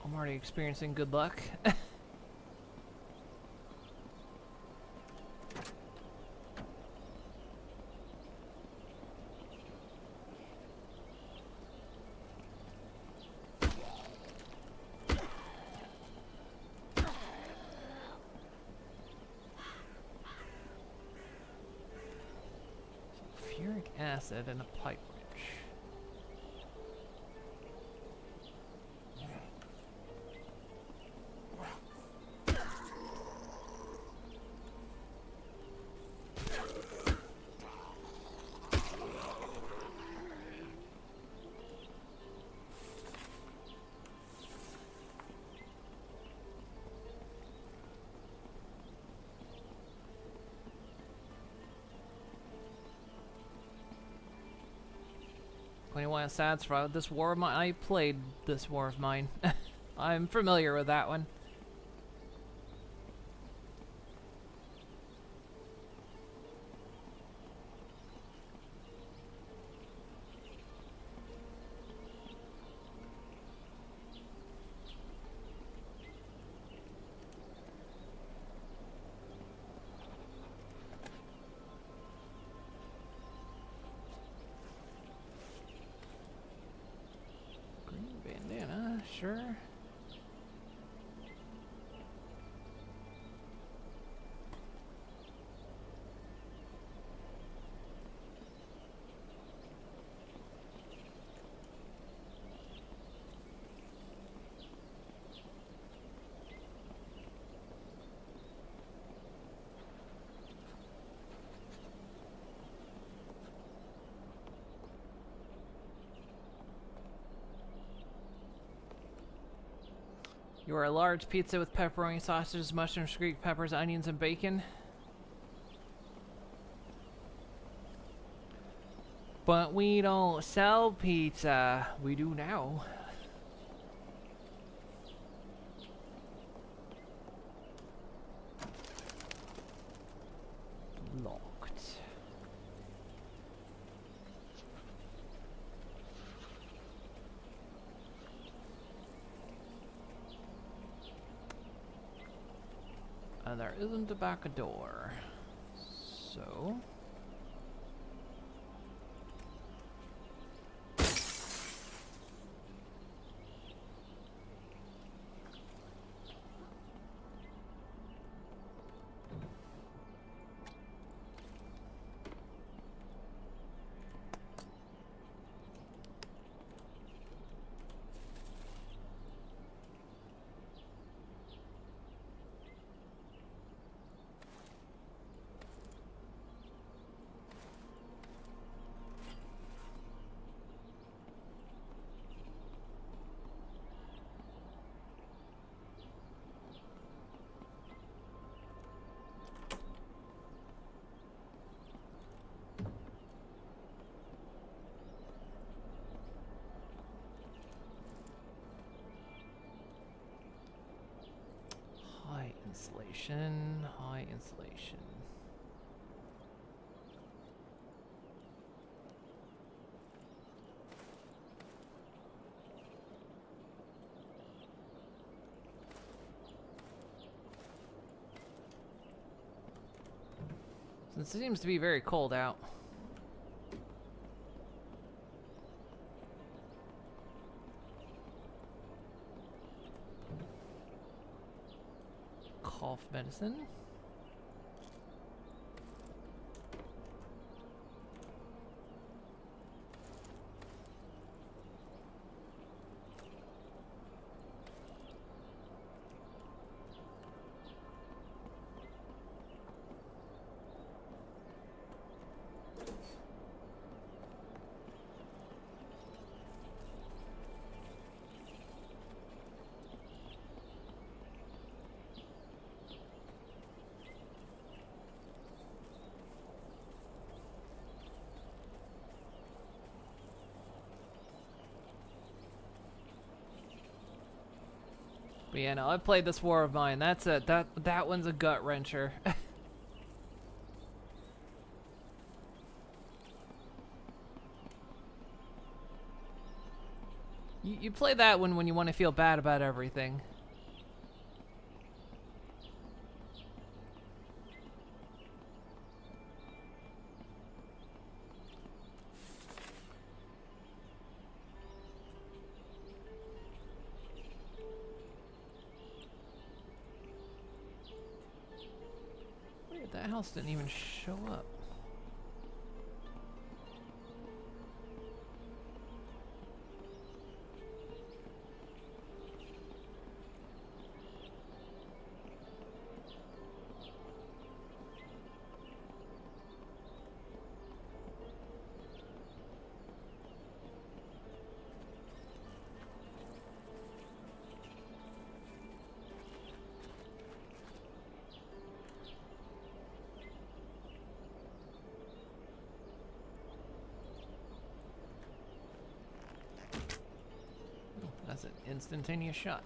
I'm already experiencing good luck. Sulfuric acid and a pipe wrench. Plenty sad for this war of mine. I played this war of mine. I'm familiar with that one. Bandana, sure. You are a large pizza with pepperoni, sausages, mushrooms, Greek peppers, onions, and bacon. But we don't sell pizza. We do now. Locked. There isn't a back door, so high insulation, high insulation. It seems to be very cold out. Cough medicine. But yeah, no, I played this War of Mine. That's a that one's a gut wrencher. You play that one when you want to feel bad about everything. Wait, that house didn't even show up. That's an instantaneous shot.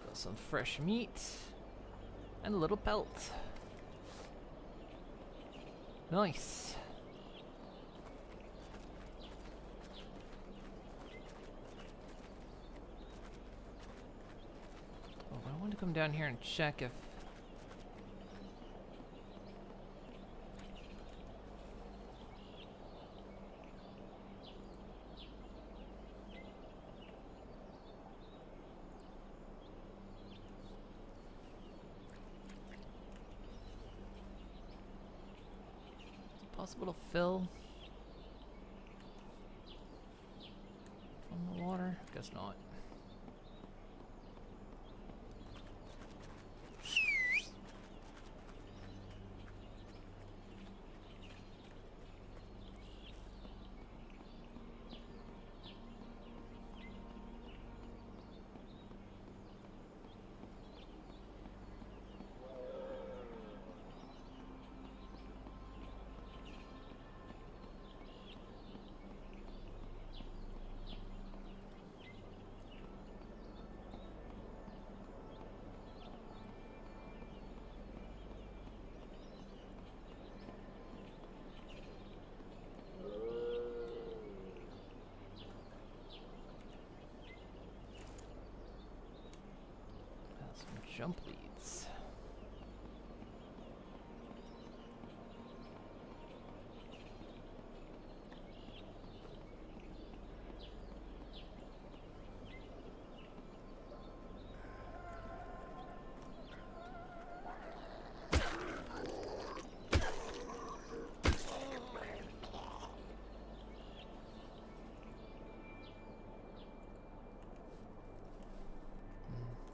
Got some fresh meat and a little pelt. Nice. Oh, I want to come down here and check if... possible to fill from the water? Guess not. Jump leads.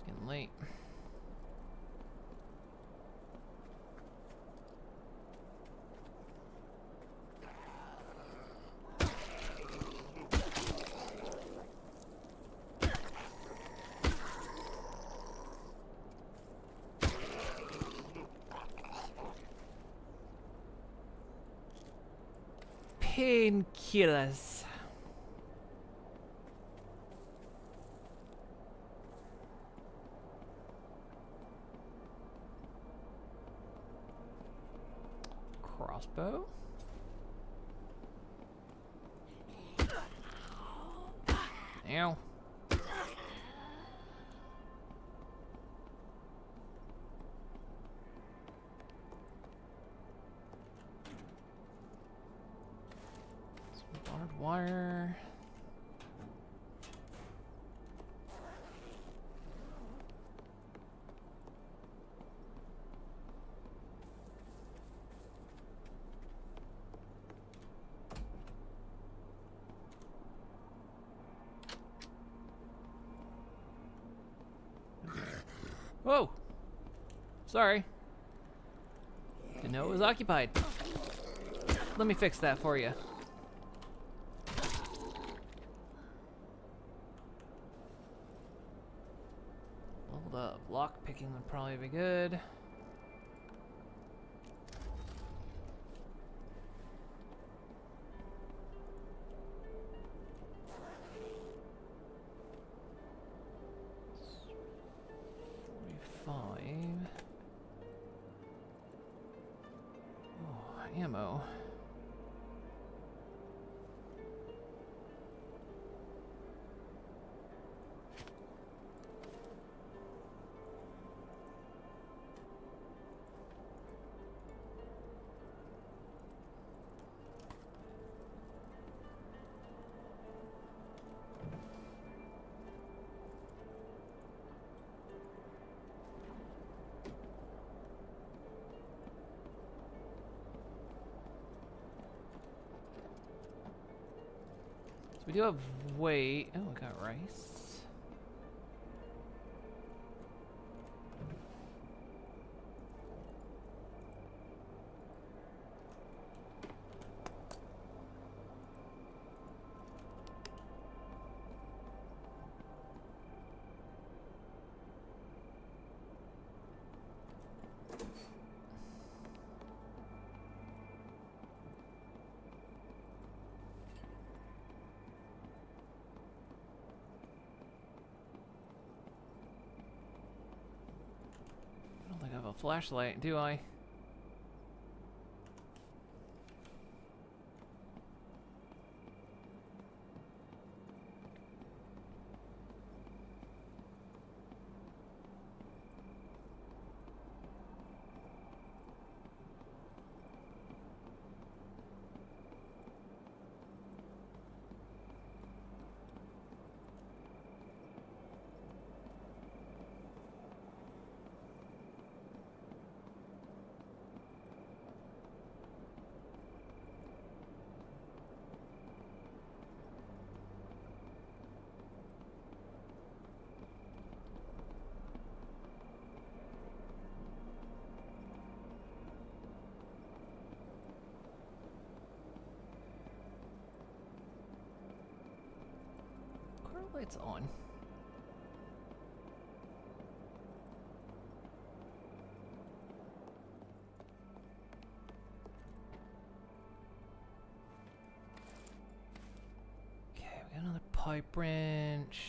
Getting late. Painkillers. crossbow. Ow. Some barbed wire. Whoa! Sorry. Didn't know it was occupied. Let me fix that for you. Hold up. Lock picking would probably be good. Oh, ammo. We do have weight. Oh, we got rice. I have a flashlight, do I? Light's on. Okay, we got another pipe wrench.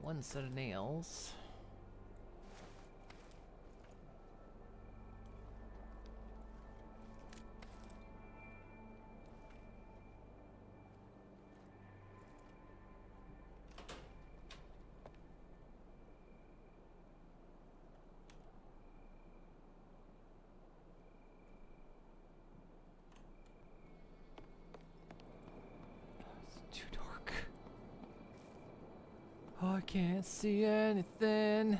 One set of nails. It's too dark. I can't see anything.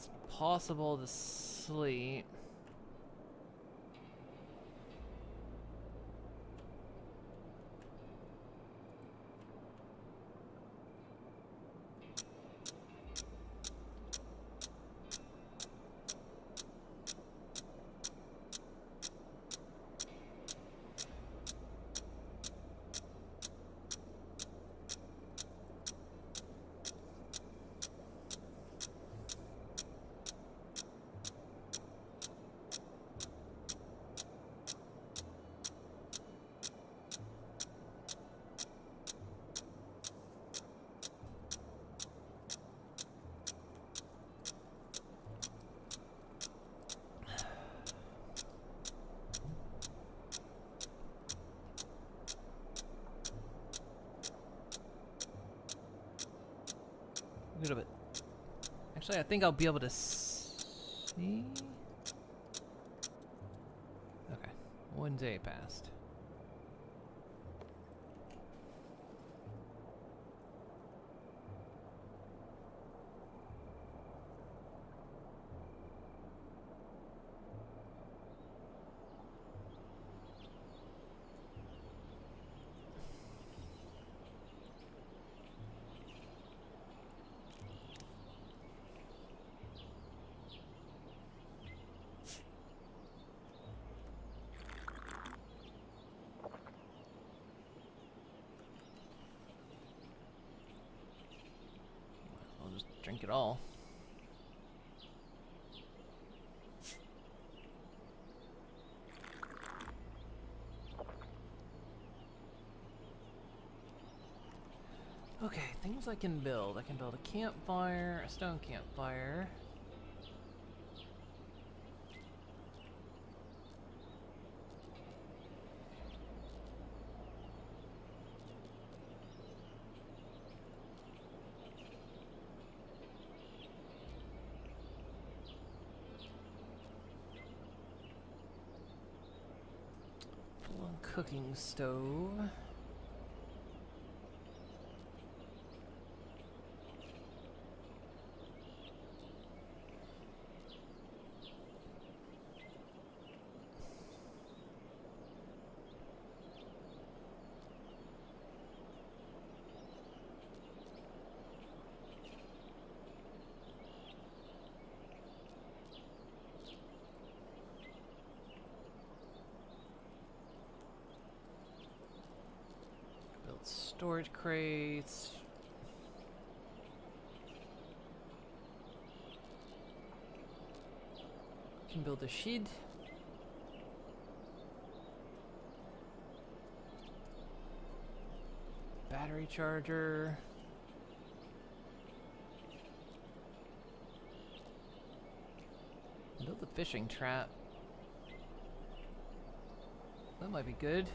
it's possible to sleep. A little bit. Actually, I think I'll be able to see. Okay, 1 day passed. I'll just drink it all. Okay, things I can build. I can build a campfire, a stone campfire. Full-on cooking stove. Build storage crates. Can build a shed. Battery charger. Build a fishing trap. That might be good.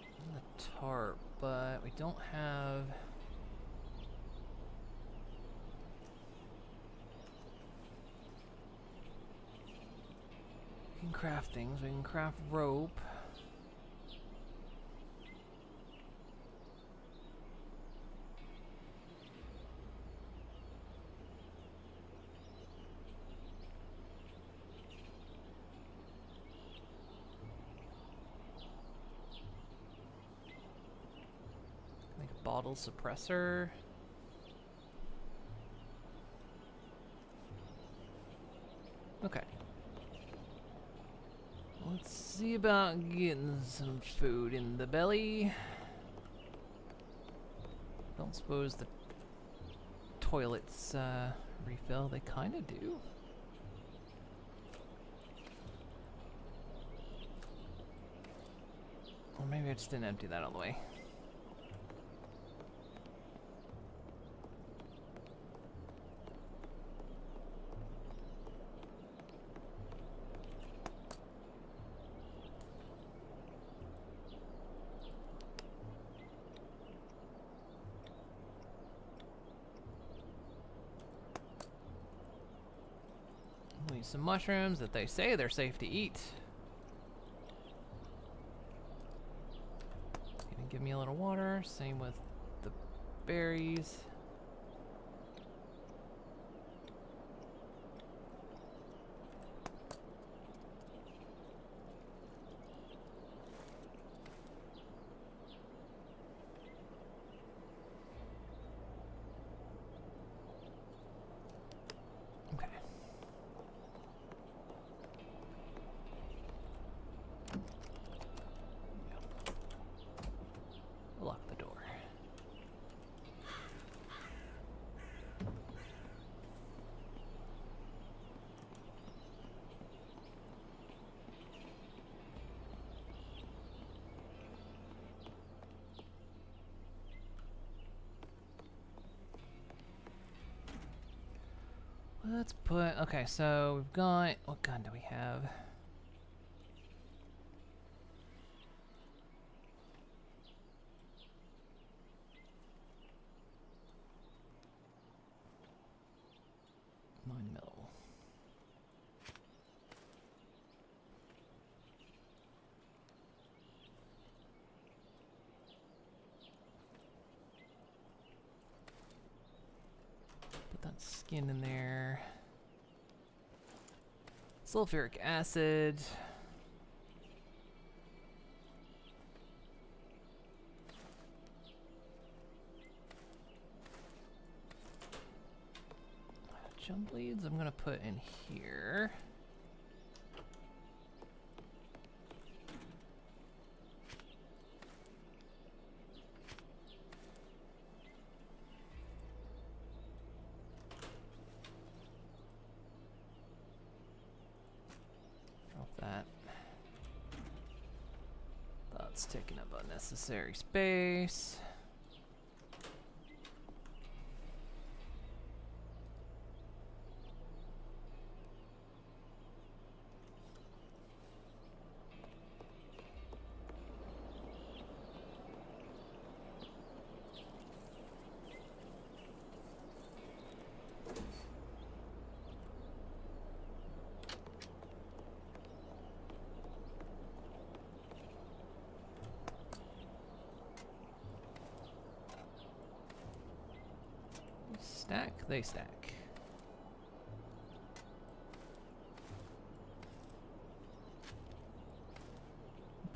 And the tarp, but we don't have. We can craft things. We can craft rope. Make a bottle suppressor. Okay. Let's see about getting some food in the belly. Don't suppose the toilets refill. They kind of do. Or maybe I just didn't empty that all the way. We'll use some mushrooms that they say they're safe to eat. Give me a little water. Same with the berries. Okay. Lock the door. Let's put, okay, so we've got, what gun do we have? $9 mil. Put that skin in there. Sulfuric acid. Jump leads I'm gonna put in here. Drop that. That's taking up unnecessary space. Stack, they stack.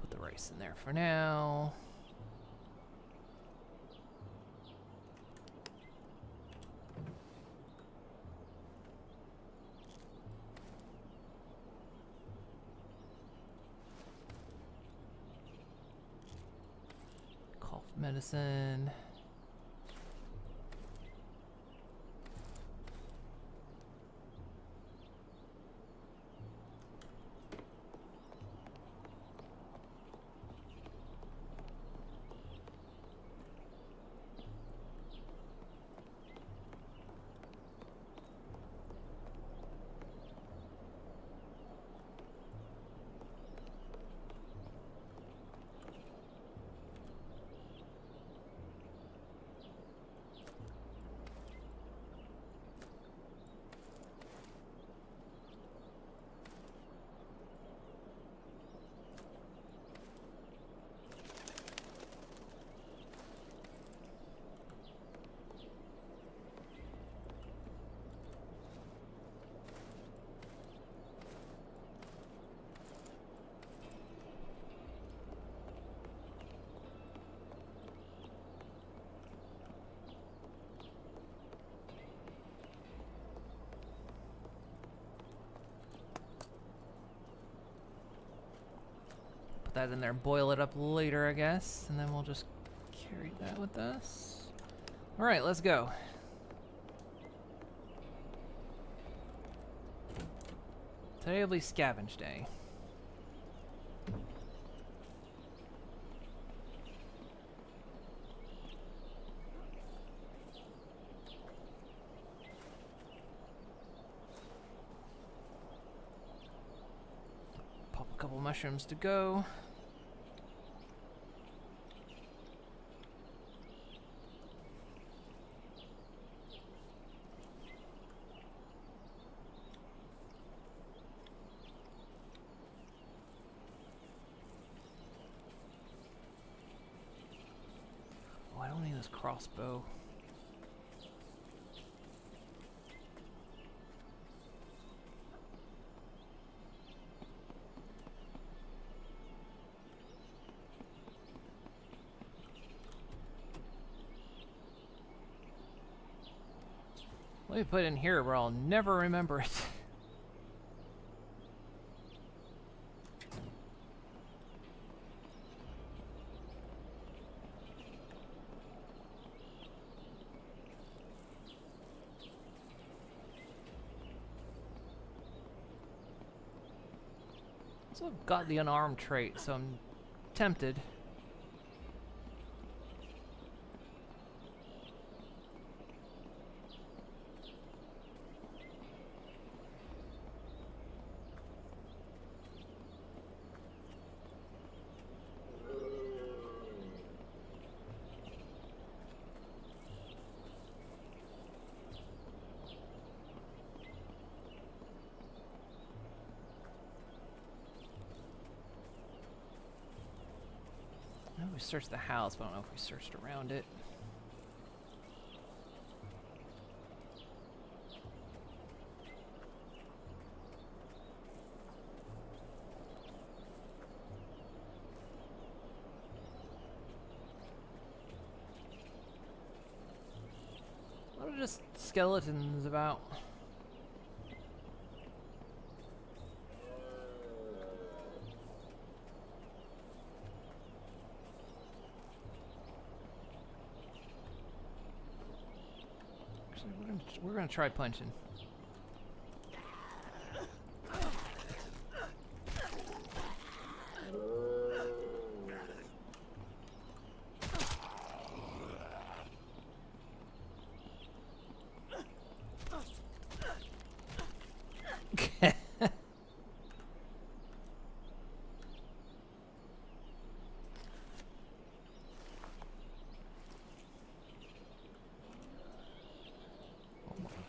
Put the rice in there for now. Cough medicine. That in there, boil it up later, I guess, and then we'll just carry that with us. All right, let's go. Today will be scavenge day. Pop a couple mushrooms to go. crossbow. Let me put it in here where I'll never remember it. So I've got the unarmed trait, so I'm tempted. We searched the house, but I don't know if we searched around it. A lot of just skeletons about. We're gonna try punching.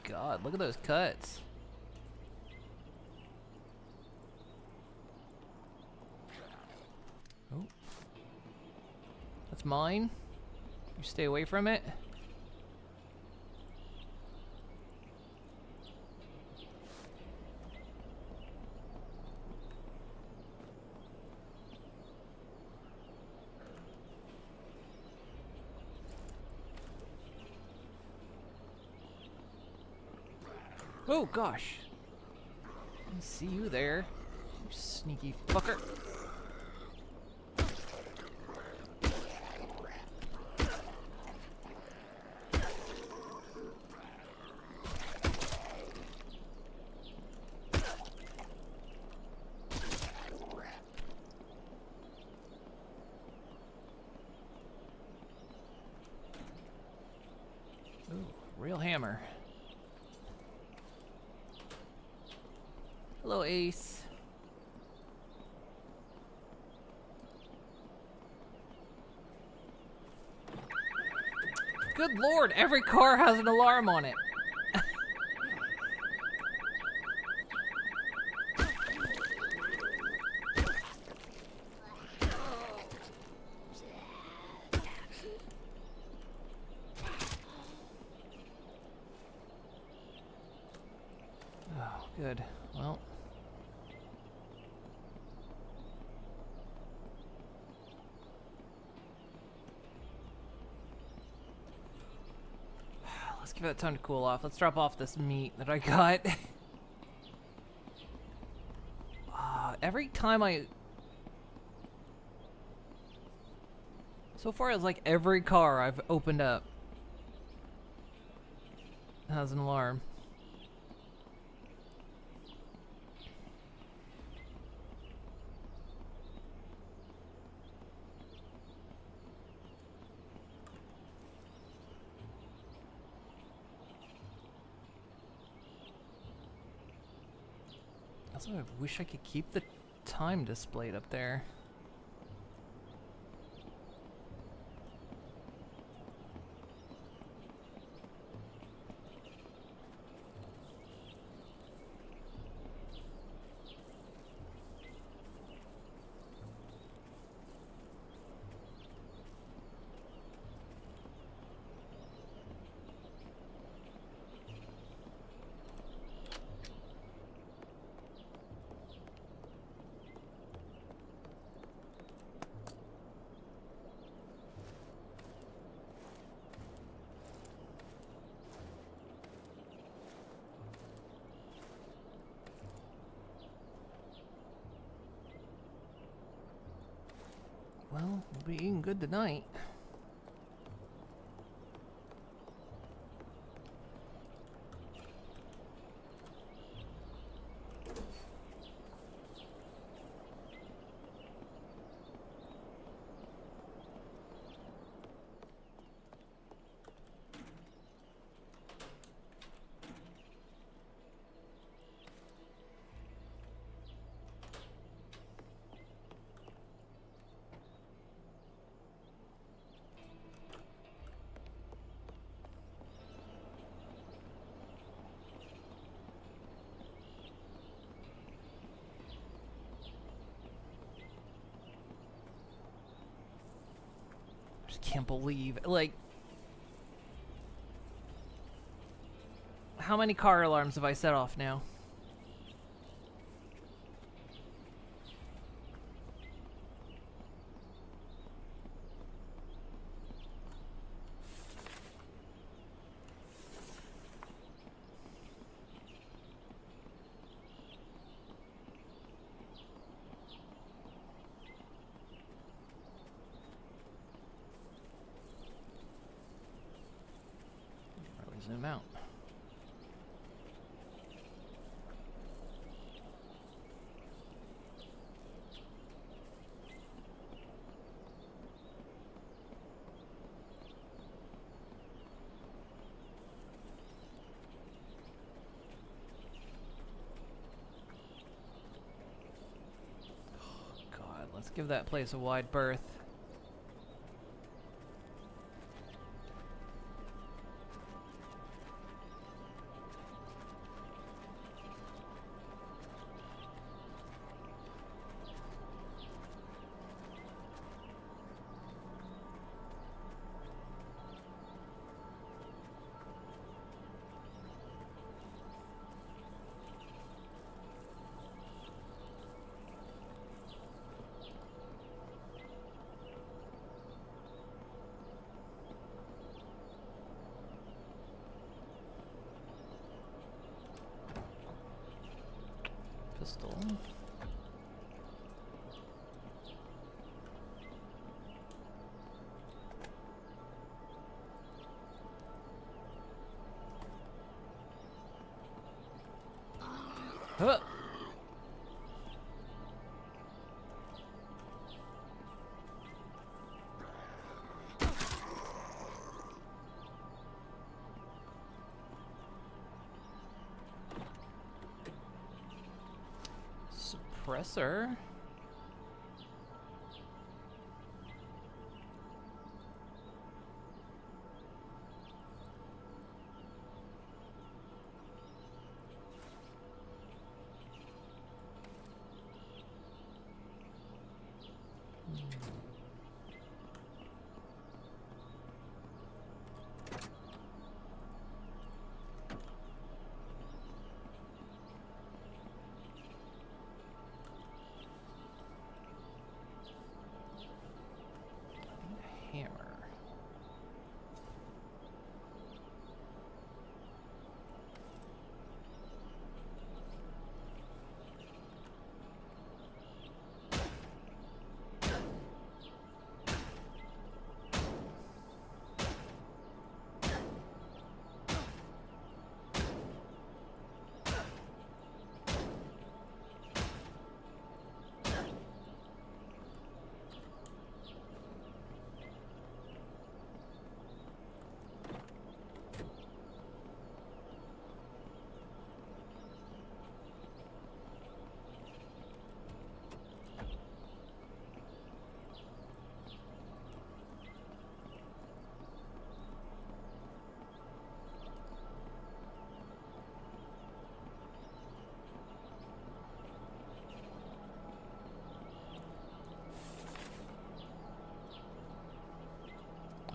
God, look at those cuts. Oh. That's mine. You stay away from it. Oh gosh. I see you there, you sneaky fucker. Ooh, real hammer. Hello, Ace. Good lord, every car has an alarm on it. Oh, good. Well. Let's give that time to cool off. Let's drop off this meat that I got. Every time so far it's like every car I've opened up has an alarm. Also, I wish I could keep the time displayed up there. be eating good tonight. Can't believe, like, how many car alarms have I set off now? Zoom out. Oh, God, let's give that place a wide berth. Pistol. Huh. Suppressor. Hammer.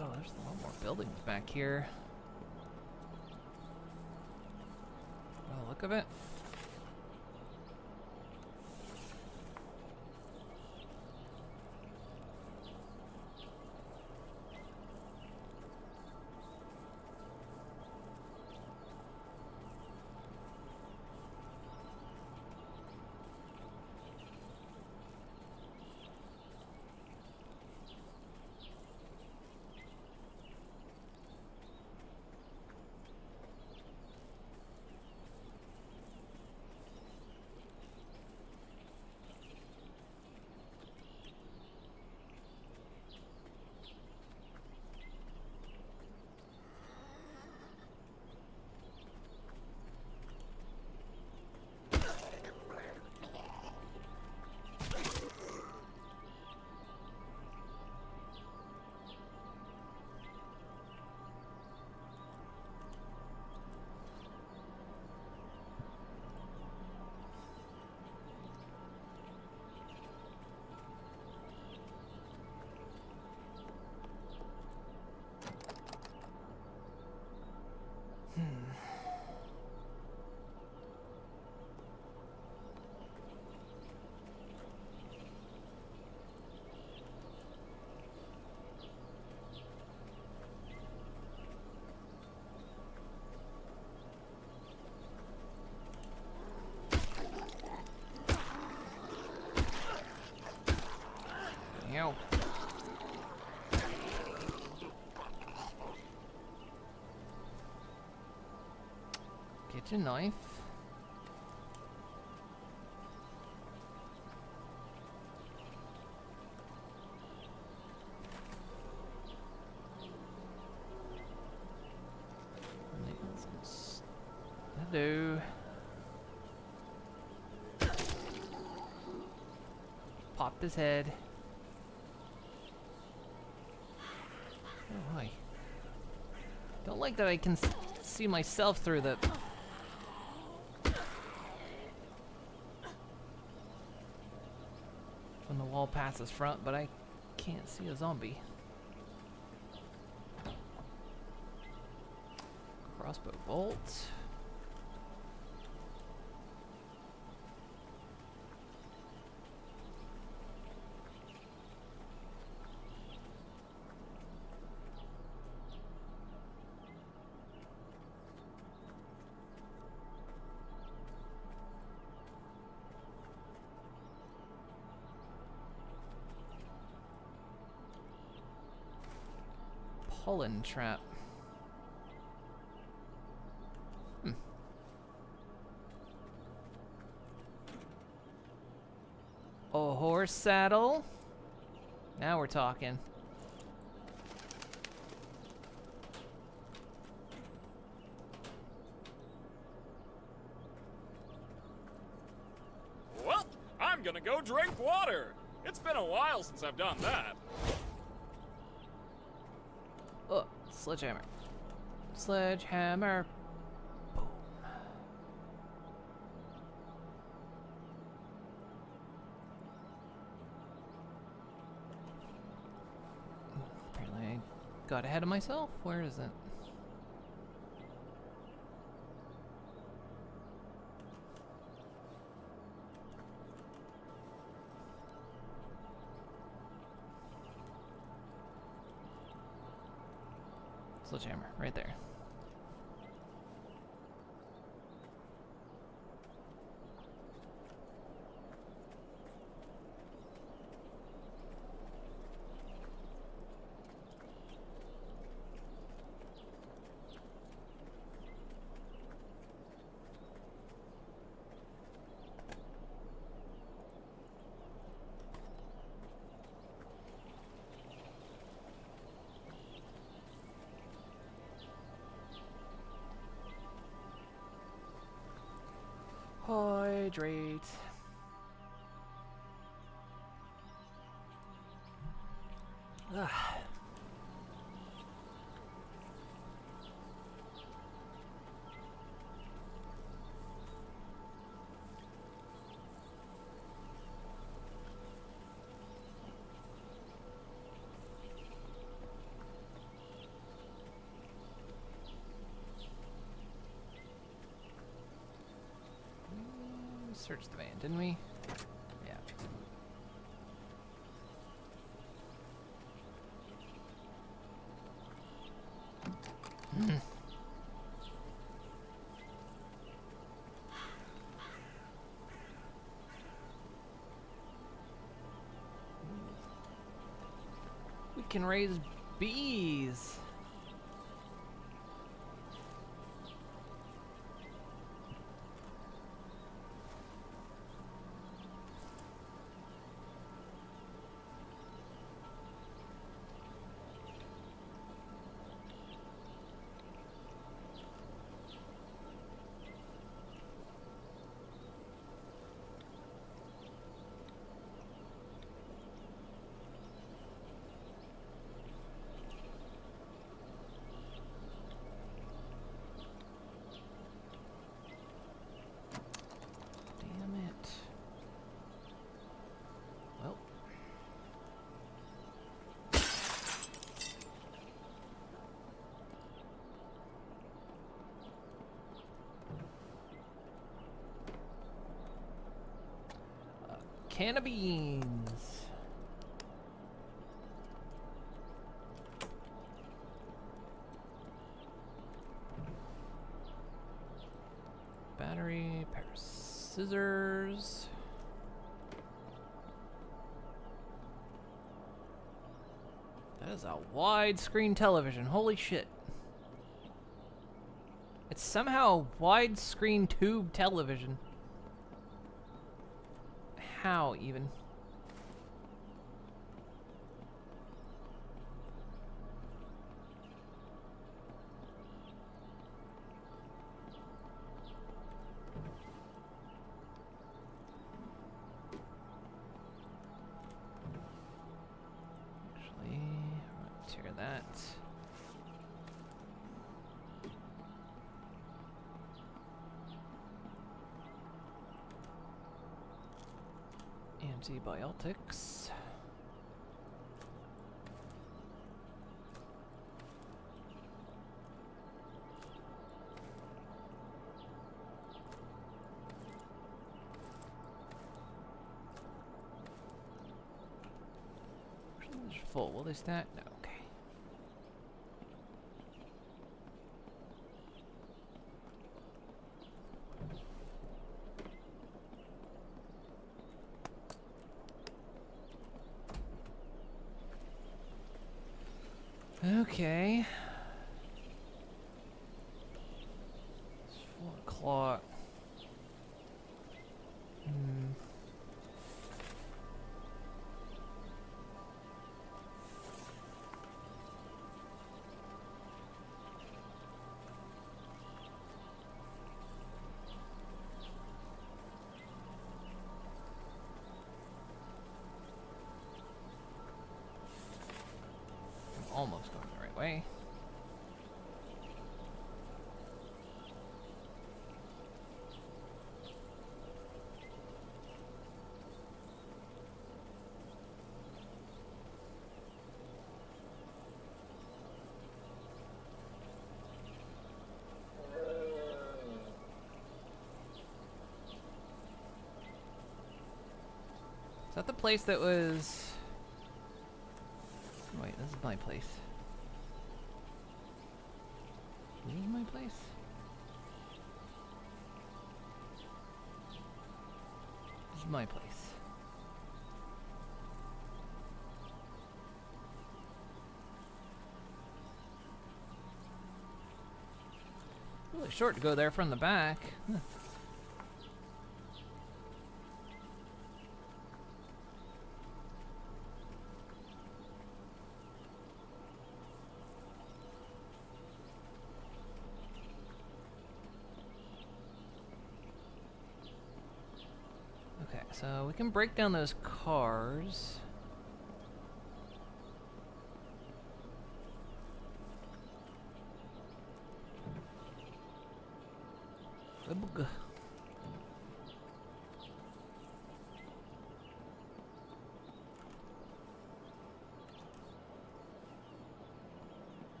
Oh, there's a lot more buildings back here. Oh, look at it. Kitchen knife. Hello. Popped his head. Oh, hi. Don't like that I can see myself through the... when the wall passes front, but I can't see a zombie. Crossbow bolt. Pollen trap. A horse saddle. Now we're talking. Well, I'm gonna go drink water. It's been a while since I've done that. Oh, sledgehammer. Sledgehammer. Boom. Apparently I got ahead of myself. Where is it? Sledgehammer, right there. Hydrate. Ah. Searched the van, didn't we? Yeah. We can raise bees. Can of beans. Battery, pair of scissors. That is a widescreen television. Holy shit. It's somehow widescreen tube television. How even? Actually, let's tear that. Antibiotics. They're full. Will they stack? No. Okay. Okay. It's 4 o'clock. Almost going the right way. Is that the place that was... Wait, this is my place. This is my place? This is my place. Really short to go there from the back. Huh. Okay, so we can break down those cars. Ugh.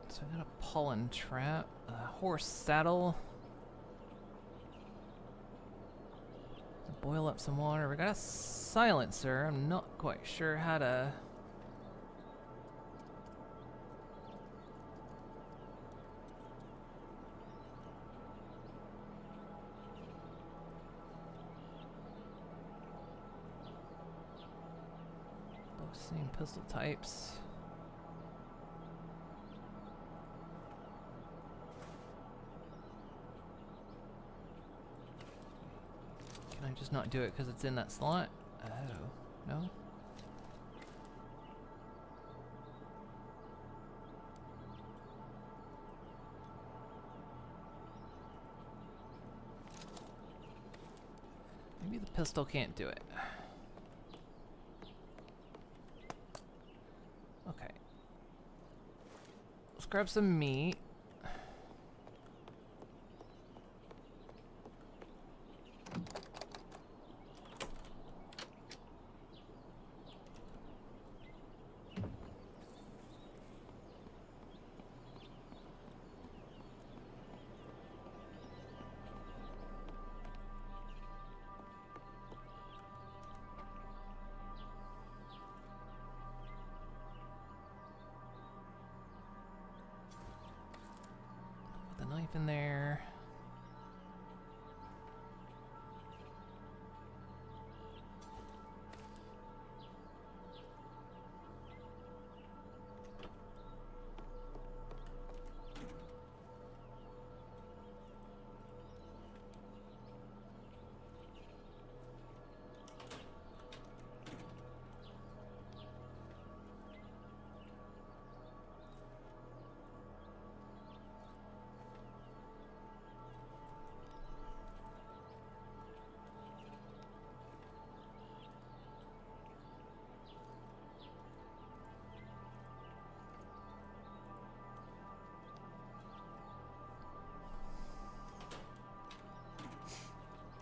So I got a pollen trap, a horse saddle. Boil up some water. We got a silencer. I'm not quite sure how to... Both same pistol types. Can I just not do it because it's in that slot? Oh, no? Maybe the pistol can't do it. Okay. Let's grab some meat. stuff in there.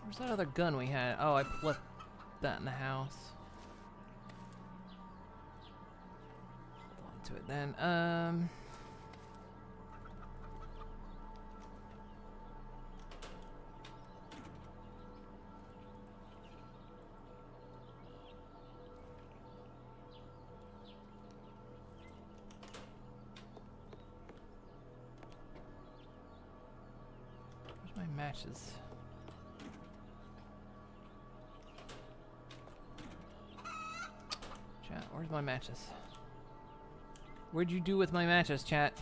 Where's that other gun we had? Oh, I left that in the house. Hold on to it then. Where's my matches? Chat, where's my matches? What'd you do with my matches, chat?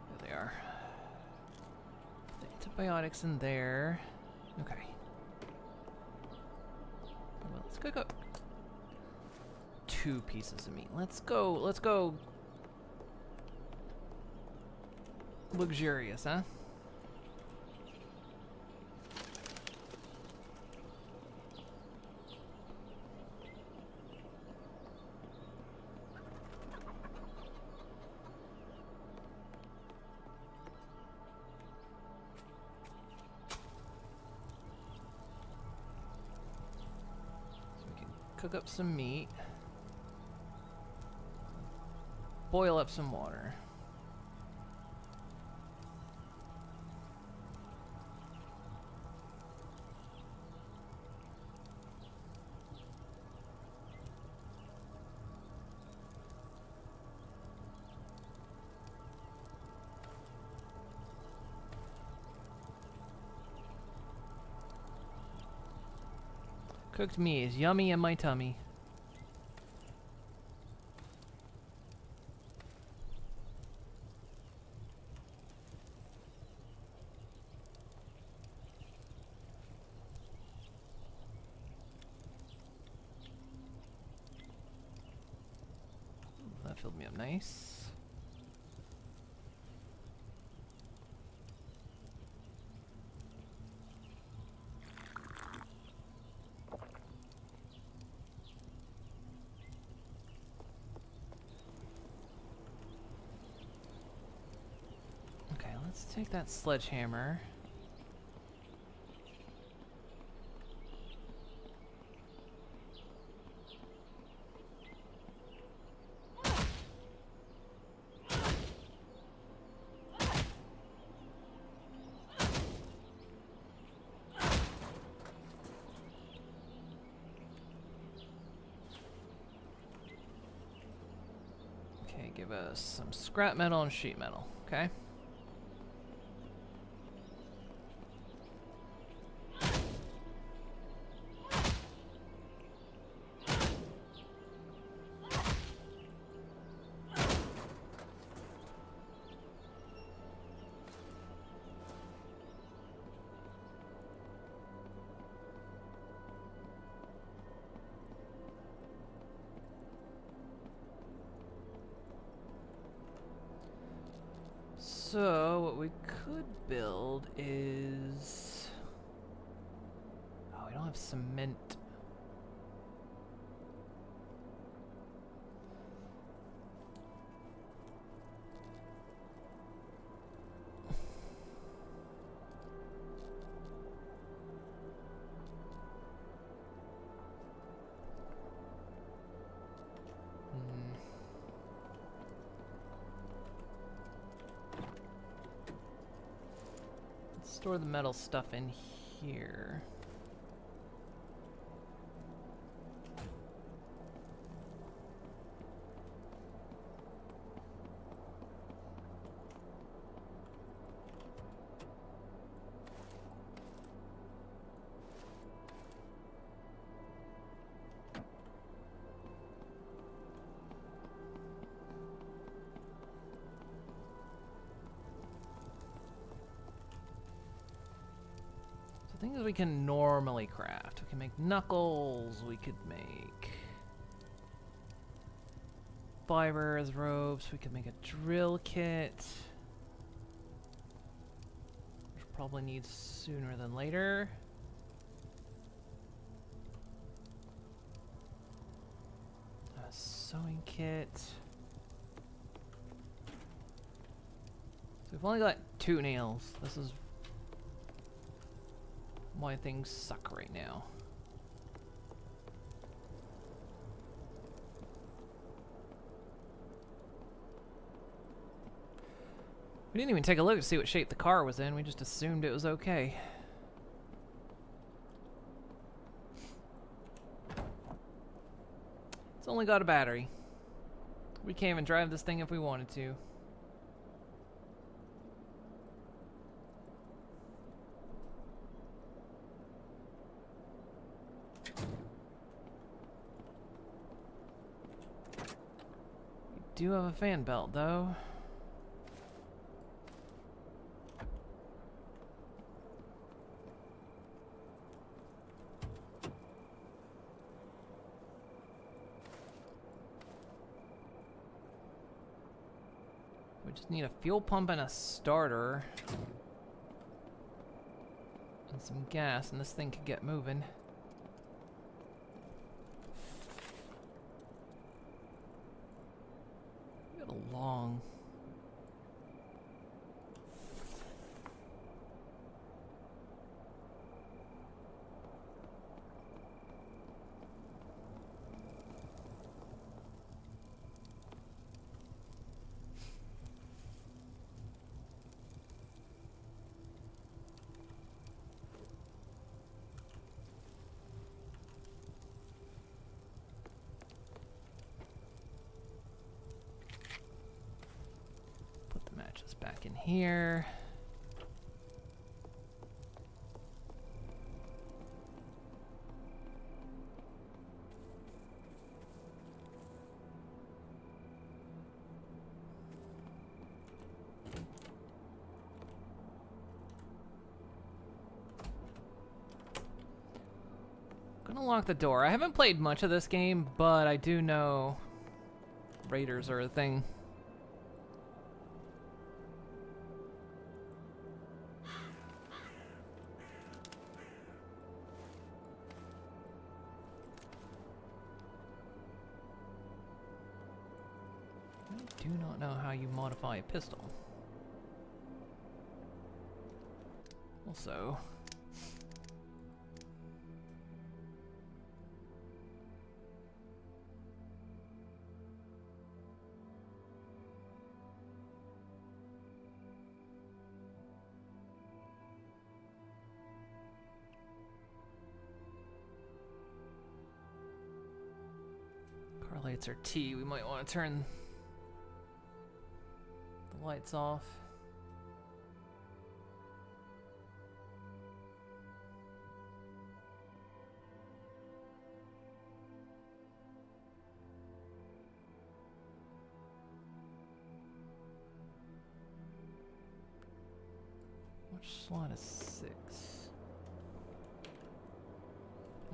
There they are. The antibiotics in there. Okay. Well, let's cook up 2 pieces of meat. Let's go luxurious, huh? Cook up some meat. Boil up some water. Cooked meat is yummy in my tummy. That filled me up nice. Let's take that sledgehammer. Okay, give us some scrap metal and sheet metal, okay? So, what we could build is... Oh, we don't have cement. store the metal stuff in here. Things we can normally craft. We can make knuckles, we could make fibers, ropes, we could make a drill kit. Which probably needs sooner than later. A sewing kit. So we've only got 2 nails. This is why things suck right now. We didn't even take a look to see what shape the car was in. We just assumed it was okay. It's only got a battery. We can't even drive this thing if we wanted to. We do have a fan belt, though. We just need a fuel pump and a starter. And some gas, and this thing could get moving. We got a long... back in here. Gonna lock the door. I haven't played much of this game, but I do know raiders are a thing. I do not know how you modify a pistol. Also, car lights are T. We might want to turn the lights off. Which slot is 6?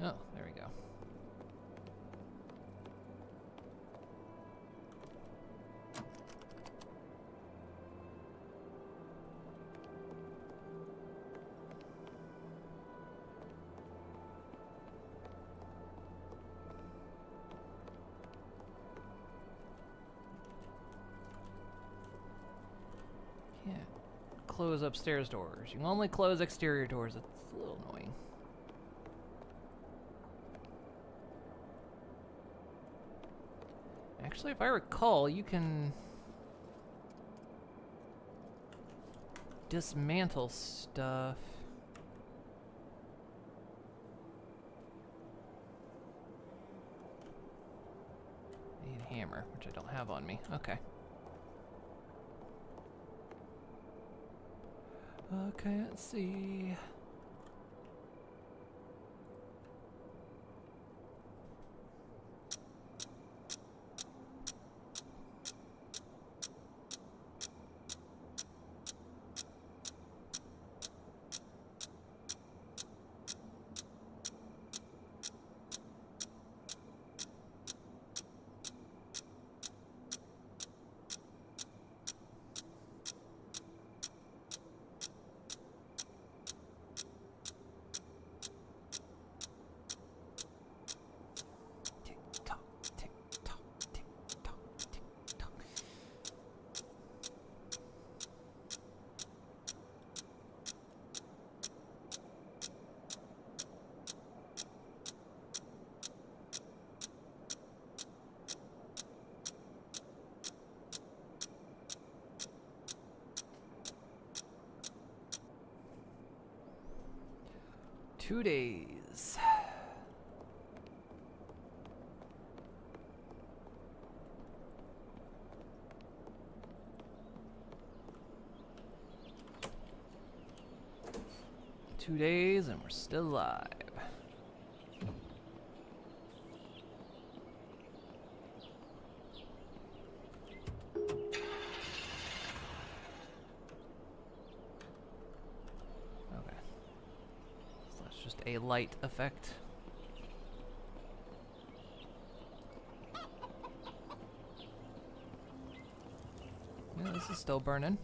Oh, there we go. Can't close upstairs doors. You can only close exterior doors. It's a little annoying. Actually, if I recall, you can dismantle stuff. Need a hammer, which I don't have on me. Okay. Okay, let's see. Tick tock, tick tock, tick tock, tick tock. 2 days. Two days and we're still alive. A light effect. Yeah, this is still burning.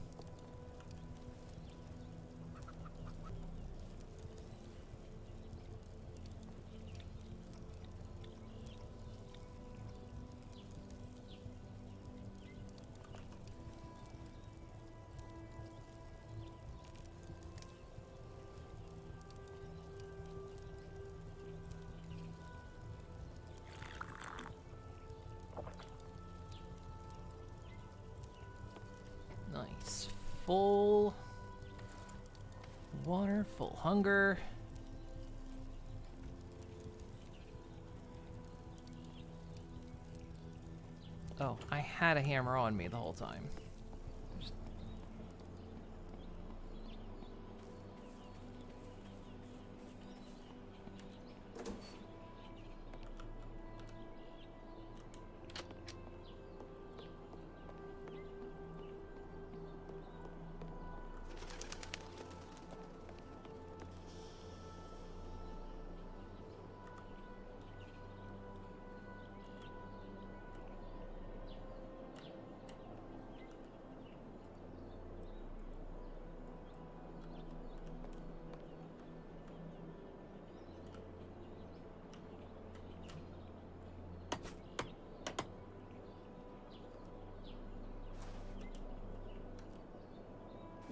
Nice. Full water, full hunger. Oh, I had a hammer on me the whole time.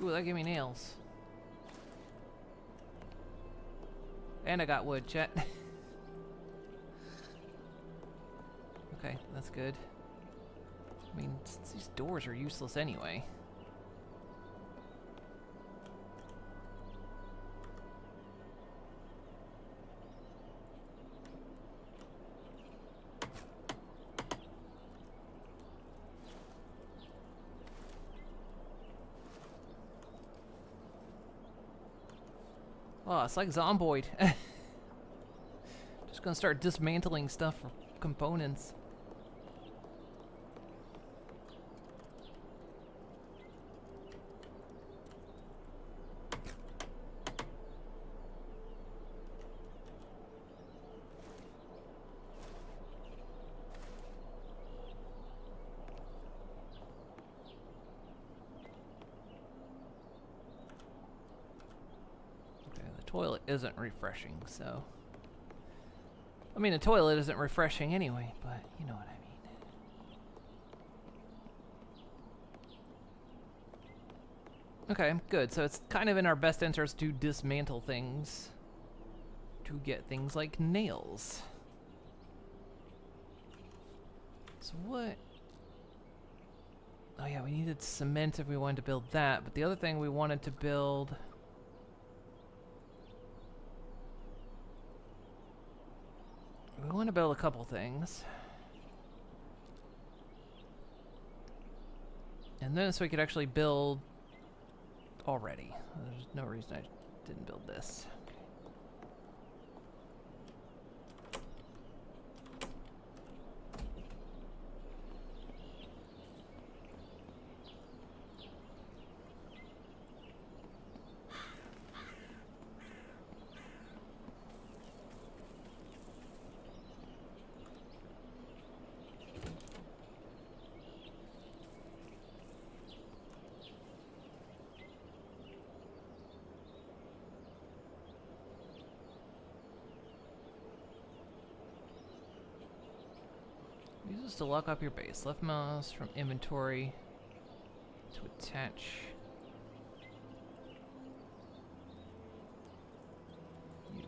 Ooh, that gave me nails. And I got wood, chat. Okay, that's good. I mean, these doors are useless anyway. Oh, it's like Zomboid. Just gonna start dismantling stuff for components. Toilet isn't refreshing, so... I mean, a toilet isn't refreshing anyway, but you know what I mean. Okay, good. So it's kind of in our best interest to dismantle things to get things like nails. So what... Oh yeah, we needed cement if we wanted to build that, but the other thing we wanted to build... We want to build a couple things. And then so we could actually build already. There's no reason I didn't build this. Use this to lock up your base. Left mouse from inventory to attach. Use.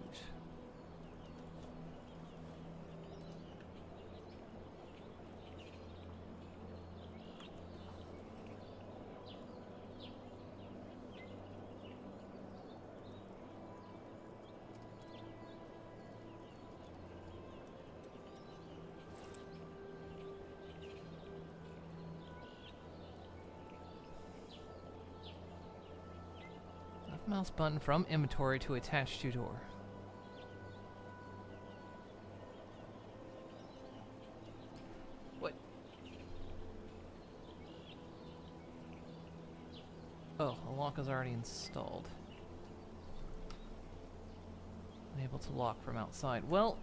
Mouse button from inventory to attach to door. What? Oh, the lock is already installed. Unable to lock from outside. Well...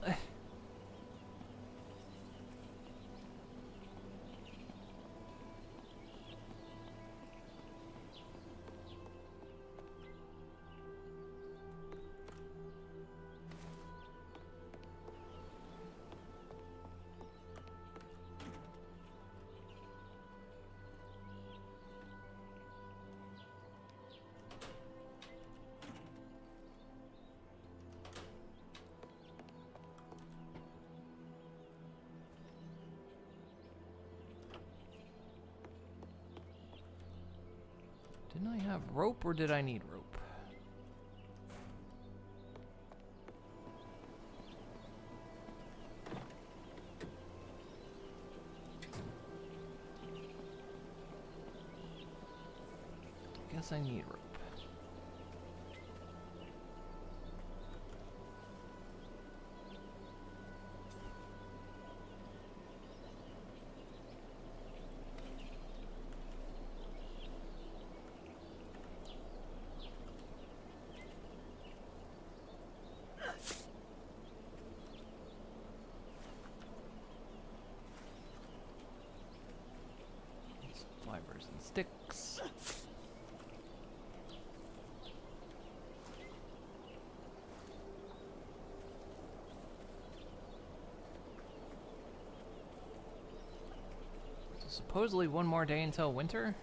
Didn't I have rope, or did I need rope? Guess I need rope. Fibers and sticks. So supposedly one more day until winter?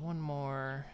One more.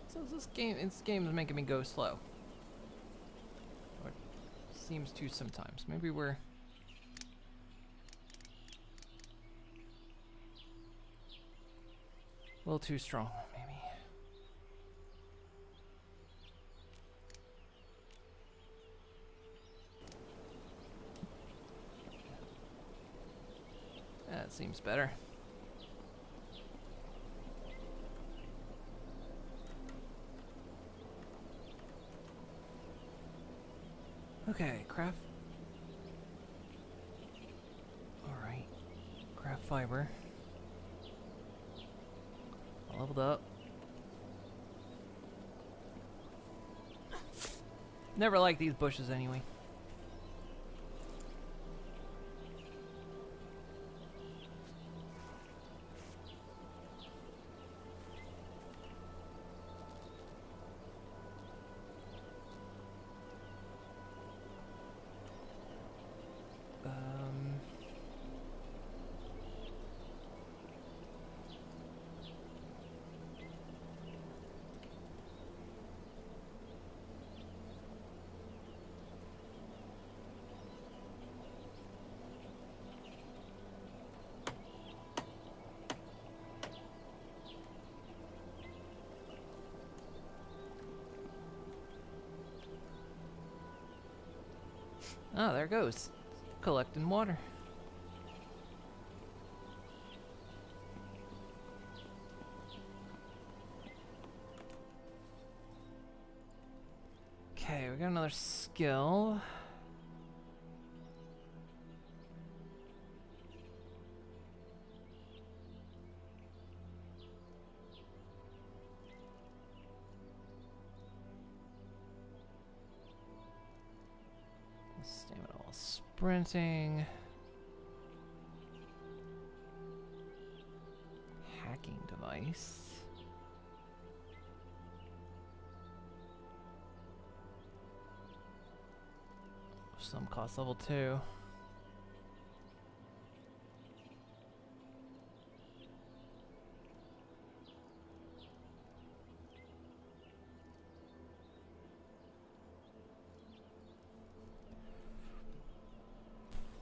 So this game is making me go slow. Or it seems to sometimes. Maybe we're a little too strong, maybe. That seems better. Okay, craft. Alright. Craft fiber. Leveled up. Never liked these bushes anyway. Oh, there it goes. Collecting water. Okay, we got another skill. Stamina while sprinting. Hacking device. Some cost level 2.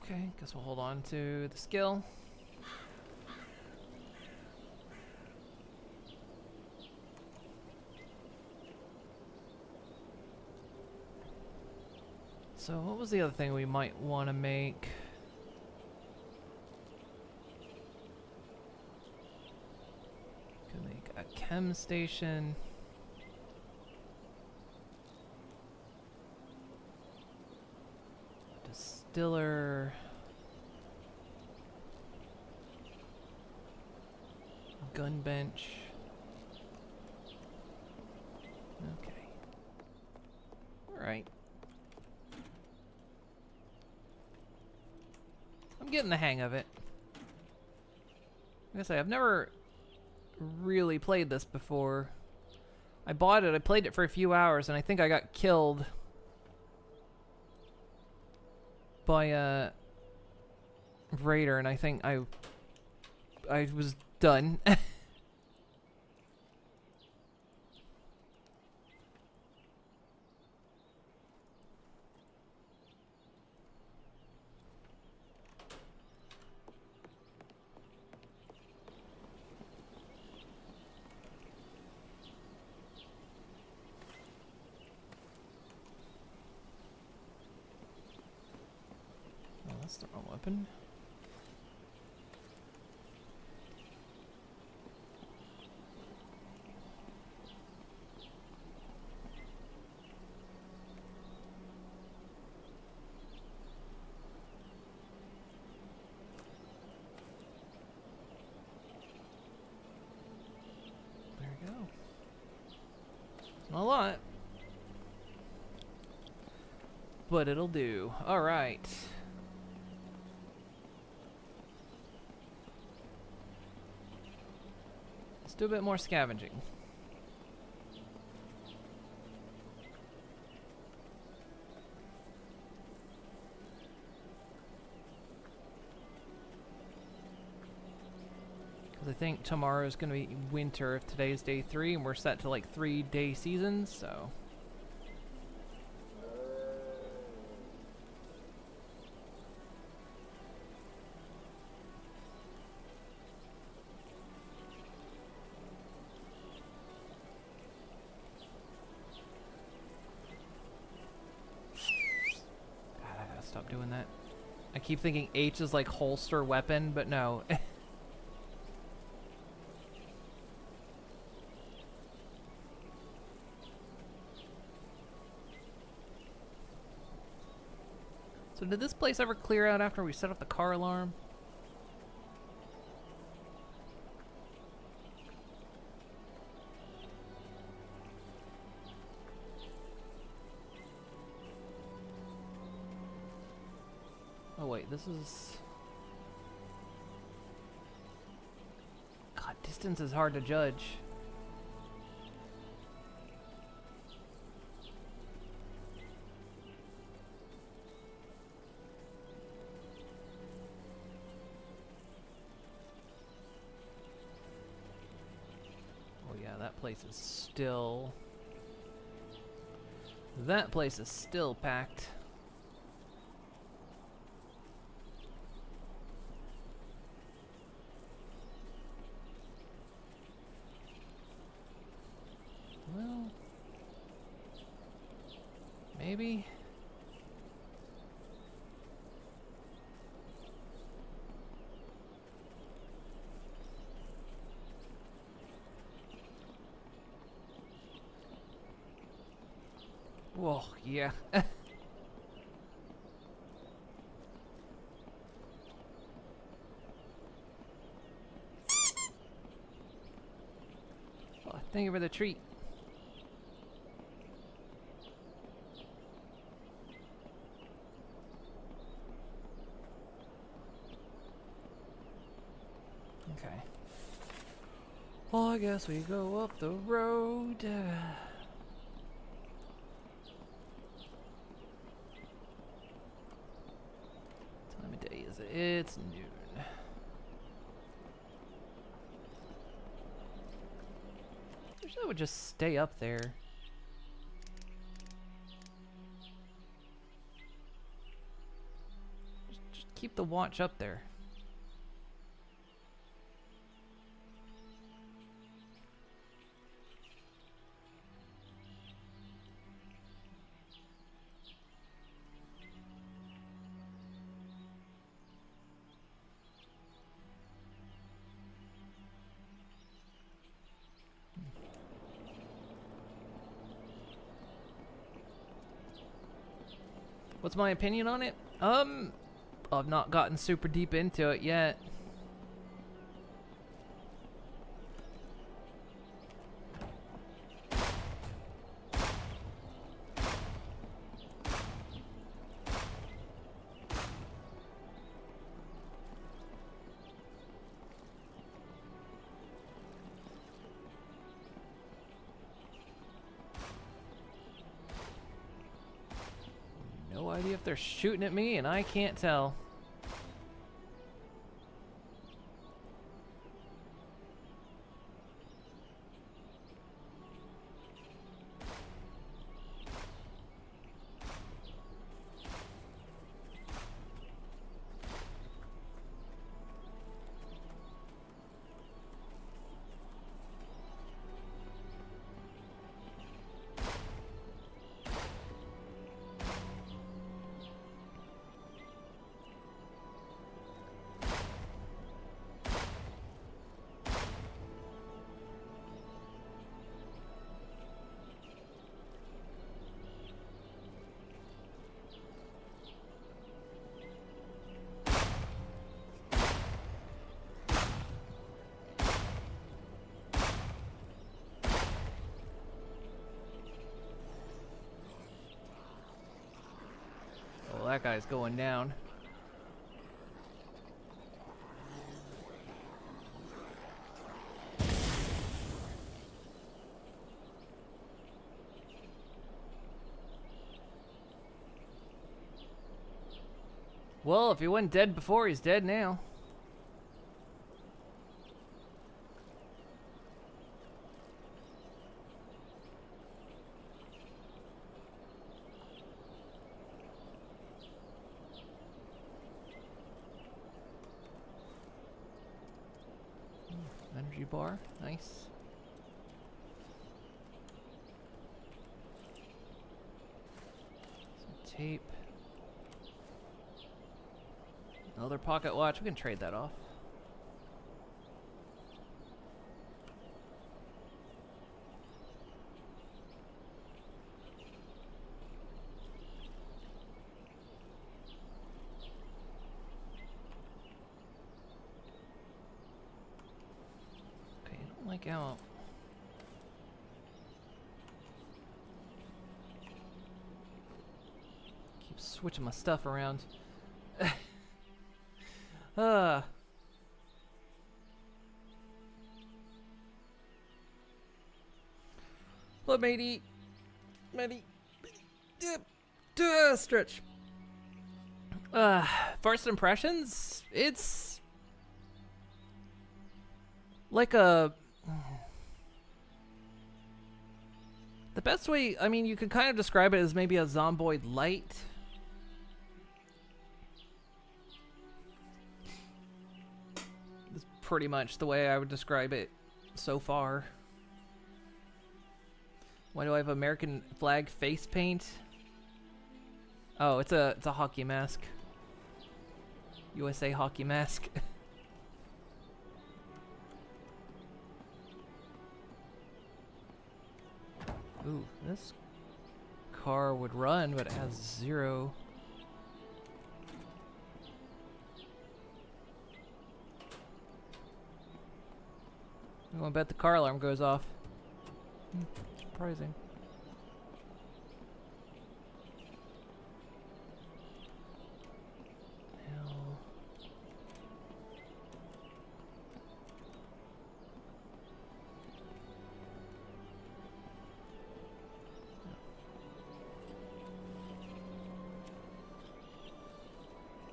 Okay, guess we'll hold on to the skill. So what was the other thing we might want to make? Could make a chem station. Distiller. Gun bench. Okay. Alright. I'm getting the hang of it. Like I say, I've never really played this before. I bought it, I played it for a few hours, and I think I got killed by a raider, and I think I was done. That's the wrong weapon. There we go. Not a lot, but it'll do. All right. Do a bit more scavenging. Because I think tomorrow is going to be winter if today's day 3 and we're set to like 3-day seasons, so. Stop doing that. I keep thinking H is like holster weapon, but no. So did this place ever clear out after we set up the car alarm? Oh wait, this is... God, distance is hard to judge. Oh yeah, that place is still... That place is still packed. Well, maybe. Whoa, yeah. Oh, thank you for the treat. Okay. Well, I guess we go up the road. Time of day is it? It's noon. Wish I would just stay up there. Just keep the watch up there. What's my opinion on it? I've not gotten super deep into it yet. No idea if they're shooting at me and I can't tell. Oh, that guy's going down. Well, if he wasn't dead before, he's dead now. Energy bar, nice. Some tape. Another pocket watch. We can trade that off. Okay, I don't like how... Keep switching my stuff around. Look, matey. Stretch. First impressions, it's like a... The best way, I mean, you could kind of describe it as maybe a Zomboid light. That's pretty much the way I would describe it so far. Why do I have American flag face paint? Oh, it's a hockey mask. USA hockey mask. Ooh, this car would run, but it has 0. I'm gonna bet the car alarm goes off. Surprising. Hell.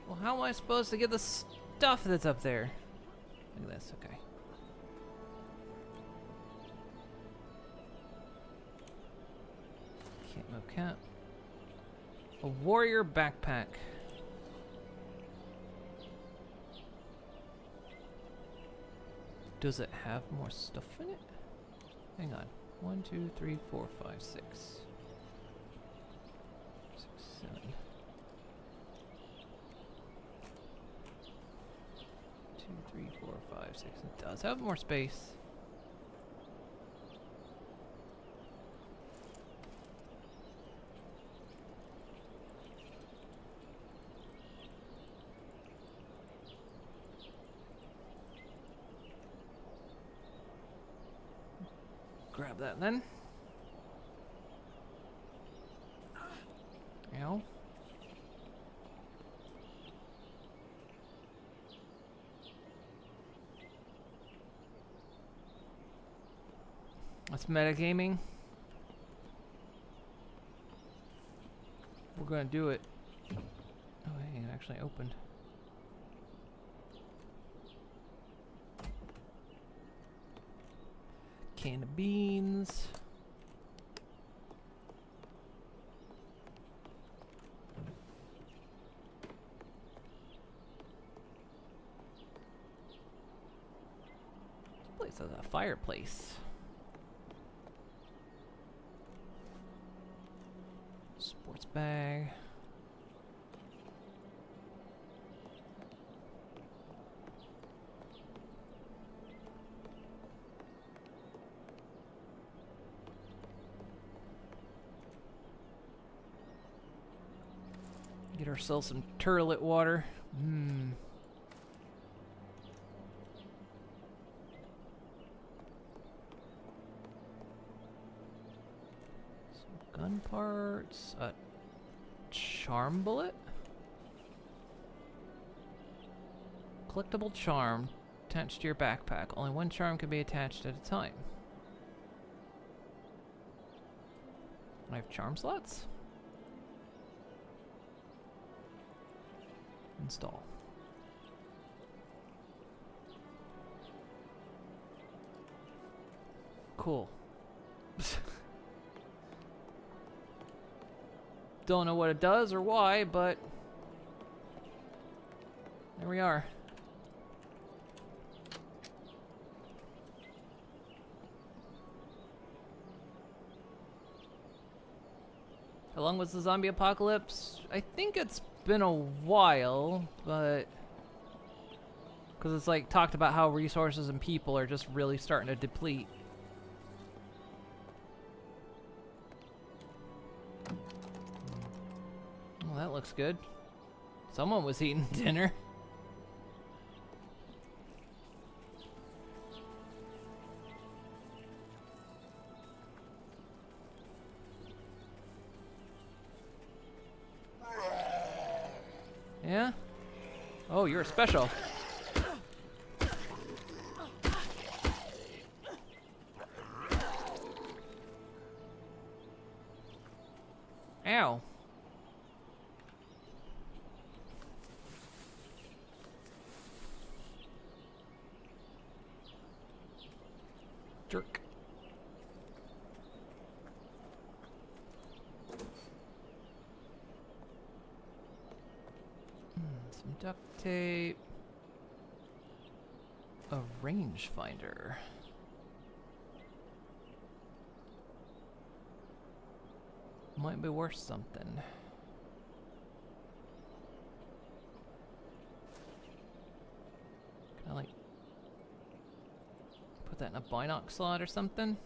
Well, how am I supposed to get the stuff that's up there? Look at this, okay. Cat. A warrior backpack. Does it have more stuff in it? Hang on. 1, 2, 3, 4, 5, 6. 6, 7. 2, 3, 4, 5, 6. It does have more space. Grab that then. Ow. That's metagaming. We're gonna do it. Oh, hey, it actually opened. Can of beans. This place has a fireplace. Sports bag. Get ourselves some turlet water. Some gun parts. A charm bullet. Collectible charm attached to your backpack. Only one charm can be attached at a time. I have charm slots? Install. Cool. Don't know what it does or why, but there we are. How long was the zombie apocalypse? I think it's been a while, but Because it's like talked about how resources and people are just really starting to deplete. Well, that looks good. Someone was eating dinner. Yeah? Oh, you're special. Ow. Jerk. Some duct tape. A rangefinder. Might be worth something. Can I like put that in a binoc slot or something?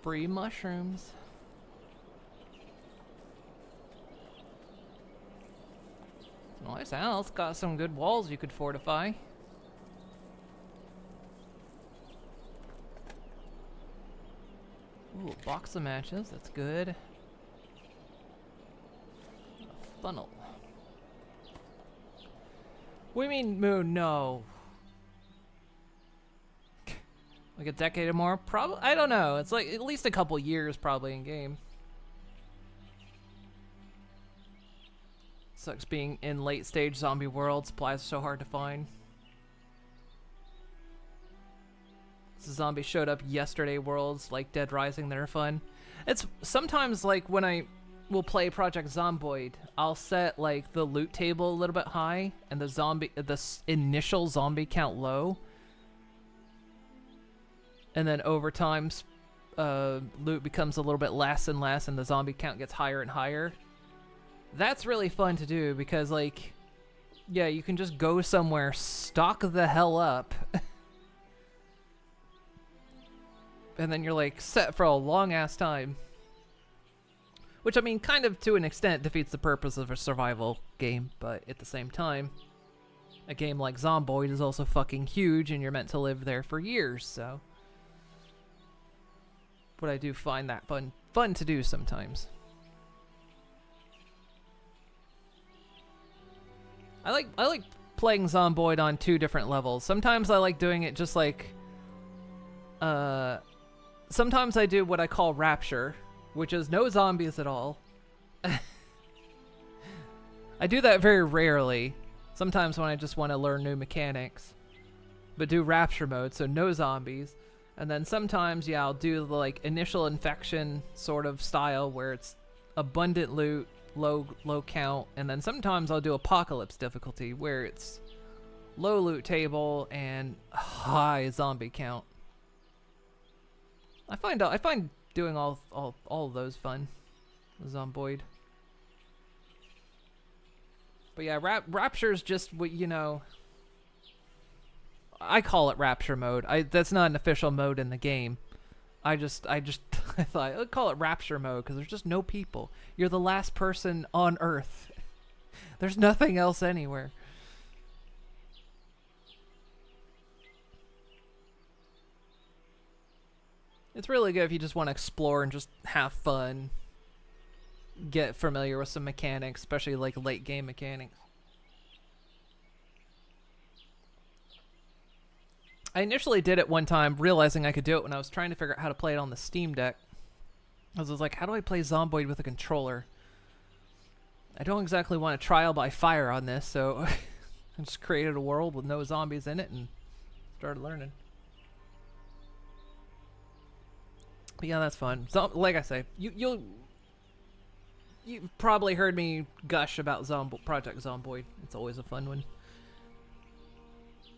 Free mushrooms. Nice house. Got some good walls you could fortify. Ooh, a box of matches. That's good. A funnel. What do you mean, Moon? No. Like a decade or more? Probably. I don't know. It's like at least a couple years probably in game. Sucks being in late stage zombie world. Supplies are so hard to find. The zombie showed up yesterday worlds like Dead Rising that are fun. It's sometimes like when I will play Project Zomboid, I'll set like the loot table a little bit high and the initial zombie count low. And then over time, loot becomes a little bit less and less, and the zombie count gets higher and higher. That's really fun to do because, like, yeah, you can just go somewhere, stock the hell up, and then you're, like, set for a long-ass time. Which, I mean, kind of to an extent defeats the purpose of a survival game, but at the same time, a game like Zomboid is also fucking huge, and you're meant to live there for years, so... But I do find that fun to do sometimes. I like playing Zomboid on 2 different levels. Sometimes I like doing it just like sometimes I do what I call Rapture, which is no zombies at all. I do that very rarely. Sometimes when I just want to learn new mechanics. But do Rapture mode, so no zombies. And then sometimes, yeah, I'll do the like initial infection sort of style where it's abundant loot, low count, and then sometimes I'll do apocalypse difficulty where it's low loot table and high zombie count. I find doing all of those fun. Zomboid. But yeah, Rapture's just what, you know, I call it Rapture mode. That's not an official mode in the game. I thought I'd call it Rapture mode because there's just no people. You're the last person on Earth. There's nothing else anywhere. It's really good if you just want to explore and just have fun. Get familiar with some mechanics, especially like late game mechanics. I initially did it one time, realizing I could do it when I was trying to figure out how to play it on the Steam Deck. I was like, how do I play Zomboid with a controller? I don't exactly want to trial by fire on this, so I just created a world with no zombies in it and started learning. But yeah, that's fun. So, like I say, you'll... You've probably heard me gush about Project Zomboid. It's always a fun one.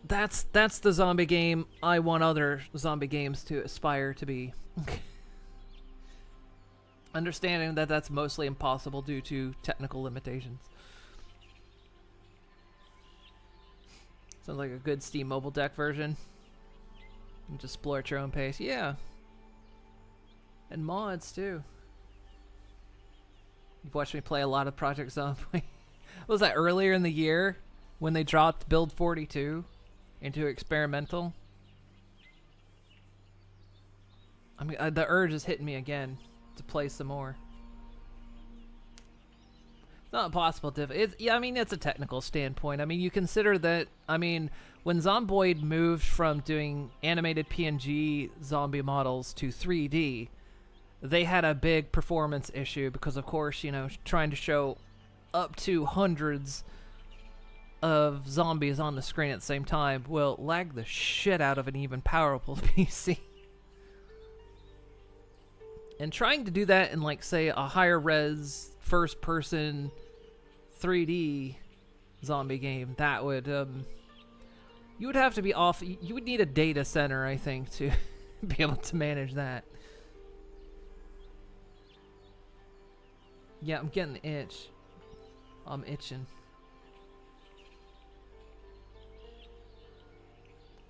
That's the zombie game I want other zombie games to aspire to be. Understanding that that's mostly impossible due to technical limitations. Sounds like a good Steam mobile deck version. You can just explore at your own pace. Yeah. And mods too. You've watched me play a lot of Project Zombie. Was that earlier in the year when they dropped Build 42 into experimental? I mean, the urge is hitting me again to play some more. It's not impossible to... yeah, I mean, it's a technical standpoint. I mean, you consider that... I mean, when Zomboid moved from doing animated PNG zombie models to 3D, they had a big performance issue because, of course, you know, trying to show up to hundreds of zombies on the screen at the same time will lag the shit out of an even powerful PC. And trying to do that in, like, say, a higher res first-person 3D zombie game, that would, you would have to be off. You would need a data center, I think, to be able to manage that. Yeah, I'm getting the itch. I'm itching.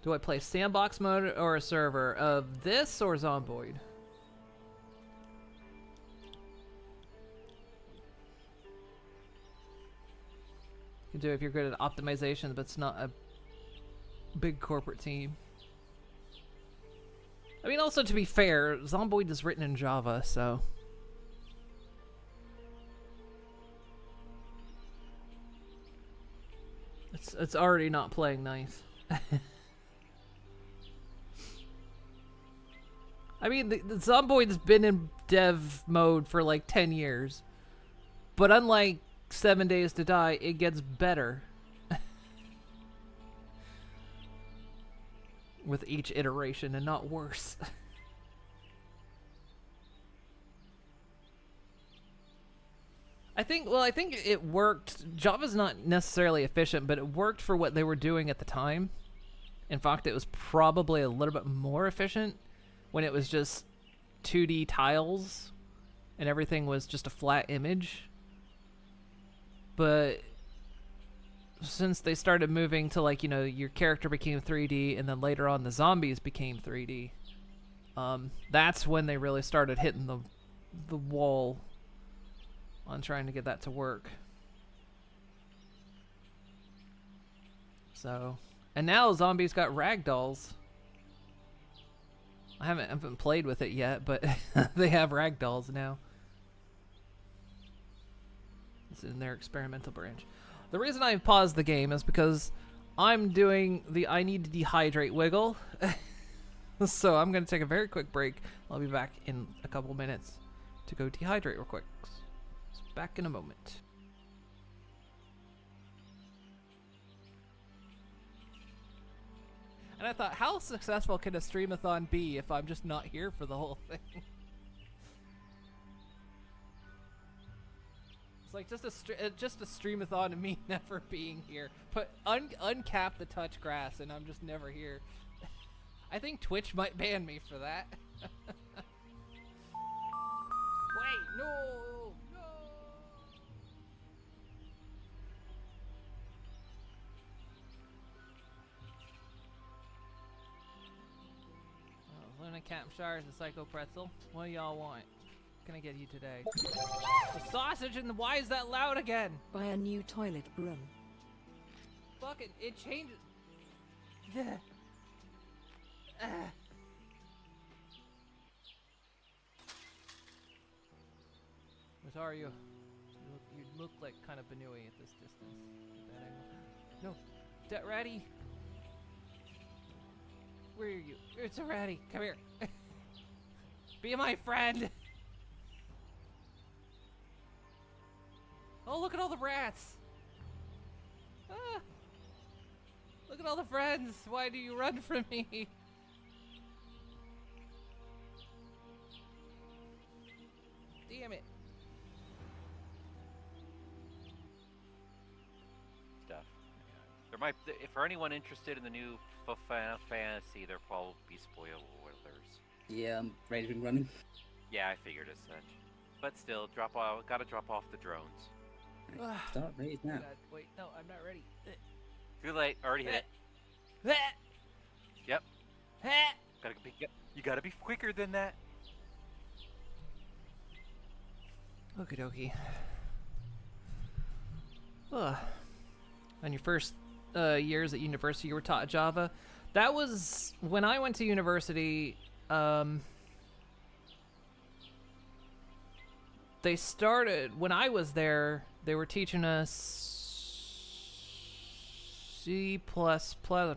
Do I play sandbox mode or a server of this or Zomboid? You can do it if you're good at optimization, but it's not a big corporate team. I mean, also to be fair, Zomboid is written in Java, so... It's already not playing nice. I mean, the Zomboid's been in dev mode for like 10 years. But unlike 7 Days to Die, it gets better. With each iteration and not worse. I think it worked. Java's not necessarily efficient, but it worked for what they were doing at the time. In fact, it was probably a little bit more efficient when it was just 2D tiles and everything was just a flat image. But since they started moving to, like, you know, your character became 3D and then later on the zombies became 3D, that's when they really started hitting the wall on trying to get that to work. So, and now Zombies got ragdolls. I haven't played with it yet, but they have ragdolls now. It's in their experimental branch. The reason I paused the game is because I'm doing the I need to dehydrate wiggle. So I'm going to take a very quick break. I'll be back in a couple minutes to go dehydrate real quick. Back in a moment. And I thought, how successful can a Streamathon be if I'm just not here for the whole thing? It's like just a Streamathon of me never being here. Put uncap the touch grass and I'm just never here. I think Twitch might ban me for that. Wait, no! Luna Campshire is a Psycho Pretzel. What do y'all want? What can I get you today? The sausage, and why is that loud again? Buy a new toilet broom. Fucking, it changes. Yeah. What are you? You look like kind of Benui at this distance. No, that ratty. Where are you? It's a ratty. Come here. Be my friend. Oh, look at all the rats. Ah. Look at all the friends. Why do you run from me? Damn it. There might, for anyone interested in the new Final Fantasy, there'll probably be spoilers. Yeah, I'm ready to running. Yeah, I figured as such. But still, gotta drop off the drones. Right, start raise now. Wait, no, I'm not ready. Too late, already hit it. Yep. You gotta be quicker than that. Okie dokie. On your first years at university, you were taught Java. That was when I went to university. They started when I was there. They were teaching us C++. I'm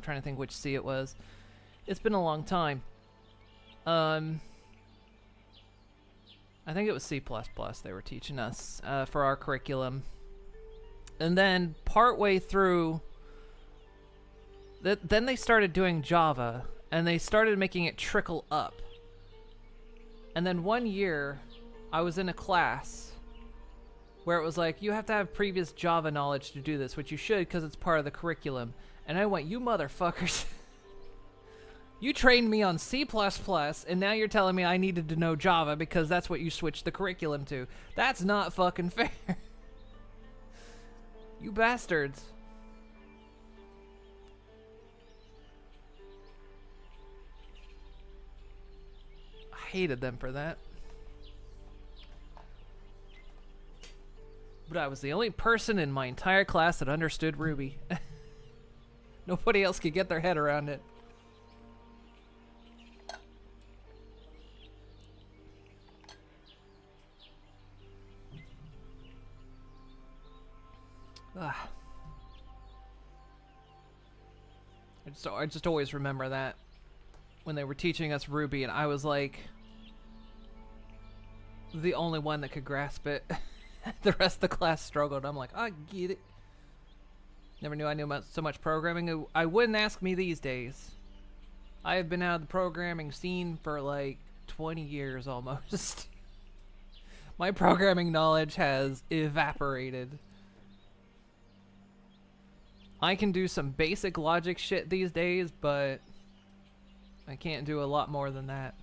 trying to think which C it was. It's been a long time. I think it was C++ they were teaching us for our curriculum. And then partway through, then they started doing Java, and they started making it trickle up. And then one year, I was in a class where it was like, you have to have previous Java knowledge to do this, which you should because it's part of the curriculum. And I went, you motherfuckers. You trained me on C++, and now you're telling me I needed to know Java because that's what you switched the curriculum to. That's not fucking fair. You bastards. I hated them for that. But I was the only person in my entire class that understood Ruby. Nobody else could get their head around it. I just always remember that when they were teaching us Ruby, and I was like the only one that could grasp it. The rest of the class struggled. I'm like, I get it. Never knew I knew so much programming. I wouldn't ask me these days. I have been out of the programming scene for like 20 years almost. My programming knowledge has evaporated. I can do some basic logic shit these days, but I can't do a lot more than that.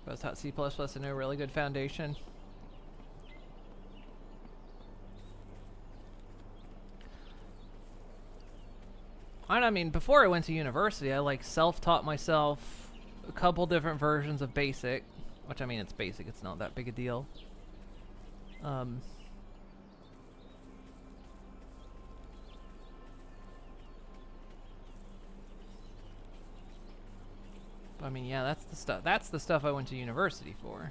I was taught C++ and a really good foundation. And I mean, before I went to university, I like self-taught myself a couple different versions of BASIC, which I mean, it's basic, it's not that big a deal. I mean, yeah, that's the stuff. That's the stuff I went to university for.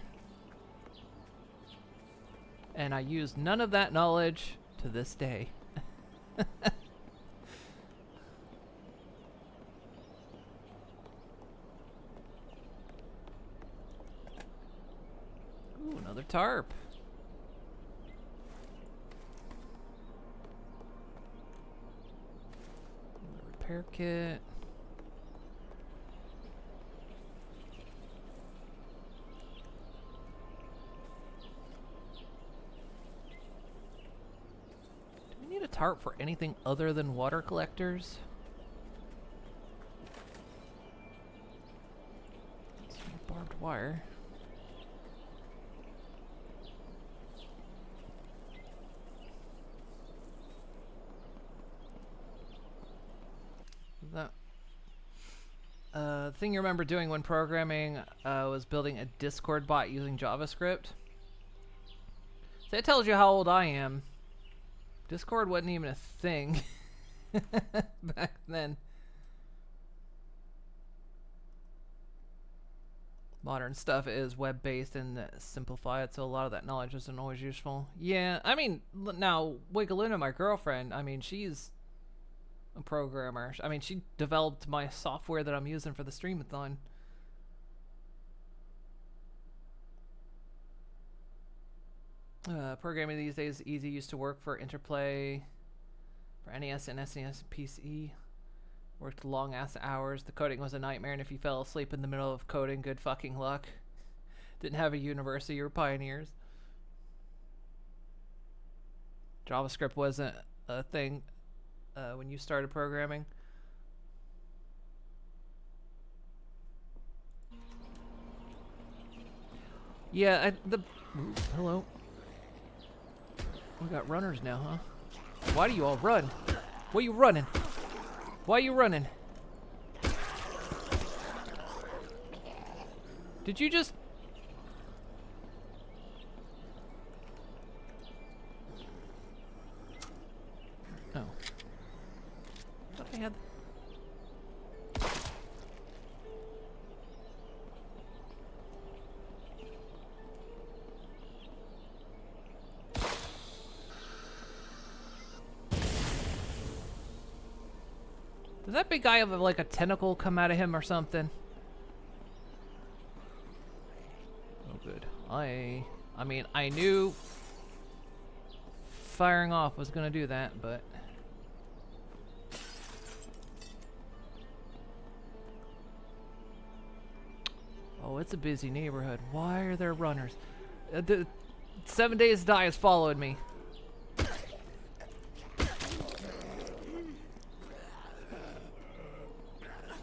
And I use none of that knowledge to this day. Ooh, another tarp. Another repair kit. A tarp for anything other than water collectors? Some barbed wire. That thing you remember doing when programming was building a Discord bot using JavaScript. So it tells you how old I am. Discord wasn't even a thing back then. Modern stuff is web-based and simplified, so a lot of that knowledge isn't always useful. Yeah, I mean, now, Wiggaluna, my girlfriend, I mean, she's a programmer. I mean, she developed my software that I'm using for the Streamathon. Programming these days is easy, used to work for interplay for NES and SNES PC. Worked long ass hours. The coding was a nightmare, and if you fell asleep in the middle of coding, good fucking luck. Didn't have a university. You were pioneers. JavaScript wasn't a thing when you started programming. Yeah, hello. We got runners now, huh? Why do you all run? Why are you running? Why are you running? Did you just... Oh. I thought I had... Does that big guy have like a tentacle come out of him or something? Oh, good. I mean, I knew firing off was gonna do that, but... Oh, it's a busy neighborhood. Why are there runners? The 7 Days to Die has followed me.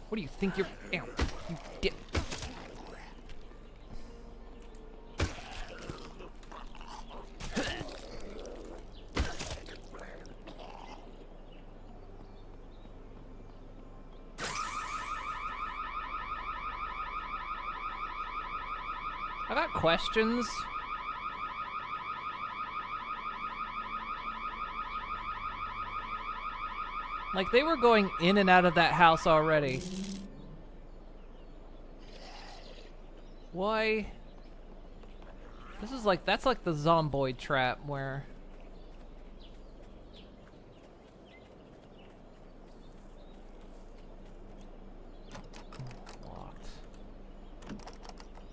What do you think you're... Ow, you dip. I got questions. Like, they were going in and out of that house already. Why? This is like, that's like the zomboid trap where... Locked.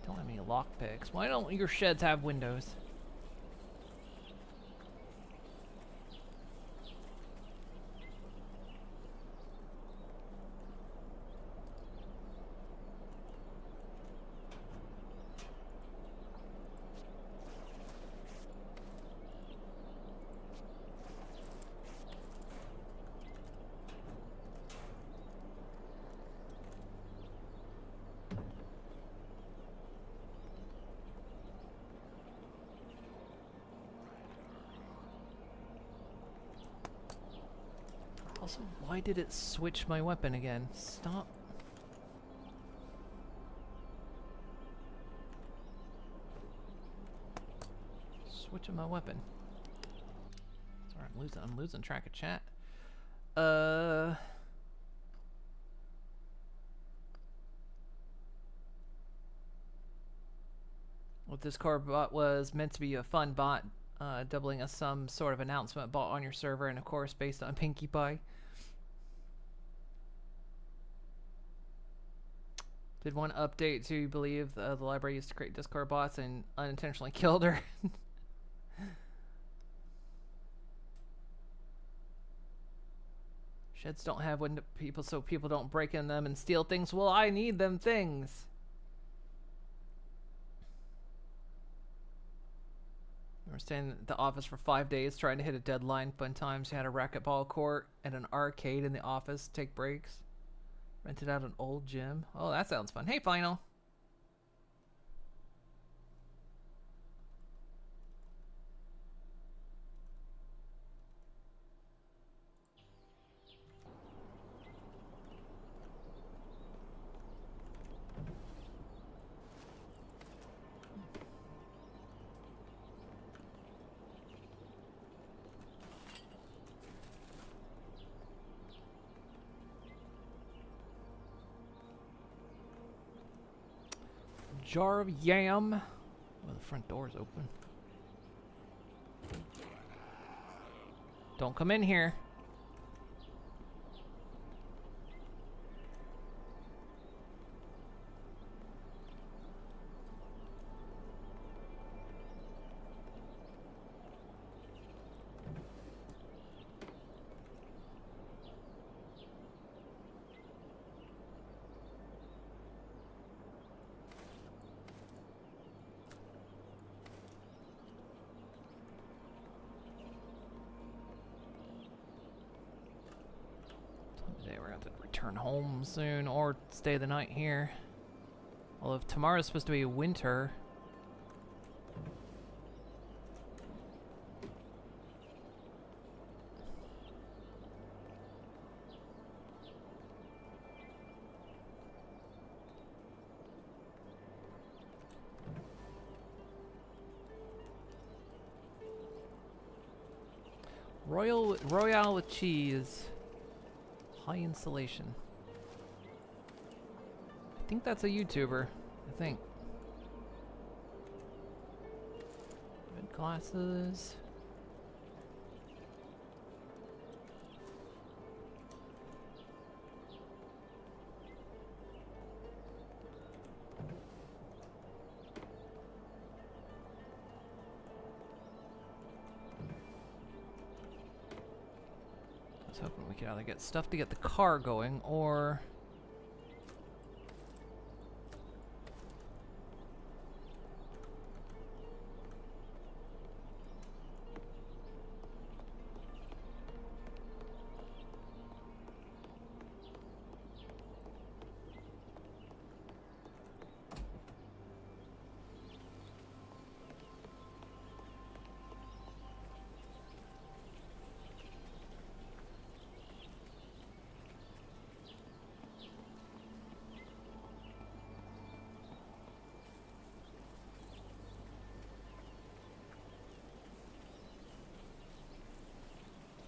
Don't have any lockpicks. Why don't your sheds have windows? Also, why did it switch my weapon again? Stop. Switching my weapon. Sorry, I'm losing track of chat. What this core bot was meant to be a fun bot, doubling as some sort of announcement bot on your server, and of course based on Pinkie Pie. Did one update to believe the library used to create Discord bots and unintentionally killed her. Sheds don't have window people, so people don't break in them and steal things. Well, I need them things. I was staying at the office for 5 days trying to hit a deadline. Fun times. You had a racquetball court and an arcade in the office. Take breaks. Rented out an old gym. Oh, that sounds fun. Hey, Final. Jar of yam. Well, the front door's open. Don't come in here. return home soon or stay the night here. Well, if tomorrow's supposed to be winter. Royale with cheese. High insulation. I think that's a YouTuber. I think. Red glasses. I was hoping we could either get stuff to get the car going or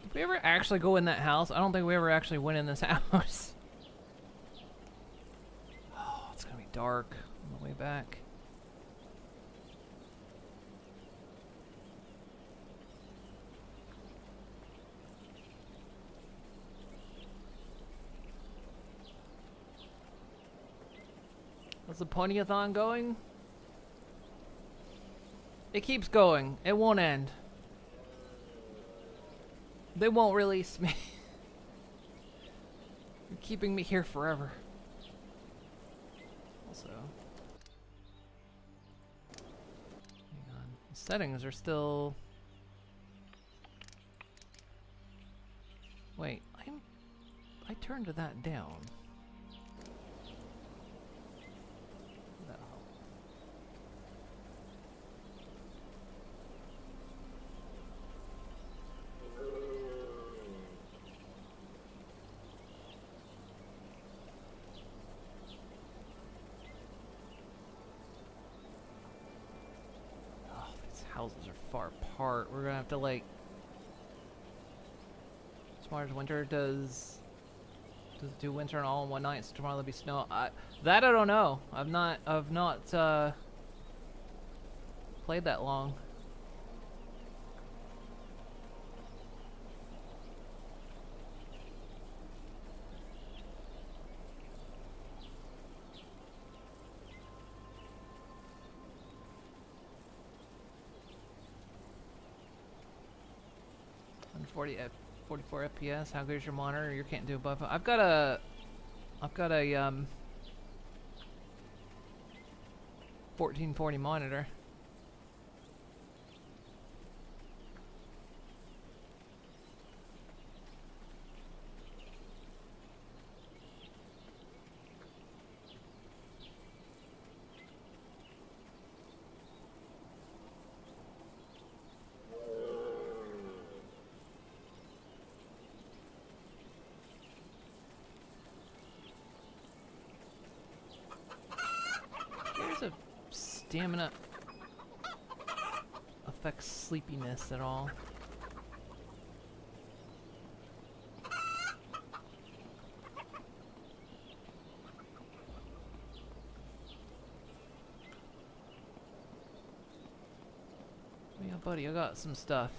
did we ever actually go in that house? I don't think we ever actually went in this house. Oh, it's gonna be dark on the way back. How's the Ponyathon going? It keeps going. It won't end. They won't release me. You're keeping me here forever. Also, hang on. The settings are still. Wait, I turned that down. That'll help. Houses are far apart. We're gonna have to tomorrow's winter does it do winter and all in one night, so tomorrow there'll be snow. That I don't know. I've not played that long. And 44 FPS. How good is your monitor? You can't do above. I've got a 1440 monitor. Stamina affects sleepiness at all. Yeah, buddy, I got some stuff.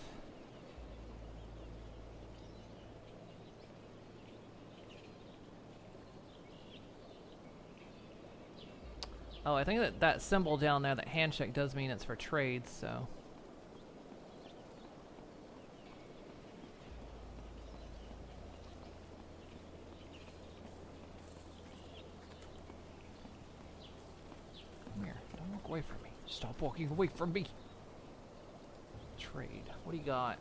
Oh, I think that symbol down there, that handshake, does mean it's for trades, so. Come here. Don't walk away from me. Stop walking away from me. Trade. What do you got?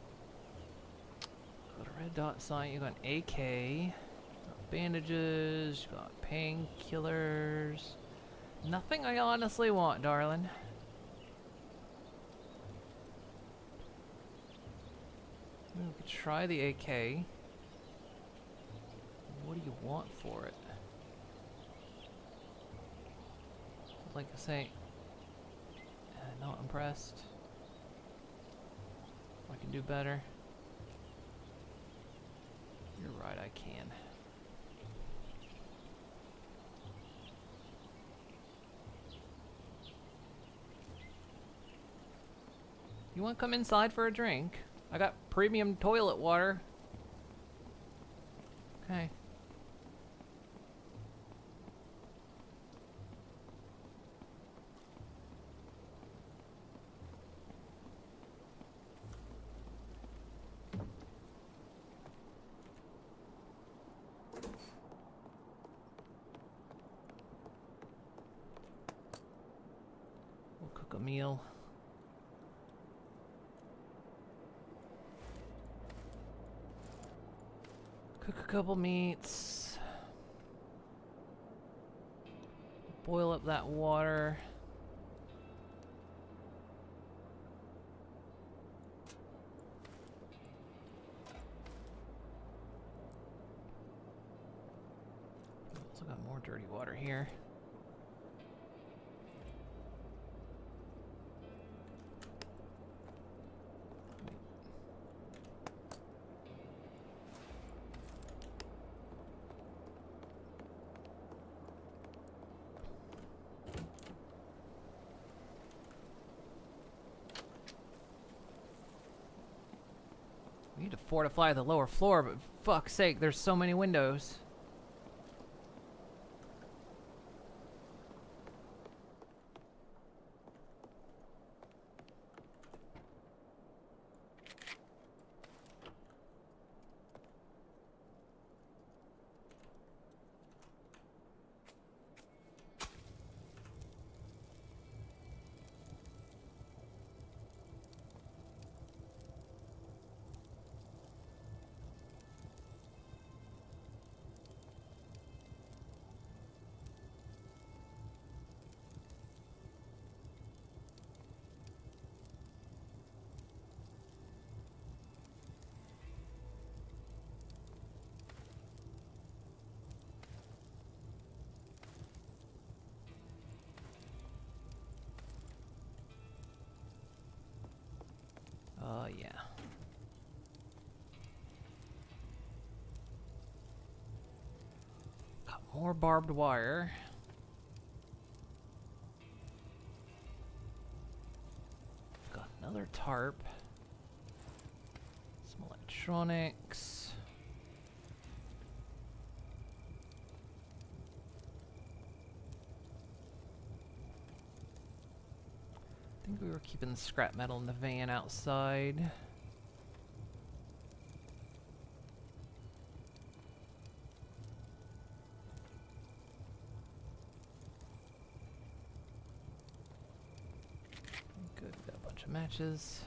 Got a red dot sign. You got an AK. bandages, got painkillers. Nothing I honestly want, darling. We could try the AK. What do you want for it? Like I say, not impressed. I can do better. You're right, I can. You want to come inside for a drink? I got premium toilet water. Okay. We'll cook a meal. Cook a couple meats. Boil up that water. Also got more dirty water here. We need to fortify the lower floor, but fuck's sake, there's so many windows. Yeah. Got more barbed wire. Got another tarp. Some electronics. I think we were keeping the scrap metal in the van outside. Good, got a bunch of matches.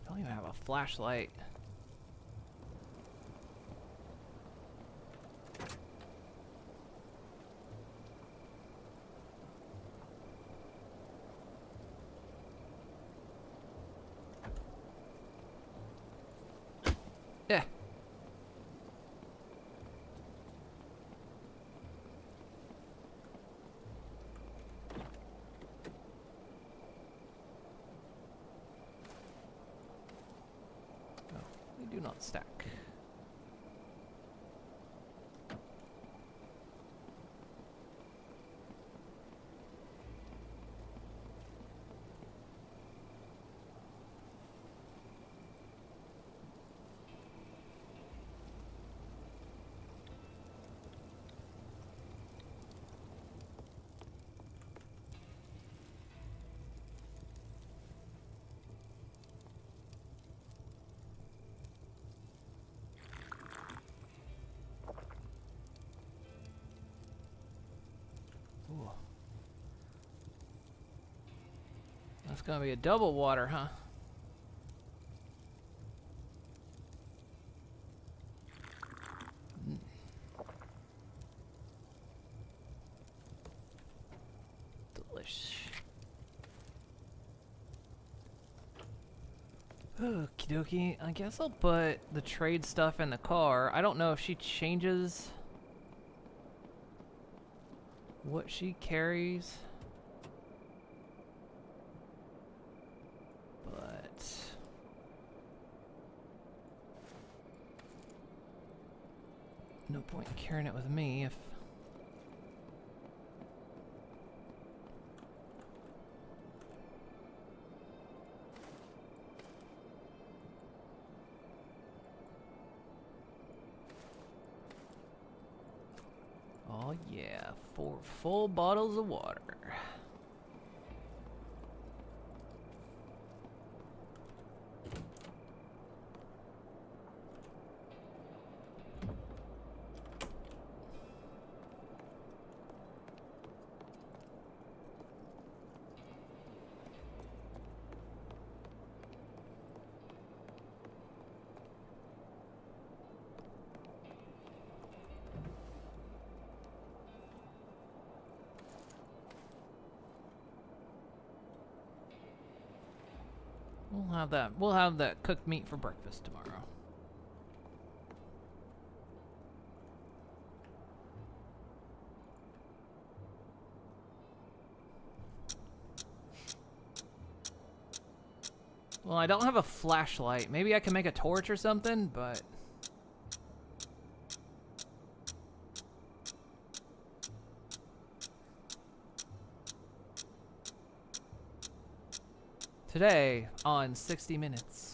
I don't even have a flashlight. Yeah. Do not stack. gonna be a double water, huh? Delish. Okie dokie. I guess I'll put the trade stuff in the car. I don't know if she changes what she carries. But no point carrying it with me if oh yeah, 4 full bottles of water. We'll have that cooked meat for breakfast tomorrow. Well, I don't have a flashlight. Maybe I can make a torch or something, but today on 60 Minutes.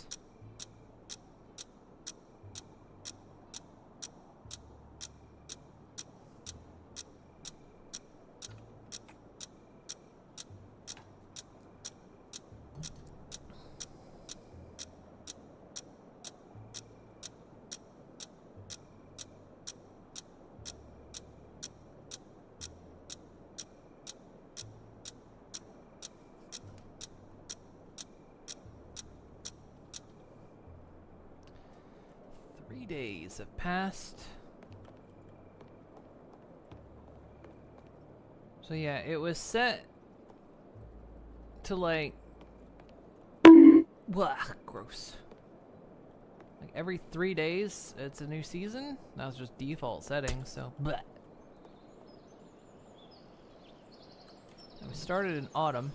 Days have passed. So yeah, it was set to like blah, gross. Like every 3 days it's a new season. That was just default settings, so blah. And we started in autumn.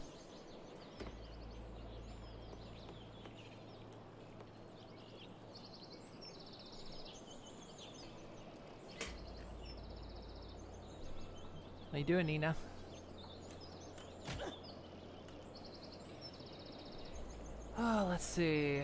How you doing, Nina? Oh, let's see.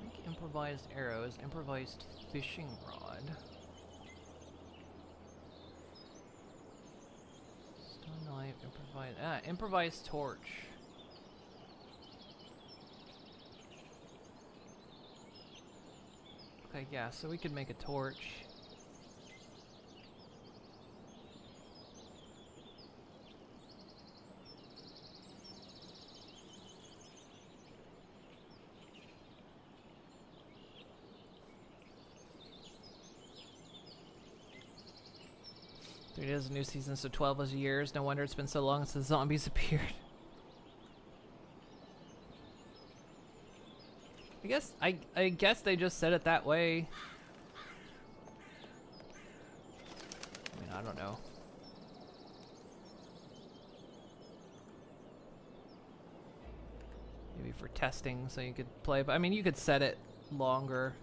Make improvised arrows, improvised fishing rod. Knife, improvised torch. Okay, yeah, so we could make a torch. It is a new season, so 12 was years. No wonder it's been so long since the zombies appeared. I guess they just said it that way. I mean, I don't know. Maybe for testing, so you could play. But I mean, you could set it longer.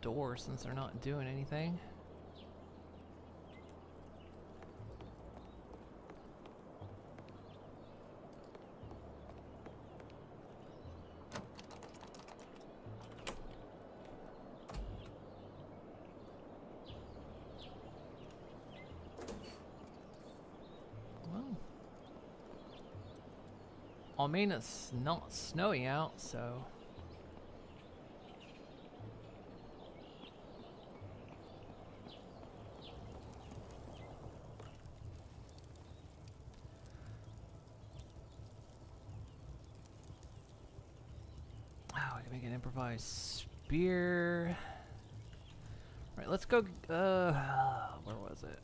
door since they're not doing anything. I mean, it's not snowy out, so... Oh, I can make an improvised spear. Right, let's go... where was it?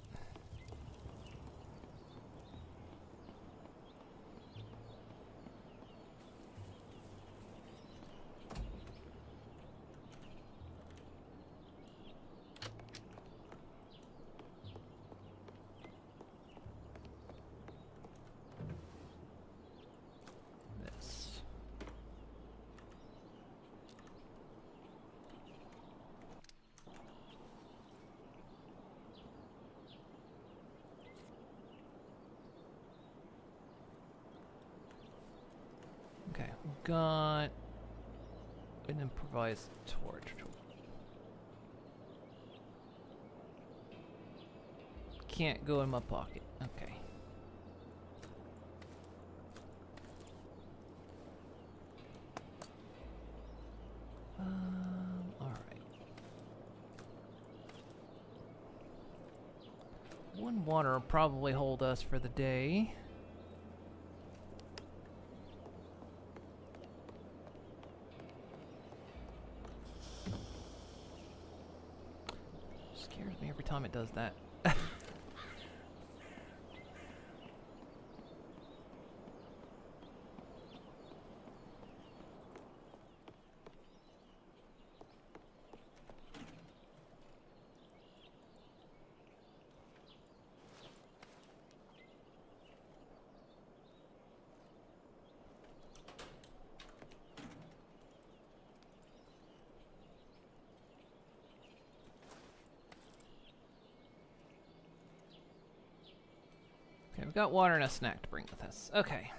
Okay, we've got an improvised torch. Can't go in my pocket. Okay. All right. One water will probably hold us for the day. Scares me every time it does that. Okay, we've got water and a snack to bring with us. Okay.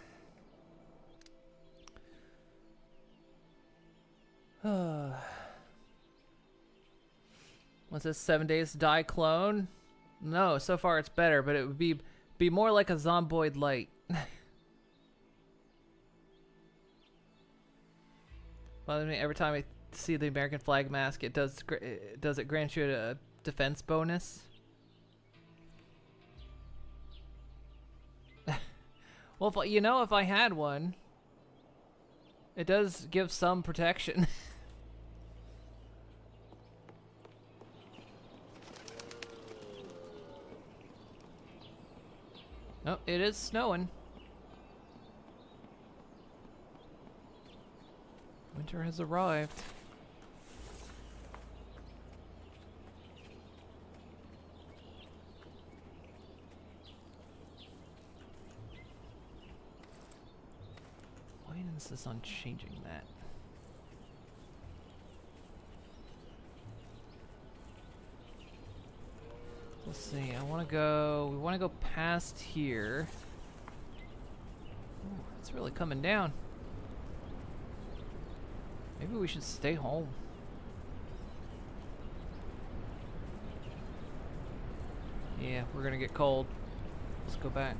What's this? 7 days to die clone? No, so far it's better, but it would be more like a zomboid light. Well, I mean, every time I see the American flag mask, does it grant you a defense bonus? Well, if I had one, it does give some protection. Oh, it is snowing. Winter has arrived. Why insist on changing that? Let's see, we want to go past here. Ooh, it's really coming down. Maybe we should stay home. Yeah, we're gonna get cold. Let's go back.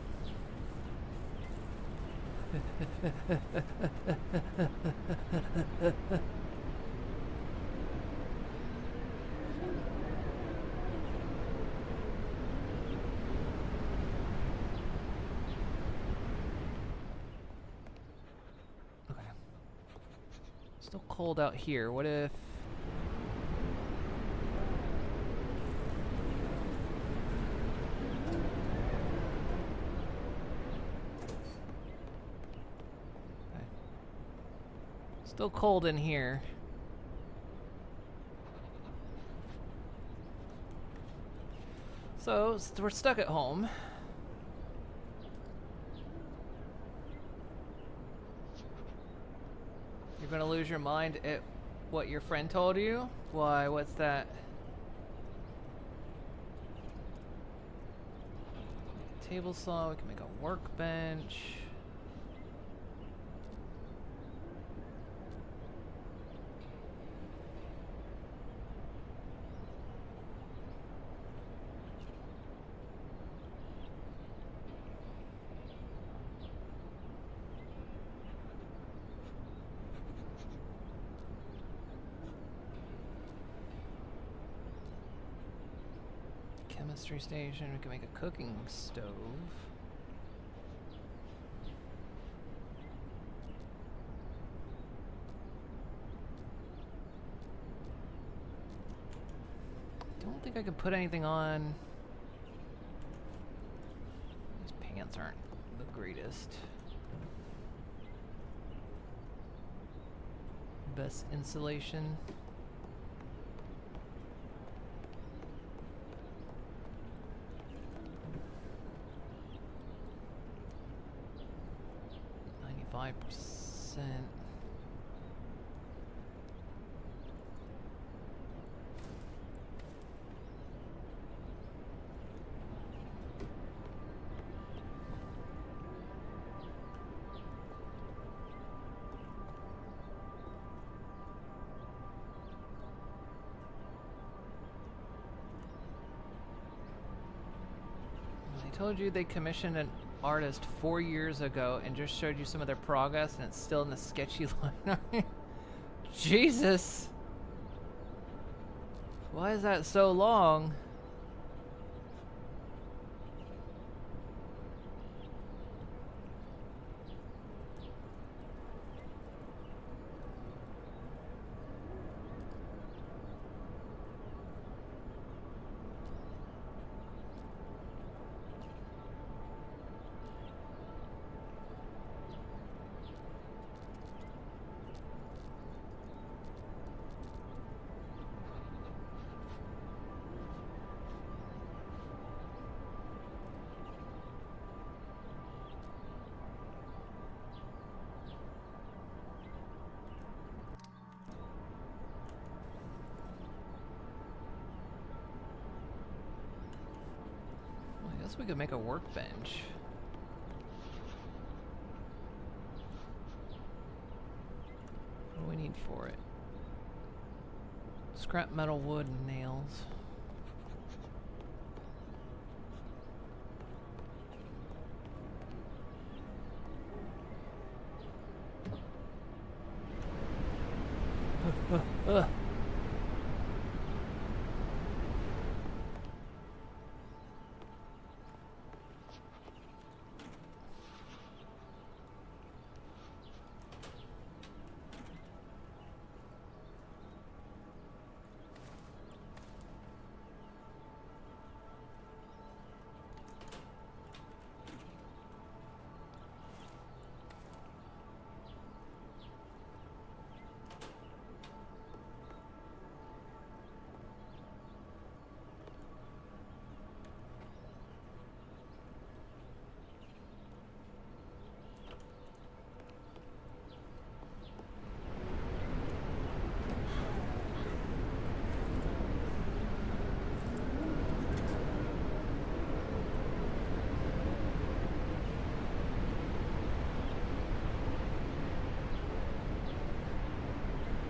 Okay. Still cold out here. What if... Still cold in here. So, we're stuck at home. You're gonna lose your mind at What your friend told you? Why, what's that? Table saw, we can make a workbench. Chemistry station, we can make a cooking stove. Don't think I can put anything on. These pants aren't the greatest. Best insulation. %. I told you they commissioned an artist 4 years ago and just showed you some of their progress, and it's still in the sketchy line. Jesus! Why is that so long? I guess we could make a workbench. What do we need for it? Scrap metal, wood, and nails. Ugh.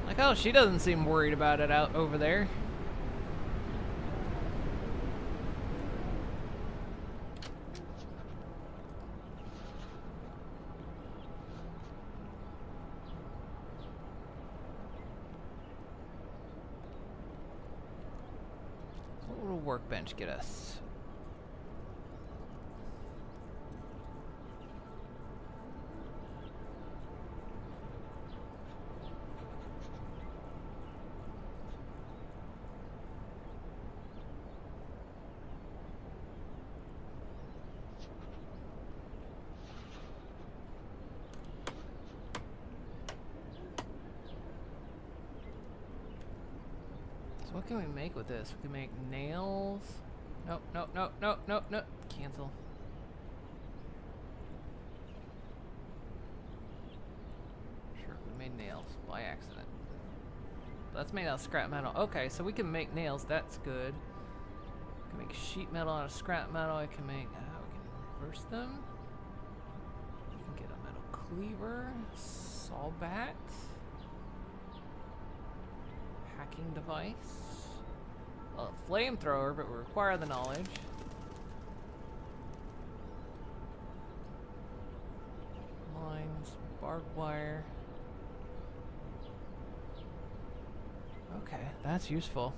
Like, oh, she doesn't seem worried about it out over there. What will a workbench get us? What can we make with this? We can make nails. Nope, nope, nope, nope, nope, nope. Cancel. Sure, we made nails by accident. That's made out of scrap metal. Okay, so we can make nails. That's good. We can make sheet metal out of scrap metal. I can make... we can reverse them. We can get a metal cleaver. Saw bat. Hacking device. A flamethrower, but we require the knowledge. Lines, barbed wire. Okay, that's useful.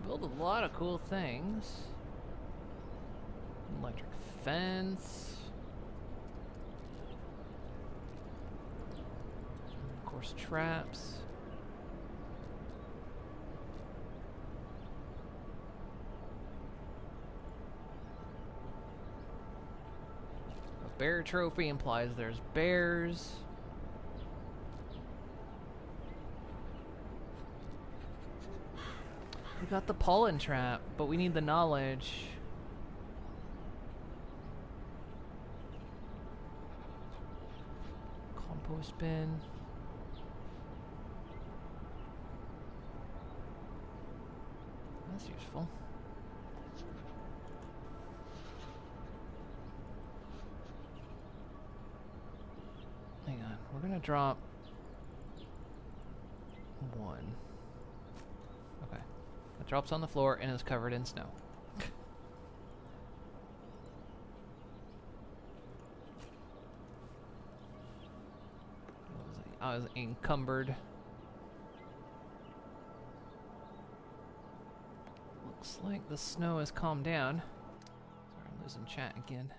Build a lot of cool things. Electric fence. Of course, traps. A bear trophy implies there's bears. We got the pollen trap, but we need the knowledge. Compost bin. That's useful. Hang on, we're gonna drop one. Okay. It drops on the floor and is covered in snow. I was encumbered. Looks like the snow has calmed down. Sorry, I'm losing chat again.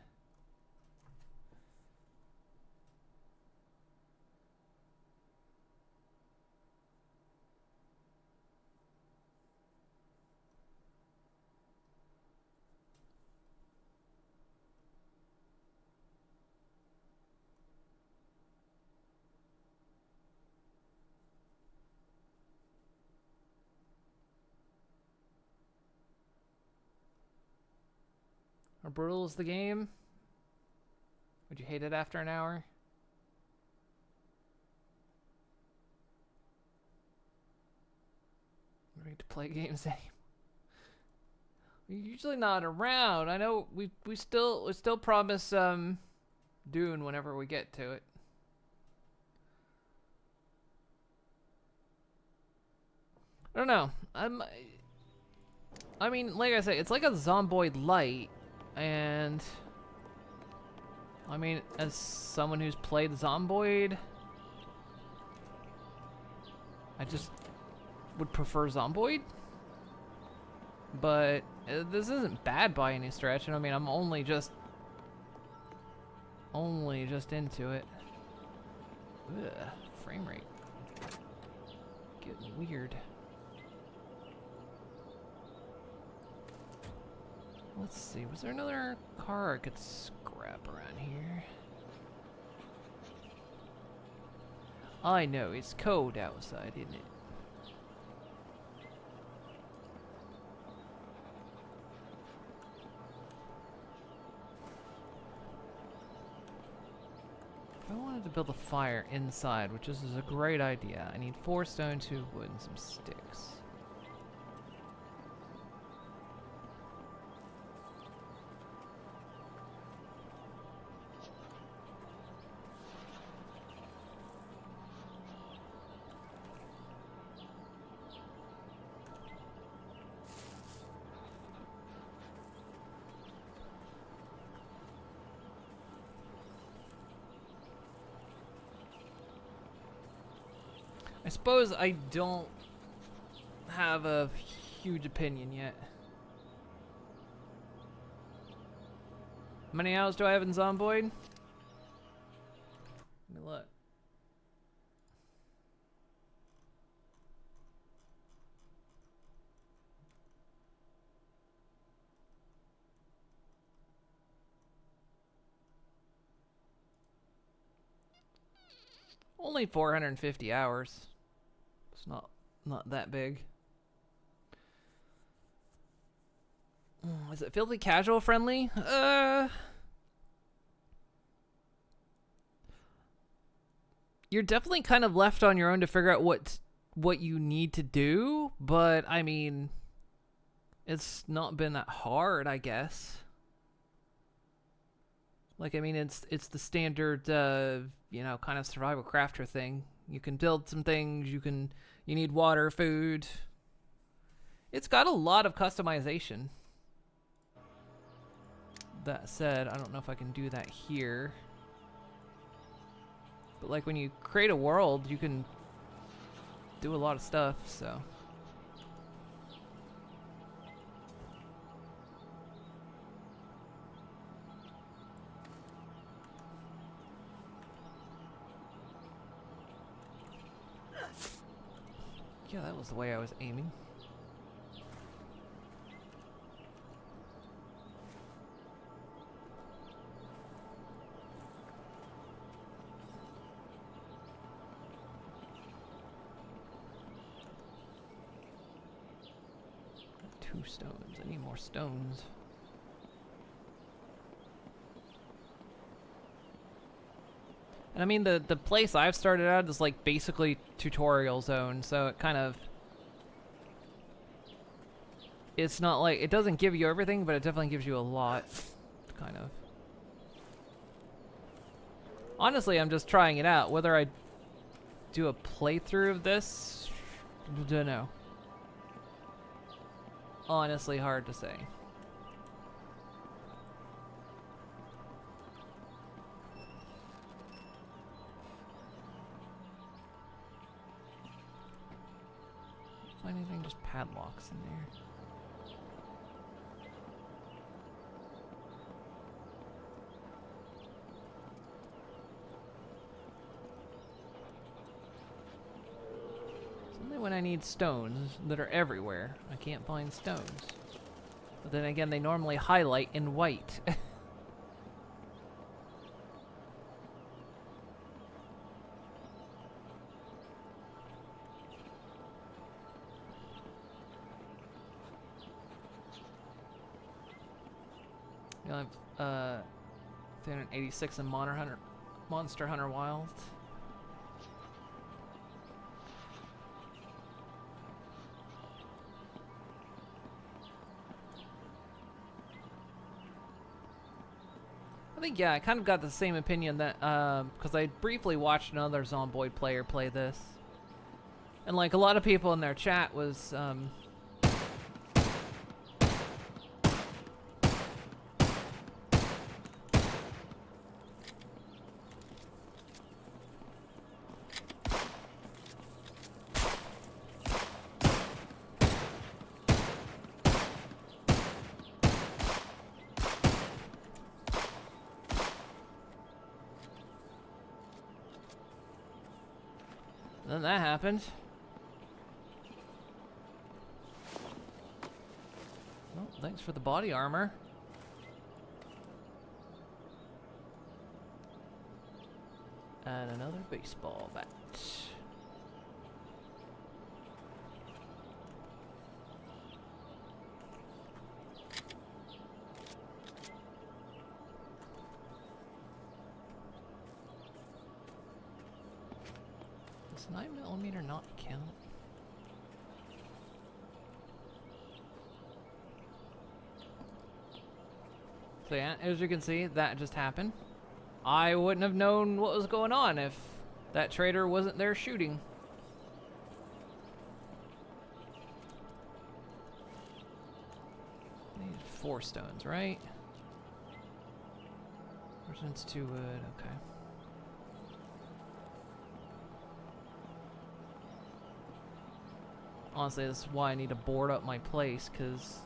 How brutal is the game? Would you hate it after an hour? Ready to play games anymore? We're usually not around. I know we still promise Dune whenever we get to it. I don't know. I mean, like I say, it's like a Zomboid light. And I mean, as someone who's played Zomboid, I just would prefer Zomboid. But this isn't bad by any stretch. And I mean, I'm only just into it. Ugh, frame rate getting weird. Let's see, was there another car I could scrap around here? I know, it's cold outside, isn't it? If I wanted to build a fire inside, which is a great idea, I need 4 stone, 2 wood, and some sticks. I suppose I don't have a huge opinion yet. How many hours do I have in Zomboid? Let me look. Only 450 hours. It's not that big. Is it filthy casual friendly? You're definitely kind of left on your own to figure out what you need to do, but I mean, it's not been that hard, I guess. Like, I mean, it's the standard, you know, kind of survival crafter thing. You can build some things. You need water, food. It's got a lot of customization. That said, I don't know if I can do that here. But like when you create a world, you can do a lot of stuff, so. Yeah, that was the way I was aiming. Got 2 stones. I need more stones. And I mean, the place I've started out is like basically tutorial zone, so it kind of, it's not like, it doesn't give you everything, but it definitely gives you a lot, kind of. Honestly, I'm just trying it out. Whether I do a playthrough of this, don't know. Honestly, hard to say. Anything, just padlocks in there. It's only when I need stones that are everywhere I can't find stones. But then again, they normally highlight in white. I have 386 in Monster Hunter Wild. I think, yeah, I kind of got the same opinion that, because I briefly watched another Zomboid player play this. And, like, a lot of people in their chat was, then that happened. Well, thanks for the body armor. And another baseball bat. Does 9mm not count? So yeah, as you can see, that just happened. I wouldn't have known what was going on if that trader wasn't there shooting. I need 4 stones, right? Resistance to wood, okay. Honestly, this is why I need to board up my place, because...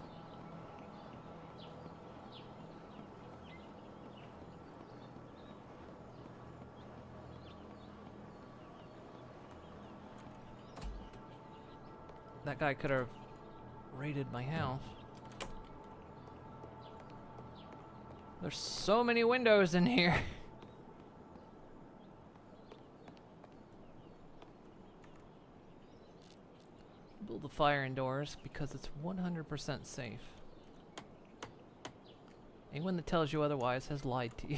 that guy could have raided my house. There's so many windows in here. Build the fire indoors because it's 100% safe. Anyone that tells you otherwise has lied to you.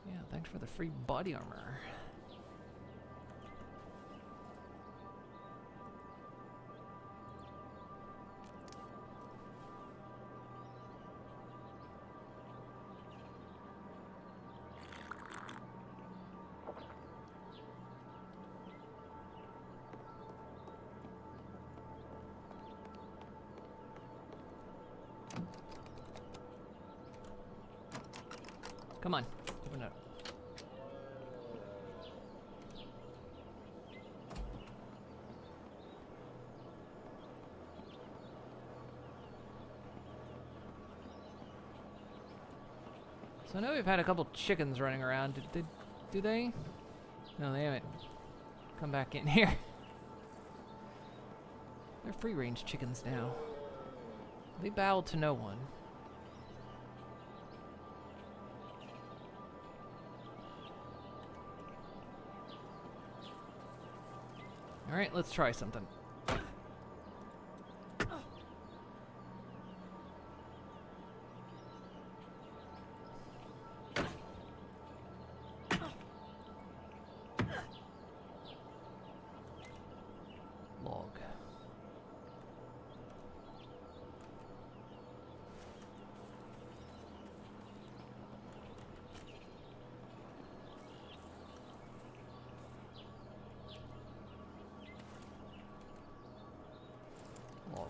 Yeah, thanks for the free body armor. Come on, open it up. So I know we've had a couple chickens running around. Do they? No, they haven't come back in here. They're free-range chickens now. They bow to no one. Alright, let's try something. Log. Log.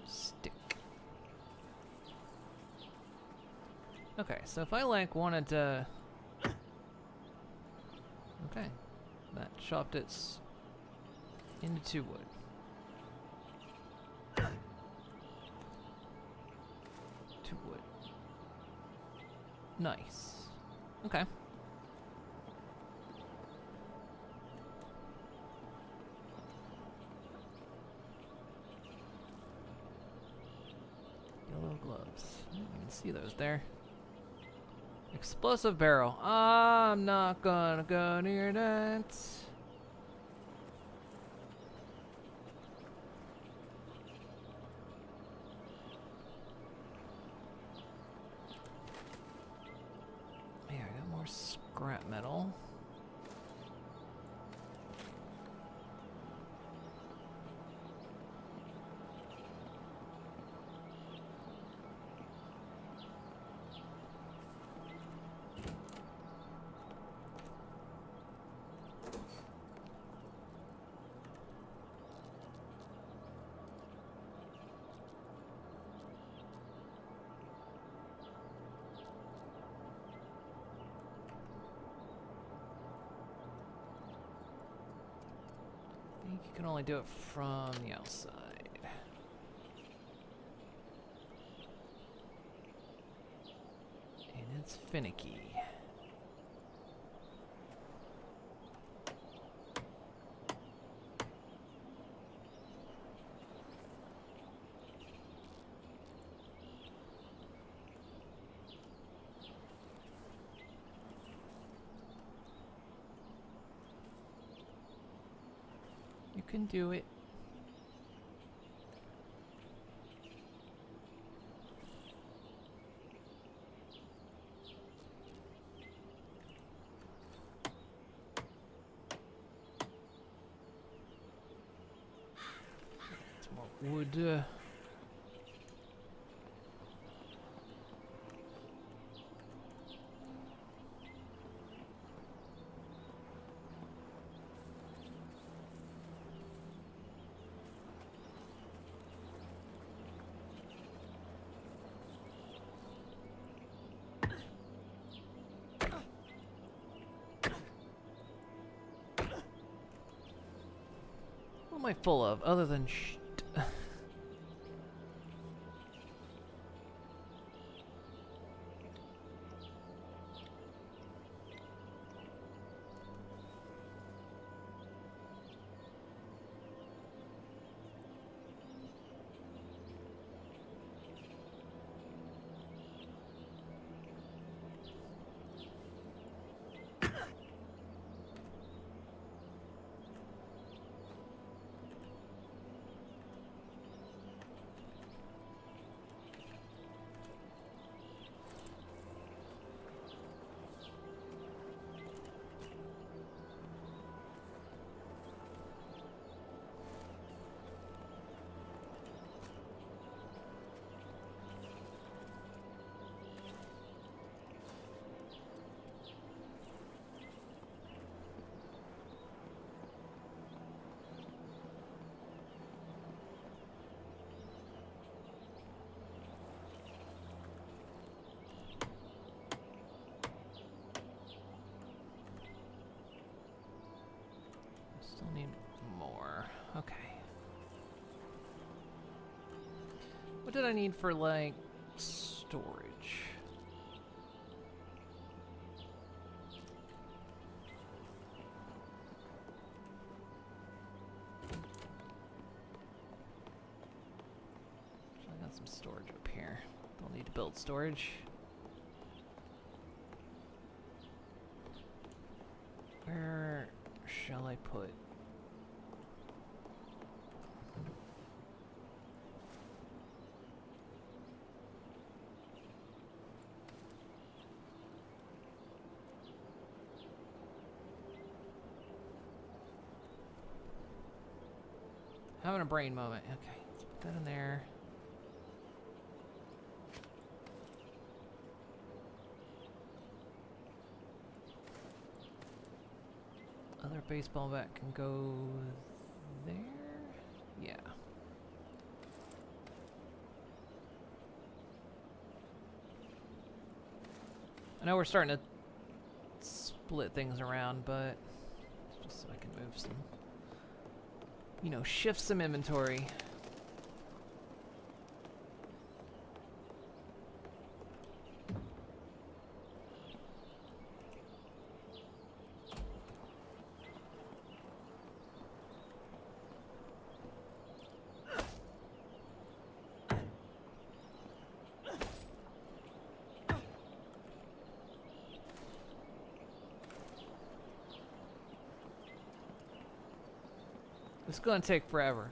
Stick. Okay, so if I like wanted to... Okay, that chopped it into 2 wood. Two wood. Nice. Okay. Yellow gloves. You can see those there. Explosive barrel. I'm not gonna go near that. Yeah, I got more scrap metal. I think you can only do it from the outside. And it's finicky. You can do it. Some more wood. am I full of other than shit? Still need more. Okay. What did I need for, like, storage? I got some storage up here. Don't need to build storage. Where shall I put? Having a brain moment. Okay, let's put that in there. Other baseball bat can go there? Yeah. I know we're starting to split things around, but just so I can move some, you know, shift some inventory. It's gonna take forever.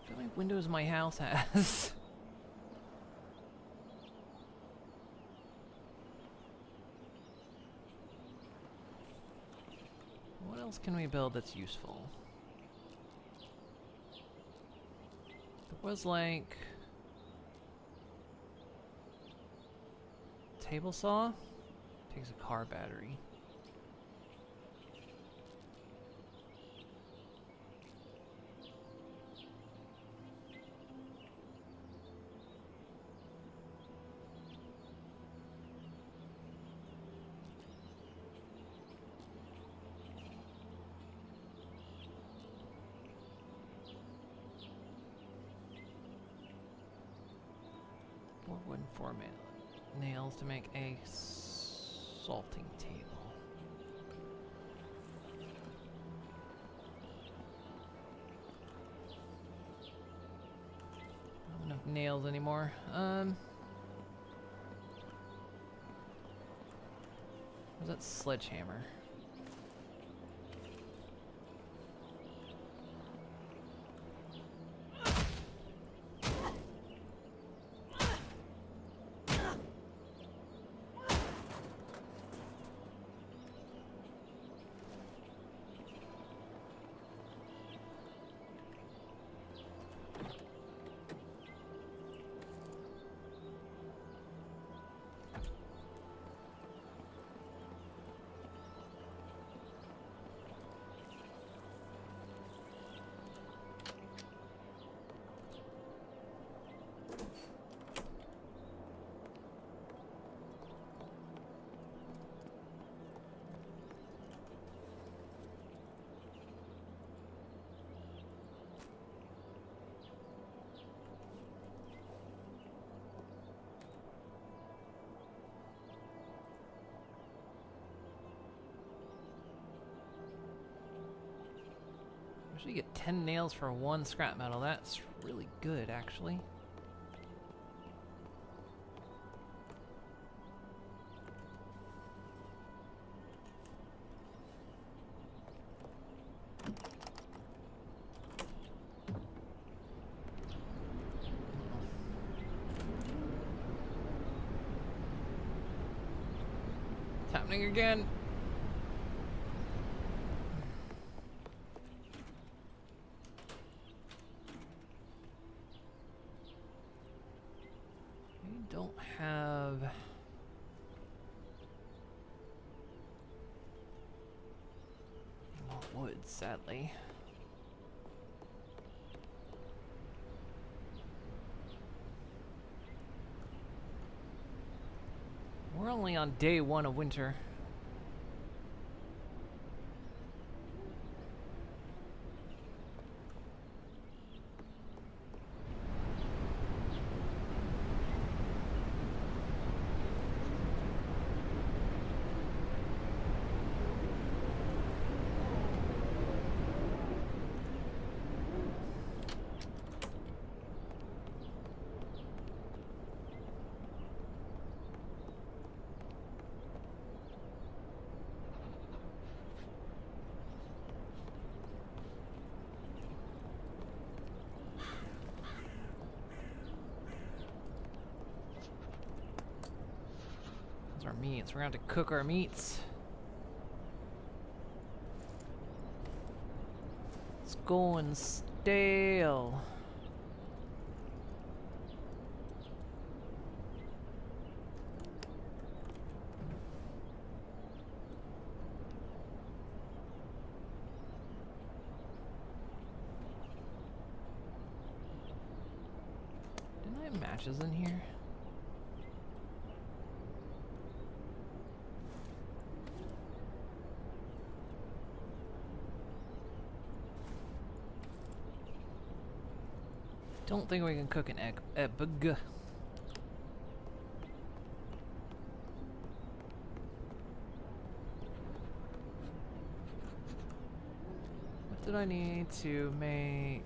How many windows my house has? What else can we build that's useful? There was like table saw. Takes a car battery. Wooden format. Nails to make a salting table. Not enough nails anymore. Where's that sledgehammer? Actually, you get 10 nails for 1 scrap metal. That's really good, actually. It's happening again. We don't have more wood, sadly. We're only on day 1 of winter. Our meats. We're gonna have to cook our meats. It's going stale. Didn't I have matches in here? Don't think we can cook an egg. What did I need to make?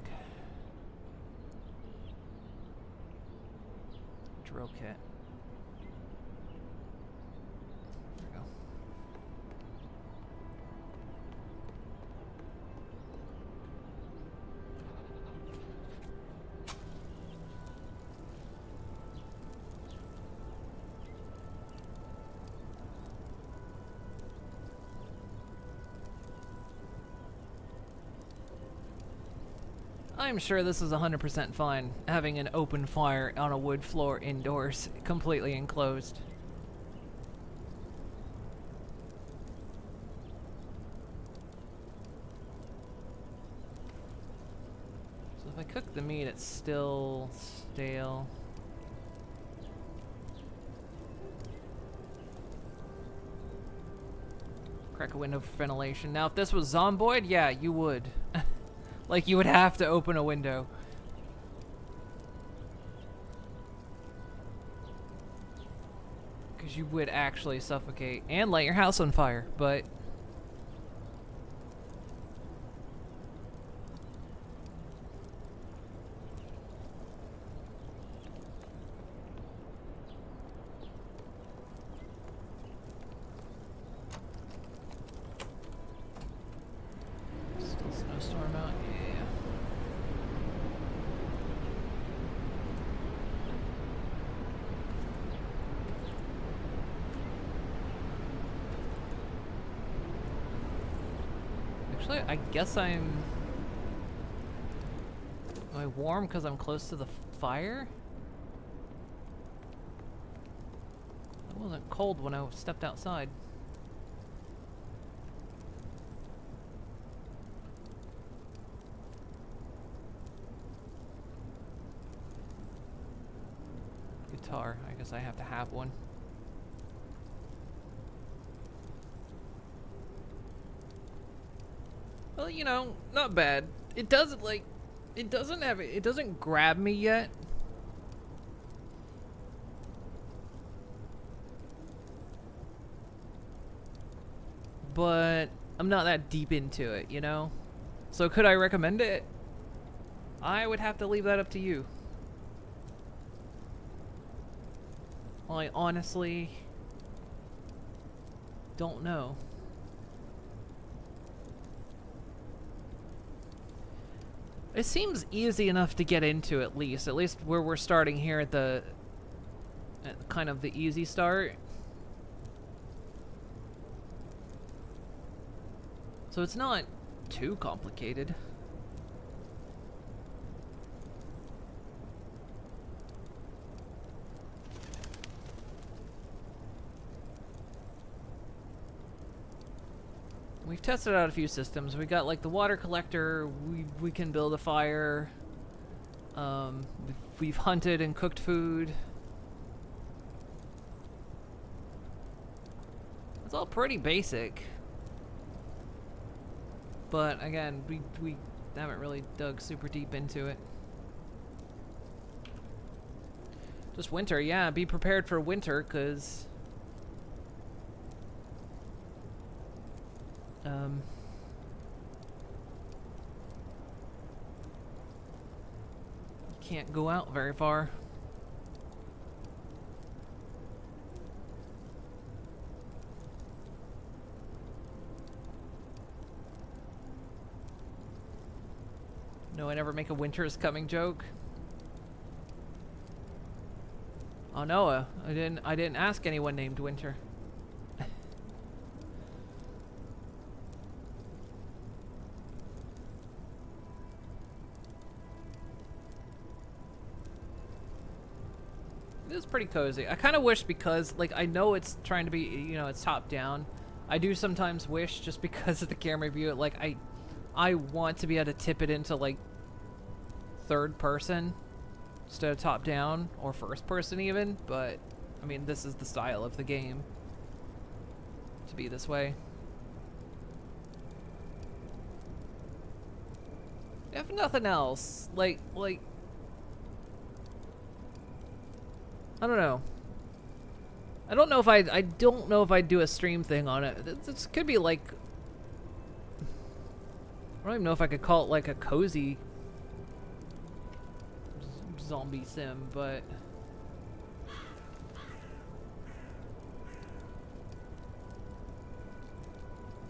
Drill kit. There we go. I'm sure this is 100% fine, having an open fire on a wood floor indoors, completely enclosed. So if I cook the meat, it's still stale. Crack a window for ventilation. Now, if this was zomboid, yeah, you would. Like, you would have to open a window. Because you would actually suffocate and light your house on fire, but... Still snowstorm out? Yeah. Actually, I guess I'm... Am I warm because I'm close to the fire? I wasn't cold when I stepped outside. Guitar. I guess I have to have one. Well, you know, not bad. It doesn't like, it doesn't grab me yet. But I'm not that deep into it, you know? So could I recommend it? I would have to leave that up to you. I honestly don't know. It seems easy enough to get into, at least where we're starting here at kind of the easy start. So it's not too complicated. We've tested out a few systems. We got like the water collector. We can build a fire. We've hunted and cooked food. It's all pretty basic. But again, we haven't really dug super deep into it. Just winter, yeah. Be prepared for winter, cause you can't go out very far. No, I never make a winter is coming joke. Oh, Noah, I didn't ask anyone named Winter. It is pretty cozy. I kind of wish, because like I know it's trying to be, you know, it's top down. I do sometimes wish, just because of the camera view, like I want to be able to tip it into like third person instead of top down or first person even, but I mean, this is the style of the game to be this way. If nothing else, like I don't know. I don't know if I don't know if I'd do a stream thing on it. This could be like, I don't even know if I could call it like a cozy zombie sim, but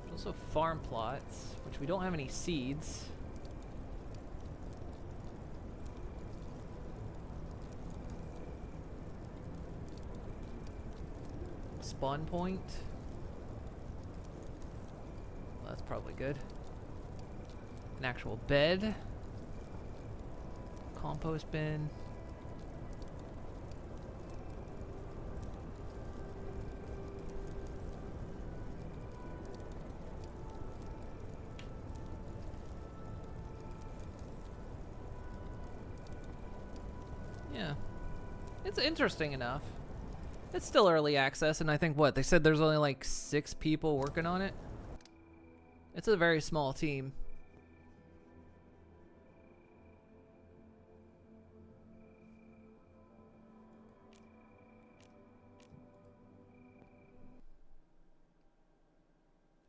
there's also farm plots, which we don't have any seeds. Spawn point. Well, that's probably good. An actual bed. Compost bin. Yeah. It's interesting enough. It's still early access, and I think, what, they said there's only like 6 people working on it? It's a very small team.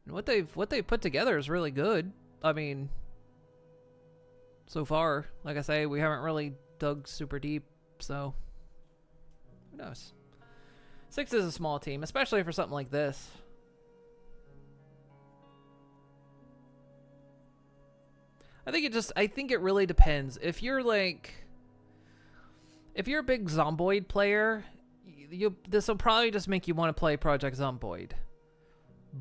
And what they've put together is really good. I mean, so far, like I say, we haven't really dug super deep, so who knows? 6 is a small team, especially for something like this. I think it really depends. If you're a big Zomboid player, this will probably just make you want to play Project Zomboid.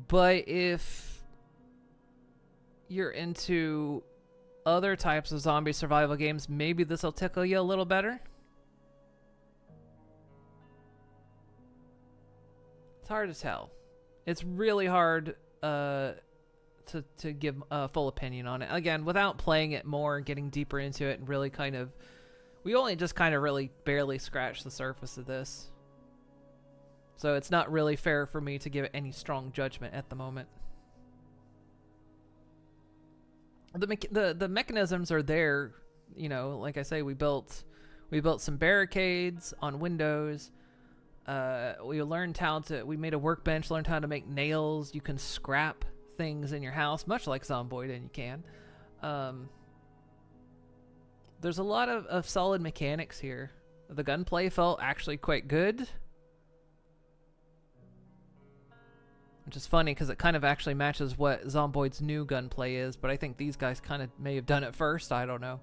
But if you're into other types of zombie survival games, maybe this will tickle you a little better. It's hard to tell. It's really hard to give a full opinion on it. Again, without playing it more and getting deeper into it and really kind of... We only just kind of really barely scratched the surface of this. So it's not really fair for me to give it any strong judgment at the moment. The mechanisms are there, you know, like I say, we built some barricades on windows. We learned how to, we made a workbench, learned how to make nails. You can scrap things in your house, much like Zomboid, and you can. There's a lot of solid mechanics here. The gunplay felt actually quite good. Which is funny because it kind of actually matches what Zomboid's new gunplay is, but I think these guys kind of may have done it first. I don't know.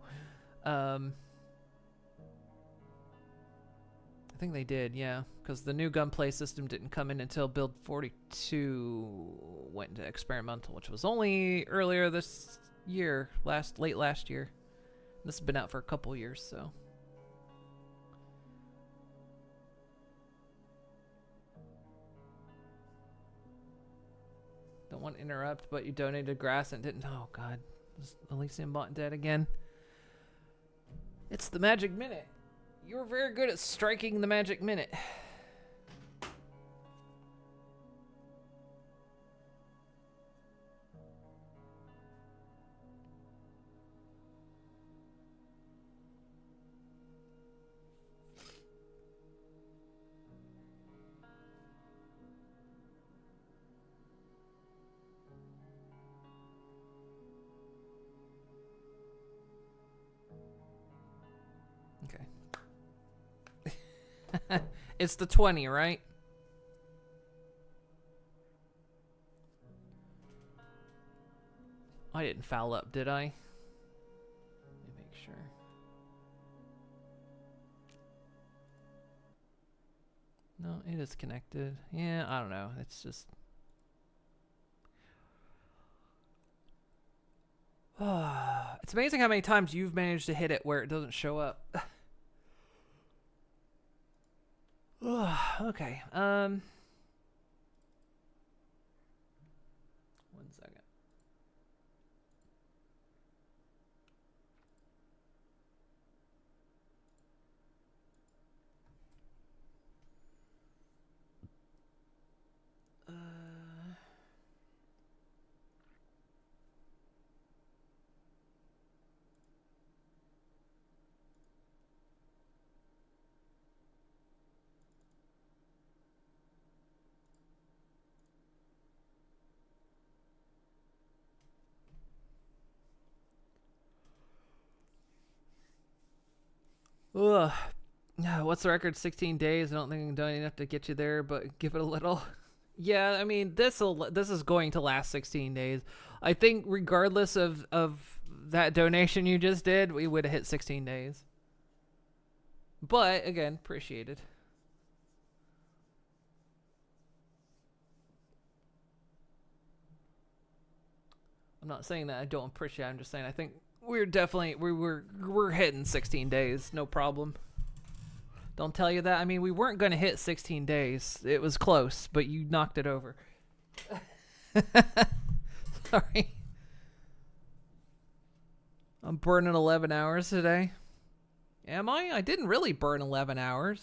I think they did, yeah, because the new gunplay system didn't come in until build 42 went into experimental, which was only earlier this year, late last year. This has been out for a couple years, so. Don't want to interrupt, but you donated grass and didn't. Oh, God. Is Elysium Bot dead again? It's the magic minute. You were very good at striking the magic minute. It's the 20, right? I didn't foul up, did I? Let me make sure. No, it is connected. Yeah, I don't know. It's just... It's amazing how many times you've managed to hit it where it doesn't show up. Okay. 1 second. Ugh. What's the record? 16 days. I don't think I'm doing enough to get you there, but give it a little. Yeah, I mean, this is going to last 16 days. I think regardless of that donation you just did, we would have hit 16 days. But again, appreciated. I'm not saying that I don't appreciate it. I'm just saying I think we're definitely we're hitting 16 days, no problem. Don't tell you that. I mean, we weren't going to hit 16 days. It was close, but you knocked it over. Sorry. I'm burning 11 hours today. Am I? I didn't really burn 11 hours.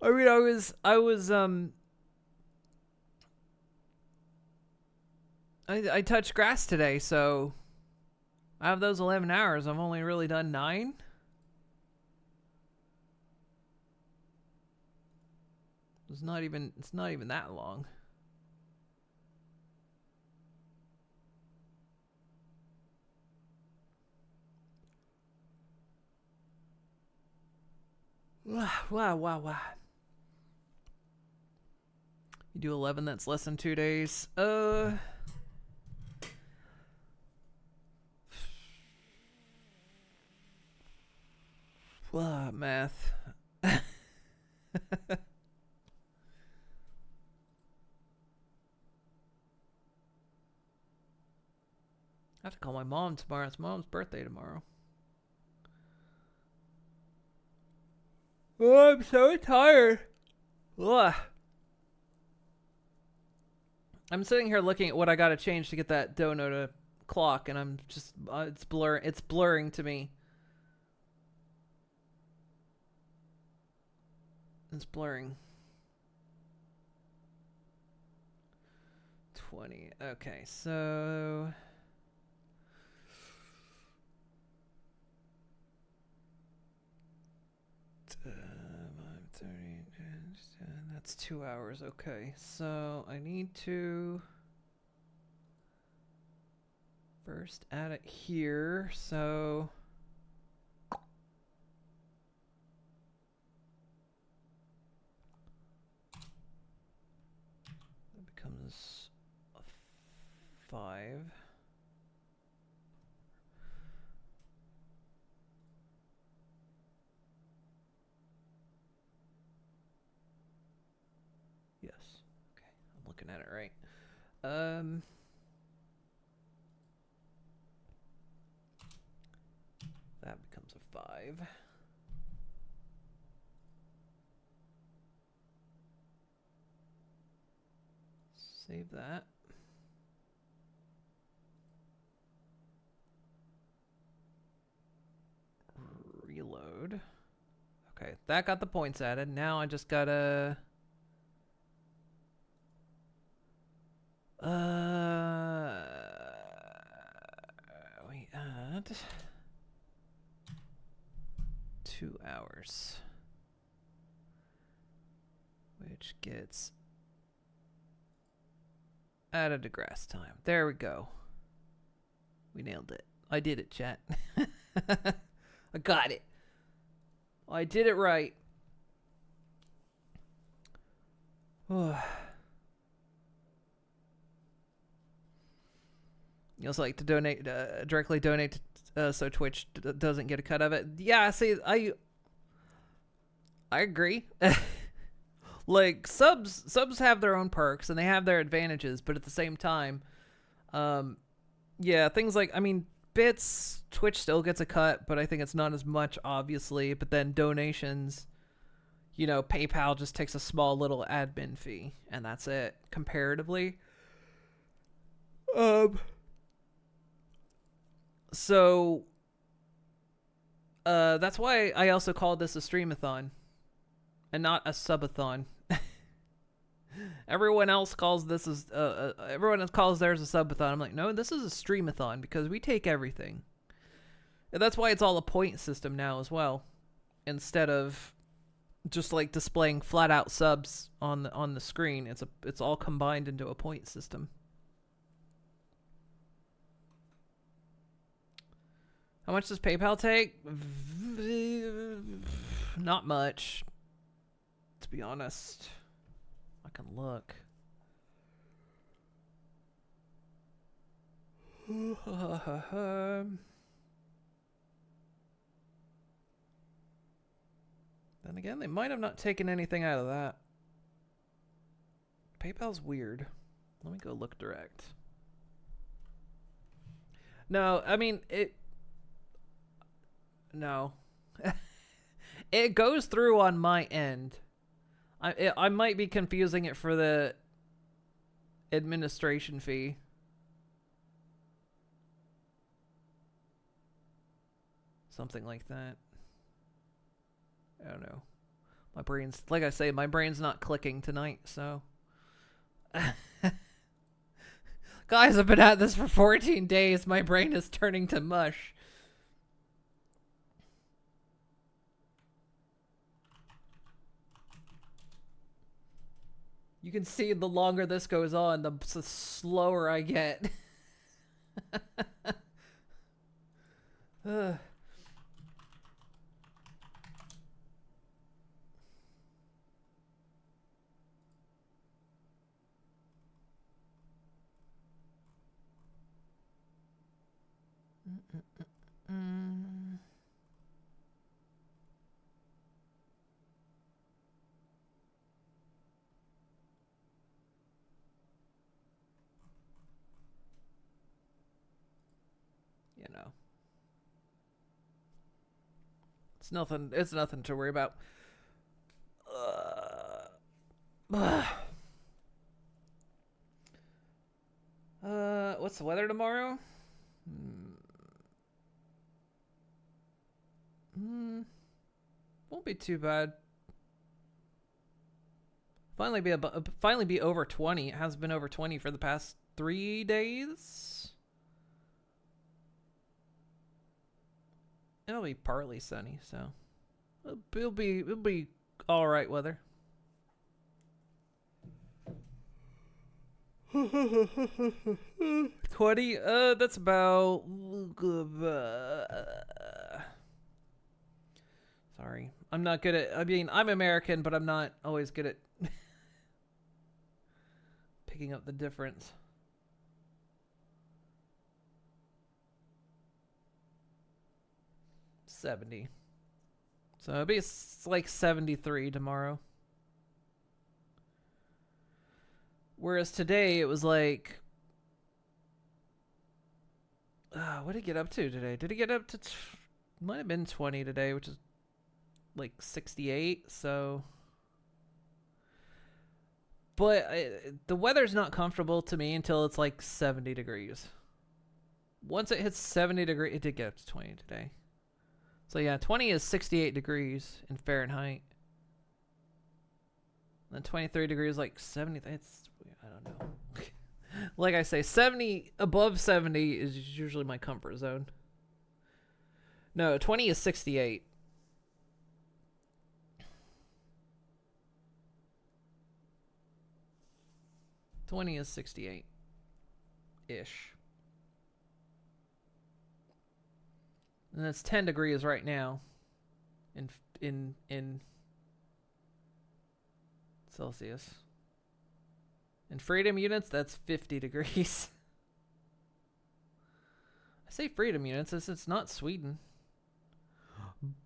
I mean, I touched grass today, so out of those 11 hours, I've only really done 9. It's not even that long. Wow. You do 11, that's less than 2 days. Math. I have to call my mom tomorrow. It's Mom's birthday tomorrow. Oh, I'm so tired. Ugh. I'm sitting here looking at what I gotta change to get that dono to clock, and I'm just it's blurring to me. It's blurring. 20. Okay, so 30. That's 2 hours. Okay, so I need to. First, add it here, so... that becomes a 5. Yes. Okay, I'm looking at it right. That becomes a 5. Save that. Reload. Okay, that got the points added. Now I just gotta... we add 2 hours, which gets added to grass time. There we go. We nailed it. I did it, chat. I got it. I did it right. You also like to donate, directly donate, so Twitch doesn't get a cut of it. Yeah, see, I agree. Like subs have their own perks and they have their advantages, but at the same time, yeah, things like, I mean, bits, Twitch still gets a cut, but I think it's not as much, obviously. But then donations, you know, PayPal just takes a small little admin fee, and that's it comparatively. So, that's why I also called this a streamathon and not a subathon. Everyone else calls this as, everyone else calls theirs a subathon. I'm like, no, this is a streamathon because we take everything. And that's why it's all a point system now as well, instead of just like displaying flat out subs on the screen. It's all combined into a point system. How much does PayPal take? Not much, to be honest. I can look. Then again, they might have not taken anything out of that. PayPal's weird. Let me go look direct. No, I mean, no. It goes through on my end. I might be confusing it for the administration fee. Something like that. I don't know. My brain's, like I say, my brain's not clicking tonight, so. Guys, I've been at this for 14 days. My brain is turning to mush. You can see the longer this goes on, the slower I get. You know, it's nothing to worry about. What's the weather tomorrow? Won't be too bad. Finally be over 20. It has been over 20 for the past 3 days. It'll be partly sunny, so it'll be all right weather. 20? That's about... Sorry. I'm not good at... I mean, I'm American, but I'm not always good at picking up the difference. $70. So it'll be like 73 tomorrow. Whereas today it was like... what did it get up to today? Did it get up to... might have been 20 today, which is like 68, so... But the weather's not comfortable to me until it's like 70 degrees. Once it hits 70 degrees... It did get up to 20 today. So yeah, 20 is 68 degrees in Fahrenheit. And then 23 degrees, like 70... It's... I don't know. Like I say, 70... Above 70 is usually my comfort zone. No, 20 is 68. $20 is 68-ish. And it's 10 degrees right now in Celsius. In freedom units, that's 50 degrees. I say freedom units, it's not Sweden.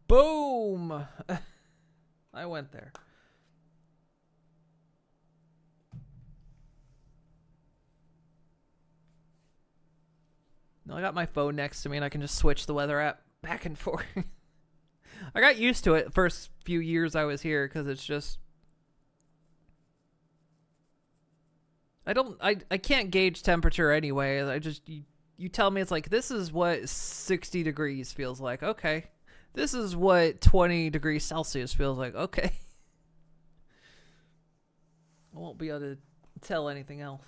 Boom! I went there. No, I got my phone next to me and I can just switch the weather app back and forth. I got used to it the first few years I was here because it's just... I can't gauge temperature anyway. I just... You tell me it's like, this is what 60 degrees feels like. Okay. This is what 20 degrees Celsius feels like. Okay. I won't be able to tell anything else.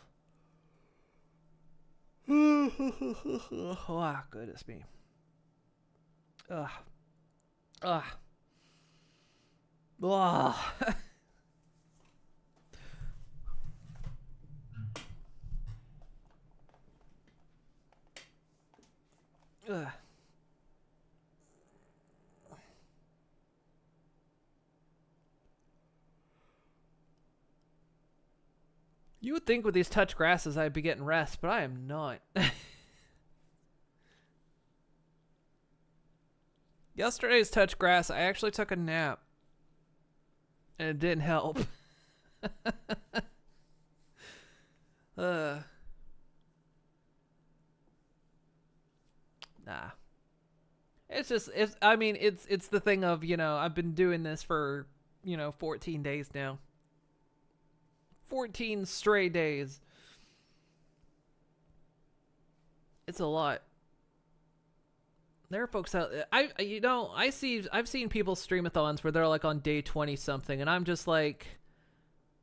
Oh, goodness me. Ugh. Ugh. Ugh. Ugh. You would think with these touch grasses I'd be getting rest, but I am not. Yesterday's touch grass, I actually took a nap. And it didn't help. Nah. It's just, I mean, it's the thing of, you know, I've been doing this for, 14 days now. 14 stray days. It's a lot. There are folks out there. I've seen people streamathons where they're like on day 20 something, and I'm just like,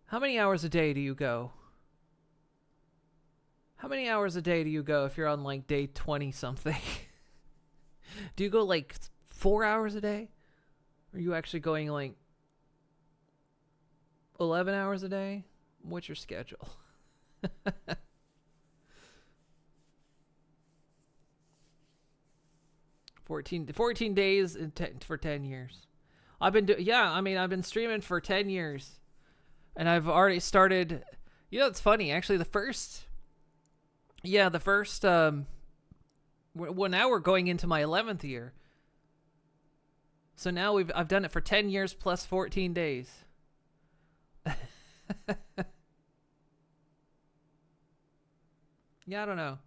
how many hours a day do you go? How many hours a day do you go if you're on like day 20 something? Do you go like 4 hours a day? Are you actually going like 11 hours a day? What's your schedule? 14 days for 10 years. I've been streaming for 10 years. And I've already started, it's funny, actually well, now we're going into my 11th year. So now I've done it for 10 years plus 14 days. Yeah, I don't know.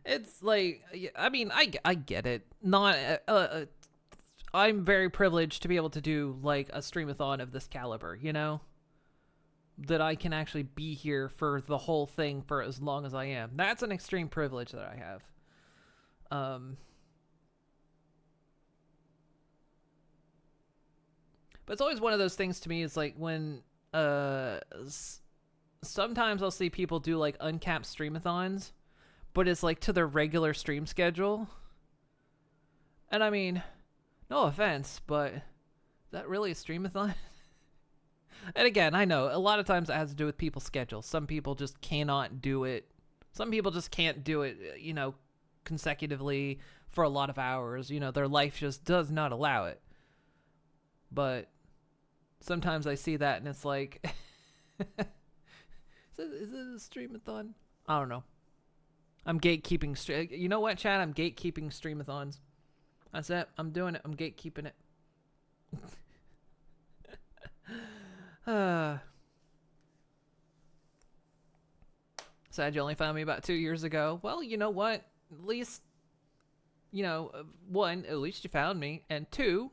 It's like, I mean, I get it. Not, I'm very privileged to be able to do like a streamathon of this caliber, that I can actually be here for the whole thing for as long as I am. That's an extreme privilege that I have. But it's always one of those things to me. It's like when, sometimes I'll see people do like uncapped streamathons, but it's like to their regular stream schedule. And I mean, no offense, but is that really a streamathon? And again, I know a lot of times it has to do with people's schedules. Some people just cannot do it. Some people just can't do it, you know, consecutively for a lot of hours. You know, their life just does not allow it. But sometimes I see that and it's like, is it a streamathon? I don't know. I'm gatekeeping. You know what, Chad? I'm gatekeeping streamathons. That's it. I'm doing it. I'm gatekeeping it. Sad you only found me about 2 years ago. Well, you know what? At least, you know, one, at least you found me. And two,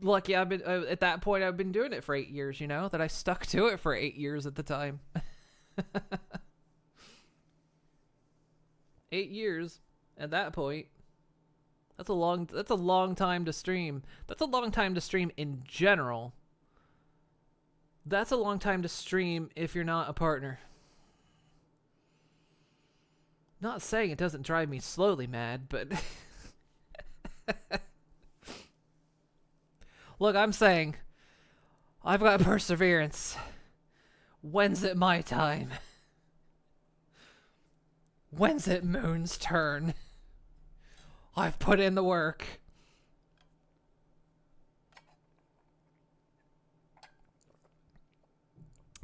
lucky I've been, at that point, I've been doing it for 8 years, you know? That I stuck to it for 8 years at the time. 8 years at that point. That's a long time to stream. That's a long time to stream in general. That's a long time to stream if you're not a partner. Not saying it doesn't drive me slowly mad, but look, I'm saying I've got perseverance. When's it my time? When's it Moon's turn? I've put in the work.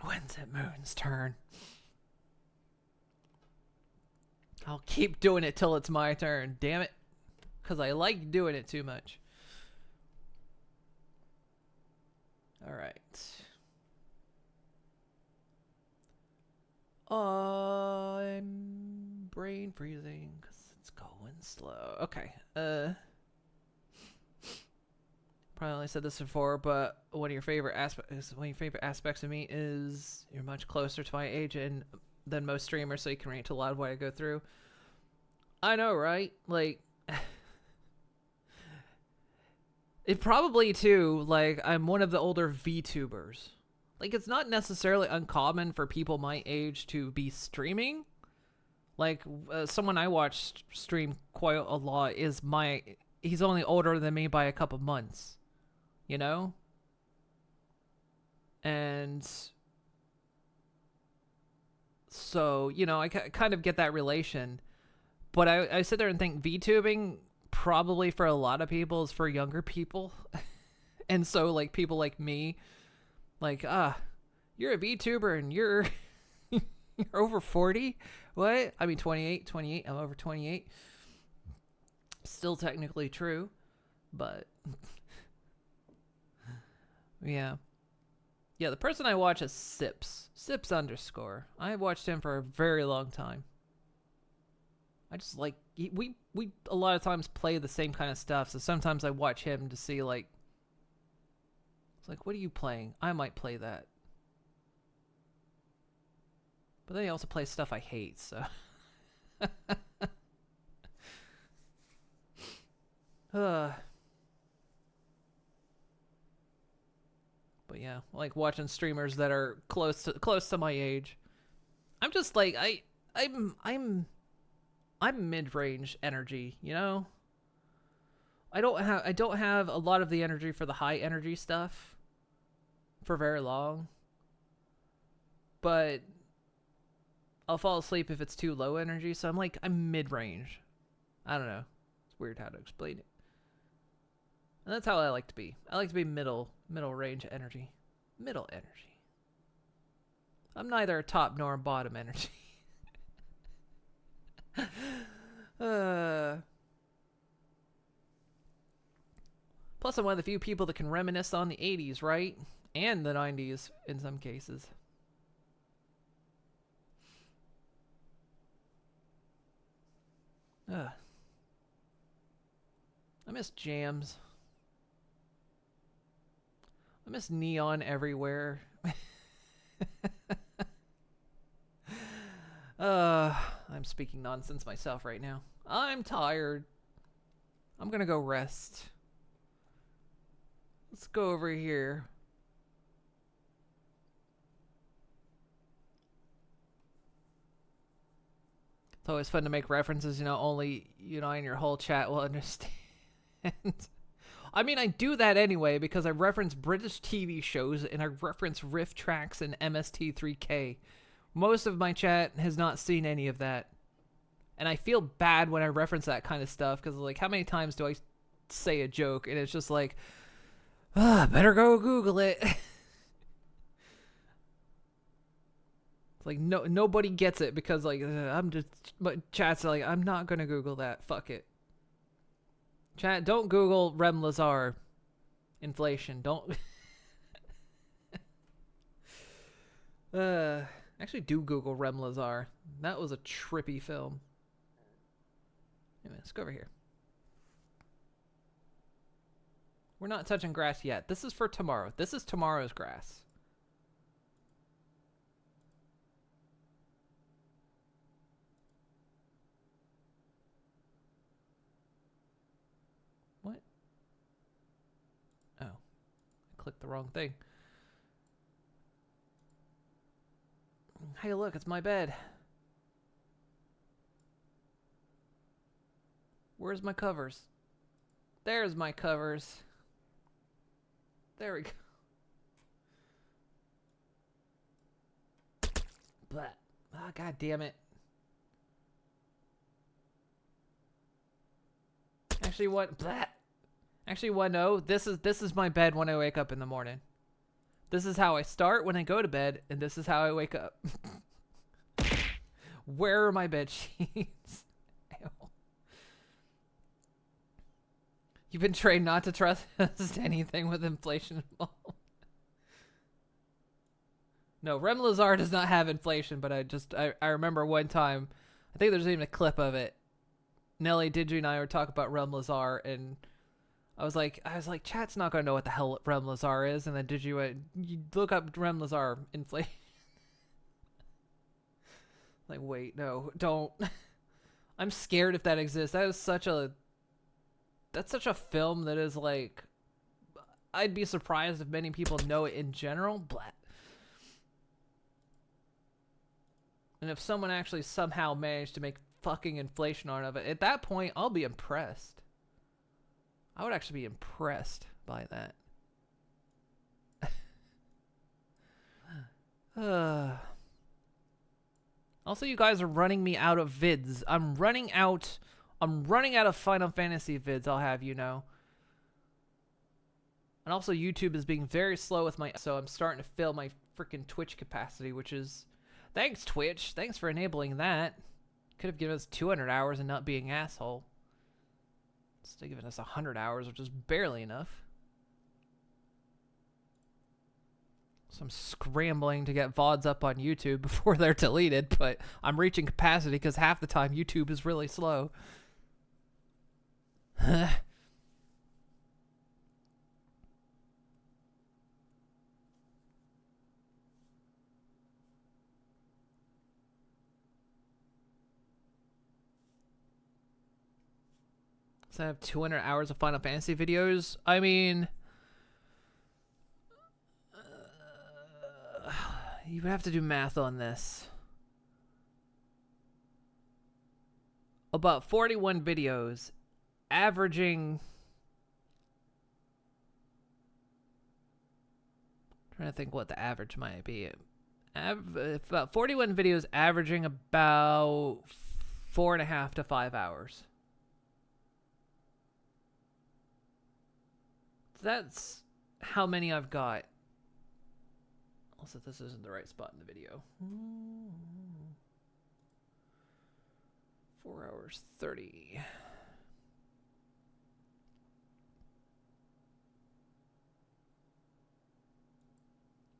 When's it Moon's turn? I'll keep doing it till it's my turn, damn it. Because I like doing it too much. Alright. I'm brain freezing because it's going slow. Okay. Probably only said this before, but one of your favorite aspects of me is you're much closer to my age than most streamers, so you can relate to a lot of what I go through. I know, right? Like, it probably too. Like, I'm one of the older VTubers. Like, it's not necessarily uncommon for people my age to be streaming. Like, someone I watch stream quite a lot is he's only older than me by a couple months. You know? And so, you know, I kind of get that relation. But I sit there and think VTubing probably for a lot of people is for younger people. And so, like, people like me, like, you're a VTuber and you're over 40? What? I mean, 28. I'm over 28. Still technically true, but yeah. Yeah, the person I watch is Sips. Sips _. I watched him for a very long time. I just like, we a lot of times play the same kind of stuff, so sometimes I watch him to see, like, it's like, what are you playing? I might play that. But then he also plays stuff I hate, so. But yeah, like watching streamers that are close to my age. I'm just like, I'm mid-range energy, you know? I don't have a lot of the energy for the high energy stuff for very long. But I'll fall asleep if it's too low energy, so I'm mid-range. I don't know. It's weird how to explain it. And that's how I like to be. I like to be middle range energy. Middle energy. I'm neither a top nor a bottom energy. Plus, I'm one of the few people that can reminisce on the 80s, right? And the 90s in some cases. I miss jams. I miss neon everywhere. I'm speaking nonsense myself right now. I'm tired. I'm gonna go rest. Let's go over here. It's always fun to make references, you know, only you know and your whole chat will understand. I mean, I do that anyway because I reference British TV shows and I reference riff tracks and MST3K. Most of my chat has not seen any of that. And I feel bad when I reference that kind of stuff because, like, how many times do I say a joke and it's just like, better go Google it. It's like, nobody gets it because, like, but chat's like, I'm not going to Google that. Fuck it. Chat, don't Google Rem Lazar inflation. Don't. Actually do Google Rem Lazar. That was a trippy film. Anyway, let's go over here. We're not touching grass yet. This is for tomorrow. This is tomorrow's grass. What? Oh. I clicked the wrong thing. Hey, look, it's my bed. Where's my covers? There's my covers. There we go. Blah. Ah, God damn it. Actually, what? Blah. Actually, what? No. This is my bed when I wake up in the morning. This is how I start when I go to bed, and this is how I wake up. Where are my bed sheets? Ew. You've been trained not to trust anything with inflation involved. No, Rem Lazar does not have inflation, but I remember one time, I think there's even a clip of it. Nelly, Digi, and I were talking about Rem Lazar, and I was like, chat's not gonna know what the hell Rem Lazar is, and then Digi went, you look up Rem Lazar inflation. Like, wait, no, don't. I'm scared if that exists. That's such a film that is like, I'd be surprised if many people know it in general. Blah. And if someone actually somehow managed to make fucking inflation out of it, at that point, I'll be impressed. I would actually be impressed by that. Also, you guys are running me out of vids. I'm running out of Final Fantasy vids, I'll have you know. And also, YouTube is being very slow with my... So I'm starting to fill my freaking Twitch capacity, which is... Thanks, Twitch. Thanks for enabling that. Could have given us 200 hours and not being asshole. Instead of giving us 100 hours, which is barely enough. So I'm scrambling to get VODs up on YouTube before they're deleted, but I'm reaching capacity because half the time YouTube is really slow. So I have 200 hours of Final Fantasy videos. I mean, you would have to do math on this. About 41 videos, averaging... Trying to think what the average might be. About 41 videos, averaging about 4.5 to 5 hours. That's how many I've got. Also, this isn't the right spot in the video. 4 hours 30.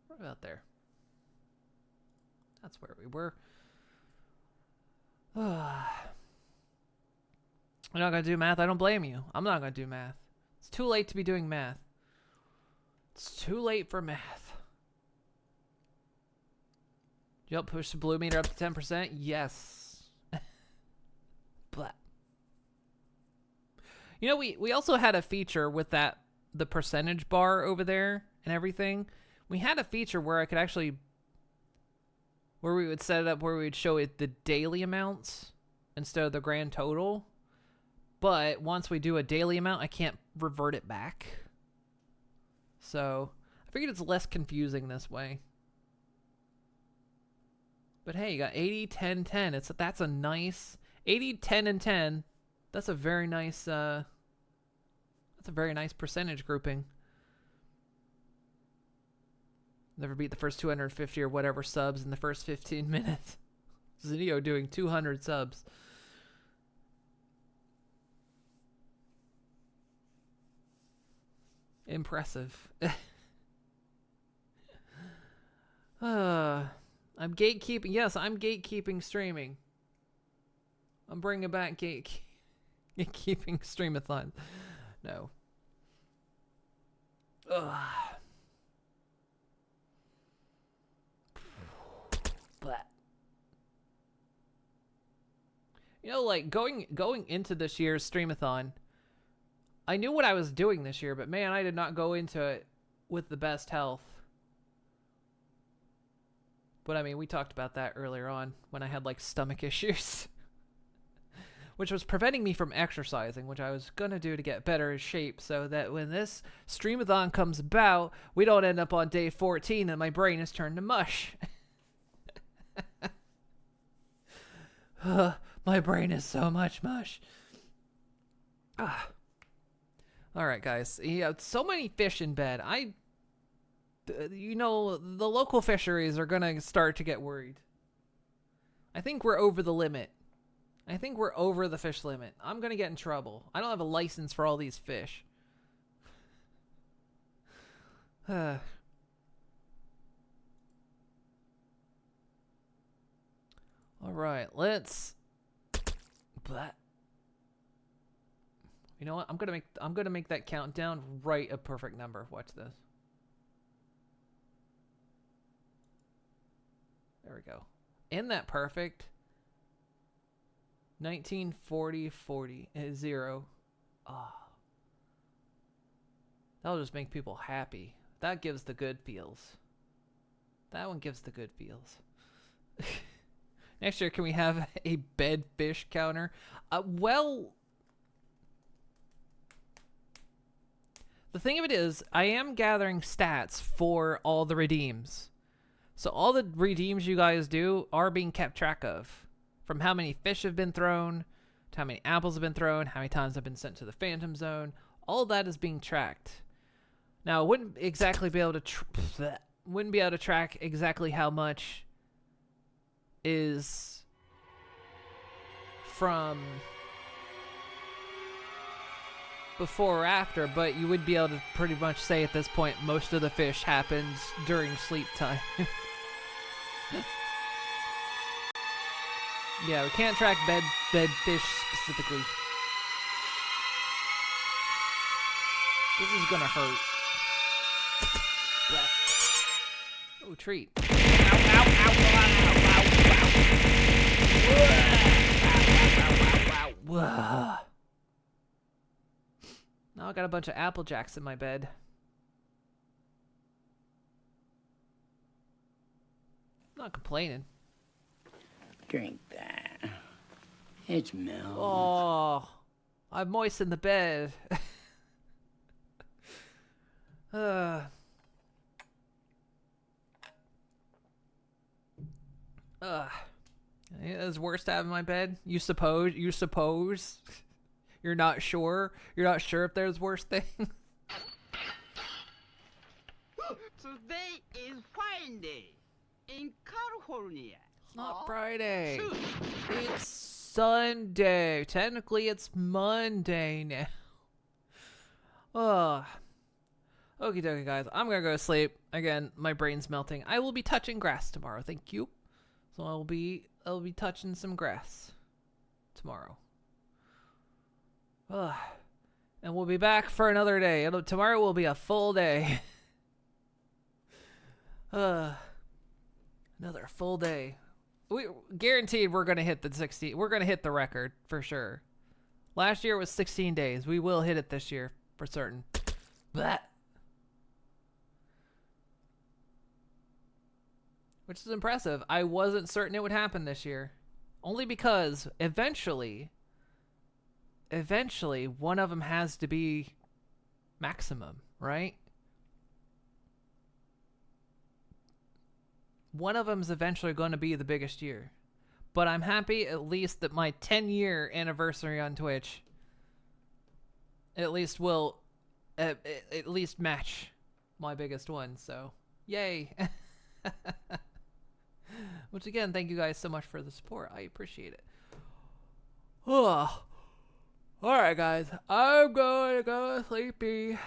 What about there? That's where we were. I'm not going to do math. I don't blame you. I'm not going to do math. It's too late to be doing math. It's too late for math. Yep, push the blue meter up to 10%. Yes. Blah. You know, we also had a feature with the percentage bar over there and everything. We had a feature where I could actually, where we would set it up where we would show it the daily amounts instead of the grand total. But once we do a daily amount, I can't revert it back. So I figured it's less confusing this way. But hey, you got 80, 10, 10. That's a nice 80, 10, and 10. That's a very nice percentage grouping. Never beat the first 250 or whatever subs in the first 15 minutes. Zinio doing 200 subs. Impressive. I'm gatekeeping. Yes, I'm gatekeeping streaming. I'm bringing back gatekeeping Streamathon. No. Ugh. But you know, like going into this year's Streamathon, I knew what I was doing this year, but man, I did not go into it with the best health. But I mean, we talked about that earlier on when I had like stomach issues, which was preventing me from exercising, which I was gonna do to get better in shape, so that when this Streamathon comes about, we don't end up on day 14 and my brain is turned to mush. My brain is so much mush. Alright, guys. Yeah, so many fish in bed. You know, the local fisheries are gonna start to get worried. I think we're over the limit. I think we're over the fish limit. I'm gonna get in trouble. I don't have a license for all these fish. Alright, let's... You know what? I'm gonna make that countdown right a perfect number. Watch this. There we go. Isn't that perfect? 1940 40 0. Oh. That'll just make people happy. That gives the good feels. That one gives the good feels. Next year, can we have a bed fish counter? Well, the thing of it is, I am gathering stats for all the redeems. So all the redeems you guys do are being kept track of. From how many fish have been thrown, to how many apples have been thrown, how many times have been sent to the Phantom Zone. All of that is being tracked. Now, I wouldn't exactly be able to track exactly how much is from before or after, but you would be able to pretty much say at this point most of the fish happens during sleep time. Yeah, we can't track bed fish specifically. This is gonna hurt. Oh, treat. Ow, ow, ow, ow, ow, ow, ow. Now I got a bunch of Apple Jacks in my bed. Not complaining. Drink that. It's milk. Oh, I'm moist in the bed. It's worse to have in my bed. You suppose? You're not sure? You're not sure if there's worse things? Today is Friday in California. It's not Friday. It's Sunday. Technically, it's Monday now. Okie dokie, guys. I'm gonna go to sleep. Again, my brain's melting. I will be touching grass tomorrow. Thank you. So I'll be touching some grass tomorrow. And we'll be back for another day. Tomorrow will be a full day. Another full day. We guaranteed we're gonna hit the 60. We're gonna hit the record for sure. Last year was 16 days. We will hit it this year for certain. Blah. Which is impressive. I wasn't certain it would happen this year. Only because eventually eventually one of them has to be maximum, right? One of them's eventually going to be the biggest year. But I'm happy at least that my 10-year anniversary on Twitch at least will at least match my biggest one. So, yay. Once again, thank you guys so much for the support. I appreciate it. Oh. Alright, guys. I'm going to go sleepy.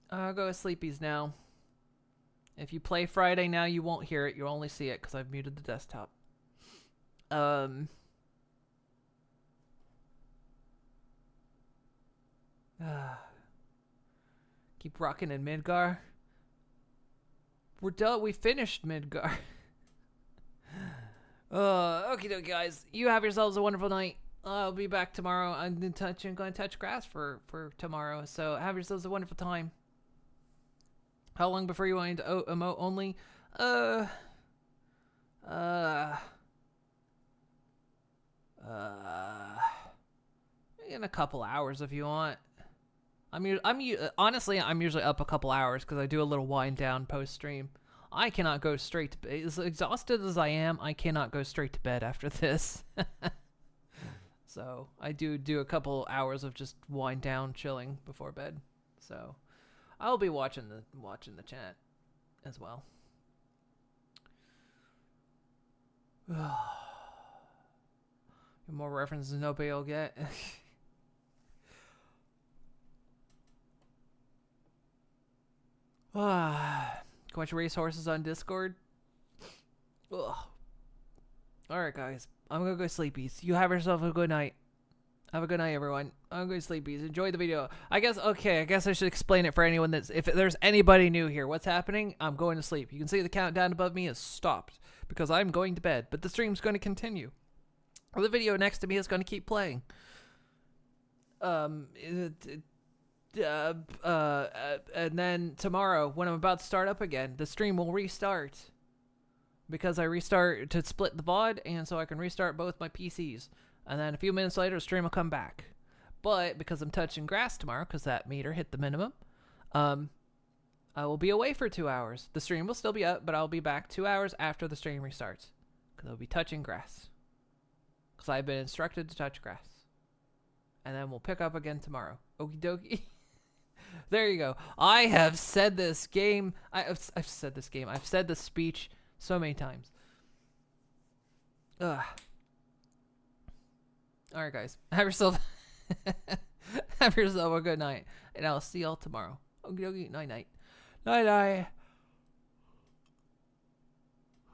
I'll go with sleepies now. If you play Friday now, you won't hear it. You'll only see it because I've muted the desktop. Keep rocking in Midgar. We're done. We finished Midgar. Okie dokie, guys. You have yourselves a wonderful night. I'll be back tomorrow. I'm going to touch grass for tomorrow. So have yourselves a wonderful time. How long before you want to emote only? In a couple hours if you want. Honestly, I'm usually up a couple hours because I do a little wind down post stream. I cannot go straight to bed. As exhausted as I am, I cannot go straight to bed after this. So I do a couple hours of just wind down, chilling before bed. So I'll be watching the chat as well. More references nobody will get. Watch racehorses on Discord. Ugh. Alright, guys. I'm gonna go sleepies. You have yourself a good night. Have a good night, everyone. I'm going to sleepies. Enjoy the video. I guess I should explain it for anyone that's... If there's anybody new here, what's happening? I'm going to sleep. You can see the countdown above me has stopped because I'm going to bed. But the stream's going to continue. The video next to me is going to keep playing. And then tomorrow, when I'm about to start up again, the stream will restart. Because I restart to split the VOD, and so I can restart both my PCs. And then a few minutes later, the stream will come back. But because I'm touching grass tomorrow, because that meter hit the minimum, I will be away for 2 hours. The stream will still be up, but I'll be back 2 hours after the stream restarts. Because I'll be touching grass. Because I've been instructed to touch grass. And then we'll pick up again tomorrow. Okie dokie. There you go. I have said this game. I've said this game. I've said this speech so many times. Ugh. Alright, guys. Have yourself a good night. And I'll see y'all tomorrow. Okie dokie. Night night. Night night.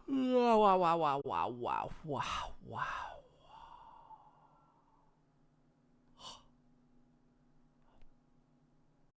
Wow, wow, wow, wow, wow, wow, wow.